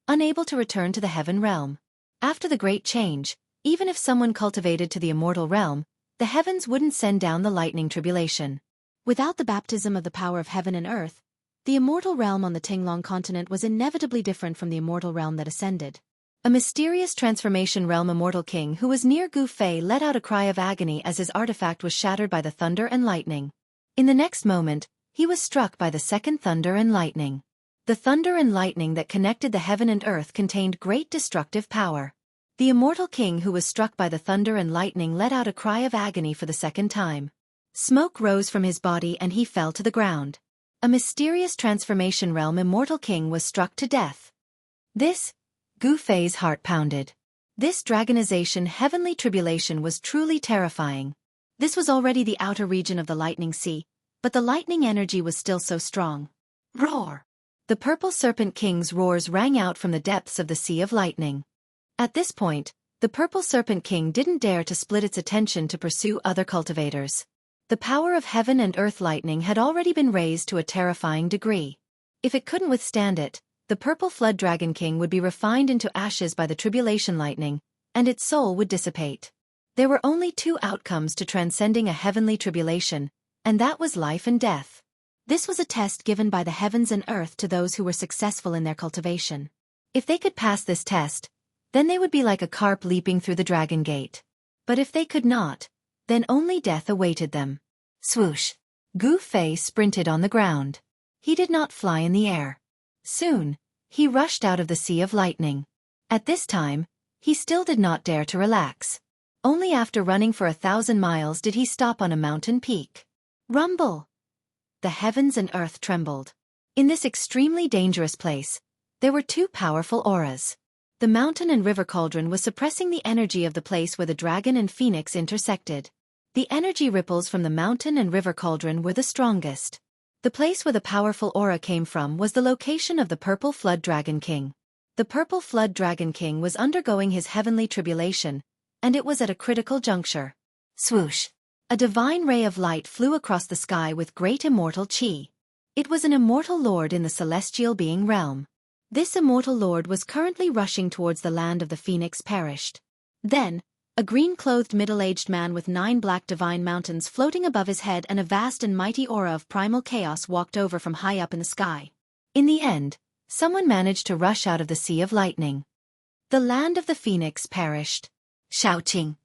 unable to return to the heaven realm. After the great change, even if someone cultivated to the immortal realm, the heavens wouldn't send down the lightning tribulation. Without the baptism of the power of heaven and earth, the immortal realm on the Tanglong continent was inevitably different from the immortal realm that ascended. A mysterious transformation realm immortal king who was near Gu Fei let out a cry of agony as his artifact was shattered by the thunder and lightning. In the next moment, he was struck by the second thunder and lightning. The thunder and lightning that connected the heaven and earth contained great destructive power. The immortal king who was struck by the thunder and lightning let out a cry of agony for the second time. Smoke rose from his body and he fell to the ground. A mysterious transformation realm immortal king was struck to death. Gu Fei's heart pounded. This dragonization heavenly tribulation was truly terrifying. This was already the outer region of the lightning sea, but the lightning energy was still so strong. Roar! The Purple Serpent King's roars rang out from the depths of the sea of lightning. At this point, the Purple Serpent King didn't dare to split its attention to pursue other cultivators. The power of heaven and earth lightning had already been raised to a terrifying degree. If it couldn't withstand it, the Purple Flood Dragon King would be refined into ashes by the tribulation lightning, and its soul would dissipate. There were only two outcomes to transcending a heavenly tribulation, and that was life and death. This was a test given by the heavens and earth to those who were successful in their cultivation. If they could pass this test, then they would be like a carp leaping through the dragon gate. But if they could not, then only death awaited them. Swoosh! Gu Fei sprinted on the ground. He did not fly in the air. Soon, he rushed out of the sea of lightning. At this time, he still did not dare to relax. Only after running for 1,000 miles did he stop on a mountain peak. Rumble! The heavens and earth trembled. In this extremely dangerous place, there were two powerful auras. The mountain and river cauldron was suppressing the energy of the place where the dragon and phoenix intersected. The energy ripples from the mountain and river cauldron were the strongest. The place where the powerful aura came from was the location of the Purple Flood Dragon King. The Purple Flood Dragon King was undergoing his heavenly tribulation, and it was at a critical juncture. Swoosh! A divine ray of light flew across the sky with great immortal chi. It was an immortal lord in the celestial being realm. This immortal lord was currently rushing towards the land of the phoenix perished. Then, a green-clothed middle-aged man with 9 black divine mountains floating above his head and a vast and mighty aura of primal chaos walked over from high up in the sky. In the end, someone managed to rush out of the sea of lightning. The land of the phoenix perished. Shouting.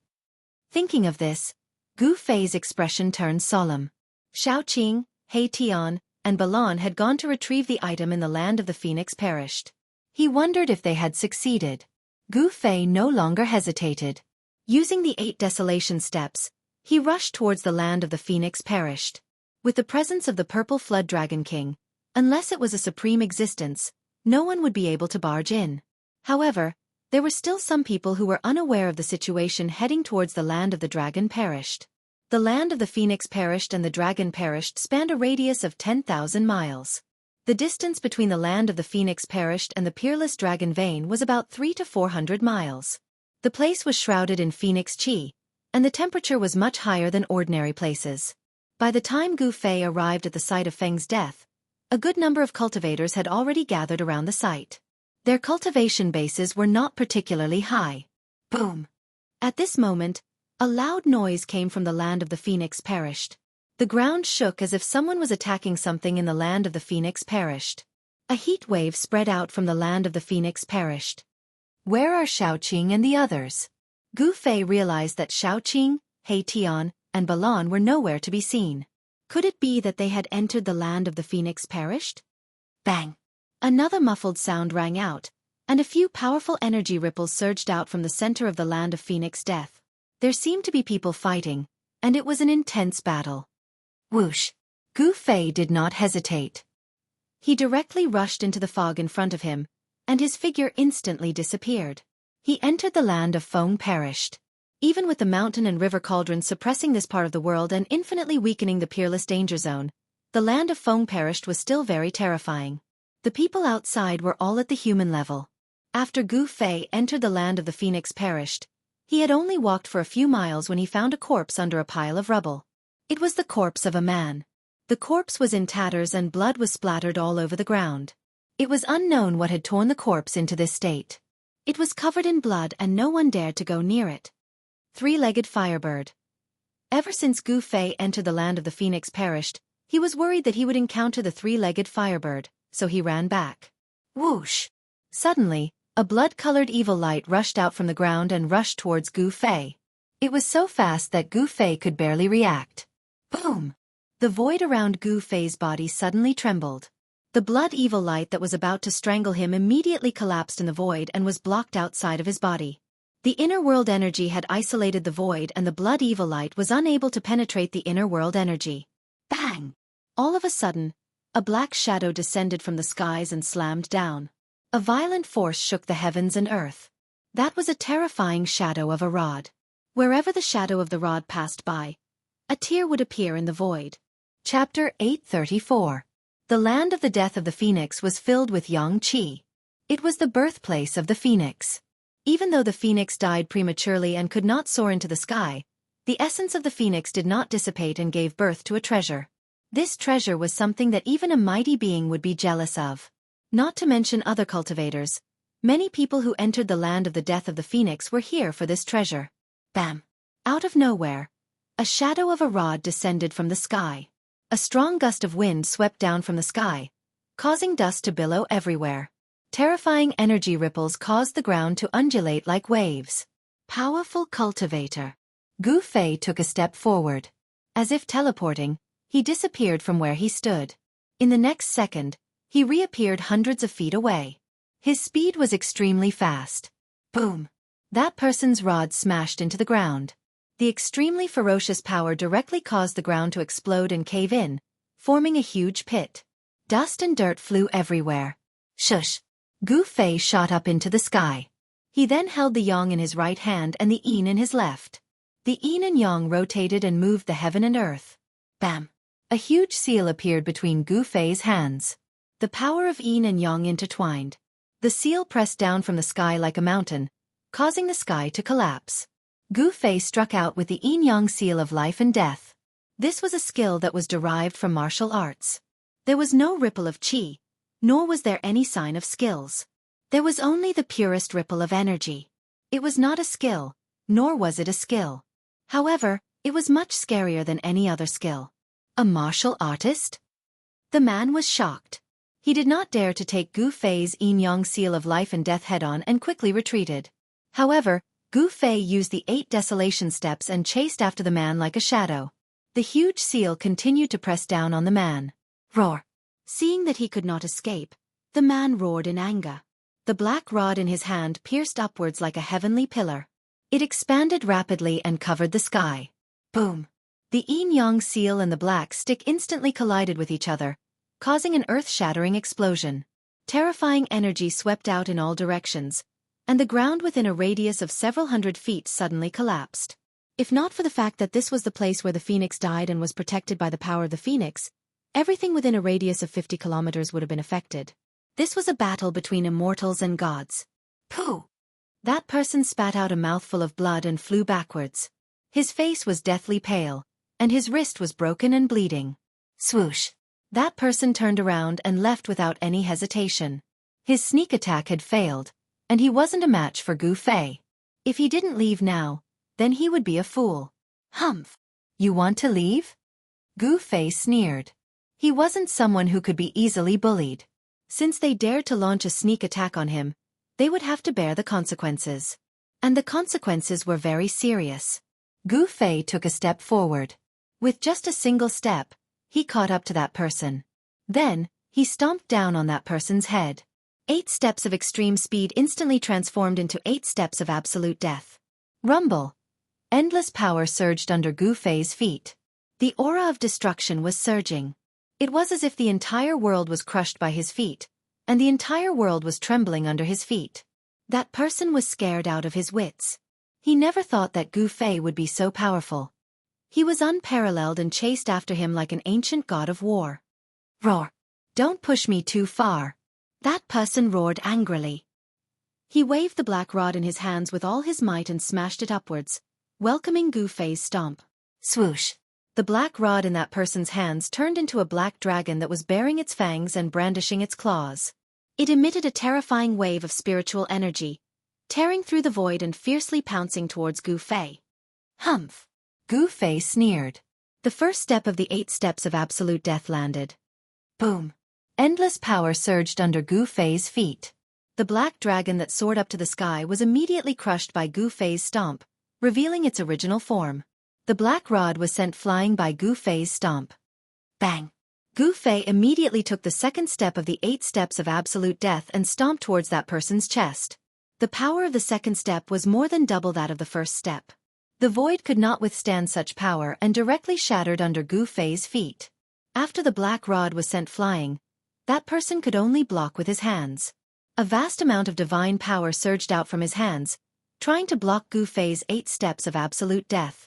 Thinking of this, Gu Fei's expression turned solemn. Xiaoqing, He Tian, and Balan had gone to retrieve the item in the land of the phoenix perished. He wondered if they had succeeded. Gu Fei no longer hesitated. Using the 8 desolation steps, he rushed towards the land of the phoenix perished. With the presence of the Purple Flood Dragon King, unless it was a supreme existence, no one would be able to barge in. However, there were still some people who were unaware of the situation heading towards the land of the dragon perished. The land of the phoenix perished and the dragon perished spanned a radius of 10,000 miles. The distance between the land of the phoenix perished and the peerless dragon vein was about 300 to 400 miles. The place was shrouded in phoenix chi, and the temperature was much higher than ordinary places. By the time Gu Fei arrived at the site of Feng's death, a good number of cultivators had already gathered around the site. Their cultivation bases were not particularly high. Boom! At this moment, a loud noise came from the land of the phoenix perished. The ground shook as if someone was attacking something in the land of the Phoenix perished. A heat wave spread out from the land of the Phoenix perished. Where are Xiaoqing and the others? Gu Fei realized that Xiaoqing, He Tian, and Balan were nowhere to be seen. Could it be that they had entered the land of the Phoenix perished? Bang! Another muffled sound rang out, and a few powerful energy ripples surged out from the center of the land of Phoenix death. There seemed to be people fighting, and it was an intense battle. Whoosh! Gu Fei did not hesitate. He directly rushed into the fog in front of him, and his figure instantly disappeared. He entered the land of Feng perished. Even with the mountain and river cauldrons suppressing this part of the world and infinitely weakening the peerless danger zone, the land of Feng perished was still very terrifying. The people outside were all at the human level. After Gu Fei entered the land of the Phoenix perished, he had only walked for a few miles when he found a corpse under a pile of rubble. It was the corpse of a man. The corpse was in tatters and blood was splattered all over the ground. It was unknown what had torn the corpse into this state. It was covered in blood and no one dared to go near it. Three-legged firebird. Ever since Gu Fei entered the land of the Phoenix perished, he was worried that he would encounter the three-legged firebird, so he ran back. Whoosh! Suddenly, a blood-colored evil light rushed out from the ground and rushed towards Gu Fei. It was so fast that Gu Fei could barely react. Boom! The void around Gu Fei's body suddenly trembled. The blood evil light that was about to strangle him immediately collapsed in the void and was blocked outside of his body. The inner world energy had isolated the void and the blood evil light was unable to penetrate the inner world energy. Bang! All of a sudden, a black shadow descended from the skies and slammed down. A violent force shook the heavens and earth. That was a terrifying shadow of a rod. Wherever the shadow of the rod passed by, a tear would appear in the void. Chapter 834. The land of the death of the Phoenix was filled with yang qi. It was the birthplace of the Phoenix. Even though the Phoenix died prematurely and could not soar into the sky, the essence of the Phoenix did not dissipate and gave birth to a treasure. This treasure was something that even a mighty being would be jealous of. Not to mention other cultivators. Many people who entered the land of the death of the Phoenix were here for this treasure. Bam! Out of nowhere, a shadow of a rod descended from the sky. A strong gust of wind swept down from the sky, causing dust to billow everywhere. Terrifying energy ripples caused the ground to undulate like waves. Powerful cultivator. Gu Fei took a step forward. As if teleporting, he disappeared from where he stood. In the next second, he reappeared hundreds of feet away. His speed was extremely fast. Boom! That person's rod smashed into the ground. The extremely ferocious power directly caused the ground to explode and cave in, forming a huge pit. Dust and dirt flew everywhere. Shush! Gu Fei shot up into the sky. He then held the yang in his right hand and the yin in his left. The yin and yang rotated and moved the heaven and earth. Bam! A huge seal appeared between Gu Fei's hands. The power of yin and yang intertwined. The seal pressed down from the sky like a mountain, causing the sky to collapse. Gu Fei struck out with the yin-yang seal of life and death. This was a skill that was derived from martial arts. There was no ripple of qi, nor was there any sign of skills. There was only the purest ripple of energy. It was not a skill, nor was it a skill. However, it was much scarier than any other skill. A martial artist? The man was shocked. He did not dare to take Gu Fei's yin-yang seal of life and death head-on and quickly retreated. However, Gu Fei used the 8 desolation steps and chased after the man like a shadow. The huge seal continued to press down on the man. Roar! Seeing that he could not escape, the man roared in anger. The black rod in his hand pierced upwards like a heavenly pillar. It expanded rapidly and covered the sky. Boom! The yin-yang seal and the black stick instantly collided with each other, causing an earth-shattering explosion. Terrifying energy swept out in all directions, and the ground within a radius of several hundred feet suddenly collapsed. If not for the fact that this was the place where the Phoenix died and was protected by the power of the Phoenix, everything within a radius of 50 kilometers would have been affected. This was a battle between immortals and gods. Pooh! That person spat out a mouthful of blood and flew backwards. His face was deathly pale, and his wrist was broken and bleeding. Swoosh! That person turned around and left without any hesitation. His sneak attack had failed, and he wasn't a match for Gu Fei. If he didn't leave now, then he would be a fool. Humph! You want to leave? Gu Fei sneered. He wasn't someone who could be easily bullied. Since they dared to launch a sneak attack on him, they would have to bear the consequences. And the consequences were very serious. Gu Fei took a step forward. With just a single step, he caught up to that person. Then, he stomped down on that person's head. 8 steps of extreme speed instantly transformed into 8 steps of absolute death. Rumble. Endless power surged under Gu Fei's feet. The aura of destruction was surging. It was as if the entire world was crushed by his feet, and the entire world was trembling under his feet. That person was scared out of his wits. He never thought that Gu Fei would be so powerful. He was unparalleled and chased after him like an ancient god of war. Roar! Don't push me too far. That person roared angrily. He waved the black rod in his hands with all his might and smashed it upwards, welcoming Gu Fei's stomp. Swoosh! The black rod in that person's hands turned into a black dragon that was baring its fangs and brandishing its claws. It emitted a terrifying wave of spiritual energy, tearing through the void and fiercely pouncing towards Gu Fei. Humph! Gu Fei sneered. The first step of the 8 steps of absolute death landed. Boom! Endless power surged under Gu Fei's feet. The black dragon that soared up to the sky was immediately crushed by Gu Fei's stomp, revealing its original form. The black rod was sent flying by Gu Fei's stomp. Bang! Gu Fei immediately took the second step of the 8 steps of absolute death and stomped towards that person's chest. The power of the second step was more than double that of the first step. The void could not withstand such power and directly shattered under Gu Fei's feet. After the black rod was sent flying, that person could only block with his hands. A vast amount of divine power surged out from his hands, trying to block Gu Fei's 8 steps of absolute death.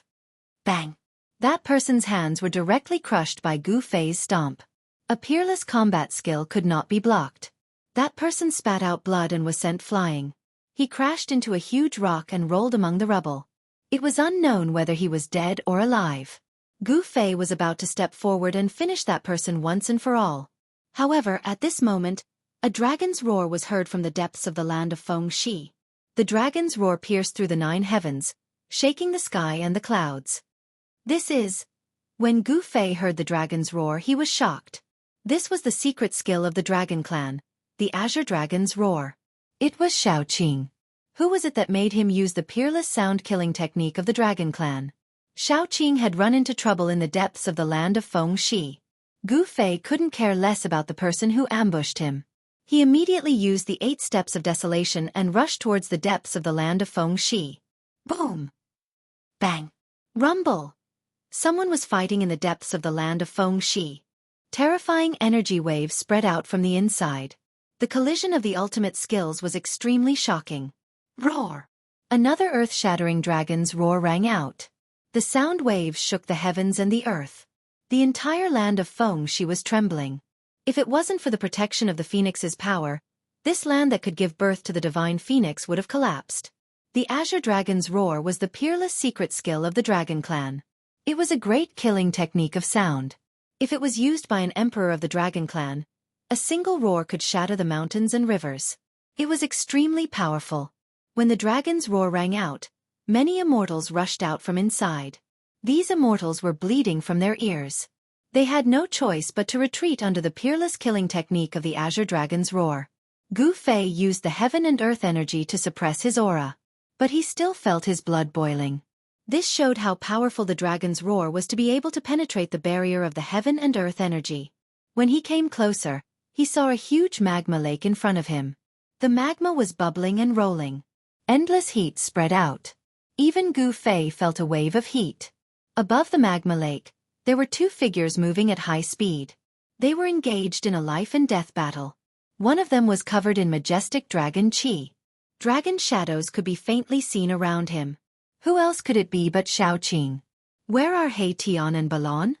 Bang! That person's hands were directly crushed by Gu Fei's stomp. A peerless combat skill could not be blocked. That person spat out blood and was sent flying. He crashed into a huge rock and rolled among the rubble. It was unknown whether he was dead or alive. Gu Fei was about to step forward and finish that person once and for all. However, at this moment, a dragon's roar was heard from the depths of the land of Feng Shi. The dragon's roar pierced through the 9 heavens, shaking the sky and the clouds. When Gu Fei heard the dragon's roar, he was shocked. This was the secret skill of the Dragon Clan, the Azure Dragon's roar. It was Shaoqing. Who was it that made him use the peerless sound-killing technique of the Dragon Clan? Shaoqing had run into trouble in the depths of the land of Feng Shi. Gu Fei couldn't care less about the person who ambushed him. He immediately used the 8 steps of desolation and rushed towards the depths of the land of Feng Shi. Boom! Bang! Rumble! Someone was fighting in the depths of the land of Feng Shi. Terrifying energy waves spread out from the inside. The collision of the ultimate skills was extremely shocking. Roar! Another earth-shattering dragon's roar rang out. The sound waves shook the heavens and the earth. The entire land of Feng Shi was trembling. If it wasn't for the protection of the phoenix's power, this land that could give birth to the divine phoenix would have collapsed. The Azure Dragon's roar was the peerless secret skill of the Dragon Clan. It was a great killing technique of sound. If it was used by an emperor of the Dragon Clan, a single roar could shatter the mountains and rivers. It was extremely powerful. When the dragon's roar rang out, many immortals rushed out from inside. These immortals were bleeding from their ears. They had no choice but to retreat under the peerless killing technique of the Azure Dragon's roar. Gu Fei used the heaven and earth energy to suppress his aura. But he still felt his blood boiling. This showed how powerful the dragon's roar was to be able to penetrate the barrier of the heaven and earth energy. When he came closer, he saw a huge magma lake in front of him. The magma was bubbling and rolling. Endless heat spread out. Even Gu Fei felt a wave of heat. Above the magma lake, there were 2 figures moving at high speed. They were engaged in a life-and-death battle. One of them was covered in majestic dragon qi. Dragon shadows could be faintly seen around him. Who else could it be but Shaoqing? Where are He Tian and Balon?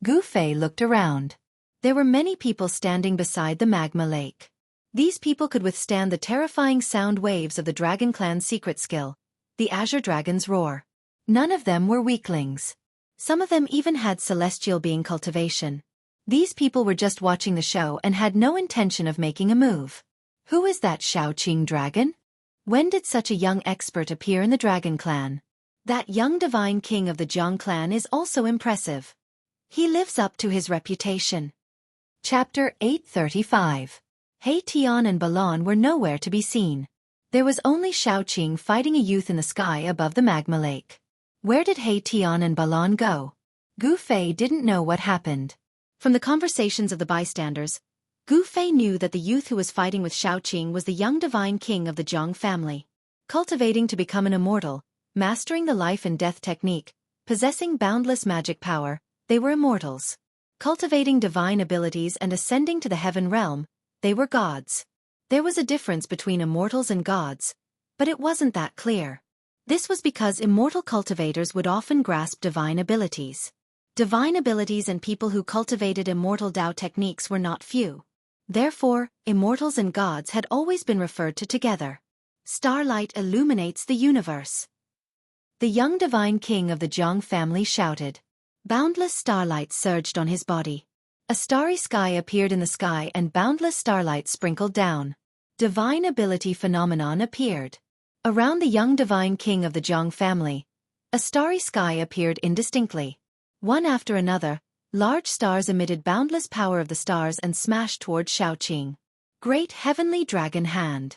Gu Fei looked around. There were many people standing beside the magma lake. These people could withstand the terrifying sound waves of the Dragon Clan's secret skill, the Azure Dragon's roar. None of them were weaklings. Some of them even had celestial being cultivation. These people were just watching the show and had no intention of making a move. Who is that Shaoqing dragon? When did such a young expert appear in the Dragon Clan? That young divine king of the Jiang clan is also impressive. He lives up to his reputation. Chapter 835. Tian and Balon were nowhere to be seen. There was only Xiaoqing fighting a youth in the sky above the magma lake. Where did Tian and Balon go? Gu Fei didn't know what happened. From the conversations of the bystanders, Gu Fei knew that the youth who was fighting with Xiaoqing was the young divine king of the Zhang family. Cultivating to become an immortal, mastering the life and death technique, possessing boundless magic power, they were immortals. Cultivating divine abilities and ascending to the heaven realm, they were gods. There was a difference between immortals and gods, but it wasn't that clear. This was because immortal cultivators would often grasp divine abilities. Divine abilities and people who cultivated immortal Dao techniques were not few. Therefore, immortals and gods had always been referred to together. Starlight illuminates the universe. The young divine king of the Zhang family shouted. Boundless starlight surged on his body. A starry sky appeared in the sky and boundless starlight sprinkled down. Divine ability phenomenon appeared. Around the young divine king of the Zhang family, a starry sky appeared indistinctly. One after another, large stars emitted boundless power of the stars and smashed toward Xiaoqing. Great heavenly dragon hand.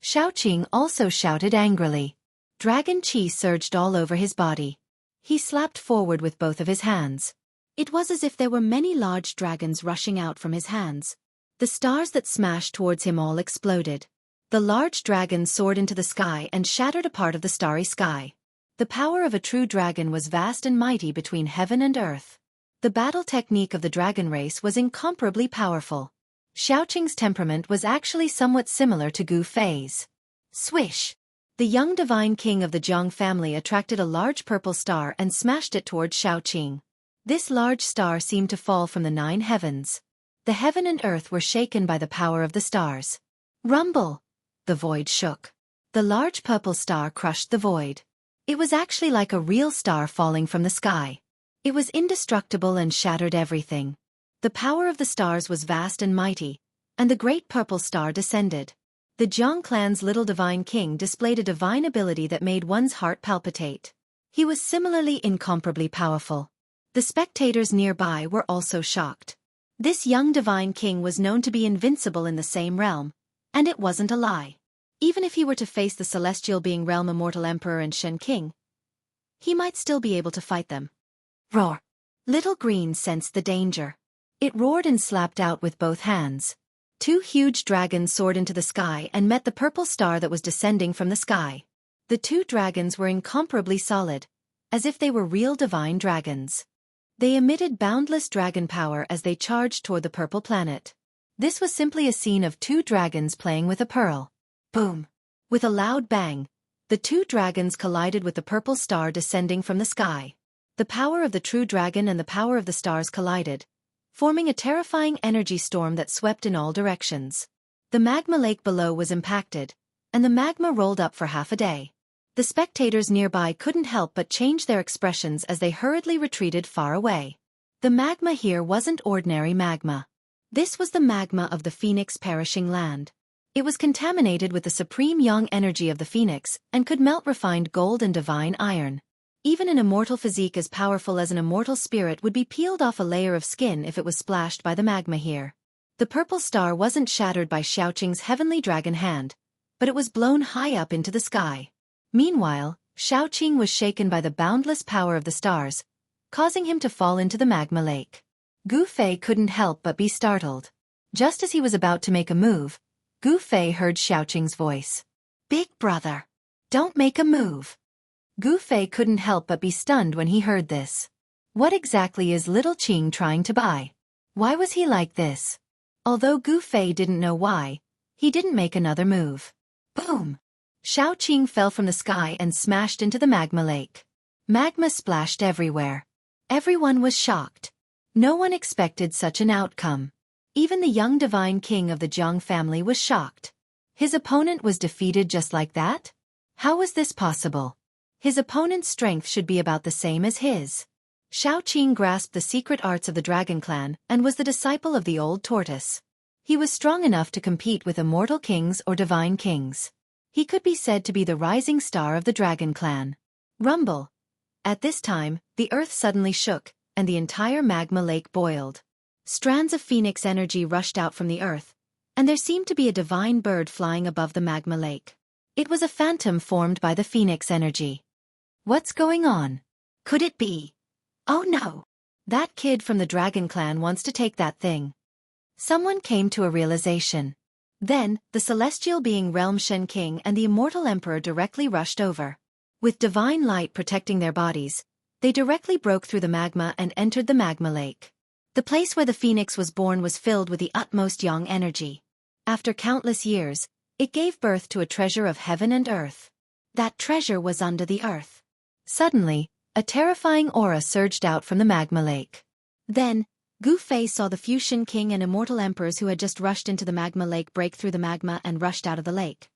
Xiaoqing also shouted angrily. Dragon chi surged all over his body. He slapped forward with both of his hands. It was as if there were many large dragons rushing out from his hands. The stars that smashed towards him all exploded. The large dragon soared into the sky and shattered a part of the starry sky. The power of a true dragon was vast and mighty between heaven and earth. The battle technique of the dragon race was incomparably powerful. Xiaoqing's temperament was actually somewhat similar to Gu Fei's. Swish! The young divine king of the Zhang family attracted a large purple star and smashed it towards Xiaoqing. This large star seemed to fall from the 9 heavens. The heaven and earth were shaken by the power of the stars. Rumble! The void shook. The large purple star crushed the void. It was actually like a real star falling from the sky. It was indestructible and shattered everything. The power of the stars was vast and mighty, and the great purple star descended. The Zhang clan's little divine king displayed a divine ability that made one's heart palpitate. He was similarly incomparably powerful. The spectators nearby were also shocked. This young divine king was known to be invincible in the same realm, and it wasn't a lie. Even if he were to face the celestial being realm immortal emperor and Shen King, he might still be able to fight them. Roar! Little Green sensed the danger. It roared and slapped out with both hands. 2 huge dragons soared into the sky and met the purple star that was descending from the sky. The 2 dragons were incomparably solid, as if they were real divine dragons. They emitted boundless dragon power as they charged toward the purple planet. This was simply a scene of 2 dragons playing with a pearl. Boom! With a loud bang, the 2 dragons collided with the purple star descending from the sky. The power of the true dragon and the power of the stars collided, forming a terrifying energy storm that swept in all directions. The magma lake below was impacted, and the magma rolled up for half a day. The spectators nearby couldn't help but change their expressions as they hurriedly retreated far away. The magma here wasn't ordinary magma. This was the magma of the Phoenix perishing land. It was contaminated with the supreme yang energy of the Phoenix and could melt refined gold and divine iron. Even an immortal physique as powerful as an immortal spirit would be peeled off a layer of skin if it was splashed by the magma here. The purple star wasn't shattered by Xiaoqing's heavenly dragon hand, but it was blown high up into the sky. Meanwhile, Xiaoqing was shaken by the boundless power of the stars, causing him to fall into the magma lake. Gu Fei couldn't help but be startled. Just as he was about to make a move, Gu Fei heard Xiaoqing's voice. "Big brother, don't make a move." Gu Fei couldn't help but be stunned when he heard this. What exactly is little Qing trying to buy? Why was he like this? Although Gu Fei didn't know why, he didn't make another move. Boom! Xiaoqing fell from the sky and smashed into the magma lake. Magma splashed everywhere. Everyone was shocked. No one expected such an outcome. Even the young divine king of the Zhang family was shocked. His opponent was defeated just like that? How was this possible? His opponent's strength should be about the same as his. Xiaoqing grasped the secret arts of the Dragon Clan and was the disciple of the old tortoise. He was strong enough to compete with immortal kings or divine kings. He could be said to be the rising star of the Dragon Clan. Rumble! At this time, the earth suddenly shook, and the entire magma lake boiled. Strands of phoenix energy rushed out from the earth, and there seemed to be a divine bird flying above the magma lake. It was a phantom formed by the phoenix energy. What's going on? Could it be? Oh no! That kid from the Dragon Clan wants to take that thing. Someone came to a realization. Then, the celestial being Realm Shen King and the immortal emperor directly rushed over. With divine light protecting their bodies, they directly broke through the magma and entered the magma lake. The place where the phoenix was born was filled with the utmost yang energy. After countless years, it gave birth to a treasure of heaven and earth. That treasure was under the earth. Suddenly, a terrifying aura surged out from the magma lake. Then, Gu Fei saw the Fusion King and immortal emperors who had just rushed into the magma lake break through the magma and rushed out of the lake.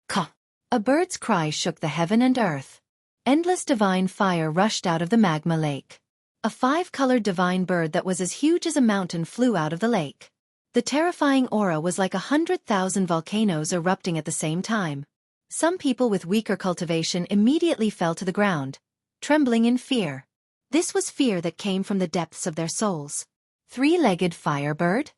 Ka! A bird's cry shook the heaven and earth. Endless divine fire rushed out of the magma lake. A 5-colored divine bird that was as huge as a mountain flew out of the lake. The terrifying aura was like 100,000 volcanoes erupting at the same time. Some people with weaker cultivation immediately fell to the ground, trembling in fear. This was fear that came from the depths of their souls. 3-legged firebird?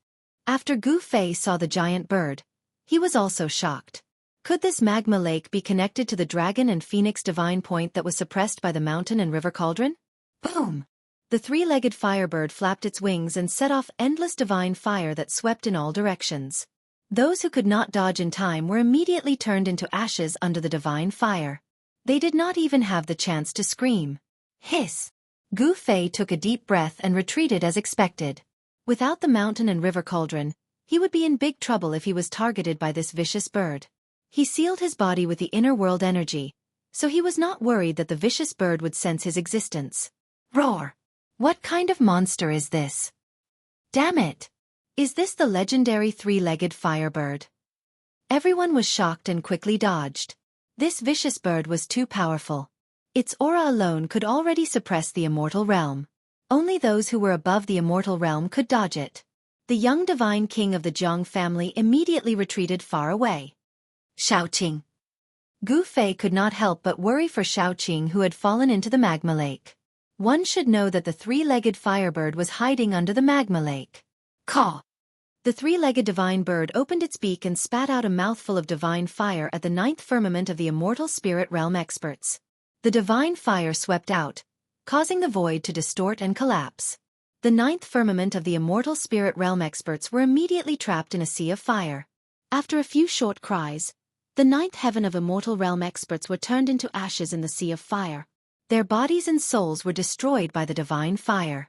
After Gu Fei saw the giant bird, he was also shocked. Could this magma lake be connected to the dragon and phoenix divine point that was suppressed by the mountain and river cauldron? Boom! The 3-legged firebird flapped its wings and set off endless divine fire that swept in all directions. Those who could not dodge in time were immediately turned into ashes under the divine fire. They did not even have the chance to scream. Hiss! Gu Fei took a deep breath and retreated as expected. Without the mountain and river cauldron, he would be in big trouble if he was targeted by this vicious bird. He sealed his body with the inner world energy, so he was not worried that the vicious bird would sense his existence. Roar! What kind of monster is this? Damn it! Is this the legendary 3-legged firebird? Everyone was shocked and quickly dodged. This vicious bird was too powerful. Its aura alone could already suppress the immortal realm. Only those who were above the immortal realm could dodge it. The young divine king of the Jiang family immediately retreated far away. Shaoqing. Gu Fei could not help but worry for Shaoqing, who had fallen into the magma lake. One should know that the 3-legged firebird was hiding under the magma lake. Caw! The 3-legged divine bird opened its beak and spat out a mouthful of divine fire at the 9th firmament of the immortal spirit realm experts. The divine fire swept out, causing the void to distort and collapse. The 9th firmament of the immortal spirit realm experts were immediately trapped in a sea of fire. After a few short cries, the 9th heaven of immortal realm experts were turned into ashes in the sea of fire. Their bodies and souls were destroyed by the divine fire.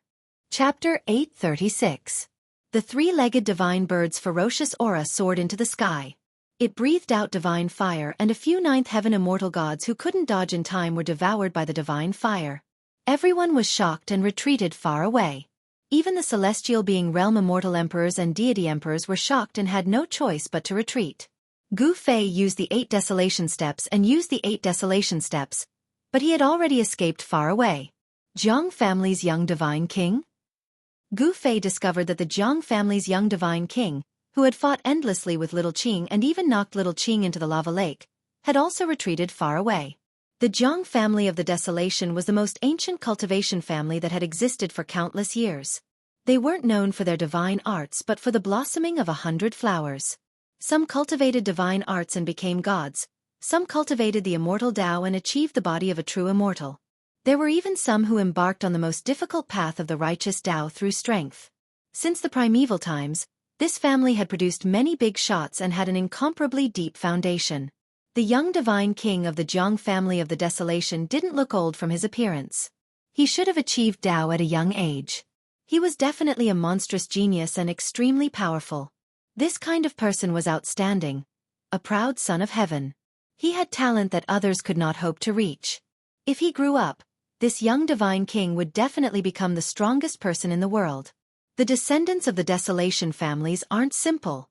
Chapter 836. The 3-legged divine bird's ferocious aura soared into the sky. It breathed out divine fire, and a few 9th heaven immortal gods who couldn't dodge in time were devoured by the divine fire. Everyone was shocked and retreated far away. Even the celestial being realm immortal emperors and deity emperors were shocked and had no choice but to retreat. Gu Fei used the 8 desolation steps and used the 8 desolation steps, but he had already escaped far away. Jiang family's young divine king? Gu Fei discovered that the Jiang family's young divine king, who had fought endlessly with Little Qing and even knocked Little Qing into the lava lake, had also retreated far away. The Jiang family of the Desolation was the most ancient cultivation family that had existed for countless years. They weren't known for their divine arts but for the blossoming of 100 flowers. Some cultivated divine arts and became gods, some cultivated the immortal Tao and achieved the body of a true immortal. There were even some who embarked on the most difficult path of the righteous Tao through strength. Since the primeval times, this family had produced many big shots and had an incomparably deep foundation. The young divine king of the Jiang family of the Desolation didn't look old from his appearance. He should have achieved Tao at a young age. He was definitely a monstrous genius and extremely powerful. This kind of person was outstanding, a proud son of heaven. He had talent that others could not hope to reach. If he grew up, this young divine king would definitely become the strongest person in the world. The descendants of the Desolation families aren't simple.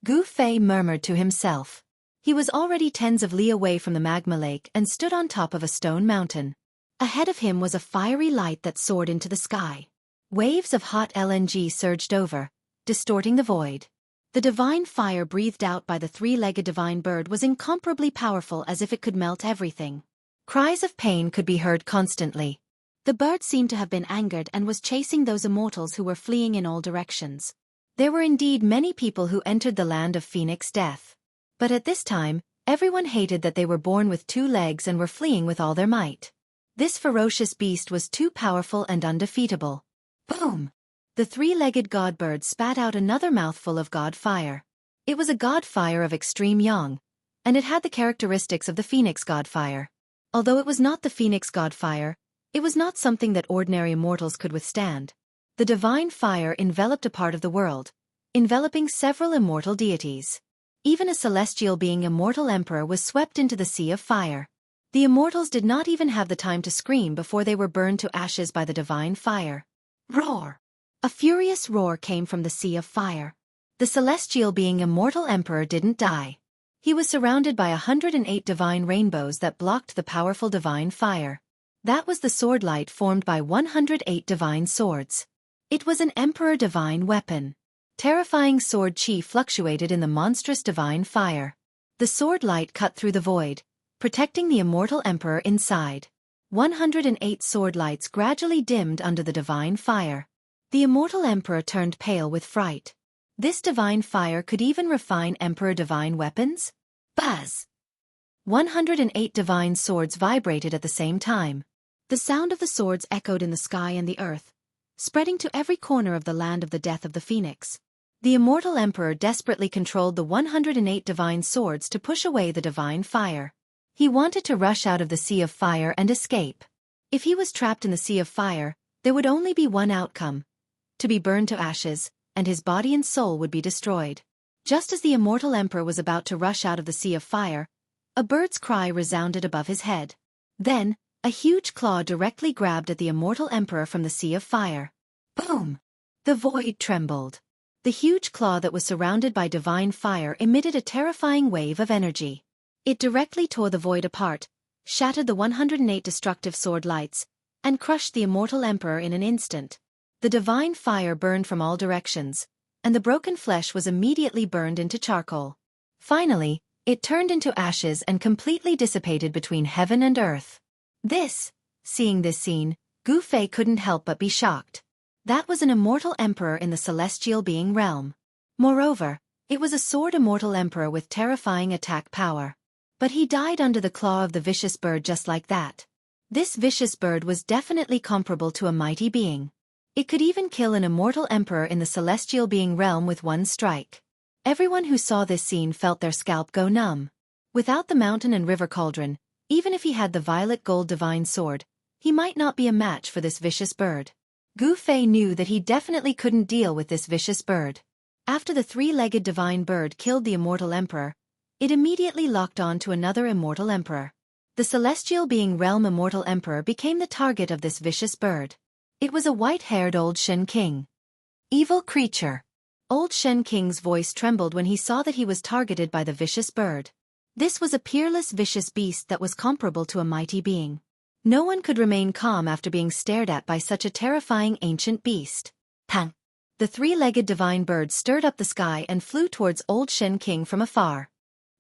Gu Fei murmured to himself. He was already tens of li away from the magma lake and stood on top of a stone mountain. Ahead of him was a fiery light that soared into the sky. Waves of hot LNG surged over, distorting the void. The divine fire breathed out by the 3-legged divine bird was incomparably powerful, as if it could melt everything. Cries of pain could be heard constantly. The bird seemed to have been angered and was chasing those immortals who were fleeing in all directions. There were indeed many people who entered the land of Phoenix death. But at this time, everyone hated that they were born with 2 legs and were fleeing with all their might. This ferocious beast was too powerful and undefeatable. Boom! The 3-legged god bird spat out another mouthful of god fire. It was a god fire of extreme yang, and it had the characteristics of the phoenix god fire. Although it was not the phoenix god fire, it was not something that ordinary mortals could withstand. The divine fire enveloped a part of the world, enveloping several immortal deities. Even a celestial being, immortal emperor, was swept into the sea of fire. The immortals did not even have the time to scream before they were burned to ashes by the divine fire. Roar! A furious roar came from the sea of fire. The celestial being, immortal emperor, didn't die. He was surrounded by 108 divine rainbows that blocked the powerful divine fire. That was the sword light formed by 108 divine swords. It was an emperor divine weapon. Terrifying sword chi fluctuated in the monstrous divine fire. The sword light cut through the void, protecting the immortal emperor inside. 108 sword lights gradually dimmed under the divine fire. The immortal emperor turned pale with fright. This divine fire could even refine emperor divine weapons? Buzz! 108 divine swords vibrated at the same time. The sound of the swords echoed in the sky and the earth, spreading to every corner of the land of the death of the phoenix. The immortal emperor desperately controlled the 108 divine swords to push away the divine fire. He wanted to rush out of the sea of fire and escape. If he was trapped in the sea of fire, there would only be one outcome: to be burned to ashes, and his body and soul would be destroyed. Just as the immortal emperor was about to rush out of the sea of fire, a bird's cry resounded above his head. Then, a huge claw directly grabbed at the immortal emperor from the sea of fire. Boom! The void trembled. The huge claw that was surrounded by divine fire emitted a terrifying wave of energy. It directly tore the void apart, shattered the 108 destructive sword lights, and crushed the immortal emperor in an instant. The divine fire burned from all directions, and the broken flesh was immediately burned into charcoal. Finally, it turned into ashes and completely dissipated between heaven and earth. Seeing this scene, Gu Fei couldn't help but be shocked. That was an immortal emperor in the celestial being realm. Moreover, it was a sword immortal emperor with terrifying attack power. But he died under the claw of the vicious bird just like that. This vicious bird was definitely comparable to a mighty being. It could even kill an immortal emperor in the celestial being realm with one strike. Everyone who saw this scene felt their scalp go numb. Without the mountain and river cauldron, even if he had the violet gold divine sword, he might not be a match for this vicious bird. Gu Fei knew that he definitely couldn't deal with this vicious bird. After the 3-legged divine bird killed the immortal emperor, it immediately locked on to another immortal emperor. The celestial being realm immortal emperor became the target of this vicious bird. It was a white-haired old Shen King. Evil creature. Old Shen King's voice trembled when he saw that he was targeted by the vicious bird. This was a peerless vicious beast that was comparable to a mighty being. No one could remain calm after being stared at by such a terrifying ancient beast. Pang! The 3-legged divine bird stirred up the sky and flew towards old Shen King from afar.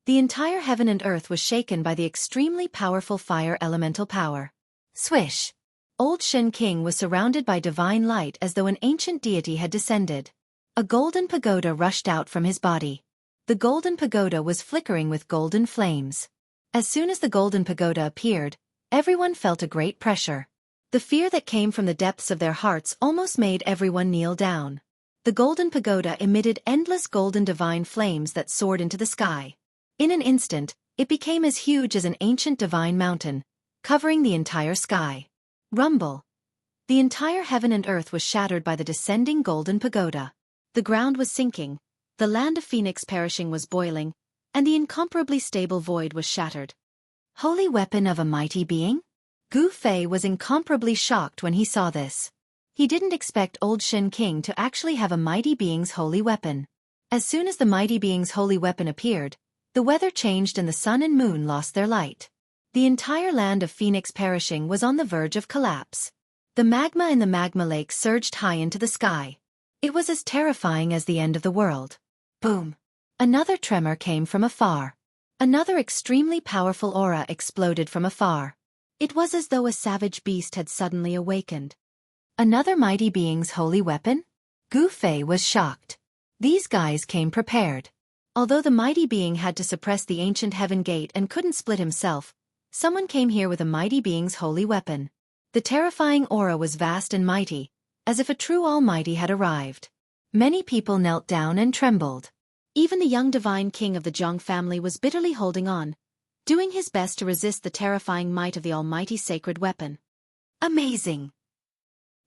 The entire heaven and earth was shaken by the extremely powerful fire elemental power. Swish! Old Shen King was surrounded by divine light as though an ancient deity had descended. A golden pagoda rushed out from his body. The golden pagoda was flickering with golden flames. As soon as the golden pagoda appeared, everyone felt a great pressure. The fear that came from the depths of their hearts almost made everyone kneel down. The golden pagoda emitted endless golden divine flames that soared into the sky. In an instant, it became as huge as an ancient divine mountain, covering the entire sky. Rumble! The entire heaven and earth was shattered by the descending golden pagoda. The ground was sinking, the land of Phoenix perishing was boiling, and the incomparably stable void was shattered. Holy weapon of a mighty being? Gu Fei was incomparably shocked when he saw this. He didn't expect old Shen King to actually have a mighty being's holy weapon. As soon as the mighty being's holy weapon appeared, the weather changed and the sun and moon lost their light. The entire land of Phoenix perishing was on the verge of collapse. The magma in the magma lake surged high into the sky. It was as terrifying as the end of the world. Boom! Another tremor came from afar. Another extremely powerful aura exploded from afar. It was as though a savage beast had suddenly awakened. Another mighty being's holy weapon? Gu Fei was shocked. These guys came prepared. Although the mighty being had to suppress the ancient heaven gate and couldn't split himself, someone came here with a mighty being's holy weapon. The terrifying aura was vast and mighty, as if a true almighty had arrived. Many people knelt down and trembled. Even the young divine king of the Zhang family was bitterly holding on, doing his best to resist the terrifying might of the almighty sacred weapon. Amazing!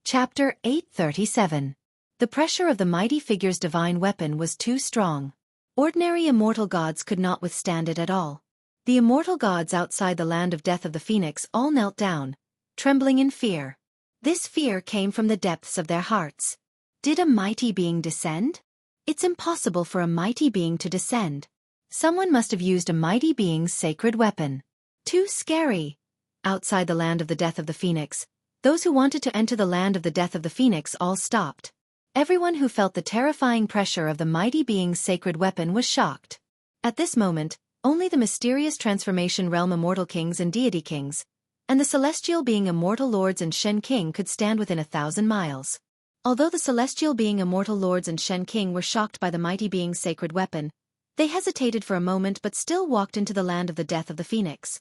Chapter 837. The pressure of the mighty figure's divine weapon was too strong. Ordinary immortal gods could not withstand it at all. The immortal gods outside the land of death of the Phoenix all knelt down, trembling in fear. This fear came from the depths of their hearts. Did a mighty being descend? It's impossible for a mighty being to descend. Someone must have used a mighty being's sacred weapon. Too scary. Outside the land of the death of the Phoenix, those who wanted to enter the land of the death of the Phoenix all stopped. Everyone who felt the terrifying pressure of the mighty being's sacred weapon was shocked. At this moment, only the mysterious transformation realm immortal kings and deity kings, and the celestial being immortal lords and Shen King could stand within 1,000 miles. Although the celestial being immortal lords and Shen King were shocked by the mighty being's sacred weapon, they hesitated for a moment but still walked into the land of the death of the Phoenix.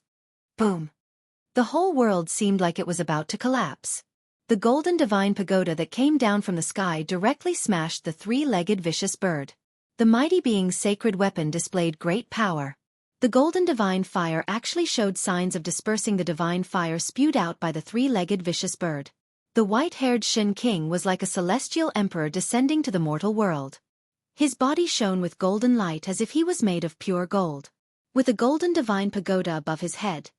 Boom! The whole world seemed like it was about to collapse. The golden divine pagoda that came down from the sky directly smashed the three-legged vicious bird. The mighty being's sacred weapon displayed great power. The golden divine fire actually showed signs of dispersing the divine fire spewed out by the three-legged vicious bird. The white-haired Shen King was like a celestial emperor descending to the mortal world. His body shone with golden light as if he was made of pure gold. With a golden divine pagoda above his head,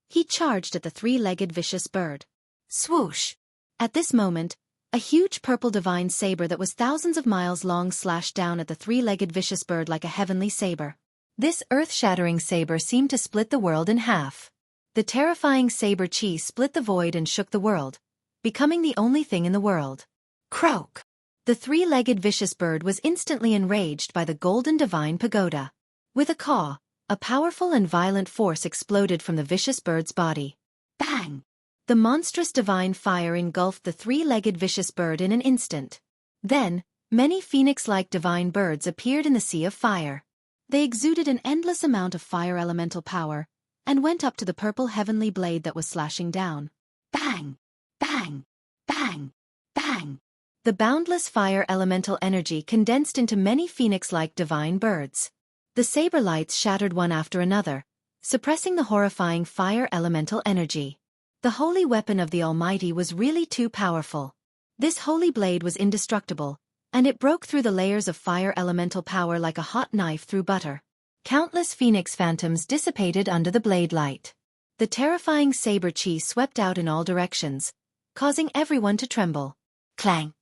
he charged at the three-legged vicious bird. Swoosh! At this moment, a huge purple divine saber that was thousands of miles long slashed down at the three-legged vicious bird like a heavenly saber. This earth-shattering saber seemed to split the world in half. The terrifying saber chi split the void and shook the world, becoming the only thing in the world. Croak! The three-legged vicious bird was instantly enraged by the golden divine pagoda. With a caw, a powerful and violent force exploded from the vicious bird's body. Bang! The monstrous divine fire engulfed the three-legged vicious bird in an instant. Then, many phoenix-like divine birds appeared in the sea of fire. They exuded an endless amount of fire elemental power, and went up to the purple heavenly blade that was slashing down. Bang! Bang! Bang! Bang! The boundless fire elemental energy condensed into many phoenix-like divine birds. The saber lights shattered one after another, suppressing the horrifying fire elemental energy. The holy weapon of the Almighty was really too powerful. This holy blade was indestructible, and it broke through the layers of fire elemental power like a hot knife through butter. Countless phoenix phantoms dissipated under the blade light. The terrifying saber chi swept out in all directions, causing everyone to tremble. Clang!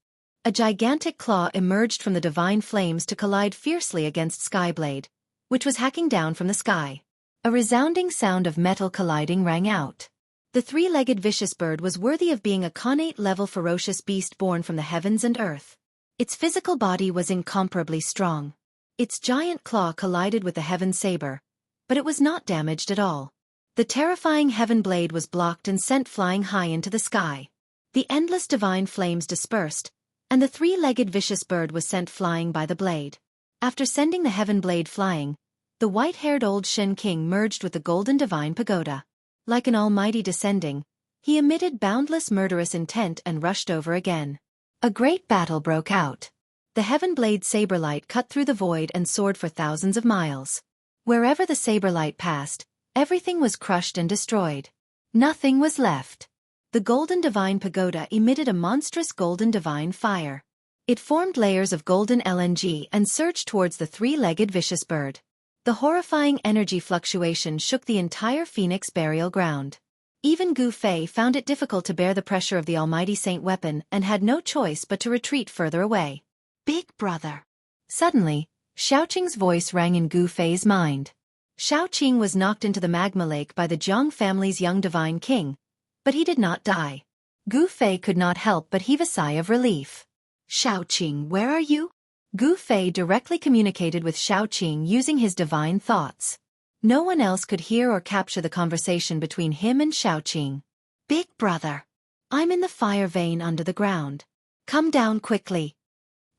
A gigantic claw emerged from the divine flames to collide fiercely against Skyblade, which was hacking down from the sky. A resounding sound of metal colliding rang out. The three-legged vicious bird was worthy of being a Khanate-level ferocious beast born from the heavens and earth. Its physical body was incomparably strong. Its giant claw collided with the heaven saber, but it was not damaged at all. The terrifying heaven blade was blocked and sent flying high into the sky. The endless divine flames dispersed, and the three-legged vicious bird was sent flying by the blade. After sending the heaven blade flying, the white-haired old Shen King merged with the golden divine pagoda. Like an almighty descending, he emitted boundless murderous intent and rushed over again. A great battle broke out. The heaven blade saber light cut through the void and soared for thousands of miles. Wherever the saber light passed, everything was crushed and destroyed. Nothing was left. The golden divine pagoda emitted a monstrous golden divine fire. It formed layers of golden LNG and surged towards the three-legged vicious bird. The horrifying energy fluctuation shook the entire phoenix burial ground. Even Gu Fei found it difficult to bear the pressure of the almighty saint weapon and had no choice but to retreat further away. Big brother! Suddenly, Xiaoqing's voice rang in Gu Fei's mind. Xiaoqing was knocked into the magma lake by the Jiang family's young divine king, but he did not die. Gu Fei could not help but heave a sigh of relief. Xiaoqing, where are you? Gu Fei directly communicated with Xiaoqing using his divine thoughts. No one else could hear or capture the conversation between him and Xiaoqing. "Big brother, I'm in the fire vein under the ground. Come down quickly."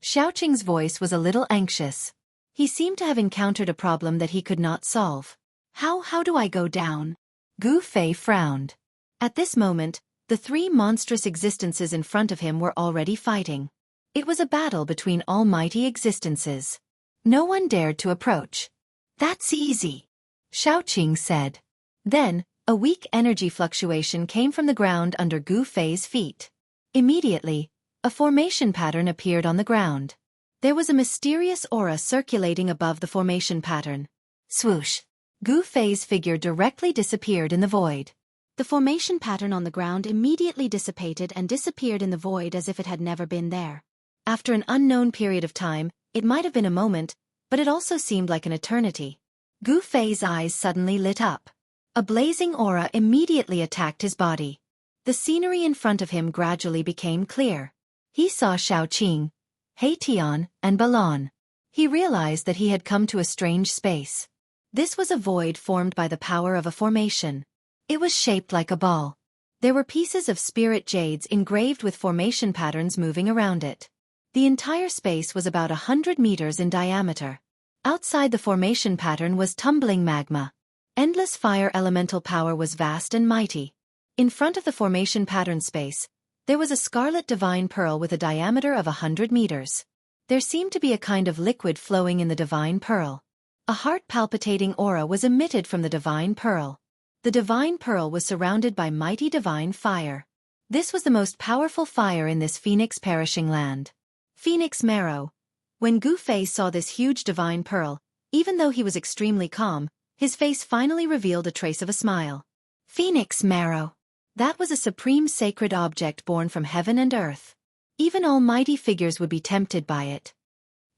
Xiaoqing's voice was a little anxious. He seemed to have encountered a problem that he could not solve. How do I go down?" Gu Fei frowned. At this moment, the three monstrous existences in front of him were already fighting. It was a battle between almighty existences. No one dared to approach. "That's easy," Xiaoqing said. Then, a weak energy fluctuation came from the ground under Gu Fei's feet. Immediately, a formation pattern appeared on the ground. There was a mysterious aura circulating above the formation pattern. Swoosh! Gu Fei's figure directly disappeared in the void. The formation pattern on the ground immediately dissipated and disappeared in the void as if it had never been there. After an unknown period of time, it might have been a moment, but it also seemed like an eternity. Gu Fei's eyes suddenly lit up. A blazing aura immediately attacked his body. The scenery in front of him gradually became clear. He saw Xiaoqing, Tian, and Balon. He realized that he had come to a strange space. This was a void formed by the power of a formation. It was shaped like a ball. There were pieces of spirit jades engraved with formation patterns moving around it. The entire space was about 100 meters in diameter. Outside the formation pattern was tumbling magma. Endless fire elemental power was vast and mighty. In front of the formation pattern space, there was a scarlet divine pearl with a diameter of 100 meters. There seemed to be a kind of liquid flowing in the divine pearl. A heart-palpitating aura was emitted from the divine pearl. The divine pearl was surrounded by mighty divine fire. This was the most powerful fire in this phoenix perishing land. Phoenix marrow. When Gu Fei saw this huge divine pearl, even though he was extremely calm, his face finally revealed a trace of a smile. Phoenix marrow. That was a supreme sacred object born from heaven and earth. Even almighty figures would be tempted by it.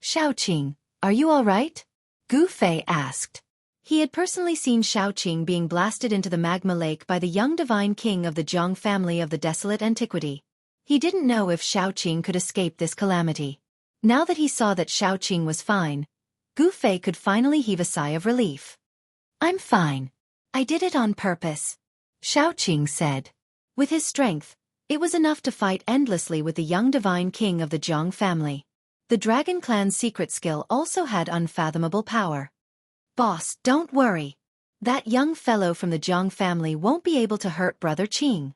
Xiaoqing, are you all right? Gu Fei asked. He had personally seen Xiaoqing being blasted into the magma lake by the young divine king of the Zhang family of the desolate antiquity. He didn't know if Xiaoqing could escape this calamity. Now that he saw that Xiaoqing was fine, Gu Fei could finally heave a sigh of relief. "I'm fine. I did it on purpose," Xiaoqing said. With his strength, it was enough to fight endlessly with the young divine king of the Zhang family. The Dragon Clan's secret skill also had unfathomable power. "Boss, don't worry. That young fellow from the Zhang family won't be able to hurt Brother Qing,"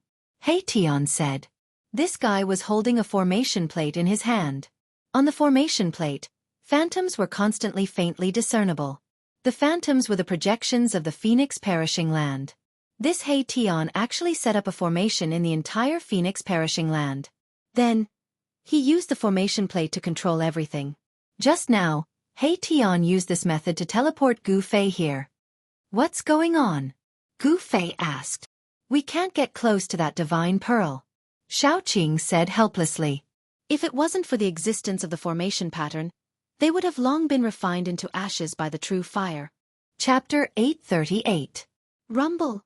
Tian said. This guy was holding a formation plate in his hand. On the formation plate, phantoms were constantly faintly discernible. The phantoms were the projections of the Phoenix perishing land. This Tian actually set up a formation in the entire Phoenix perishing land. Then, he used the formation plate to control everything. Just now, Tian used this method to teleport Gu Fei here. "What's going on?" Gu Fei asked. "We can't get close to that divine pearl," Xiaoqing said helplessly. If it wasn't for the existence of the formation pattern, they would have long been refined into ashes by the true fire. Chapter 838. Rumble.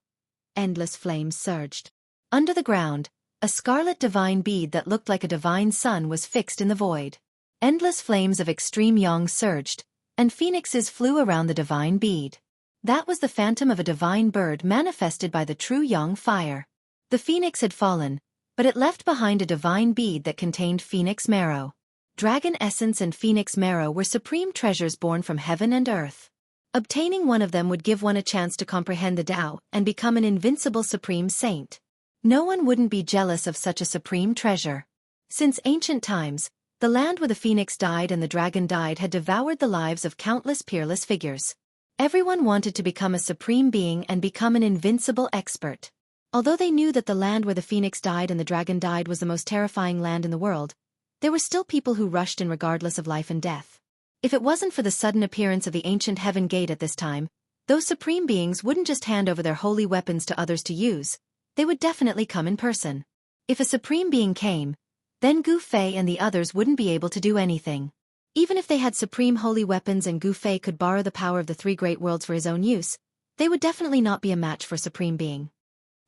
Endless flames surged. Under the ground, a scarlet divine bead that looked like a divine sun was fixed in the void. Endless flames of extreme yang surged, and phoenixes flew around the divine bead. That was the phantom of a divine bird manifested by the true yang fire. The phoenix had fallen, but it left behind a divine bead that contained phoenix marrow. Dragon essence and phoenix marrow were supreme treasures born from heaven and earth. Obtaining one of them would give one a chance to comprehend the Tao and become an invincible supreme saint. No one wouldn't be jealous of such a supreme treasure. Since ancient times, the land where the phoenix died and the dragon died had devoured the lives of countless peerless figures. Everyone wanted to become a supreme being and become an invincible expert. Although they knew that the land where the phoenix died and the dragon died was the most terrifying land in the world, there were still people who rushed in regardless of life and death. If it wasn't for the sudden appearance of the ancient heaven gate at this time, those supreme beings wouldn't just hand over their holy weapons to others to use, they would definitely come in person. If a supreme being came, then Gu Fei and the others wouldn't be able to do anything. Even if they had supreme holy weapons and Gu Fei could borrow the power of the three great worlds for his own use, they would definitely not be a match for a supreme being.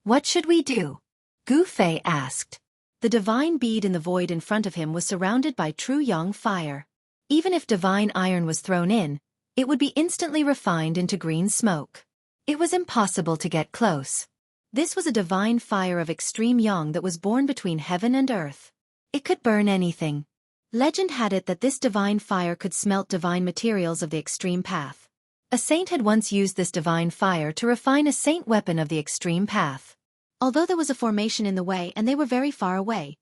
"What should we do?" Gu Fei asked. The divine bead in the void in front of him was surrounded by true yang fire. Even if divine iron was thrown in, it would be instantly refined into green smoke. It was impossible to get close. This was a divine fire of extreme yang that was born between heaven and earth. It could burn anything. Legend had it that this divine fire could smelt divine materials of the extreme path. A saint had once used this divine fire to refine a saint weapon of the extreme path. Although there was a formation in the way and they were very far away,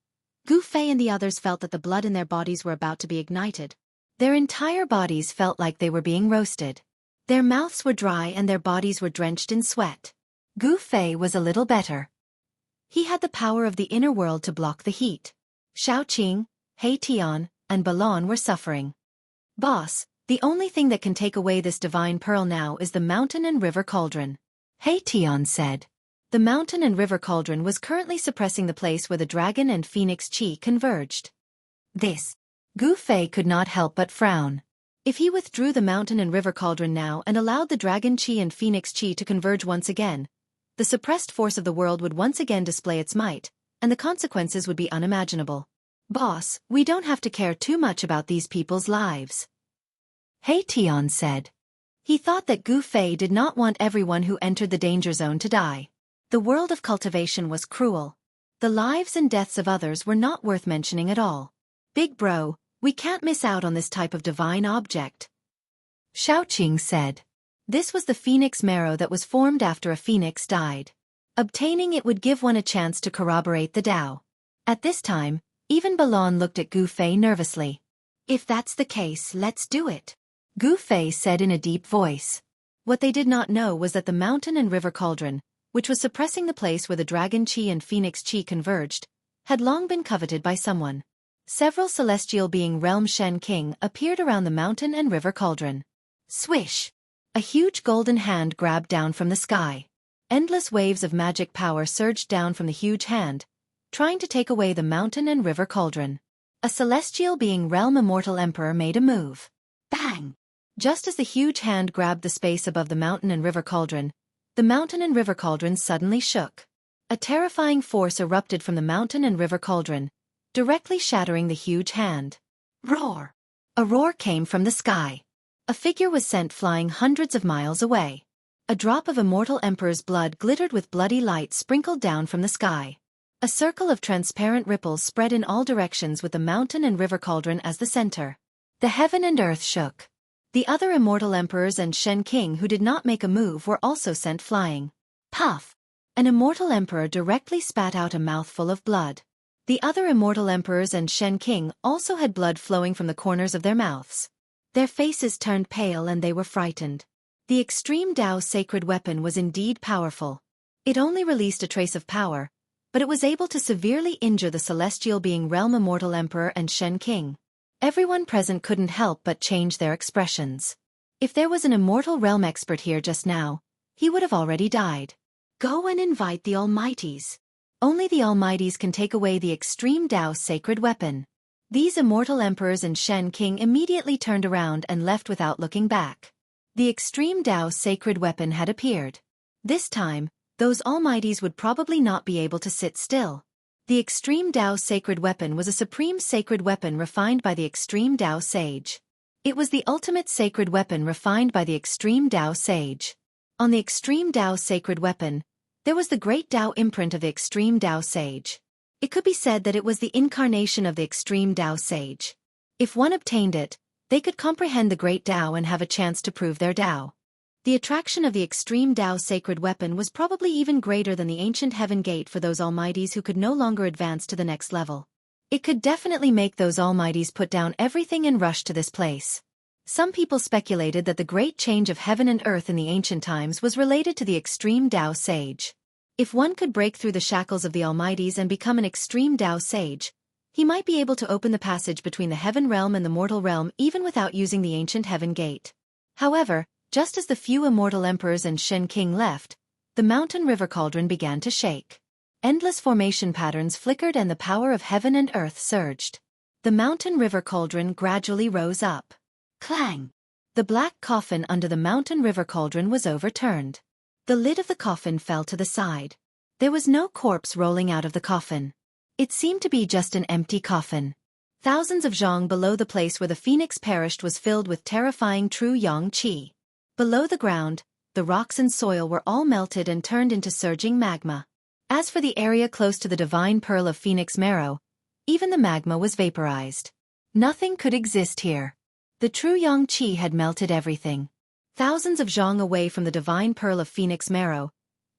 Gu Fei and the others felt that the blood in their bodies were about to be ignited. Their entire bodies felt like they were being roasted. Their mouths were dry and their bodies were drenched in sweat. Gu Fei was a little better. He had the power of the inner world to block the heat. Xiaoqing, He Tian, and Balon were suffering. Boss, the only thing that can take away this divine pearl now is the mountain and river cauldron. He Tian said. The mountain and river cauldron was currently suppressing the place where the dragon and phoenix chi converged. This. Gu Fei could not help but frown. If he withdrew the mountain and river cauldron now and allowed the dragon chi and phoenix chi to converge once again, the suppressed force of the world would once again display its might, and the consequences would be unimaginable. Boss, we don't have to care too much about these people's lives. He Tian said. He thought that Gu Fei did not want everyone who entered the danger zone to die. The world of cultivation was cruel. The lives and deaths of others were not worth mentioning at all. Big bro, we can't miss out on this type of divine object. Xiaoqing said. This was the phoenix marrow that was formed after a phoenix died. Obtaining it would give one a chance to corroborate the Tao. At this time, even Balon looked at Gu Fei nervously. If that's the case, let's do it. Gu Fei said in a deep voice. What they did not know was that the mountain and river cauldron, which was suppressing the place where the dragon chi and phoenix chi converged, had long been coveted by someone. Several celestial being realm Shen King appeared around the mountain and river cauldron. Swish! A huge golden hand grabbed down from the sky. Endless waves of magic power surged down from the huge hand, trying to take away the mountain and river cauldron. A celestial being realm immortal emperor made a move. Bang! Just as the huge hand grabbed the space above the mountain and river cauldron, the mountain and river cauldron suddenly shook. A terrifying force erupted from the mountain and river cauldron, directly shattering the huge hand. Roar! A roar came from the sky. A figure was sent flying hundreds of miles away. A drop of immortal emperor's blood glittered with bloody light sprinkled down from the sky. A circle of transparent ripples spread in all directions with the mountain and river cauldron as the center. The heaven and earth shook. The other immortal emperors and Shen King who did not make a move were also sent flying. Puff! An immortal emperor directly spat out a mouthful of blood. The other immortal emperors and Shen King also had blood flowing from the corners of their mouths. Their faces turned pale and they were frightened. The extreme Tao sacred weapon was indeed powerful. It only released a trace of power, but it was able to severely injure the celestial being realm immortal emperor and Shen King. Everyone present couldn't help but change their expressions. If there was an immortal realm expert here just now, he would have already died. Go and invite the Almighties. Only the Almighties can take away the extreme Tao sacred weapon. These immortal emperors and Shen King immediately turned around and left without looking back. The extreme Tao sacred weapon had appeared. This time, those Almighties would probably not be able to sit still. The extreme Tao sacred weapon was a supreme sacred weapon refined by the extreme Tao sage. It was the ultimate sacred weapon refined by the extreme Tao sage. On the extreme Tao sacred weapon, there was the great Tao imprint of the extreme Tao sage. It could be said that it was the incarnation of the extreme Tao sage. If one obtained it, they could comprehend the great Tao and have a chance to prove their Tao. The attraction of the extreme Tao sacred weapon was probably even greater than the ancient heaven gate for those Almighties who could no longer advance to the next level. It could definitely make those Almighties put down everything and rush to this place. Some people speculated that the great change of heaven and earth in the ancient times was related to the extreme Tao sage. If one could break through the shackles of the Almighties and become an extreme Tao sage, he might be able to open the passage between the heaven realm and the mortal realm even without using the ancient heaven gate. However, just as the few immortal emperors and Shen King left, the mountain river cauldron began to shake. Endless formation patterns flickered and the power of heaven and earth surged. The mountain river cauldron gradually rose up. Clang! The black coffin under the mountain river cauldron was overturned. The lid of the coffin fell to the side. There was no corpse rolling out of the coffin. It seemed to be just an empty coffin. Thousands of zhang below the place where the phoenix perished was filled with terrifying true yang qi. Below the ground, the rocks and soil were all melted and turned into surging magma. As for the area close to the divine pearl of phoenix marrow, even the magma was vaporized. Nothing could exist here. The true yang qi had melted everything. Thousands of zhang away from the divine pearl of phoenix marrow,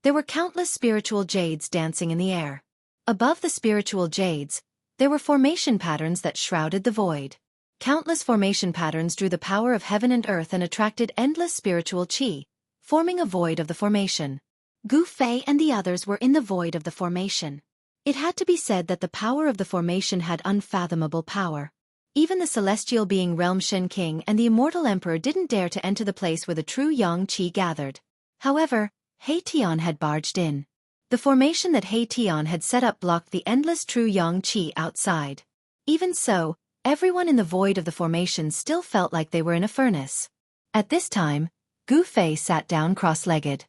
there were countless spiritual jades dancing in the air. Above the spiritual jades, there were formation patterns that shrouded the void. Countless formation patterns drew the power of heaven and earth and attracted endless spiritual qi, forming a void of the formation. Gu Fei and the others were in the void of the formation. It had to be said that the power of the formation had unfathomable power. Even the celestial being realm Shen King and the immortal emperor didn't dare to enter the place where the true yang qi gathered. However, He Tian had barged in. The formation that He Tian had set up blocked the endless true yang qi outside. Even so, everyone in the void of the formation still felt like they were in a furnace. At this time, Gu Fei sat down cross-legged.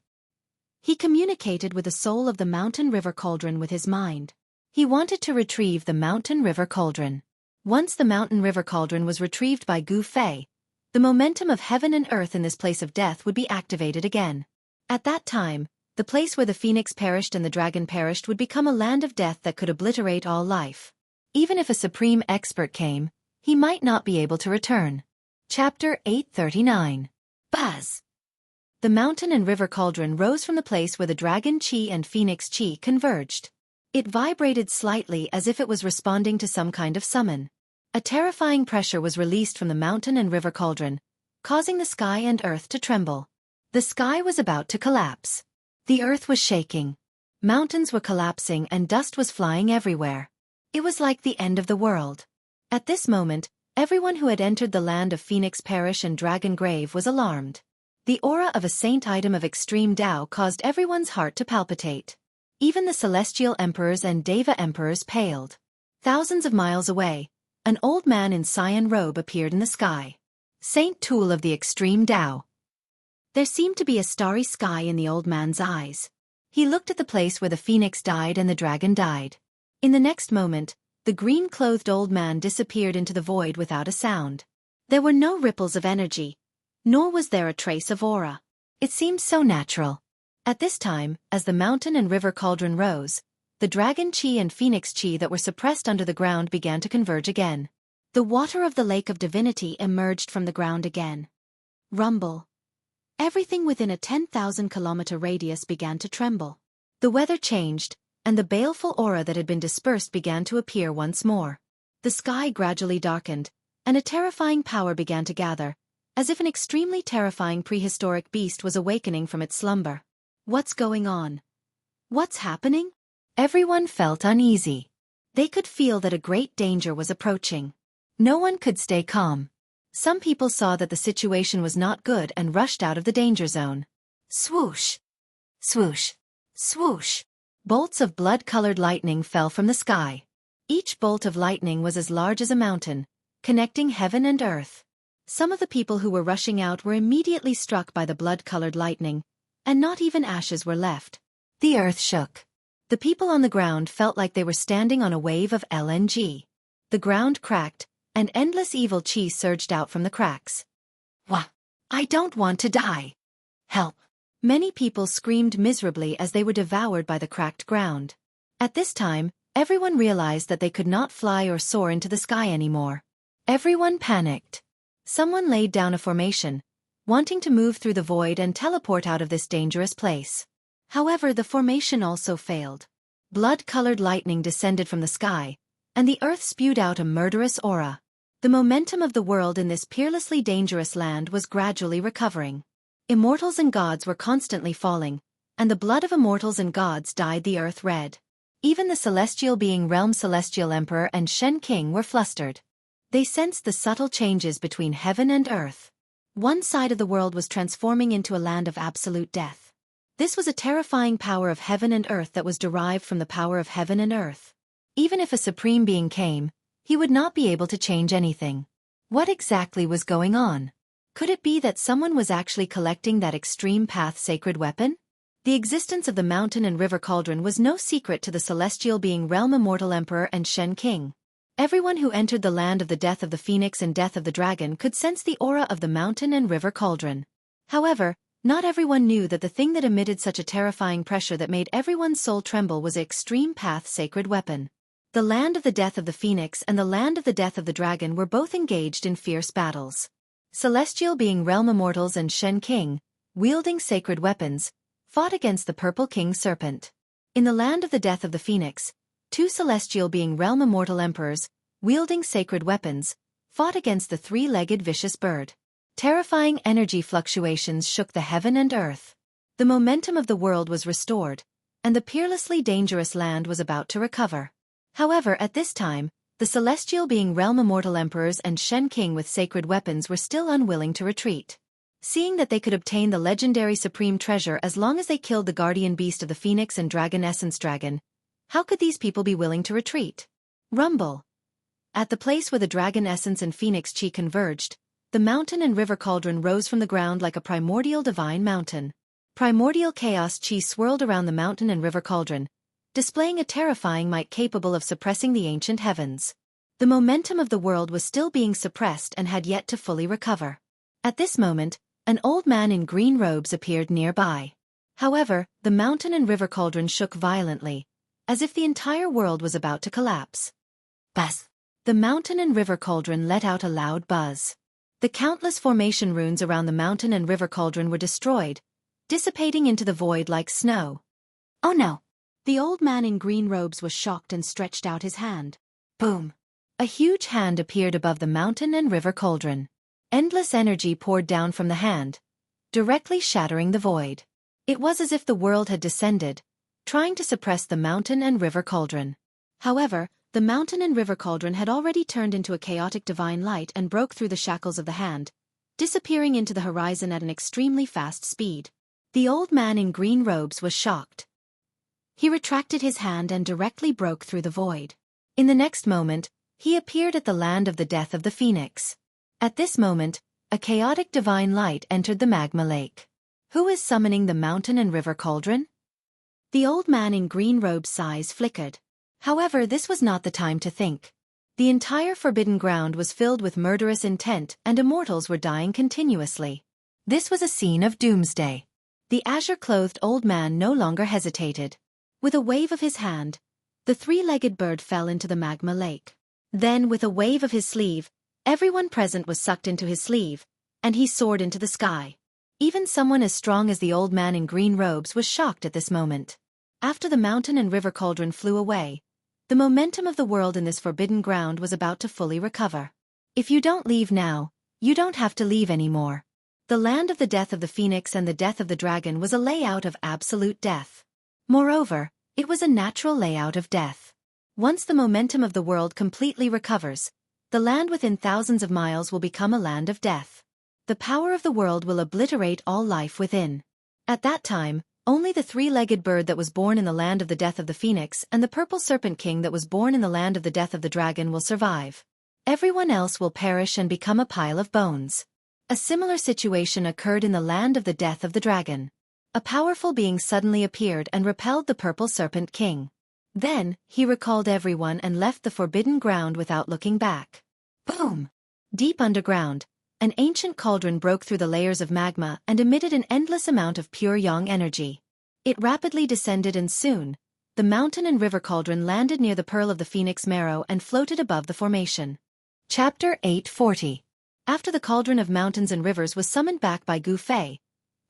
He communicated with the soul of the mountain river cauldron with his mind. He wanted to retrieve the mountain river cauldron. Once the mountain river cauldron was retrieved by Gu Fei, the momentum of heaven and earth in this place of death would be activated again. At that time, the place where the phoenix perished and the dragon perished would become a land of death that could obliterate all life. Even if a supreme expert came, he might not be able to return. Chapter 839. Buzz. The mountain and river cauldron rose from the place where the dragon qi and phoenix qi converged. It vibrated slightly as if it was responding to some kind of summon. A terrifying pressure was released from the mountain and river cauldron, causing the sky and earth to tremble. The sky was about to collapse. The earth was shaking. Mountains were collapsing and dust was flying everywhere. It was like the end of the world. At this moment, everyone who had entered the land of Phoenix Parish and Dragon Grave was alarmed. The aura of a saint item of extreme Tao caused everyone's heart to palpitate. Even the celestial emperors and Deva emperors paled. Thousands of miles away, an old man in cyan robe appeared in the sky. Saint Tool of the extreme Tao. There seemed to be a starry sky in the old man's eyes. He looked at the place where the phoenix died and the dragon died. In the next moment, the green-clothed old man disappeared into the void without a sound. There were no ripples of energy, nor was there a trace of aura. It seemed so natural. At this time, as the mountain and river cauldron rose, the dragon qi and phoenix qi that were suppressed under the ground began to converge again. The water of the lake of divinity emerged from the ground again. Rumble. Everything within a 10,000-kilometer radius began to tremble. The weather changed, and the baleful aura that had been dispersed began to appear once more. The sky gradually darkened, and a terrifying power began to gather, as if an extremely terrifying prehistoric beast was awakening from its slumber. What's going on? What's happening? Everyone felt uneasy. They could feel that a great danger was approaching. No one could stay calm. Some people saw that the situation was not good and rushed out of the danger zone. Swoosh! Swoosh! Swoosh! Bolts of blood-colored lightning fell from the sky. Each bolt of lightning was as large as a mountain, connecting heaven and earth. Some of the people who were rushing out were immediately struck by the blood-colored lightning, and not even ashes were left. The earth shook. The people on the ground felt like they were standing on a wave of LNG. The ground cracked, and endless evil qi surged out from the cracks. Wah! I don't want to die. Help! Many people screamed miserably as they were devoured by the cracked ground. At this time, everyone realized that they could not fly or soar into the sky anymore. Everyone panicked. Someone laid down a formation, wanting to move through the void and teleport out of this dangerous place. However, the formation also failed. Blood-colored lightning descended from the sky, and the earth spewed out a murderous aura. The momentum of the world in this peerlessly dangerous land was gradually recovering. Immortals and gods were constantly falling, and the blood of immortals and gods dyed the earth red. Even the celestial being Realm Celestial Emperor and Shen King were flustered. They sensed the subtle changes between heaven and earth. One side of the world was transforming into a land of absolute death. This was a terrifying power of heaven and earth that was derived from the power of heaven and earth. Even if a supreme being came, he would not be able to change anything. What exactly was going on? Could it be that someone was actually collecting that extreme path sacred weapon? The existence of the mountain and river cauldron was no secret to the celestial being Realm Immortal Emperor and Shen King. Everyone who entered the land of the death of the phoenix and death of the dragon could sense the aura of the mountain and river cauldron. However, not everyone knew that the thing that emitted such a terrifying pressure that made everyone's soul tremble was the Extreme Path sacred weapon. The land of the death of the phoenix and the land of the death of the dragon were both engaged in fierce battles. Celestial being realm immortals and Shen King, wielding sacred weapons, fought against the purple king serpent. In the land of the death of the phoenix, two celestial being realm immortal emperors, wielding sacred weapons, fought against the three-legged vicious bird. Terrifying energy fluctuations shook the heaven and earth. The momentum of the world was restored, and the peerlessly dangerous land was about to recover. However, at this time, the celestial being realm immortal emperors and Shen King with sacred weapons were still unwilling to retreat. Seeing that they could obtain the legendary supreme treasure as long as they killed the guardian beast of the phoenix and dragon essence dragon, how could these people be willing to retreat? Rumble. At the place where the dragon essence and phoenix chi converged, the mountain and river cauldron rose from the ground like a primordial divine mountain. Primordial chaos chi swirled around the mountain and river cauldron, displaying a terrifying might capable of suppressing the ancient heavens. The momentum of the world was still being suppressed and had yet to fully recover. At this moment, an old man in green robes appeared nearby. However, the mountain and river cauldron shook violently, as if the entire world was about to collapse. Buzz! The mountain and river cauldron let out a loud buzz. The countless formation runes around the mountain and river cauldron were destroyed, dissipating into the void like snow. Oh no! The old man in green robes was shocked and stretched out his hand. Boom! A huge hand appeared above the mountain and river cauldron. Endless energy poured down from the hand, directly shattering the void. It was as if the world had descended, trying to suppress the mountain and river cauldron. However, the mountain and river cauldron had already turned into a chaotic divine light and broke through the shackles of the hand, disappearing into the horizon at an extremely fast speed. The old man in green robes was shocked. He retracted his hand and directly broke through the void. In the next moment, he appeared at the land of the death of the phoenix. At this moment, a chaotic divine light entered the magma lake. Who is summoning the mountain and river cauldron? The old man in green robes' eyes flickered. However, this was not the time to think. The entire forbidden ground was filled with murderous intent and immortals were dying continuously. This was a scene of doomsday. The azure-clothed old man no longer hesitated. With a wave of his hand, the three-legged bird fell into the magma lake. Then, with a wave of his sleeve, everyone present was sucked into his sleeve, and he soared into the sky. Even someone as strong as the old man in green robes was shocked at this moment. After the mountain and river cauldron flew away, the momentum of the world in this forbidden ground was about to fully recover. If you don't leave now, you don't have to leave anymore. The land of the death of the phoenix and the death of the dragon was a layout of absolute death. Moreover, it was a natural layout of death. Once the momentum of the world completely recovers, the land within thousands of miles will become a land of death. The power of the world will obliterate all life within. At that time, only the three-legged bird that was born in the land of the death of the phoenix and the purple serpent king that was born in the land of the death of the dragon will survive. Everyone else will perish and become a pile of bones. A similar situation occurred in the land of the death of the dragon. A powerful being suddenly appeared and repelled the purple serpent king. Then, he recalled everyone and left the forbidden ground without looking back. Boom! Deep underground, an ancient cauldron broke through the layers of magma and emitted an endless amount of pure yang energy. It rapidly descended and soon, the mountain and river cauldron landed near the pearl of the phoenix marrow and floated above the formation. Chapter 840. After the cauldron of mountains and rivers was summoned back by Gu Fei,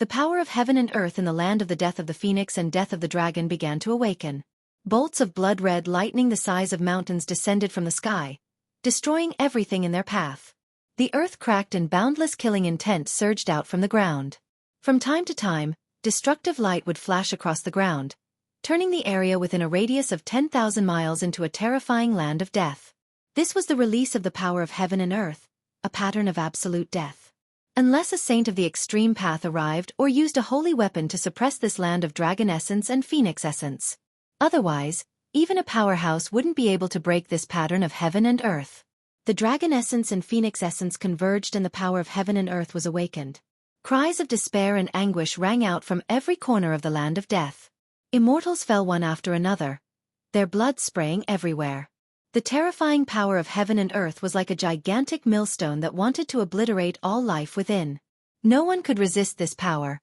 the power of heaven and earth in the land of the death of the phoenix and death of the dragon began to awaken. Bolts of blood-red lightning the size of mountains descended from the sky, destroying everything in their path. The earth cracked and boundless killing intent surged out from the ground. From time to time, destructive light would flash across the ground, turning the area within a radius of 10,000 miles into a terrifying land of death. This was the release of the power of heaven and earth, a pattern of absolute death. Unless a saint of the extreme path arrived or used a holy weapon to suppress this land of dragon essence and phoenix essence. Otherwise, even a powerhouse wouldn't be able to break this pattern of heaven and earth. The dragon essence and phoenix essence converged and the power of heaven and earth was awakened. Cries of despair and anguish rang out from every corner of the land of death. Immortals fell one after another, their blood spraying everywhere. The terrifying power of heaven and earth was like a gigantic millstone that wanted to obliterate all life within. No one could resist this power.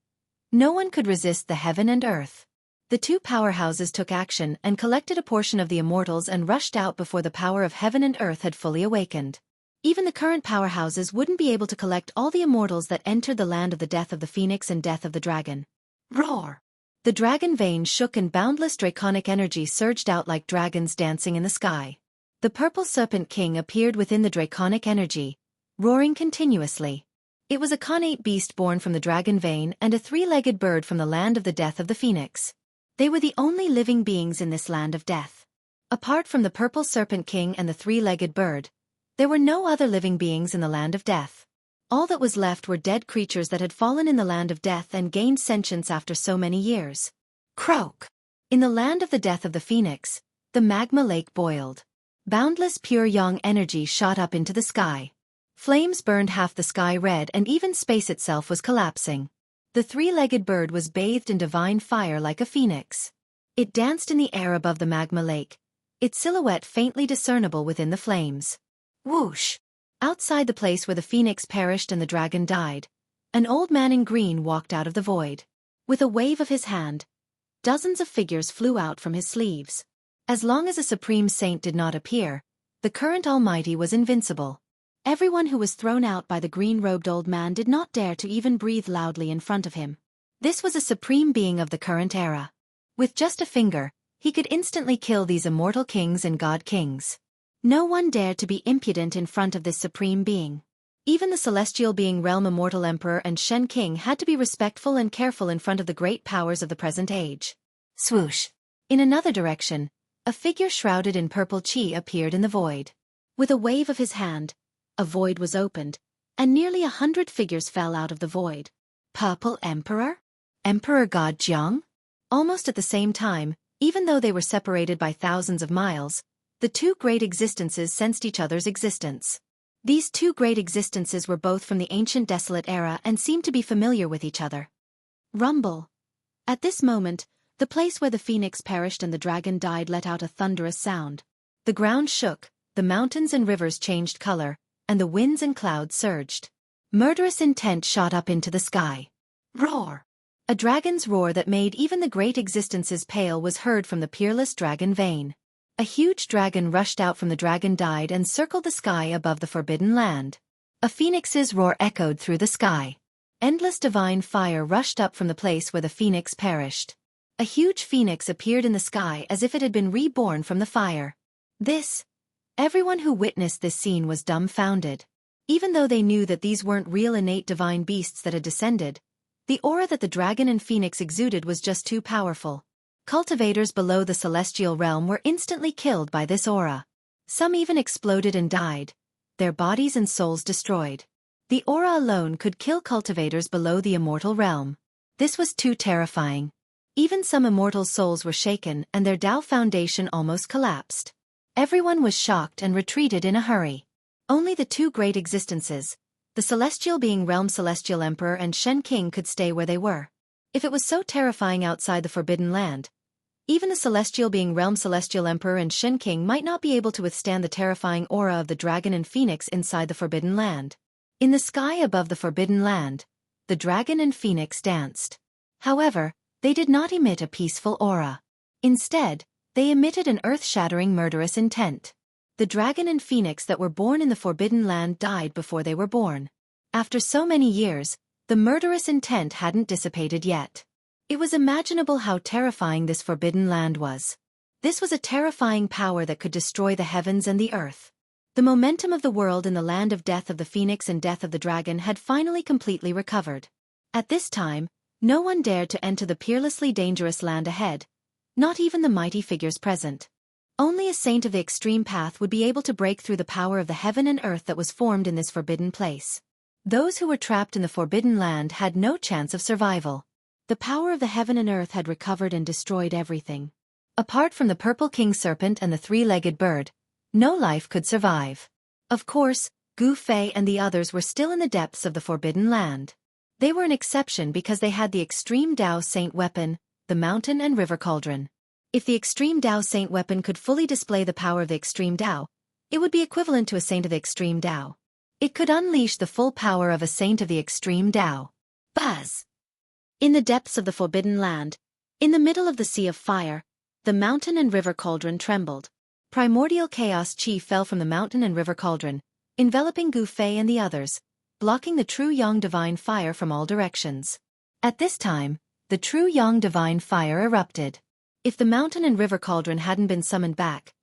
No one could resist the heaven and earth. The two powerhouses took action and collected a portion of the immortals and rushed out before the power of heaven and earth had fully awakened. Even the current powerhouses wouldn't be able to collect all the immortals that entered the land of the death of the phoenix and death of the dragon. Roar! The dragon veins shook and boundless draconic energy surged out like dragons dancing in the sky. The purple serpent king appeared within the draconic energy, roaring continuously. It was a connate beast born from the dragon vein and a three-legged bird from the land of the death of the phoenix. They were the only living beings in this land of death. Apart from the purple serpent king and the three-legged bird, there were no other living beings in the land of death. All that was left were dead creatures that had fallen in the land of death and gained sentience after so many years. Croak! In the land of the death of the phoenix, the magma lake boiled. Boundless pure yang energy shot up into the sky. Flames burned half the sky red and even space itself was collapsing. The three-legged bird was bathed in divine fire like a phoenix. It danced in the air above the magma lake, its silhouette faintly discernible within the flames. Whoosh! Outside the place where the phoenix perished and the dragon died, an old man in green walked out of the void. With a wave of his hand, dozens of figures flew out from his sleeves. As long as a supreme saint did not appear, the current almighty was invincible. Everyone who was thrown out by the green-robed old man did not dare to even breathe loudly in front of him. This was a supreme being of the current era. With just a finger, he could instantly kill these immortal kings and god kings. No one dared to be impudent in front of this supreme being. Even the celestial being realm immortal emperor and Shen king had to be respectful and careful in front of the great powers of the present age. Swoosh! In another direction, a figure shrouded in purple chi appeared in the void. With a wave of his hand, a void was opened, and nearly 100 figures fell out of the void. Purple Emperor? Emperor God Jiang? Almost at the same time, even though they were separated by thousands of miles, the two great existences sensed each other's existence. These two great existences were both from the ancient desolate era and seemed to be familiar with each other. Rumble. At this moment, the place where the phoenix perished and the dragon died let out a thunderous sound. The ground shook, the mountains and rivers changed color, and the winds and clouds surged. Murderous intent shot up into the sky. Roar! A dragon's roar that made even the great existences pale was heard from the peerless dragon vein. A huge dragon rushed out from the dragon died and circled the sky above the forbidden land. A phoenix's roar echoed through the sky. Endless divine fire rushed up from the place where the phoenix perished. A huge phoenix appeared in the sky as if it had been reborn from the fire. Everyone who witnessed this scene was dumbfounded. Even though they knew that these weren't real innate divine beasts that had descended, the aura that the dragon and phoenix exuded was just too powerful. Cultivators below the celestial realm were instantly killed by this aura. Some even exploded and died, their bodies and souls destroyed. The aura alone could kill cultivators below the immortal realm. This was too terrifying. Even some immortal souls were shaken and their Tao foundation almost collapsed. Everyone was shocked and retreated in a hurry. Only the two great existences, the celestial being realm celestial emperor and Shen king, could stay where they were. If it was so terrifying outside the forbidden land, even the celestial being realm celestial emperor and Shen king might not be able to withstand the terrifying aura of the dragon and phoenix inside the forbidden land. In the sky above the forbidden land, the dragon and phoenix danced. However, they did not emit a peaceful aura. Instead, they emitted an earth-shattering murderous intent. The dragon and phoenix that were born in the forbidden land died before they were born. After so many years, the murderous intent hadn't dissipated yet. It was imaginable how terrifying this forbidden land was. This was a terrifying power that could destroy the heavens and the earth. The momentum of the world in the land of death of the phoenix and death of the dragon had finally completely recovered. At this time, no one dared to enter the peerlessly dangerous land ahead, not even the mighty figures present. Only a saint of the extreme path would be able to break through the power of the heaven and earth that was formed in this forbidden place. Those who were trapped in the forbidden land had no chance of survival. The power of the heaven and earth had recovered and destroyed everything. Apart from the purple king serpent and the three-legged bird, no life could survive. Of course, Gu Fei and the others were still in the depths of the forbidden land. They were an exception because they had the extreme Tao saint weapon, the mountain and river cauldron. If the Extreme Tao Saint weapon could fully display the power of the Extreme Tao, it would be equivalent to a Saint of the Extreme Tao. It could unleash the full power of a Saint of the Extreme Tao. Buzz! In the depths of the Forbidden Land, in the middle of the Sea of Fire, the mountain and river cauldron trembled. Primordial chaos chi fell from the mountain and river cauldron, enveloping Gu Fei and the others, blocking the true Yang divine fire from all directions. At this time, the true Yang divine fire erupted. If the mountain and river cauldron hadn't been summoned back,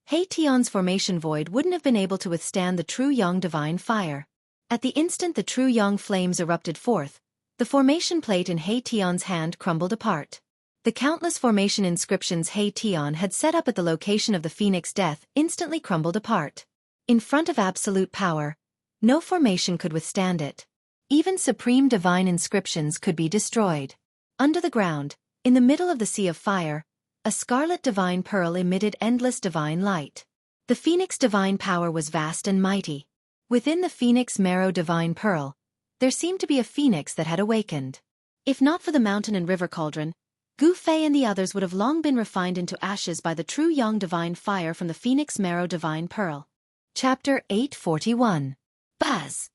Hei Tian's formation void wouldn't have been able to withstand the true Yang divine fire. At the instant the true Yang flames erupted forth, the formation plate in Hei Tian's hand crumbled apart. The countless formation inscriptions Hei Tian had set up at the location of the Phoenix Death instantly crumbled apart. In front of absolute power, no formation could withstand it. Even supreme divine inscriptions could be destroyed. Under the ground, in the middle of the Sea of Fire, a scarlet divine pearl emitted endless divine light. The Phoenix divine power was vast and mighty. Within the Phoenix Marrow divine pearl, there seemed to be a phoenix that had awakened. If not for the mountain and river cauldron, Gu Fei and the others would have long been refined into ashes by the true Yang divine fire from the Phoenix Marrow divine pearl. Chapter 841. Buzz!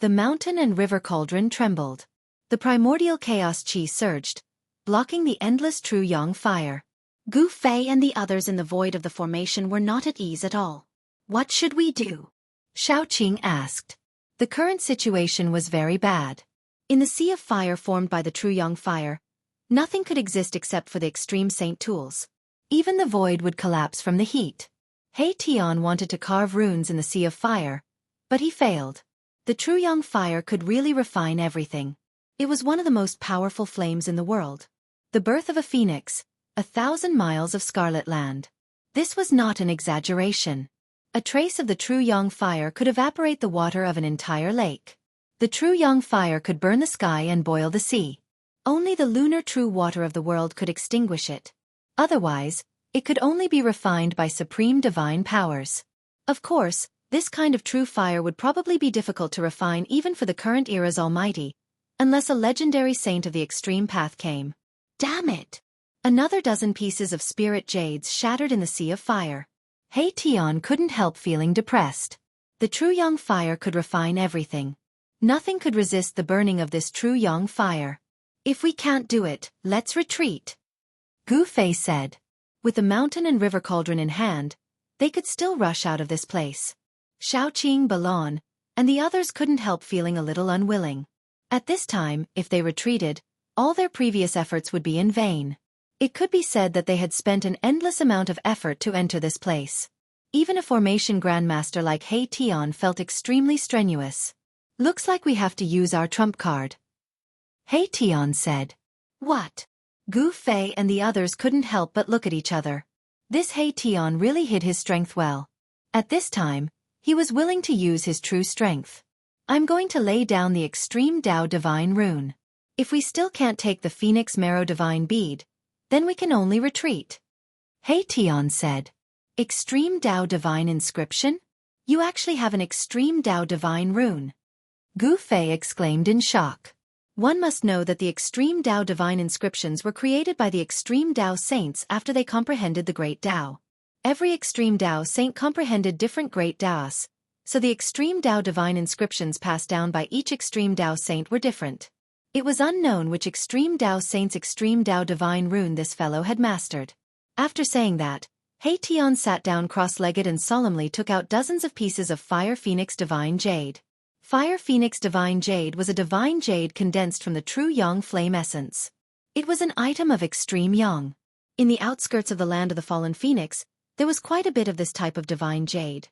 The mountain and river cauldron trembled. The primordial chaos chi surged, blocking the endless true Yang fire. Gu Fei and the others in the void of the formation were not at ease at all. What should we do? Shaoqing asked. The current situation was very bad. In the Sea of Fire formed by the true Yang fire, nothing could exist except for the Extreme Saint tools. Even the void would collapse from the heat. Hei Tian wanted to carve runes in the Sea of Fire, but he failed. The true Yang fire could really refine everything. It was one of the most powerful flames in the world. The birth of a phoenix, 1,000 miles of scarlet land. This was not an exaggeration. A trace of the true Yang fire could evaporate the water of an entire lake. The true Yang fire could burn the sky and boil the sea. Only the lunar true water of the world could extinguish it. Otherwise, it could only be refined by supreme divine powers. Of course, this kind of true fire would probably be difficult to refine even for the current era's Almighty, unless a legendary saint of the extreme path came. Damn it! Another dozen pieces of spirit jades shattered in the Sea of Fire. Hei Tian couldn't help feeling depressed. The true Yang fire could refine everything. Nothing could resist the burning of this true Yang fire. If we can't do it, let's retreat. Gu Fei said. With the mountain and river cauldron in hand, they could still rush out of this place. Shaoqing, Balon, and the others couldn't help feeling a little unwilling. At this time, if they retreated, all their previous efforts would be in vain. It could be said that they had spent an endless amount of effort to enter this place. Even a formation grandmaster like Hei Tian felt extremely strenuous. Looks like we have to use our trump card. Hei Tian said. What? Gu Fei and the others couldn't help but look at each other. This Hei Tian really hid his strength well. At this time, he was willing to use his true strength. I'm going to lay down the Extreme Tao Divine Rune. If we still can't take the Phoenix Marrow Divine Bead, then we can only retreat. Hei Tian said. Extreme Tao Divine Inscription? You actually have an Extreme Tao Divine Rune. Gu Fei exclaimed in shock. One must know that the Extreme Tao Divine Inscriptions were created by the Extreme Tao Saints after they comprehended the Great Tao. Every Extreme Tao Saint comprehended different Great Taos, so the Extreme Tao Divine Inscriptions passed down by each Extreme Tao Saint were different. It was unknown which Extreme Tao Saint's Extreme Tao Divine Rune this fellow had mastered. After saying that, Hei Tian sat down cross-legged and solemnly took out dozens of pieces of Fire Phoenix Divine Jade. Fire Phoenix Divine Jade was a divine jade condensed from the true Yang flame essence. It was an item of extreme Yang. In the outskirts of the land of the fallen phoenix, there was quite a bit of this type of divine jade.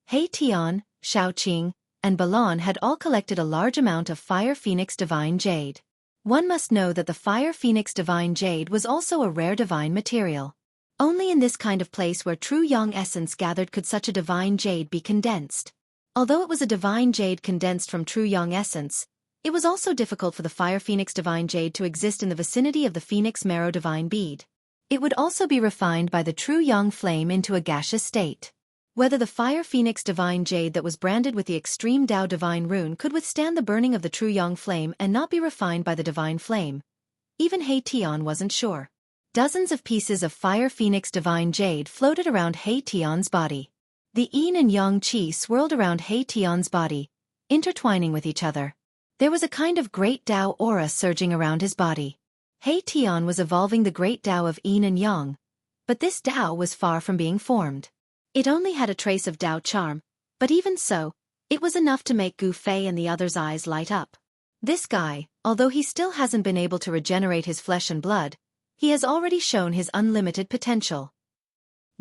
Hei Tian, Shaoqing, and Balon had all collected a large amount of Fire Phoenix Divine Jade. One must know that the Fire Phoenix Divine Jade was also a rare divine material. Only in this kind of place where true Yang essence gathered could such a divine jade be condensed. Although it was a divine jade condensed from true Yang essence, it was also difficult for the Fire Phoenix Divine Jade to exist in the vicinity of the Phoenix Marrow Divine Bead. It would also be refined by the true Yang flame into a gaseous state. Whether the Fire Phoenix Divine Jade that was branded with the Extreme Tao Divine Rune could withstand the burning of the true Yang flame and not be refined by the divine flame, even Hei Tian wasn't sure. Dozens of pieces of Fire Phoenix Divine Jade floated around He Tian's body. The yin and yang qi swirled around He Tian's body, intertwining with each other. There was a kind of great Tao aura surging around his body. He Tian was evolving the great Tao of yin and yang, but this Tao was far from being formed. It only had a trace of Tao charm, but even so, it was enough to make Gu Fei and the others' eyes light up. This guy, although he still hasn't been able to regenerate his flesh and blood, he has already shown his unlimited potential.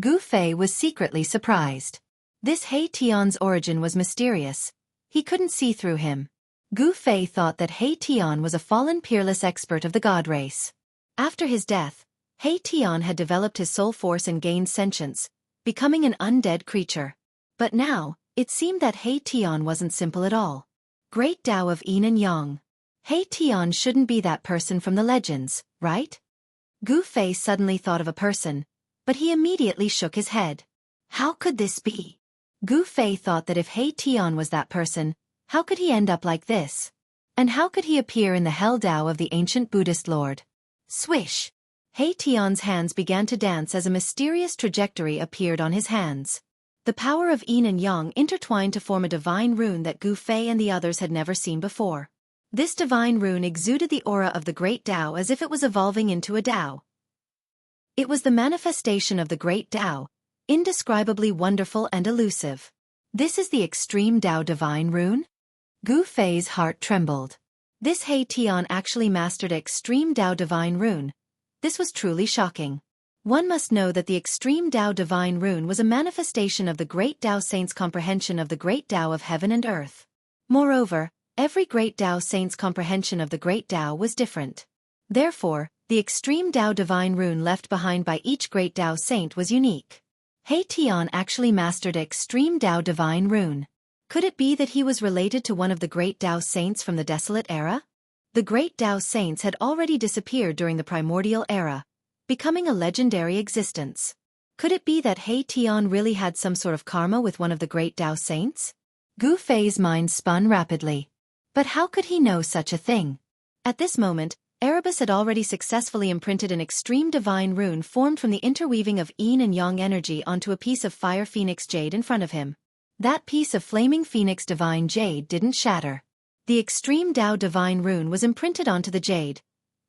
Gu Fei was secretly surprised. This He Tian's origin was mysterious. He couldn't see through him. Gu Fei thought that He Tian was a fallen peerless expert of the god race. After his death, He Tian had developed his soul force and gained sentience, becoming an undead creature. But now, it seemed that He Tian wasn't simple at all. Great Tao of yin and yang. He Tian shouldn't be that person from the legends, right? Gu Fei suddenly thought of a person, but he immediately shook his head. How could this be? Gu Fei thought that if He Tian was that person, how could he end up like this? And how could he appear in the Hell Tao of the ancient Buddhist lord? Swish! He Tian's hands began to dance as a mysterious trajectory appeared on his hands. The power of yin and yang intertwined to form a divine rune that Gu Fei and the others had never seen before. This divine rune exuded the aura of the great Tao as if it was evolving into a Tao. It was the manifestation of the great Tao, indescribably wonderful and elusive. This is the extreme Tao divine rune? Gu Fei's heart trembled. This He Tian actually mastered extreme Tao divine rune. This was truly shocking. One must know that the extreme Tao divine rune was a manifestation of the great Tao saint's comprehension of the great Tao of heaven and earth. Moreover, every great Tao saint's comprehension of the great Tao was different. Therefore, the extreme Tao divine rune left behind by each great Tao saint was unique. He Tian actually mastered extreme Tao divine rune. Could it be that he was related to one of the great Tao saints from the Desolate Era? The great Tao saints had already disappeared during the Primordial Era, becoming a legendary existence. Could it be that He Tian really had some sort of karma with one of the great Tao saints? Gu Fei's mind spun rapidly. But how could he know such a thing? At this moment, Erebus had already successfully imprinted an extreme divine rune formed from the interweaving of yin and yang energy onto a piece of Fire Phoenix Jade in front of him. That piece of Flaming Phoenix Divine Jade didn't shatter. The extreme Tao divine rune was imprinted onto the jade,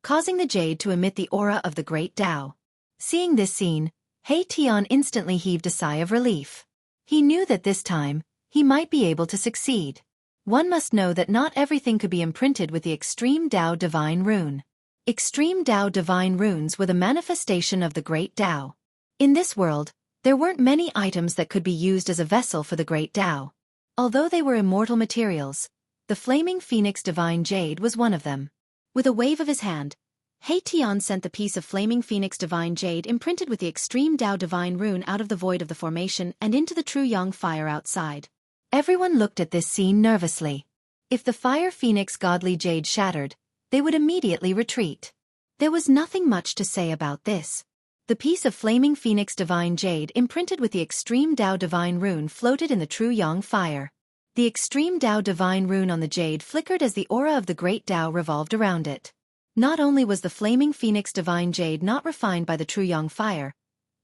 causing the jade to emit the aura of the great Tao. Seeing this scene, He Tian instantly heaved a sigh of relief. He knew that this time, he might be able to succeed. One must know that not everything could be imprinted with the extreme Tao divine rune. Extreme Tao divine runes were the manifestation of the great Tao. In this world, there weren't many items that could be used as a vessel for the great Tao. Although they were immortal materials, the Flaming Phoenix Divine Jade was one of them. With a wave of his hand, He Tian sent the piece of Flaming Phoenix Divine Jade imprinted with the extreme Tao divine rune out of the void of the formation and into the true yang fire outside. Everyone looked at this scene nervously. If the Fire Phoenix Godly Jade shattered, they would immediately retreat. There was nothing much to say about this. The piece of Flaming Phoenix Divine Jade imprinted with the extreme Tao divine rune floated in the true yang fire. The extreme Tao divine rune on the jade flickered as the aura of the great Tao revolved around it. Not only was the Flaming Phoenix Divine Jade not refined by the true yang fire,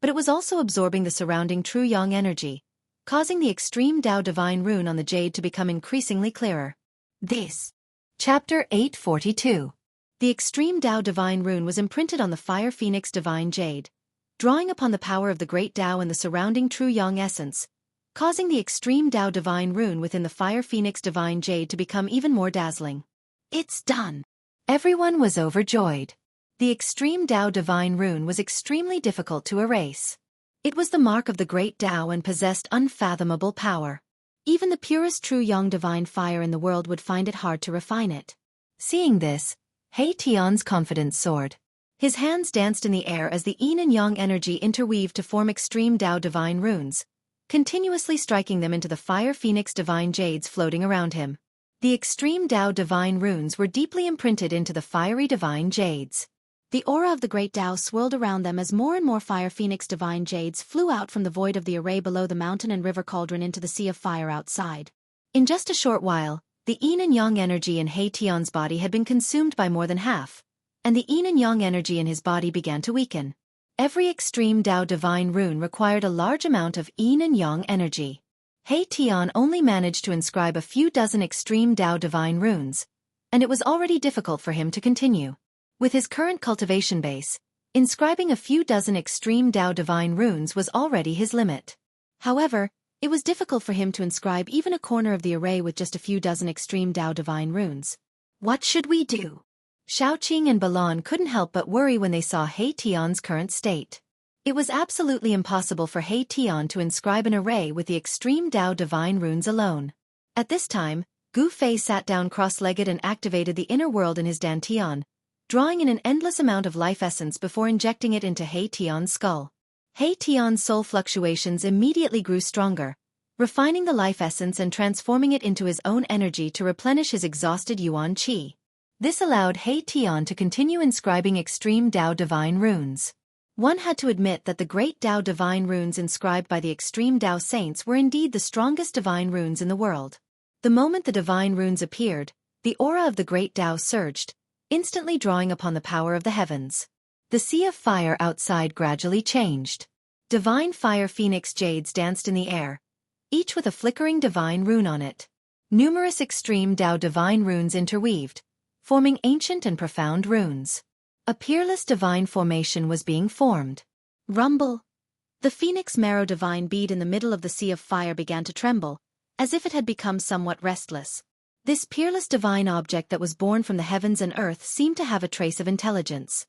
but it was also absorbing the surrounding true yang energy, causing the extreme Tao divine rune on the jade to become increasingly clearer. This. Chapter 842. The extreme Tao divine rune was imprinted on the Fire Phoenix Divine Jade, drawing upon the power of the great Tao and the surrounding true yang essence, causing the extreme Tao divine rune within the Fire Phoenix Divine Jade to become even more dazzling. It's done! Everyone was overjoyed. The extreme Tao divine rune was extremely difficult to erase. It was the mark of the great Tao and possessed unfathomable power. Even the purest true yang divine fire in the world would find it hard to refine it. Seeing this, He Tian's confidence soared. His hands danced in the air as the yin and yang energy interweaved to form extreme Tao divine runes, continuously striking them into the Fire Phoenix Divine Jades floating around him. The extreme Tao divine runes were deeply imprinted into the fiery divine jades. The aura of the great Tao swirled around them as more and more Fire Phoenix Divine Jades flew out from the void of the array below the mountain and river cauldron into the sea of fire outside. In just a short while, the yin and yang energy in He Tian's body had been consumed by more than half, and the yin and yang energy in his body began to weaken. Every extreme Tao divine rune required a large amount of yin and yang energy. He Tian only managed to inscribe a few dozen extreme Tao divine runes, and it was already difficult for him to continue. With his current cultivation base, inscribing a few dozen extreme Tao divine runes was already his limit. However, it was difficult for him to inscribe even a corner of the array with just a few dozen extreme Tao divine runes. What should we do? Shaoqing and Balan couldn't help but worry when they saw He Tian's current state. It was absolutely impossible for He Tian to inscribe an array with the extreme Tao divine runes alone. At this time, Gu Fei sat down cross-legged and activated the inner world in his dantian, drawing in an endless amount of life essence before injecting it into He Tian's skull. He Tian's soul fluctuations immediately grew stronger, refining the life essence and transforming it into his own energy to replenish his exhausted yuan qi. This allowed He Tian to continue inscribing extreme Tao divine runes. One had to admit that the great Tao divine runes inscribed by the extreme Tao saints were indeed the strongest divine runes in the world. The moment the divine runes appeared, the aura of the great Tao surged, instantly drawing upon the power of the heavens. The sea of fire outside gradually changed. Divine fire phoenix jades danced in the air, each with a flickering divine rune on it. Numerous extreme Tao divine runes interweaved, forming ancient and profound runes. A peerless divine formation was being formed. Rumble! The phoenix marrow divine bead in the middle of the sea of fire began to tremble, as if it had become somewhat restless. This peerless divine object that was born from the heavens and earth seemed to have a trace of intelligence.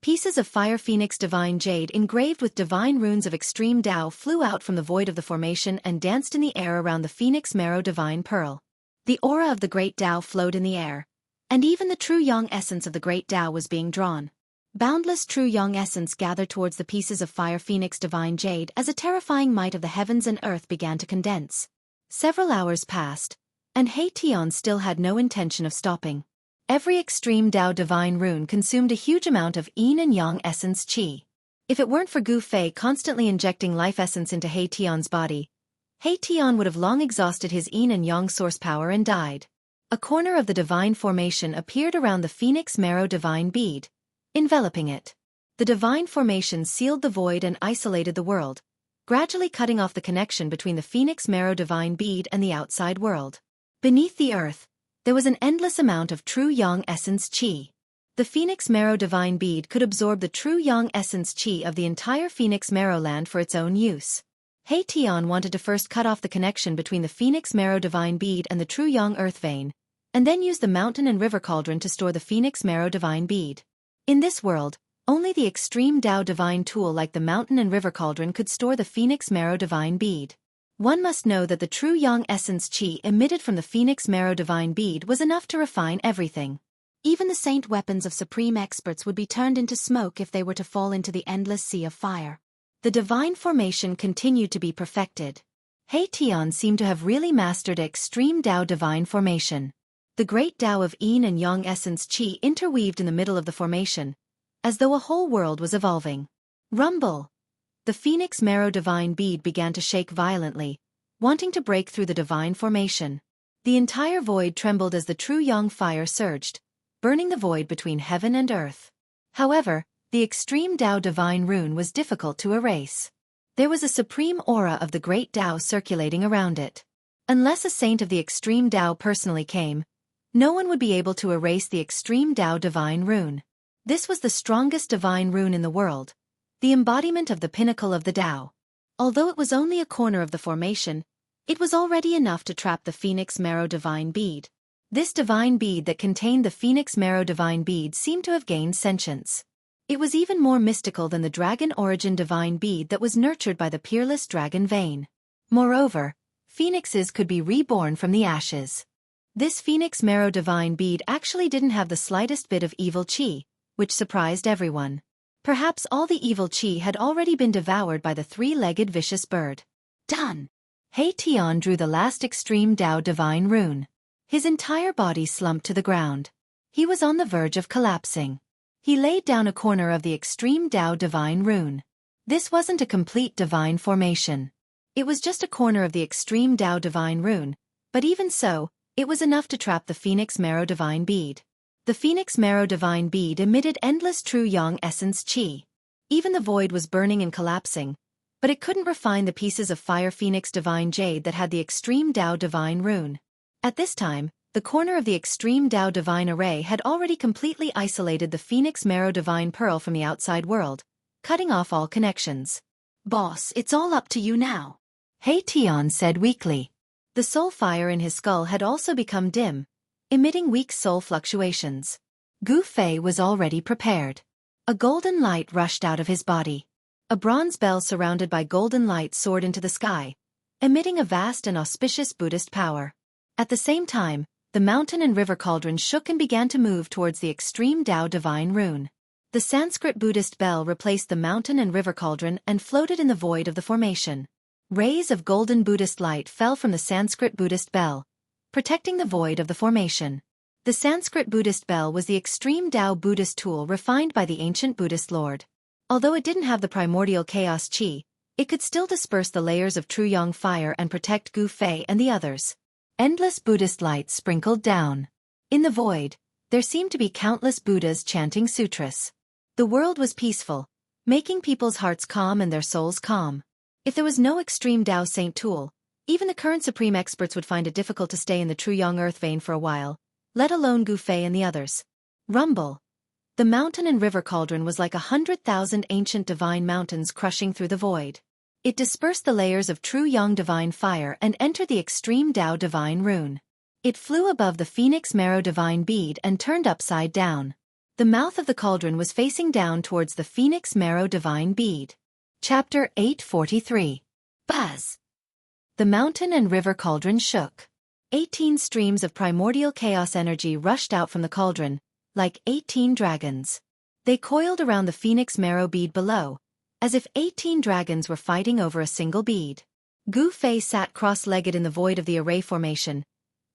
Pieces of fire phoenix divine jade engraved with divine runes of extreme Tao flew out from the void of the formation and danced in the air around the phoenix marrow divine pearl. The aura of the great Tao flowed in the air, and even the true yang essence of the great Tao was being drawn. Boundless true yang essence gathered towards the pieces of fire phoenix divine jade as a terrifying might of the heavens and earth began to condense. Several hours passed, and He Tian still had no intention of stopping. Every extreme Tao divine rune consumed a huge amount of yin and yang essence qi. If it weren't for Gu Fei constantly injecting life essence into He Tian's body, He Tian would have long exhausted his yin and yang source power and died. A corner of the divine formation appeared around the phoenix marrow divine bead, enveloping it. The divine formation sealed the void and isolated the world, gradually cutting off the connection between the phoenix marrow divine bead and the outside world. Beneath the earth, there was an endless amount of true yang essence qi. The phoenix marrow divine bead could absorb the true yang essence qi of the entire phoenix marrow land for its own use. He Tian wanted to first cut off the connection between the phoenix marrow divine bead and the true yang earth vein, and then use the mountain and river cauldron to store the phoenix marrow divine bead. In this world, only the extreme Tao divine tool like the mountain and river cauldron could store the phoenix marrow divine bead. One must know that the true yang essence qi emitted from the phoenix marrow divine bead was enough to refine everything. Even the saint weapons of supreme experts would be turned into smoke if they were to fall into the endless sea of fire. The divine formation continued to be perfected. He Tian seemed to have really mastered extreme Tao divine formation. The great Tao of yin and yang essence qi interweaved in the middle of the formation, as though a whole world was evolving. Rumble! The phoenix marrow divine bead began to shake violently, wanting to break through the divine formation. The entire void trembled as the true yang fire surged, burning the void between heaven and earth. However, the extreme Tao divine rune was difficult to erase. There was a supreme aura of the great Tao circulating around it. Unless a saint of the extreme Tao personally came, no one would be able to erase the extreme Tao divine rune. This was the strongest divine rune in the world, the embodiment of the pinnacle of the Tao. Although it was only a corner of the formation, it was already enough to trap the phoenix marrow divine bead. This divine bead that contained the phoenix marrow divine bead seemed to have gained sentience. It was even more mystical than the dragon origin divine bead that was nurtured by the peerless dragon vein. Moreover, phoenixes could be reborn from the ashes. This phoenix marrow divine bead actually didn't have the slightest bit of evil qi, which surprised everyone. Perhaps all the evil qi had already been devoured by the three-legged vicious bird. Done! He Tian drew the last extreme Tao divine rune. His entire body slumped to the ground. He was on the verge of collapsing. He laid down a corner of the extreme Tao divine rune. This wasn't a complete divine formation. It was just a corner of the extreme Tao divine rune, but even so, it was enough to trap the phoenix marrow divine bead. The Phoenix Marrow Divine Bead emitted endless true yang essence chi. Even the void was burning and collapsing, but it couldn't refine the pieces of Fire Phoenix Divine Jade that had the Extreme Tao Divine Rune. At this time, the corner of the Extreme Tao Divine Array had already completely isolated the Phoenix Marrow Divine Pearl from the outside world, cutting off all connections. "Boss, it's all up to you now," Hei Tian said weakly. The soul fire in his skull had also become dim, emitting weak soul fluctuations. Gu Fei was already prepared. A golden light rushed out of his body. A bronze bell surrounded by golden light soared into the sky, emitting a vast and auspicious Buddhist power. At the same time, the mountain and river cauldron shook and began to move towards the Extreme Tao Divine Rune. The Sanskrit Buddhist bell replaced the mountain and river cauldron and floated in the void of the formation. Rays of golden Buddhist light fell from the Sanskrit Buddhist bell, protecting the void of the formation. The Sanskrit Buddhist bell was the extreme Tao Buddhist tool refined by the ancient Buddhist Lord. Although it didn't have the primordial chaos chi, it could still disperse the layers of true yang fire and protect Gu Fei and the others. Endless Buddhist light sprinkled down. In the void, there seemed to be countless Buddhas chanting sutras. The world was peaceful, making people's hearts calm and their souls calm. If there was no extreme Tao Saint tool, even the current supreme experts would find it difficult to stay in the true yang earth vein for a while, let alone Gu Fei and the others. Rumble. The mountain and river cauldron was like 100,000 ancient divine mountains crushing through the void. It dispersed the layers of true yang divine fire and entered the extreme Tao divine rune. It flew above the Phoenix Marrow divine bead and turned upside down. The mouth of the cauldron was facing down towards the Phoenix Marrow divine bead. Chapter 843. Buzz. The mountain and river cauldron shook. 18 streams of primordial chaos energy rushed out from the cauldron, like 18 dragons. They coiled around the Phoenix Marrow bead below, as if 18 dragons were fighting over a single bead. Gu Fei sat cross-legged in the void of the array formation,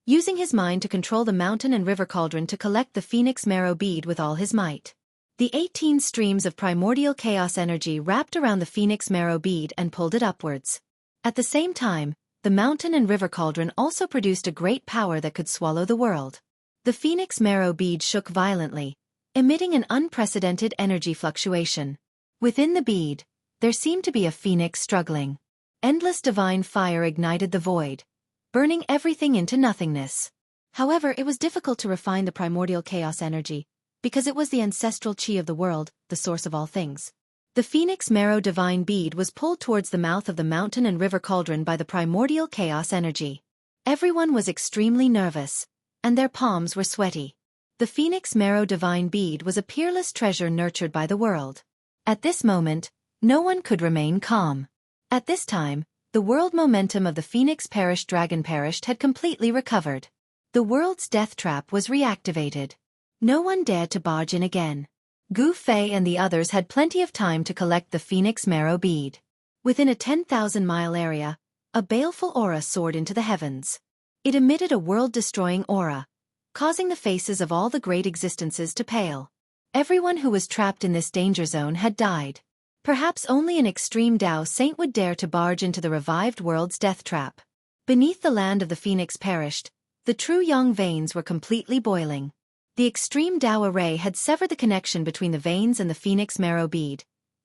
using his mind to control the mountain and river cauldron to collect the Phoenix Marrow bead with all his might. The 18 streams of primordial chaos energy wrapped around the Phoenix Marrow bead and pulled it upwards. At the same time, the mountain and river cauldron also produced a great power that could swallow the world. The Phoenix Marrow bead shook violently, emitting an unprecedented energy fluctuation. Within the bead, there seemed to be a phoenix struggling. Endless divine fire ignited the void, burning everything into nothingness. However, it was difficult to refine the primordial chaos energy, because it was the ancestral chi of the world, the source of all things. The Phoenix Marrow divine bead was pulled towards the mouth of the mountain and river cauldron by the primordial chaos energy. Everyone was extremely nervous, and their palms were sweaty. The Phoenix Marrow divine bead was a peerless treasure nurtured by the world. At this moment, no one could remain calm. At this time, the world momentum of the Phoenix Perished Dragon Perished had completely recovered. The world's death trap was reactivated. No one dared to barge in again. Gu Fei and the others had plenty of time to collect the Phoenix Marrow bead. Within a 10,000-mile area, a baleful aura soared into the heavens. It emitted a world-destroying aura, causing the faces of all the great existences to pale. Everyone who was trapped in this danger zone had died. Perhaps only an extreme Tao Saint would dare to barge into the revived world's death trap. Beneath the land of the Phoenix Perished, the true yang veins were completely boiling. The extreme Tao array had severed the connection between the veins and the Phoenix Marrow bead,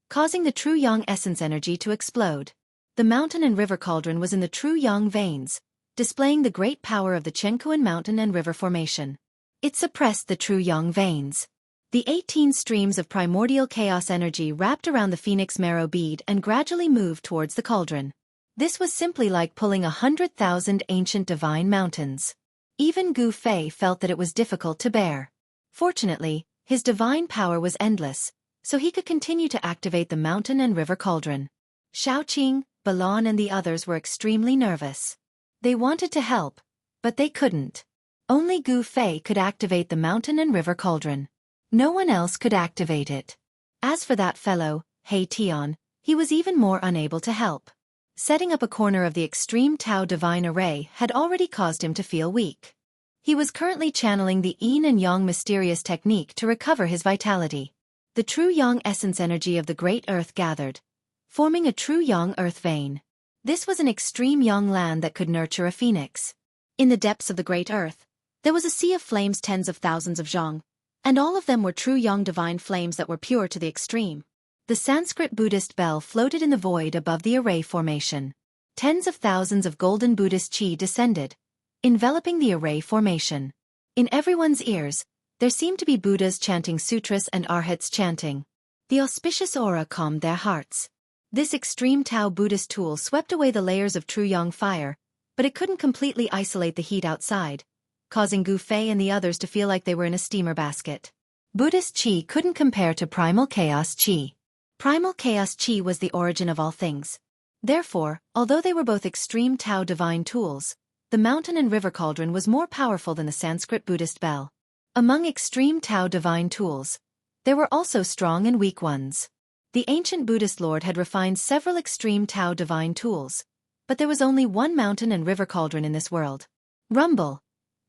causing the true yang essence energy to explode. The mountain and river cauldron was in the true yang veins, displaying the great power of the Chenkuan mountain and river formation. It suppressed the true yang veins. The 18 streams of primordial chaos energy wrapped around the Phoenix Marrow bead and gradually moved towards the cauldron. This was simply like pulling 100,000 ancient divine mountains. Even Gu Fei felt that it was difficult to bear. Fortunately, his divine power was endless, so he could continue to activate the mountain and river cauldron. Shaoqing, Balon and the others were extremely nervous. They wanted to help, but they couldn't. Only Gu Fei could activate the mountain and river cauldron. No one else could activate it. As for that fellow, Hei Tian, he was even more unable to help. Setting up a corner of the extreme Tao divine array had already caused him to feel weak. He was currently channeling the yin and yang mysterious technique to recover his vitality. The true yang essence energy of the great earth gathered, forming a true yang earth vein. This was an extreme yang land that could nurture a phoenix. In the depths of the great earth, there was a sea of flames, tens of thousands of zhang, And all of them were true young divine flames that were pure to the extreme. The Sanskrit Buddhist bell floated in the void above the array formation. Tens of thousands of golden Buddhist chi descended, enveloping the array formation. In everyone's ears, there seemed to be Buddhas chanting sutras and arhats chanting. The auspicious aura calmed their hearts. This extreme Tao Buddhist tool swept away the layers of true yang fire, but it couldn't completely isolate the heat outside, causing Gu Fei and the others to feel like they were in a steamer basket. Buddhist chi couldn't compare to primal chaos chi. Primal chaos chi was the origin of all things. Therefore, although they were both extreme Tao divine tools, the mountain and river cauldron was more powerful than the Sanskrit Buddhist bell. Among extreme Tao divine tools, there were also strong and weak ones. The ancient Buddhist lord had refined several extreme Tao divine tools, but there was only one mountain and river cauldron in this world. Rumble.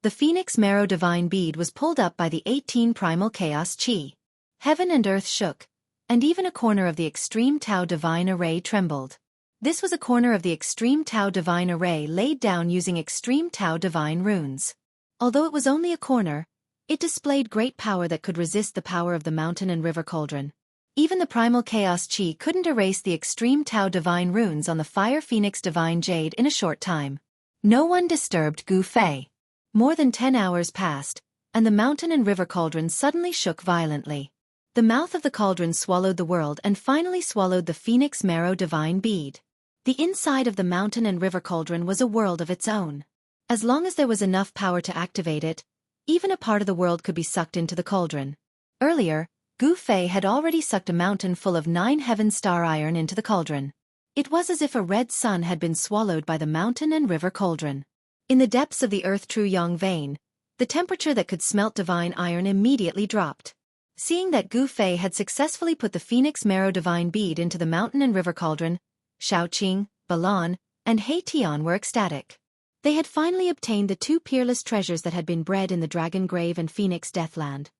The phoenix marrow divine bead was pulled up by the 18 primal chaos chi. Heaven and earth shook, and even a corner of the extreme Tao divine array trembled. This was a corner of the extreme Tao divine array laid down using extreme Tao divine runes. Although it was only a corner, it displayed great power that could resist the power of the mountain and river cauldron. Even the primal chaos chi couldn't erase the extreme Tao divine runes on the fire phoenix divine jade in a short time. No one disturbed Gu Fei. More than 10 hours passed, and the mountain and river cauldron suddenly shook violently. The mouth of the cauldron swallowed the world and finally swallowed the phoenix marrow divine bead. The inside of the mountain and river cauldron was a world of its own. As long as there was enough power to activate it, even a part of the world could be sucked into the cauldron. Earlier, Gu Fei had already sucked a mountain full of 9 heaven star iron into the cauldron. It was as if a red sun had been swallowed by the mountain and river cauldron. In the depths of the earth true yang vein, the temperature that could smelt divine iron immediately dropped. Seeing that Gu Fei had successfully put the phoenix marrow divine bead into the mountain and river cauldron, Shaoqing, Balan, and He Tian were ecstatic. They had finally obtained the 2 peerless treasures that had been bred in the Dragon Grave and Phoenix Deathland.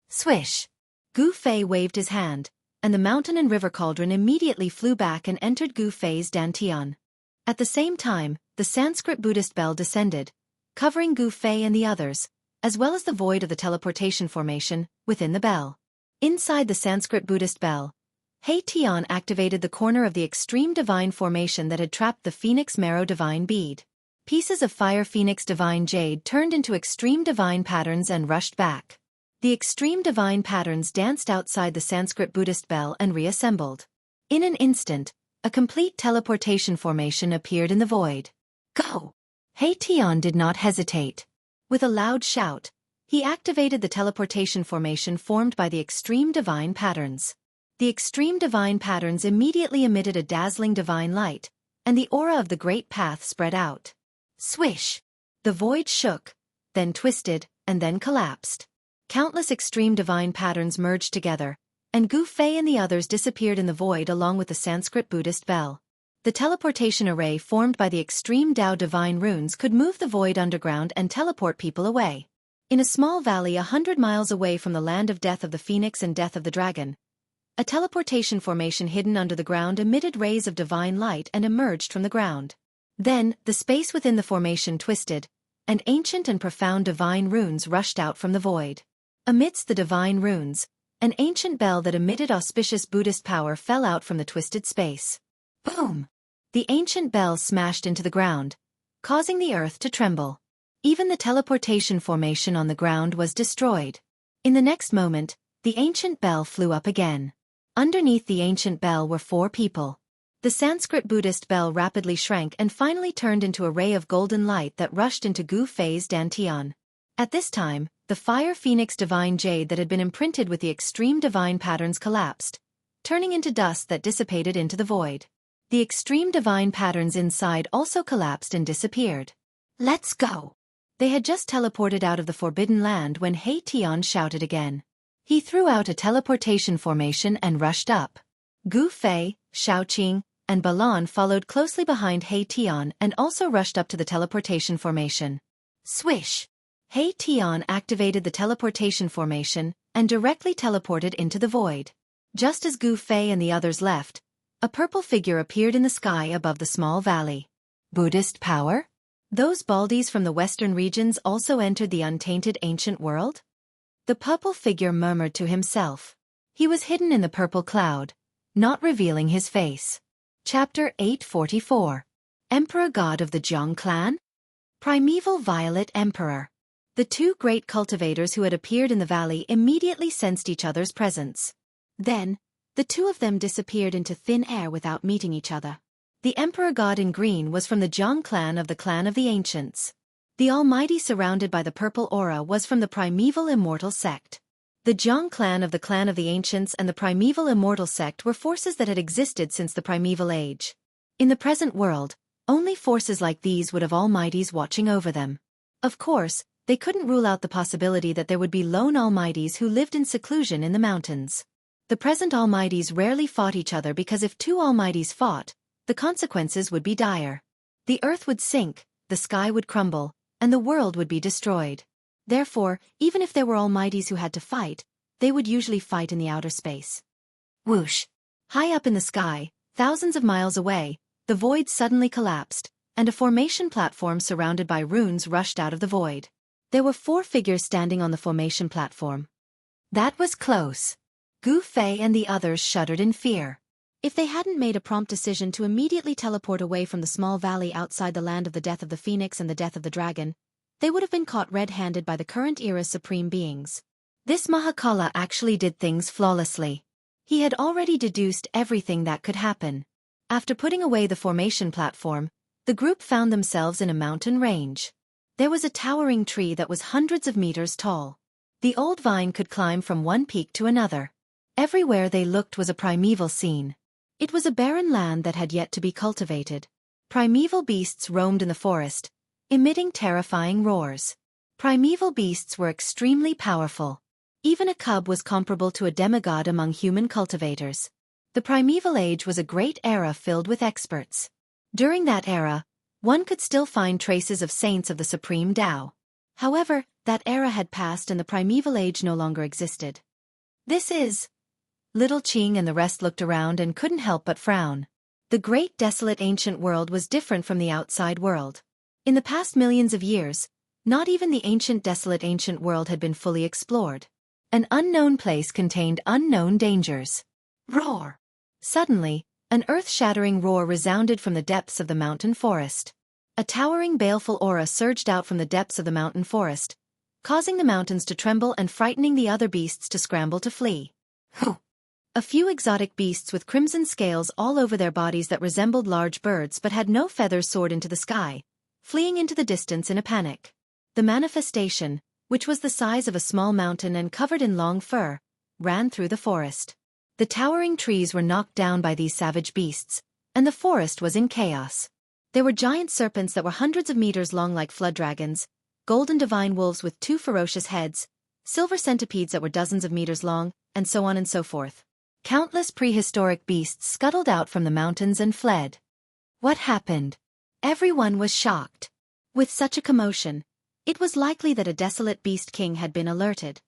Swish! Gu Fei waved his hand, and the mountain and river cauldron immediately flew back and entered Gu Fei's dantian. At the same time, the Sanskrit Buddhist bell descended, covering Gu Fei and the others, as well as the void of the teleportation formation within the bell. Inside the Sanskrit Buddhist bell, He Tian activated the corner of the extreme divine formation that had trapped the phoenix marrow divine bead. Pieces of fire phoenix divine jade turned into extreme divine patterns and rushed back. The extreme divine patterns danced outside the Sanskrit Buddhist bell and reassembled. In an instant, a complete teleportation formation appeared in the void. Go! He Tian did not hesitate. With a loud shout, he activated the teleportation formation formed by the extreme divine patterns. The extreme divine patterns immediately emitted a dazzling divine light, and the aura of the great path spread out. Swish! The void shook, then twisted, and then collapsed. Countless extreme divine patterns merged together, and Gu Fei and the others disappeared in the void along with the Sanskrit Buddhist bell. The teleportation array formed by the extreme Tao divine runes could move the void underground and teleport people away. In a small valley 100 miles away from the land of death of the phoenix and death of the dragon, a teleportation formation hidden under the ground emitted rays of divine light and emerged from the ground. Then, the space within the formation twisted, and ancient and profound divine runes rushed out from the void. Amidst the divine runes, an ancient bell that emitted auspicious Buddhist power fell out from the twisted space. Boom! The ancient bell smashed into the ground, causing the earth to tremble. Even the teleportation formation on the ground was destroyed. In the next moment, the ancient bell flew up again. Underneath the ancient bell were 4 people. The Sanskrit Buddhist bell rapidly shrank and finally turned into a ray of golden light that rushed into Gu Fei's dantian. At this time, the fire phoenix divine jade that had been imprinted with the extreme divine patterns collapsed, turning into dust that dissipated into the void. The extreme divine patterns inside also collapsed and disappeared. Let's go! They had just teleported out of the Forbidden Land when He Tian shouted again. He threw out a teleportation formation and rushed up. Gu Fei, Shaoqing, and Balan followed closely behind He Tian and also rushed up to the teleportation formation. Swish! He Tian activated the teleportation formation and directly teleported into the void. Just as Gu Fei and the others left, a purple figure appeared in the sky above the small valley. Buddhist power? Those baldies from the western regions also entered the untainted ancient world? The purple figure murmured to himself. He was hidden in the purple cloud, not revealing his face. Chapter 844. Emperor God of the Jiang Clan? Primeval Violet Emperor. The two great cultivators who had appeared in the valley immediately sensed each other's presence. Then, the two of them disappeared into thin air without meeting each other. The Emperor God in green was from the Jiang clan of the Ancients. The Almighty surrounded by the purple aura was from the Primeval Immortal Sect. The Jiang clan of the Ancients and the Primeval Immortal Sect were forces that had existed since the Primeval Age. In the present world, only forces like these would have Almighties watching over them. Of course, they couldn't rule out the possibility that there would be lone Almighties who lived in seclusion in the mountains. The present Almighties rarely fought each other because if two Almighties fought, the consequences would be dire. The earth would sink, the sky would crumble, and the world would be destroyed. Therefore, even if there were Almighties who had to fight, they would usually fight in the outer space. Whoosh! High up in the sky, thousands of miles away, the void suddenly collapsed, and a formation platform surrounded by runes rushed out of the void. There were 4 figures standing on the formation platform. That was close. Gu Fei and the others shuddered in fear. If they hadn't made a prompt decision to immediately teleport away from the small valley outside the land of the death of the phoenix and the death of the dragon, they would have been caught red-handed by the current era's supreme beings. This Mahakala actually did things flawlessly. He had already deduced everything that could happen. After putting away the formation platform, the group found themselves in a mountain range. There was a towering tree that was hundreds of meters tall. The old vine could climb from one peak to another. Everywhere they looked was a primeval scene. It was a barren land that had yet to be cultivated. Primeval beasts roamed in the forest, emitting terrifying roars. Primeval beasts were extremely powerful. Even a cub was comparable to a demigod among human cultivators. The primeval age was a great era filled with experts. During that era, one could still find traces of saints of the supreme Tao. However, that era had passed and the primeval age no longer existed. This is... Little Qing and the rest looked around and couldn't help but frown. The great desolate ancient world was different from the outside world. In the past millions of years, not even the ancient desolate ancient world had been fully explored. An unknown place contained unknown dangers. Roar! Suddenly, an earth-shattering roar resounded from the depths of the mountain forest. A towering baleful aura surged out from the depths of the mountain forest, causing the mountains to tremble and frightening the other beasts to scramble to flee. A few exotic beasts with crimson scales all over their bodies that resembled large birds but had no feathers soared into the sky, fleeing into the distance in a panic. The manifestation, which was the size of a small mountain and covered in long fur, ran through the forest. The towering trees were knocked down by these savage beasts, and the forest was in chaos. There were giant serpents that were hundreds of meters long like flood dragons, golden divine wolves with 2 ferocious heads, silver centipedes that were dozens of meters long, and so on and so forth. Countless prehistoric beasts scuttled out from the mountains and fled. What happened? Everyone was shocked. With such a commotion, it was likely that a desolate beast king had been alerted.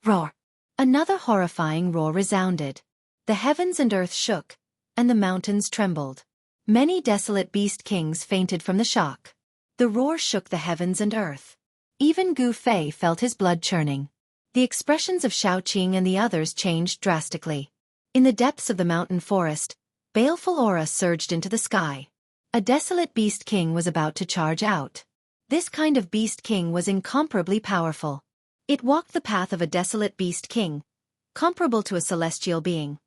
Roar! Another horrifying roar resounded. The heavens and earth shook, and the mountains trembled. Many desolate beast kings fainted from the shock. The roar shook the heavens and earth. Even Gu Fei felt his blood churning. The expressions of Shao Qing and the others changed drastically. In the depths of the mountain forest, baleful aura surged into the sky. A desolate beast king was about to charge out. This kind of beast king was incomparably powerful. It walked the path of a desolate beast king, comparable to a celestial being.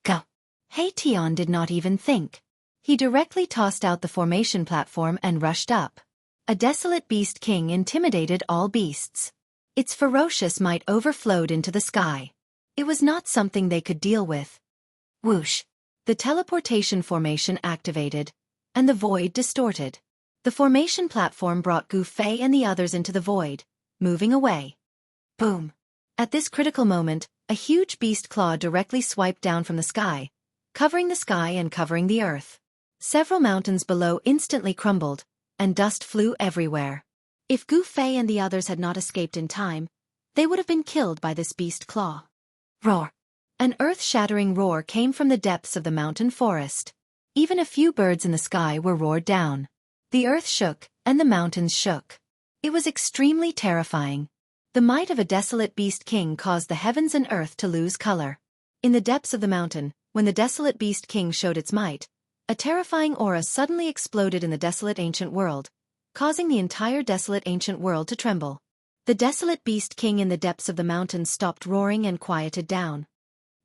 Go! Hei Tian did not even think. He directly tossed out the formation platform and rushed up. A desolate beast king intimidated all beasts. Its ferocious might overflowed into the sky. It was not something they could deal with. Whoosh! The teleportation formation activated, and the void distorted. The formation platform brought Gu Fei and the others into the void, moving away. Boom! At this critical moment, a huge beast claw directly swiped down from the sky, covering the sky and covering the earth. Several mountains below instantly crumbled, and dust flew everywhere. If Gu Fei and the others had not escaped in time, they would have been killed by this beast claw. Roar! An earth-shattering roar came from the depths of the mountain forest. Even a few birds in the sky were roared down. The earth shook, and the mountains shook. It was extremely terrifying. The might of a desolate beast king caused the heavens and earth to lose color. In the depths of the mountain, when the desolate beast king showed its might, a terrifying aura suddenly exploded in the desolate ancient world, causing the entire desolate ancient world to tremble. The desolate beast king in the depths of the mountain stopped roaring and quieted down.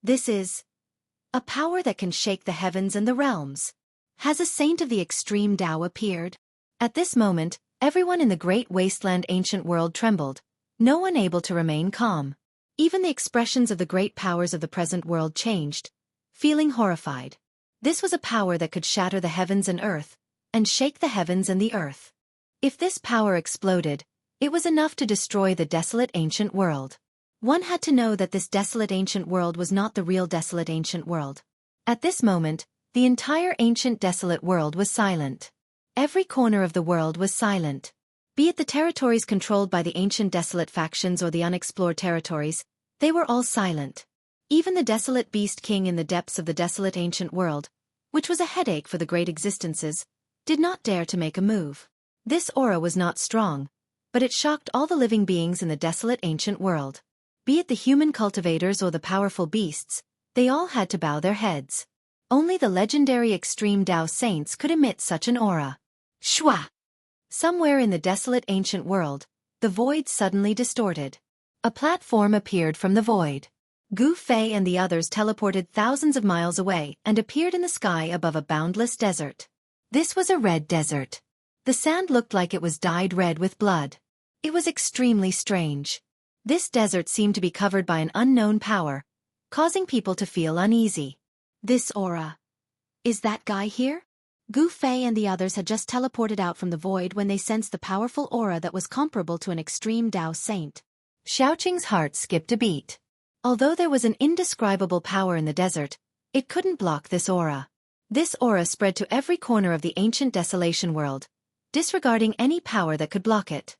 This is a power that can shake the heavens and the realms. Has a saint of the extreme Tao appeared? At this moment, everyone in the great wasteland ancient world trembled, no one able to remain calm. Even the expressions of the great powers of the present world changed, feeling horrified. This was a power that could shatter the heavens and earth, and shake the heavens and the earth. If this power exploded, it was enough to destroy the desolate ancient world. One had to know that this desolate ancient world was not the real desolate ancient world. At this moment, the entire ancient desolate world was silent. Every corner of the world was silent. Be it the territories controlled by the ancient desolate factions or the unexplored territories, they were all silent. Even the desolate beast king in the depths of the desolate ancient world, which was a headache for the great existences, did not dare to make a move. This aura was not strong, but it shocked all the living beings in the desolate ancient world. Be it the human cultivators or the powerful beasts, they all had to bow their heads. Only the legendary extreme Tao saints could emit such an aura. Shwa! Somewhere in the desolate ancient world, the void suddenly distorted. A platform appeared from the void. Gu Fei and the others teleported thousands of miles away and appeared in the sky above a boundless desert. This was a red desert. The sand looked like it was dyed red with blood. It was extremely strange. This desert seemed to be covered by an unknown power, causing people to feel uneasy. This aura. Is that guy here? Gu Fei and the others had just teleported out from the void when they sensed the powerful aura that was comparable to an extreme Tao saint. Xiaoqing's heart skipped a beat. Although there was an indescribable power in the desert, it couldn't block this aura. This aura spread to every corner of the ancient desolation world, disregarding any power that could block it.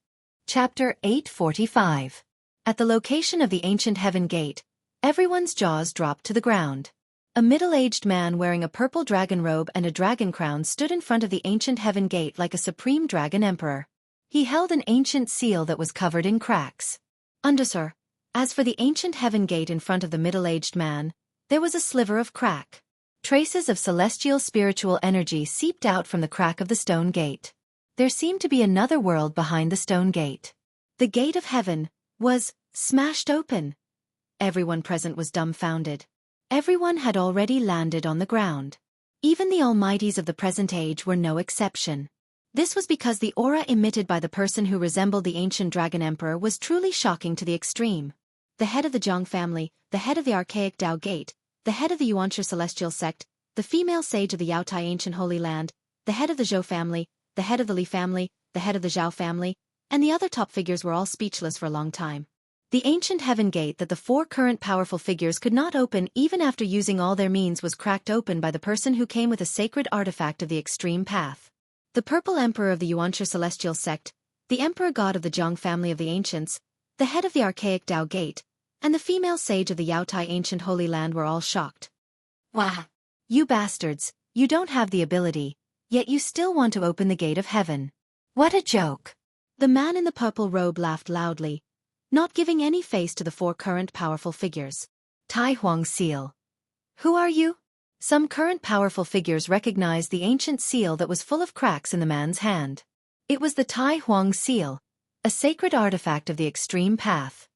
Chapter 845. At the location of the ancient heaven gate, everyone's jaws dropped to the ground. A middle-aged man wearing a purple dragon robe and a dragon crown stood in front of the ancient heaven gate like a supreme dragon emperor. He held an ancient seal that was covered in cracks. Sir, as for the ancient heaven gate in front of the middle-aged man, there was a sliver of crack. Traces of celestial spiritual energy seeped out from the crack of the stone gate. There seemed to be another world behind the stone gate. The gate of heaven was smashed open. Everyone present was dumbfounded. Everyone had already landed on the ground. Even the almighties of the present age were no exception. This was because the aura emitted by the person who resembled the ancient dragon emperor was truly shocking to the extreme. The head of the Zhang family, the head of the archaic Tao Gate, the head of the Yuanshi celestial sect, the female sage of the Yaotai ancient holy land, the head of the Zhou family, the head of the Li family, the head of the Zhao family, and the other top figures were all speechless for a long time. The ancient heaven gate that the four current powerful figures could not open even after using all their means was cracked open by the person who came with a sacred artifact of the extreme path. The purple emperor of the Yuanshi celestial sect, the emperor god of the Zhang family of the ancients, the head of the archaic Tao Gate, and the female sage of the Yaotai ancient holy land were all shocked. Wah! You bastards, you don't have the ability, yet you still want to open the gate of heaven. What a joke! The man in the purple robe laughed loudly, not giving any face to the four current powerful figures. Tai Huang seal. Who are you? Some current powerful figures recognized the ancient seal that was full of cracks in the man's hand. It was the Tai Huang seal, a sacred artifact of the extreme path.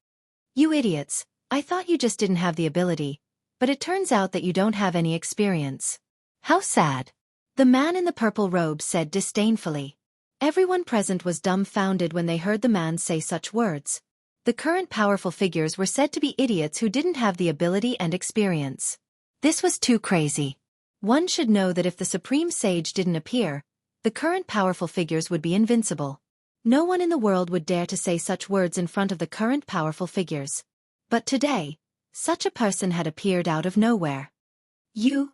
You idiots, I thought you just didn't have the ability, but it turns out that you don't have any experience. How sad. The man in the purple robe said disdainfully. Everyone present was dumbfounded when they heard the man say such words. The current powerful figures were said to be idiots who didn't have the ability and experience. This was too crazy. One should know that if the supreme sage didn't appear, the current powerful figures would be invincible. No one in the world would dare to say such words in front of the current powerful figures. But today, such a person had appeared out of nowhere. You?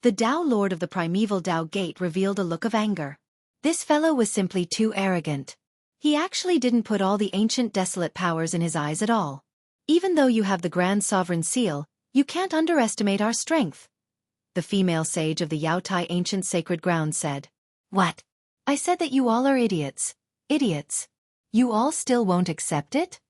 The Tao Lord of the primeval Tao Gate revealed a look of anger. This fellow was simply too arrogant. He actually didn't put all the ancient desolate powers in his eyes at all. Even though you have the Grand Sovereign Seal, you can't underestimate our strength. The female sage of the Yaotai ancient sacred ground said. What? I said that you all are idiots. Idiots. You all still won't accept it?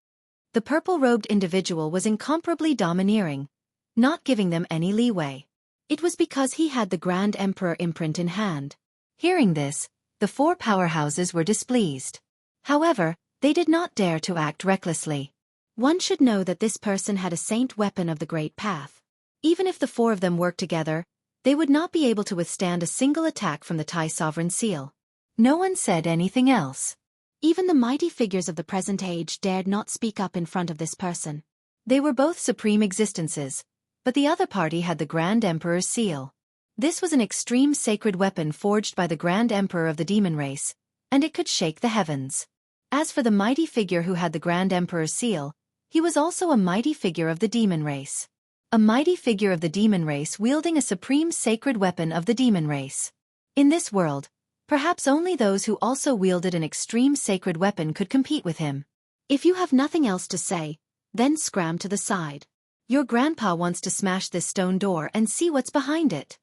The purple-robed individual was incomparably domineering, not giving them any leeway. It was because he had the Grand Emperor imprint in hand. Hearing this, the four powerhouses were displeased. However, they did not dare to act recklessly. One should know that this person had a saint weapon of the Great Path. Even if the four of them worked together, they would not be able to withstand a single attack from the Thai sovereign seal. No one said anything else. Even the mighty figures of the present age dared not speak up in front of this person. They were both supreme existences, but the other party had the Grand Emperor's seal. This was an extreme sacred weapon forged by the Grand Emperor of the demon race, and it could shake the heavens. As for the mighty figure who had the Grand Emperor's seal, he was also a mighty figure of the demon race. A mighty figure of the demon race wielding a supreme sacred weapon of the demon race. In this world, perhaps only those who also wielded an extreme sacred weapon could compete with him. If you have nothing else to say, then scram to the side. Your grandpa wants to smash this stone door and see what's behind it.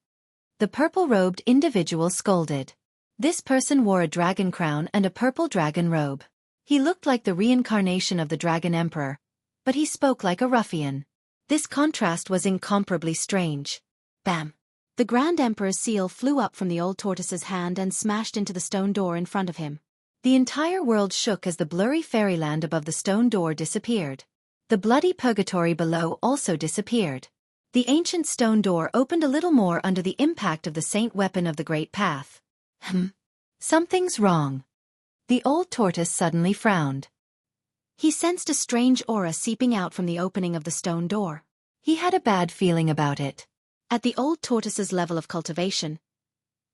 The purple-robed individual scolded. This person wore a dragon crown and a purple dragon robe. He looked like the reincarnation of the Dragon Emperor, but he spoke like a ruffian. This contrast was incomparably strange. Bam! The Grand Emperor's seal flew up from the old tortoise's hand and smashed into the stone door in front of him. The entire world shook as the blurry fairyland above the stone door disappeared. The bloody purgatory below also disappeared. The ancient stone door opened a little more under the impact of the saint weapon of the Great Path. Something's wrong. The old tortoise suddenly frowned. He sensed a strange aura seeping out from the opening of the stone door. He had a bad feeling about it. At the old tortoise's level of cultivation,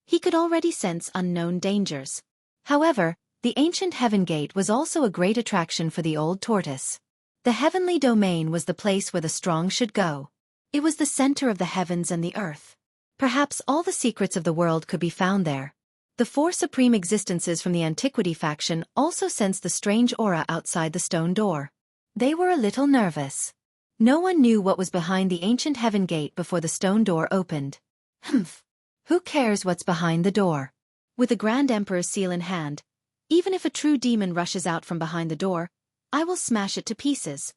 he could already sense unknown dangers. However, the ancient heaven gate was also a great attraction for the old tortoise. The heavenly domain was the place where the strong should go. It was the center of the heavens and the earth. Perhaps all the secrets of the world could be found there. The four supreme existences from the Antiquity faction also sensed the strange aura outside the stone door. They were a little nervous. No one knew what was behind the ancient heaven gate before the stone door opened. Who cares what's behind the door? With the Grand Emperor's seal in hand, even if a true demon rushes out from behind the door, I will smash it to pieces.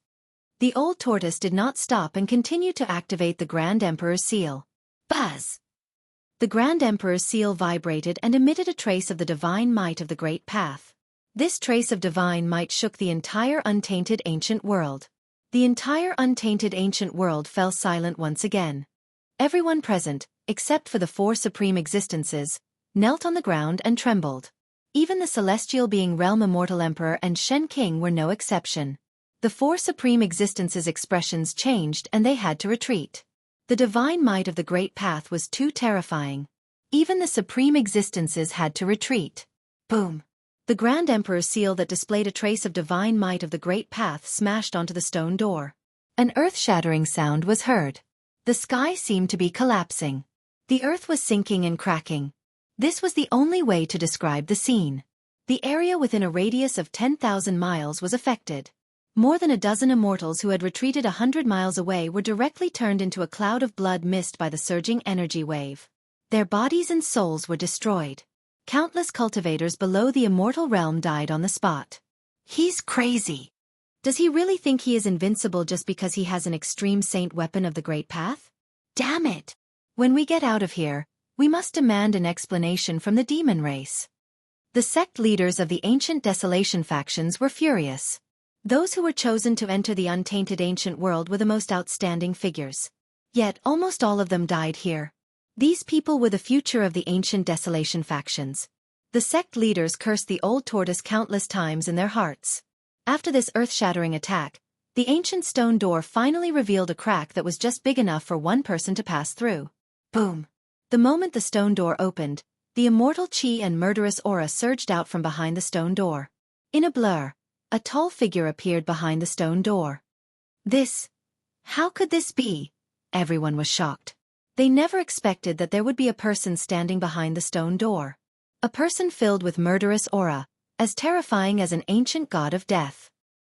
The old tortoise did not stop and continued to activate the Grand Emperor's seal. Buzz! The Grand Emperor's seal vibrated and emitted a trace of the divine might of the Great Path. This trace of divine might shook the entire untainted ancient world. The entire untainted ancient world fell silent once again. Everyone present, except for the four supreme existences, knelt on the ground and trembled. Even the celestial being Realm Immortal Emperor and Shen King were no exception. The four supreme existences' expressions changed and they had to retreat. The divine might of the Great Path was too terrifying. Even the supreme existences had to retreat. Boom! The Grand Emperor's seal that displayed a trace of divine might of the Great Path smashed onto the stone door. An earth-shattering sound was heard. The sky seemed to be collapsing. The earth was sinking and cracking. This was the only way to describe the scene. The area within a radius of 10,000 miles was affected. More than a dozen immortals who had retreated 100 miles away were directly turned into a cloud of blood mist by the surging energy wave. Their bodies and souls were destroyed. Countless cultivators below the immortal realm died on the spot. He's crazy. Does he really think he is invincible just because he has an extreme saint weapon of the Great Path? Damn it! When we get out of here, we must demand an explanation from the demon race. The sect leaders of the ancient desolation factions were furious. Those who were chosen to enter the untainted ancient world were the most outstanding figures. Yet almost all of them died here. These people were the future of the ancient desolation factions. The sect leaders cursed the old tortoise countless times in their hearts. After this earth-shattering attack, the ancient stone door finally revealed a crack that was just big enough for one person to pass through. Boom! The moment the stone door opened, the immortal chi and murderous aura surged out from behind the stone door. In a blur, a tall figure appeared behind the stone door. How could this be? Everyone was shocked. They never expected that there would be a person standing behind the stone door. A person filled with murderous aura, as terrifying as an ancient god of death.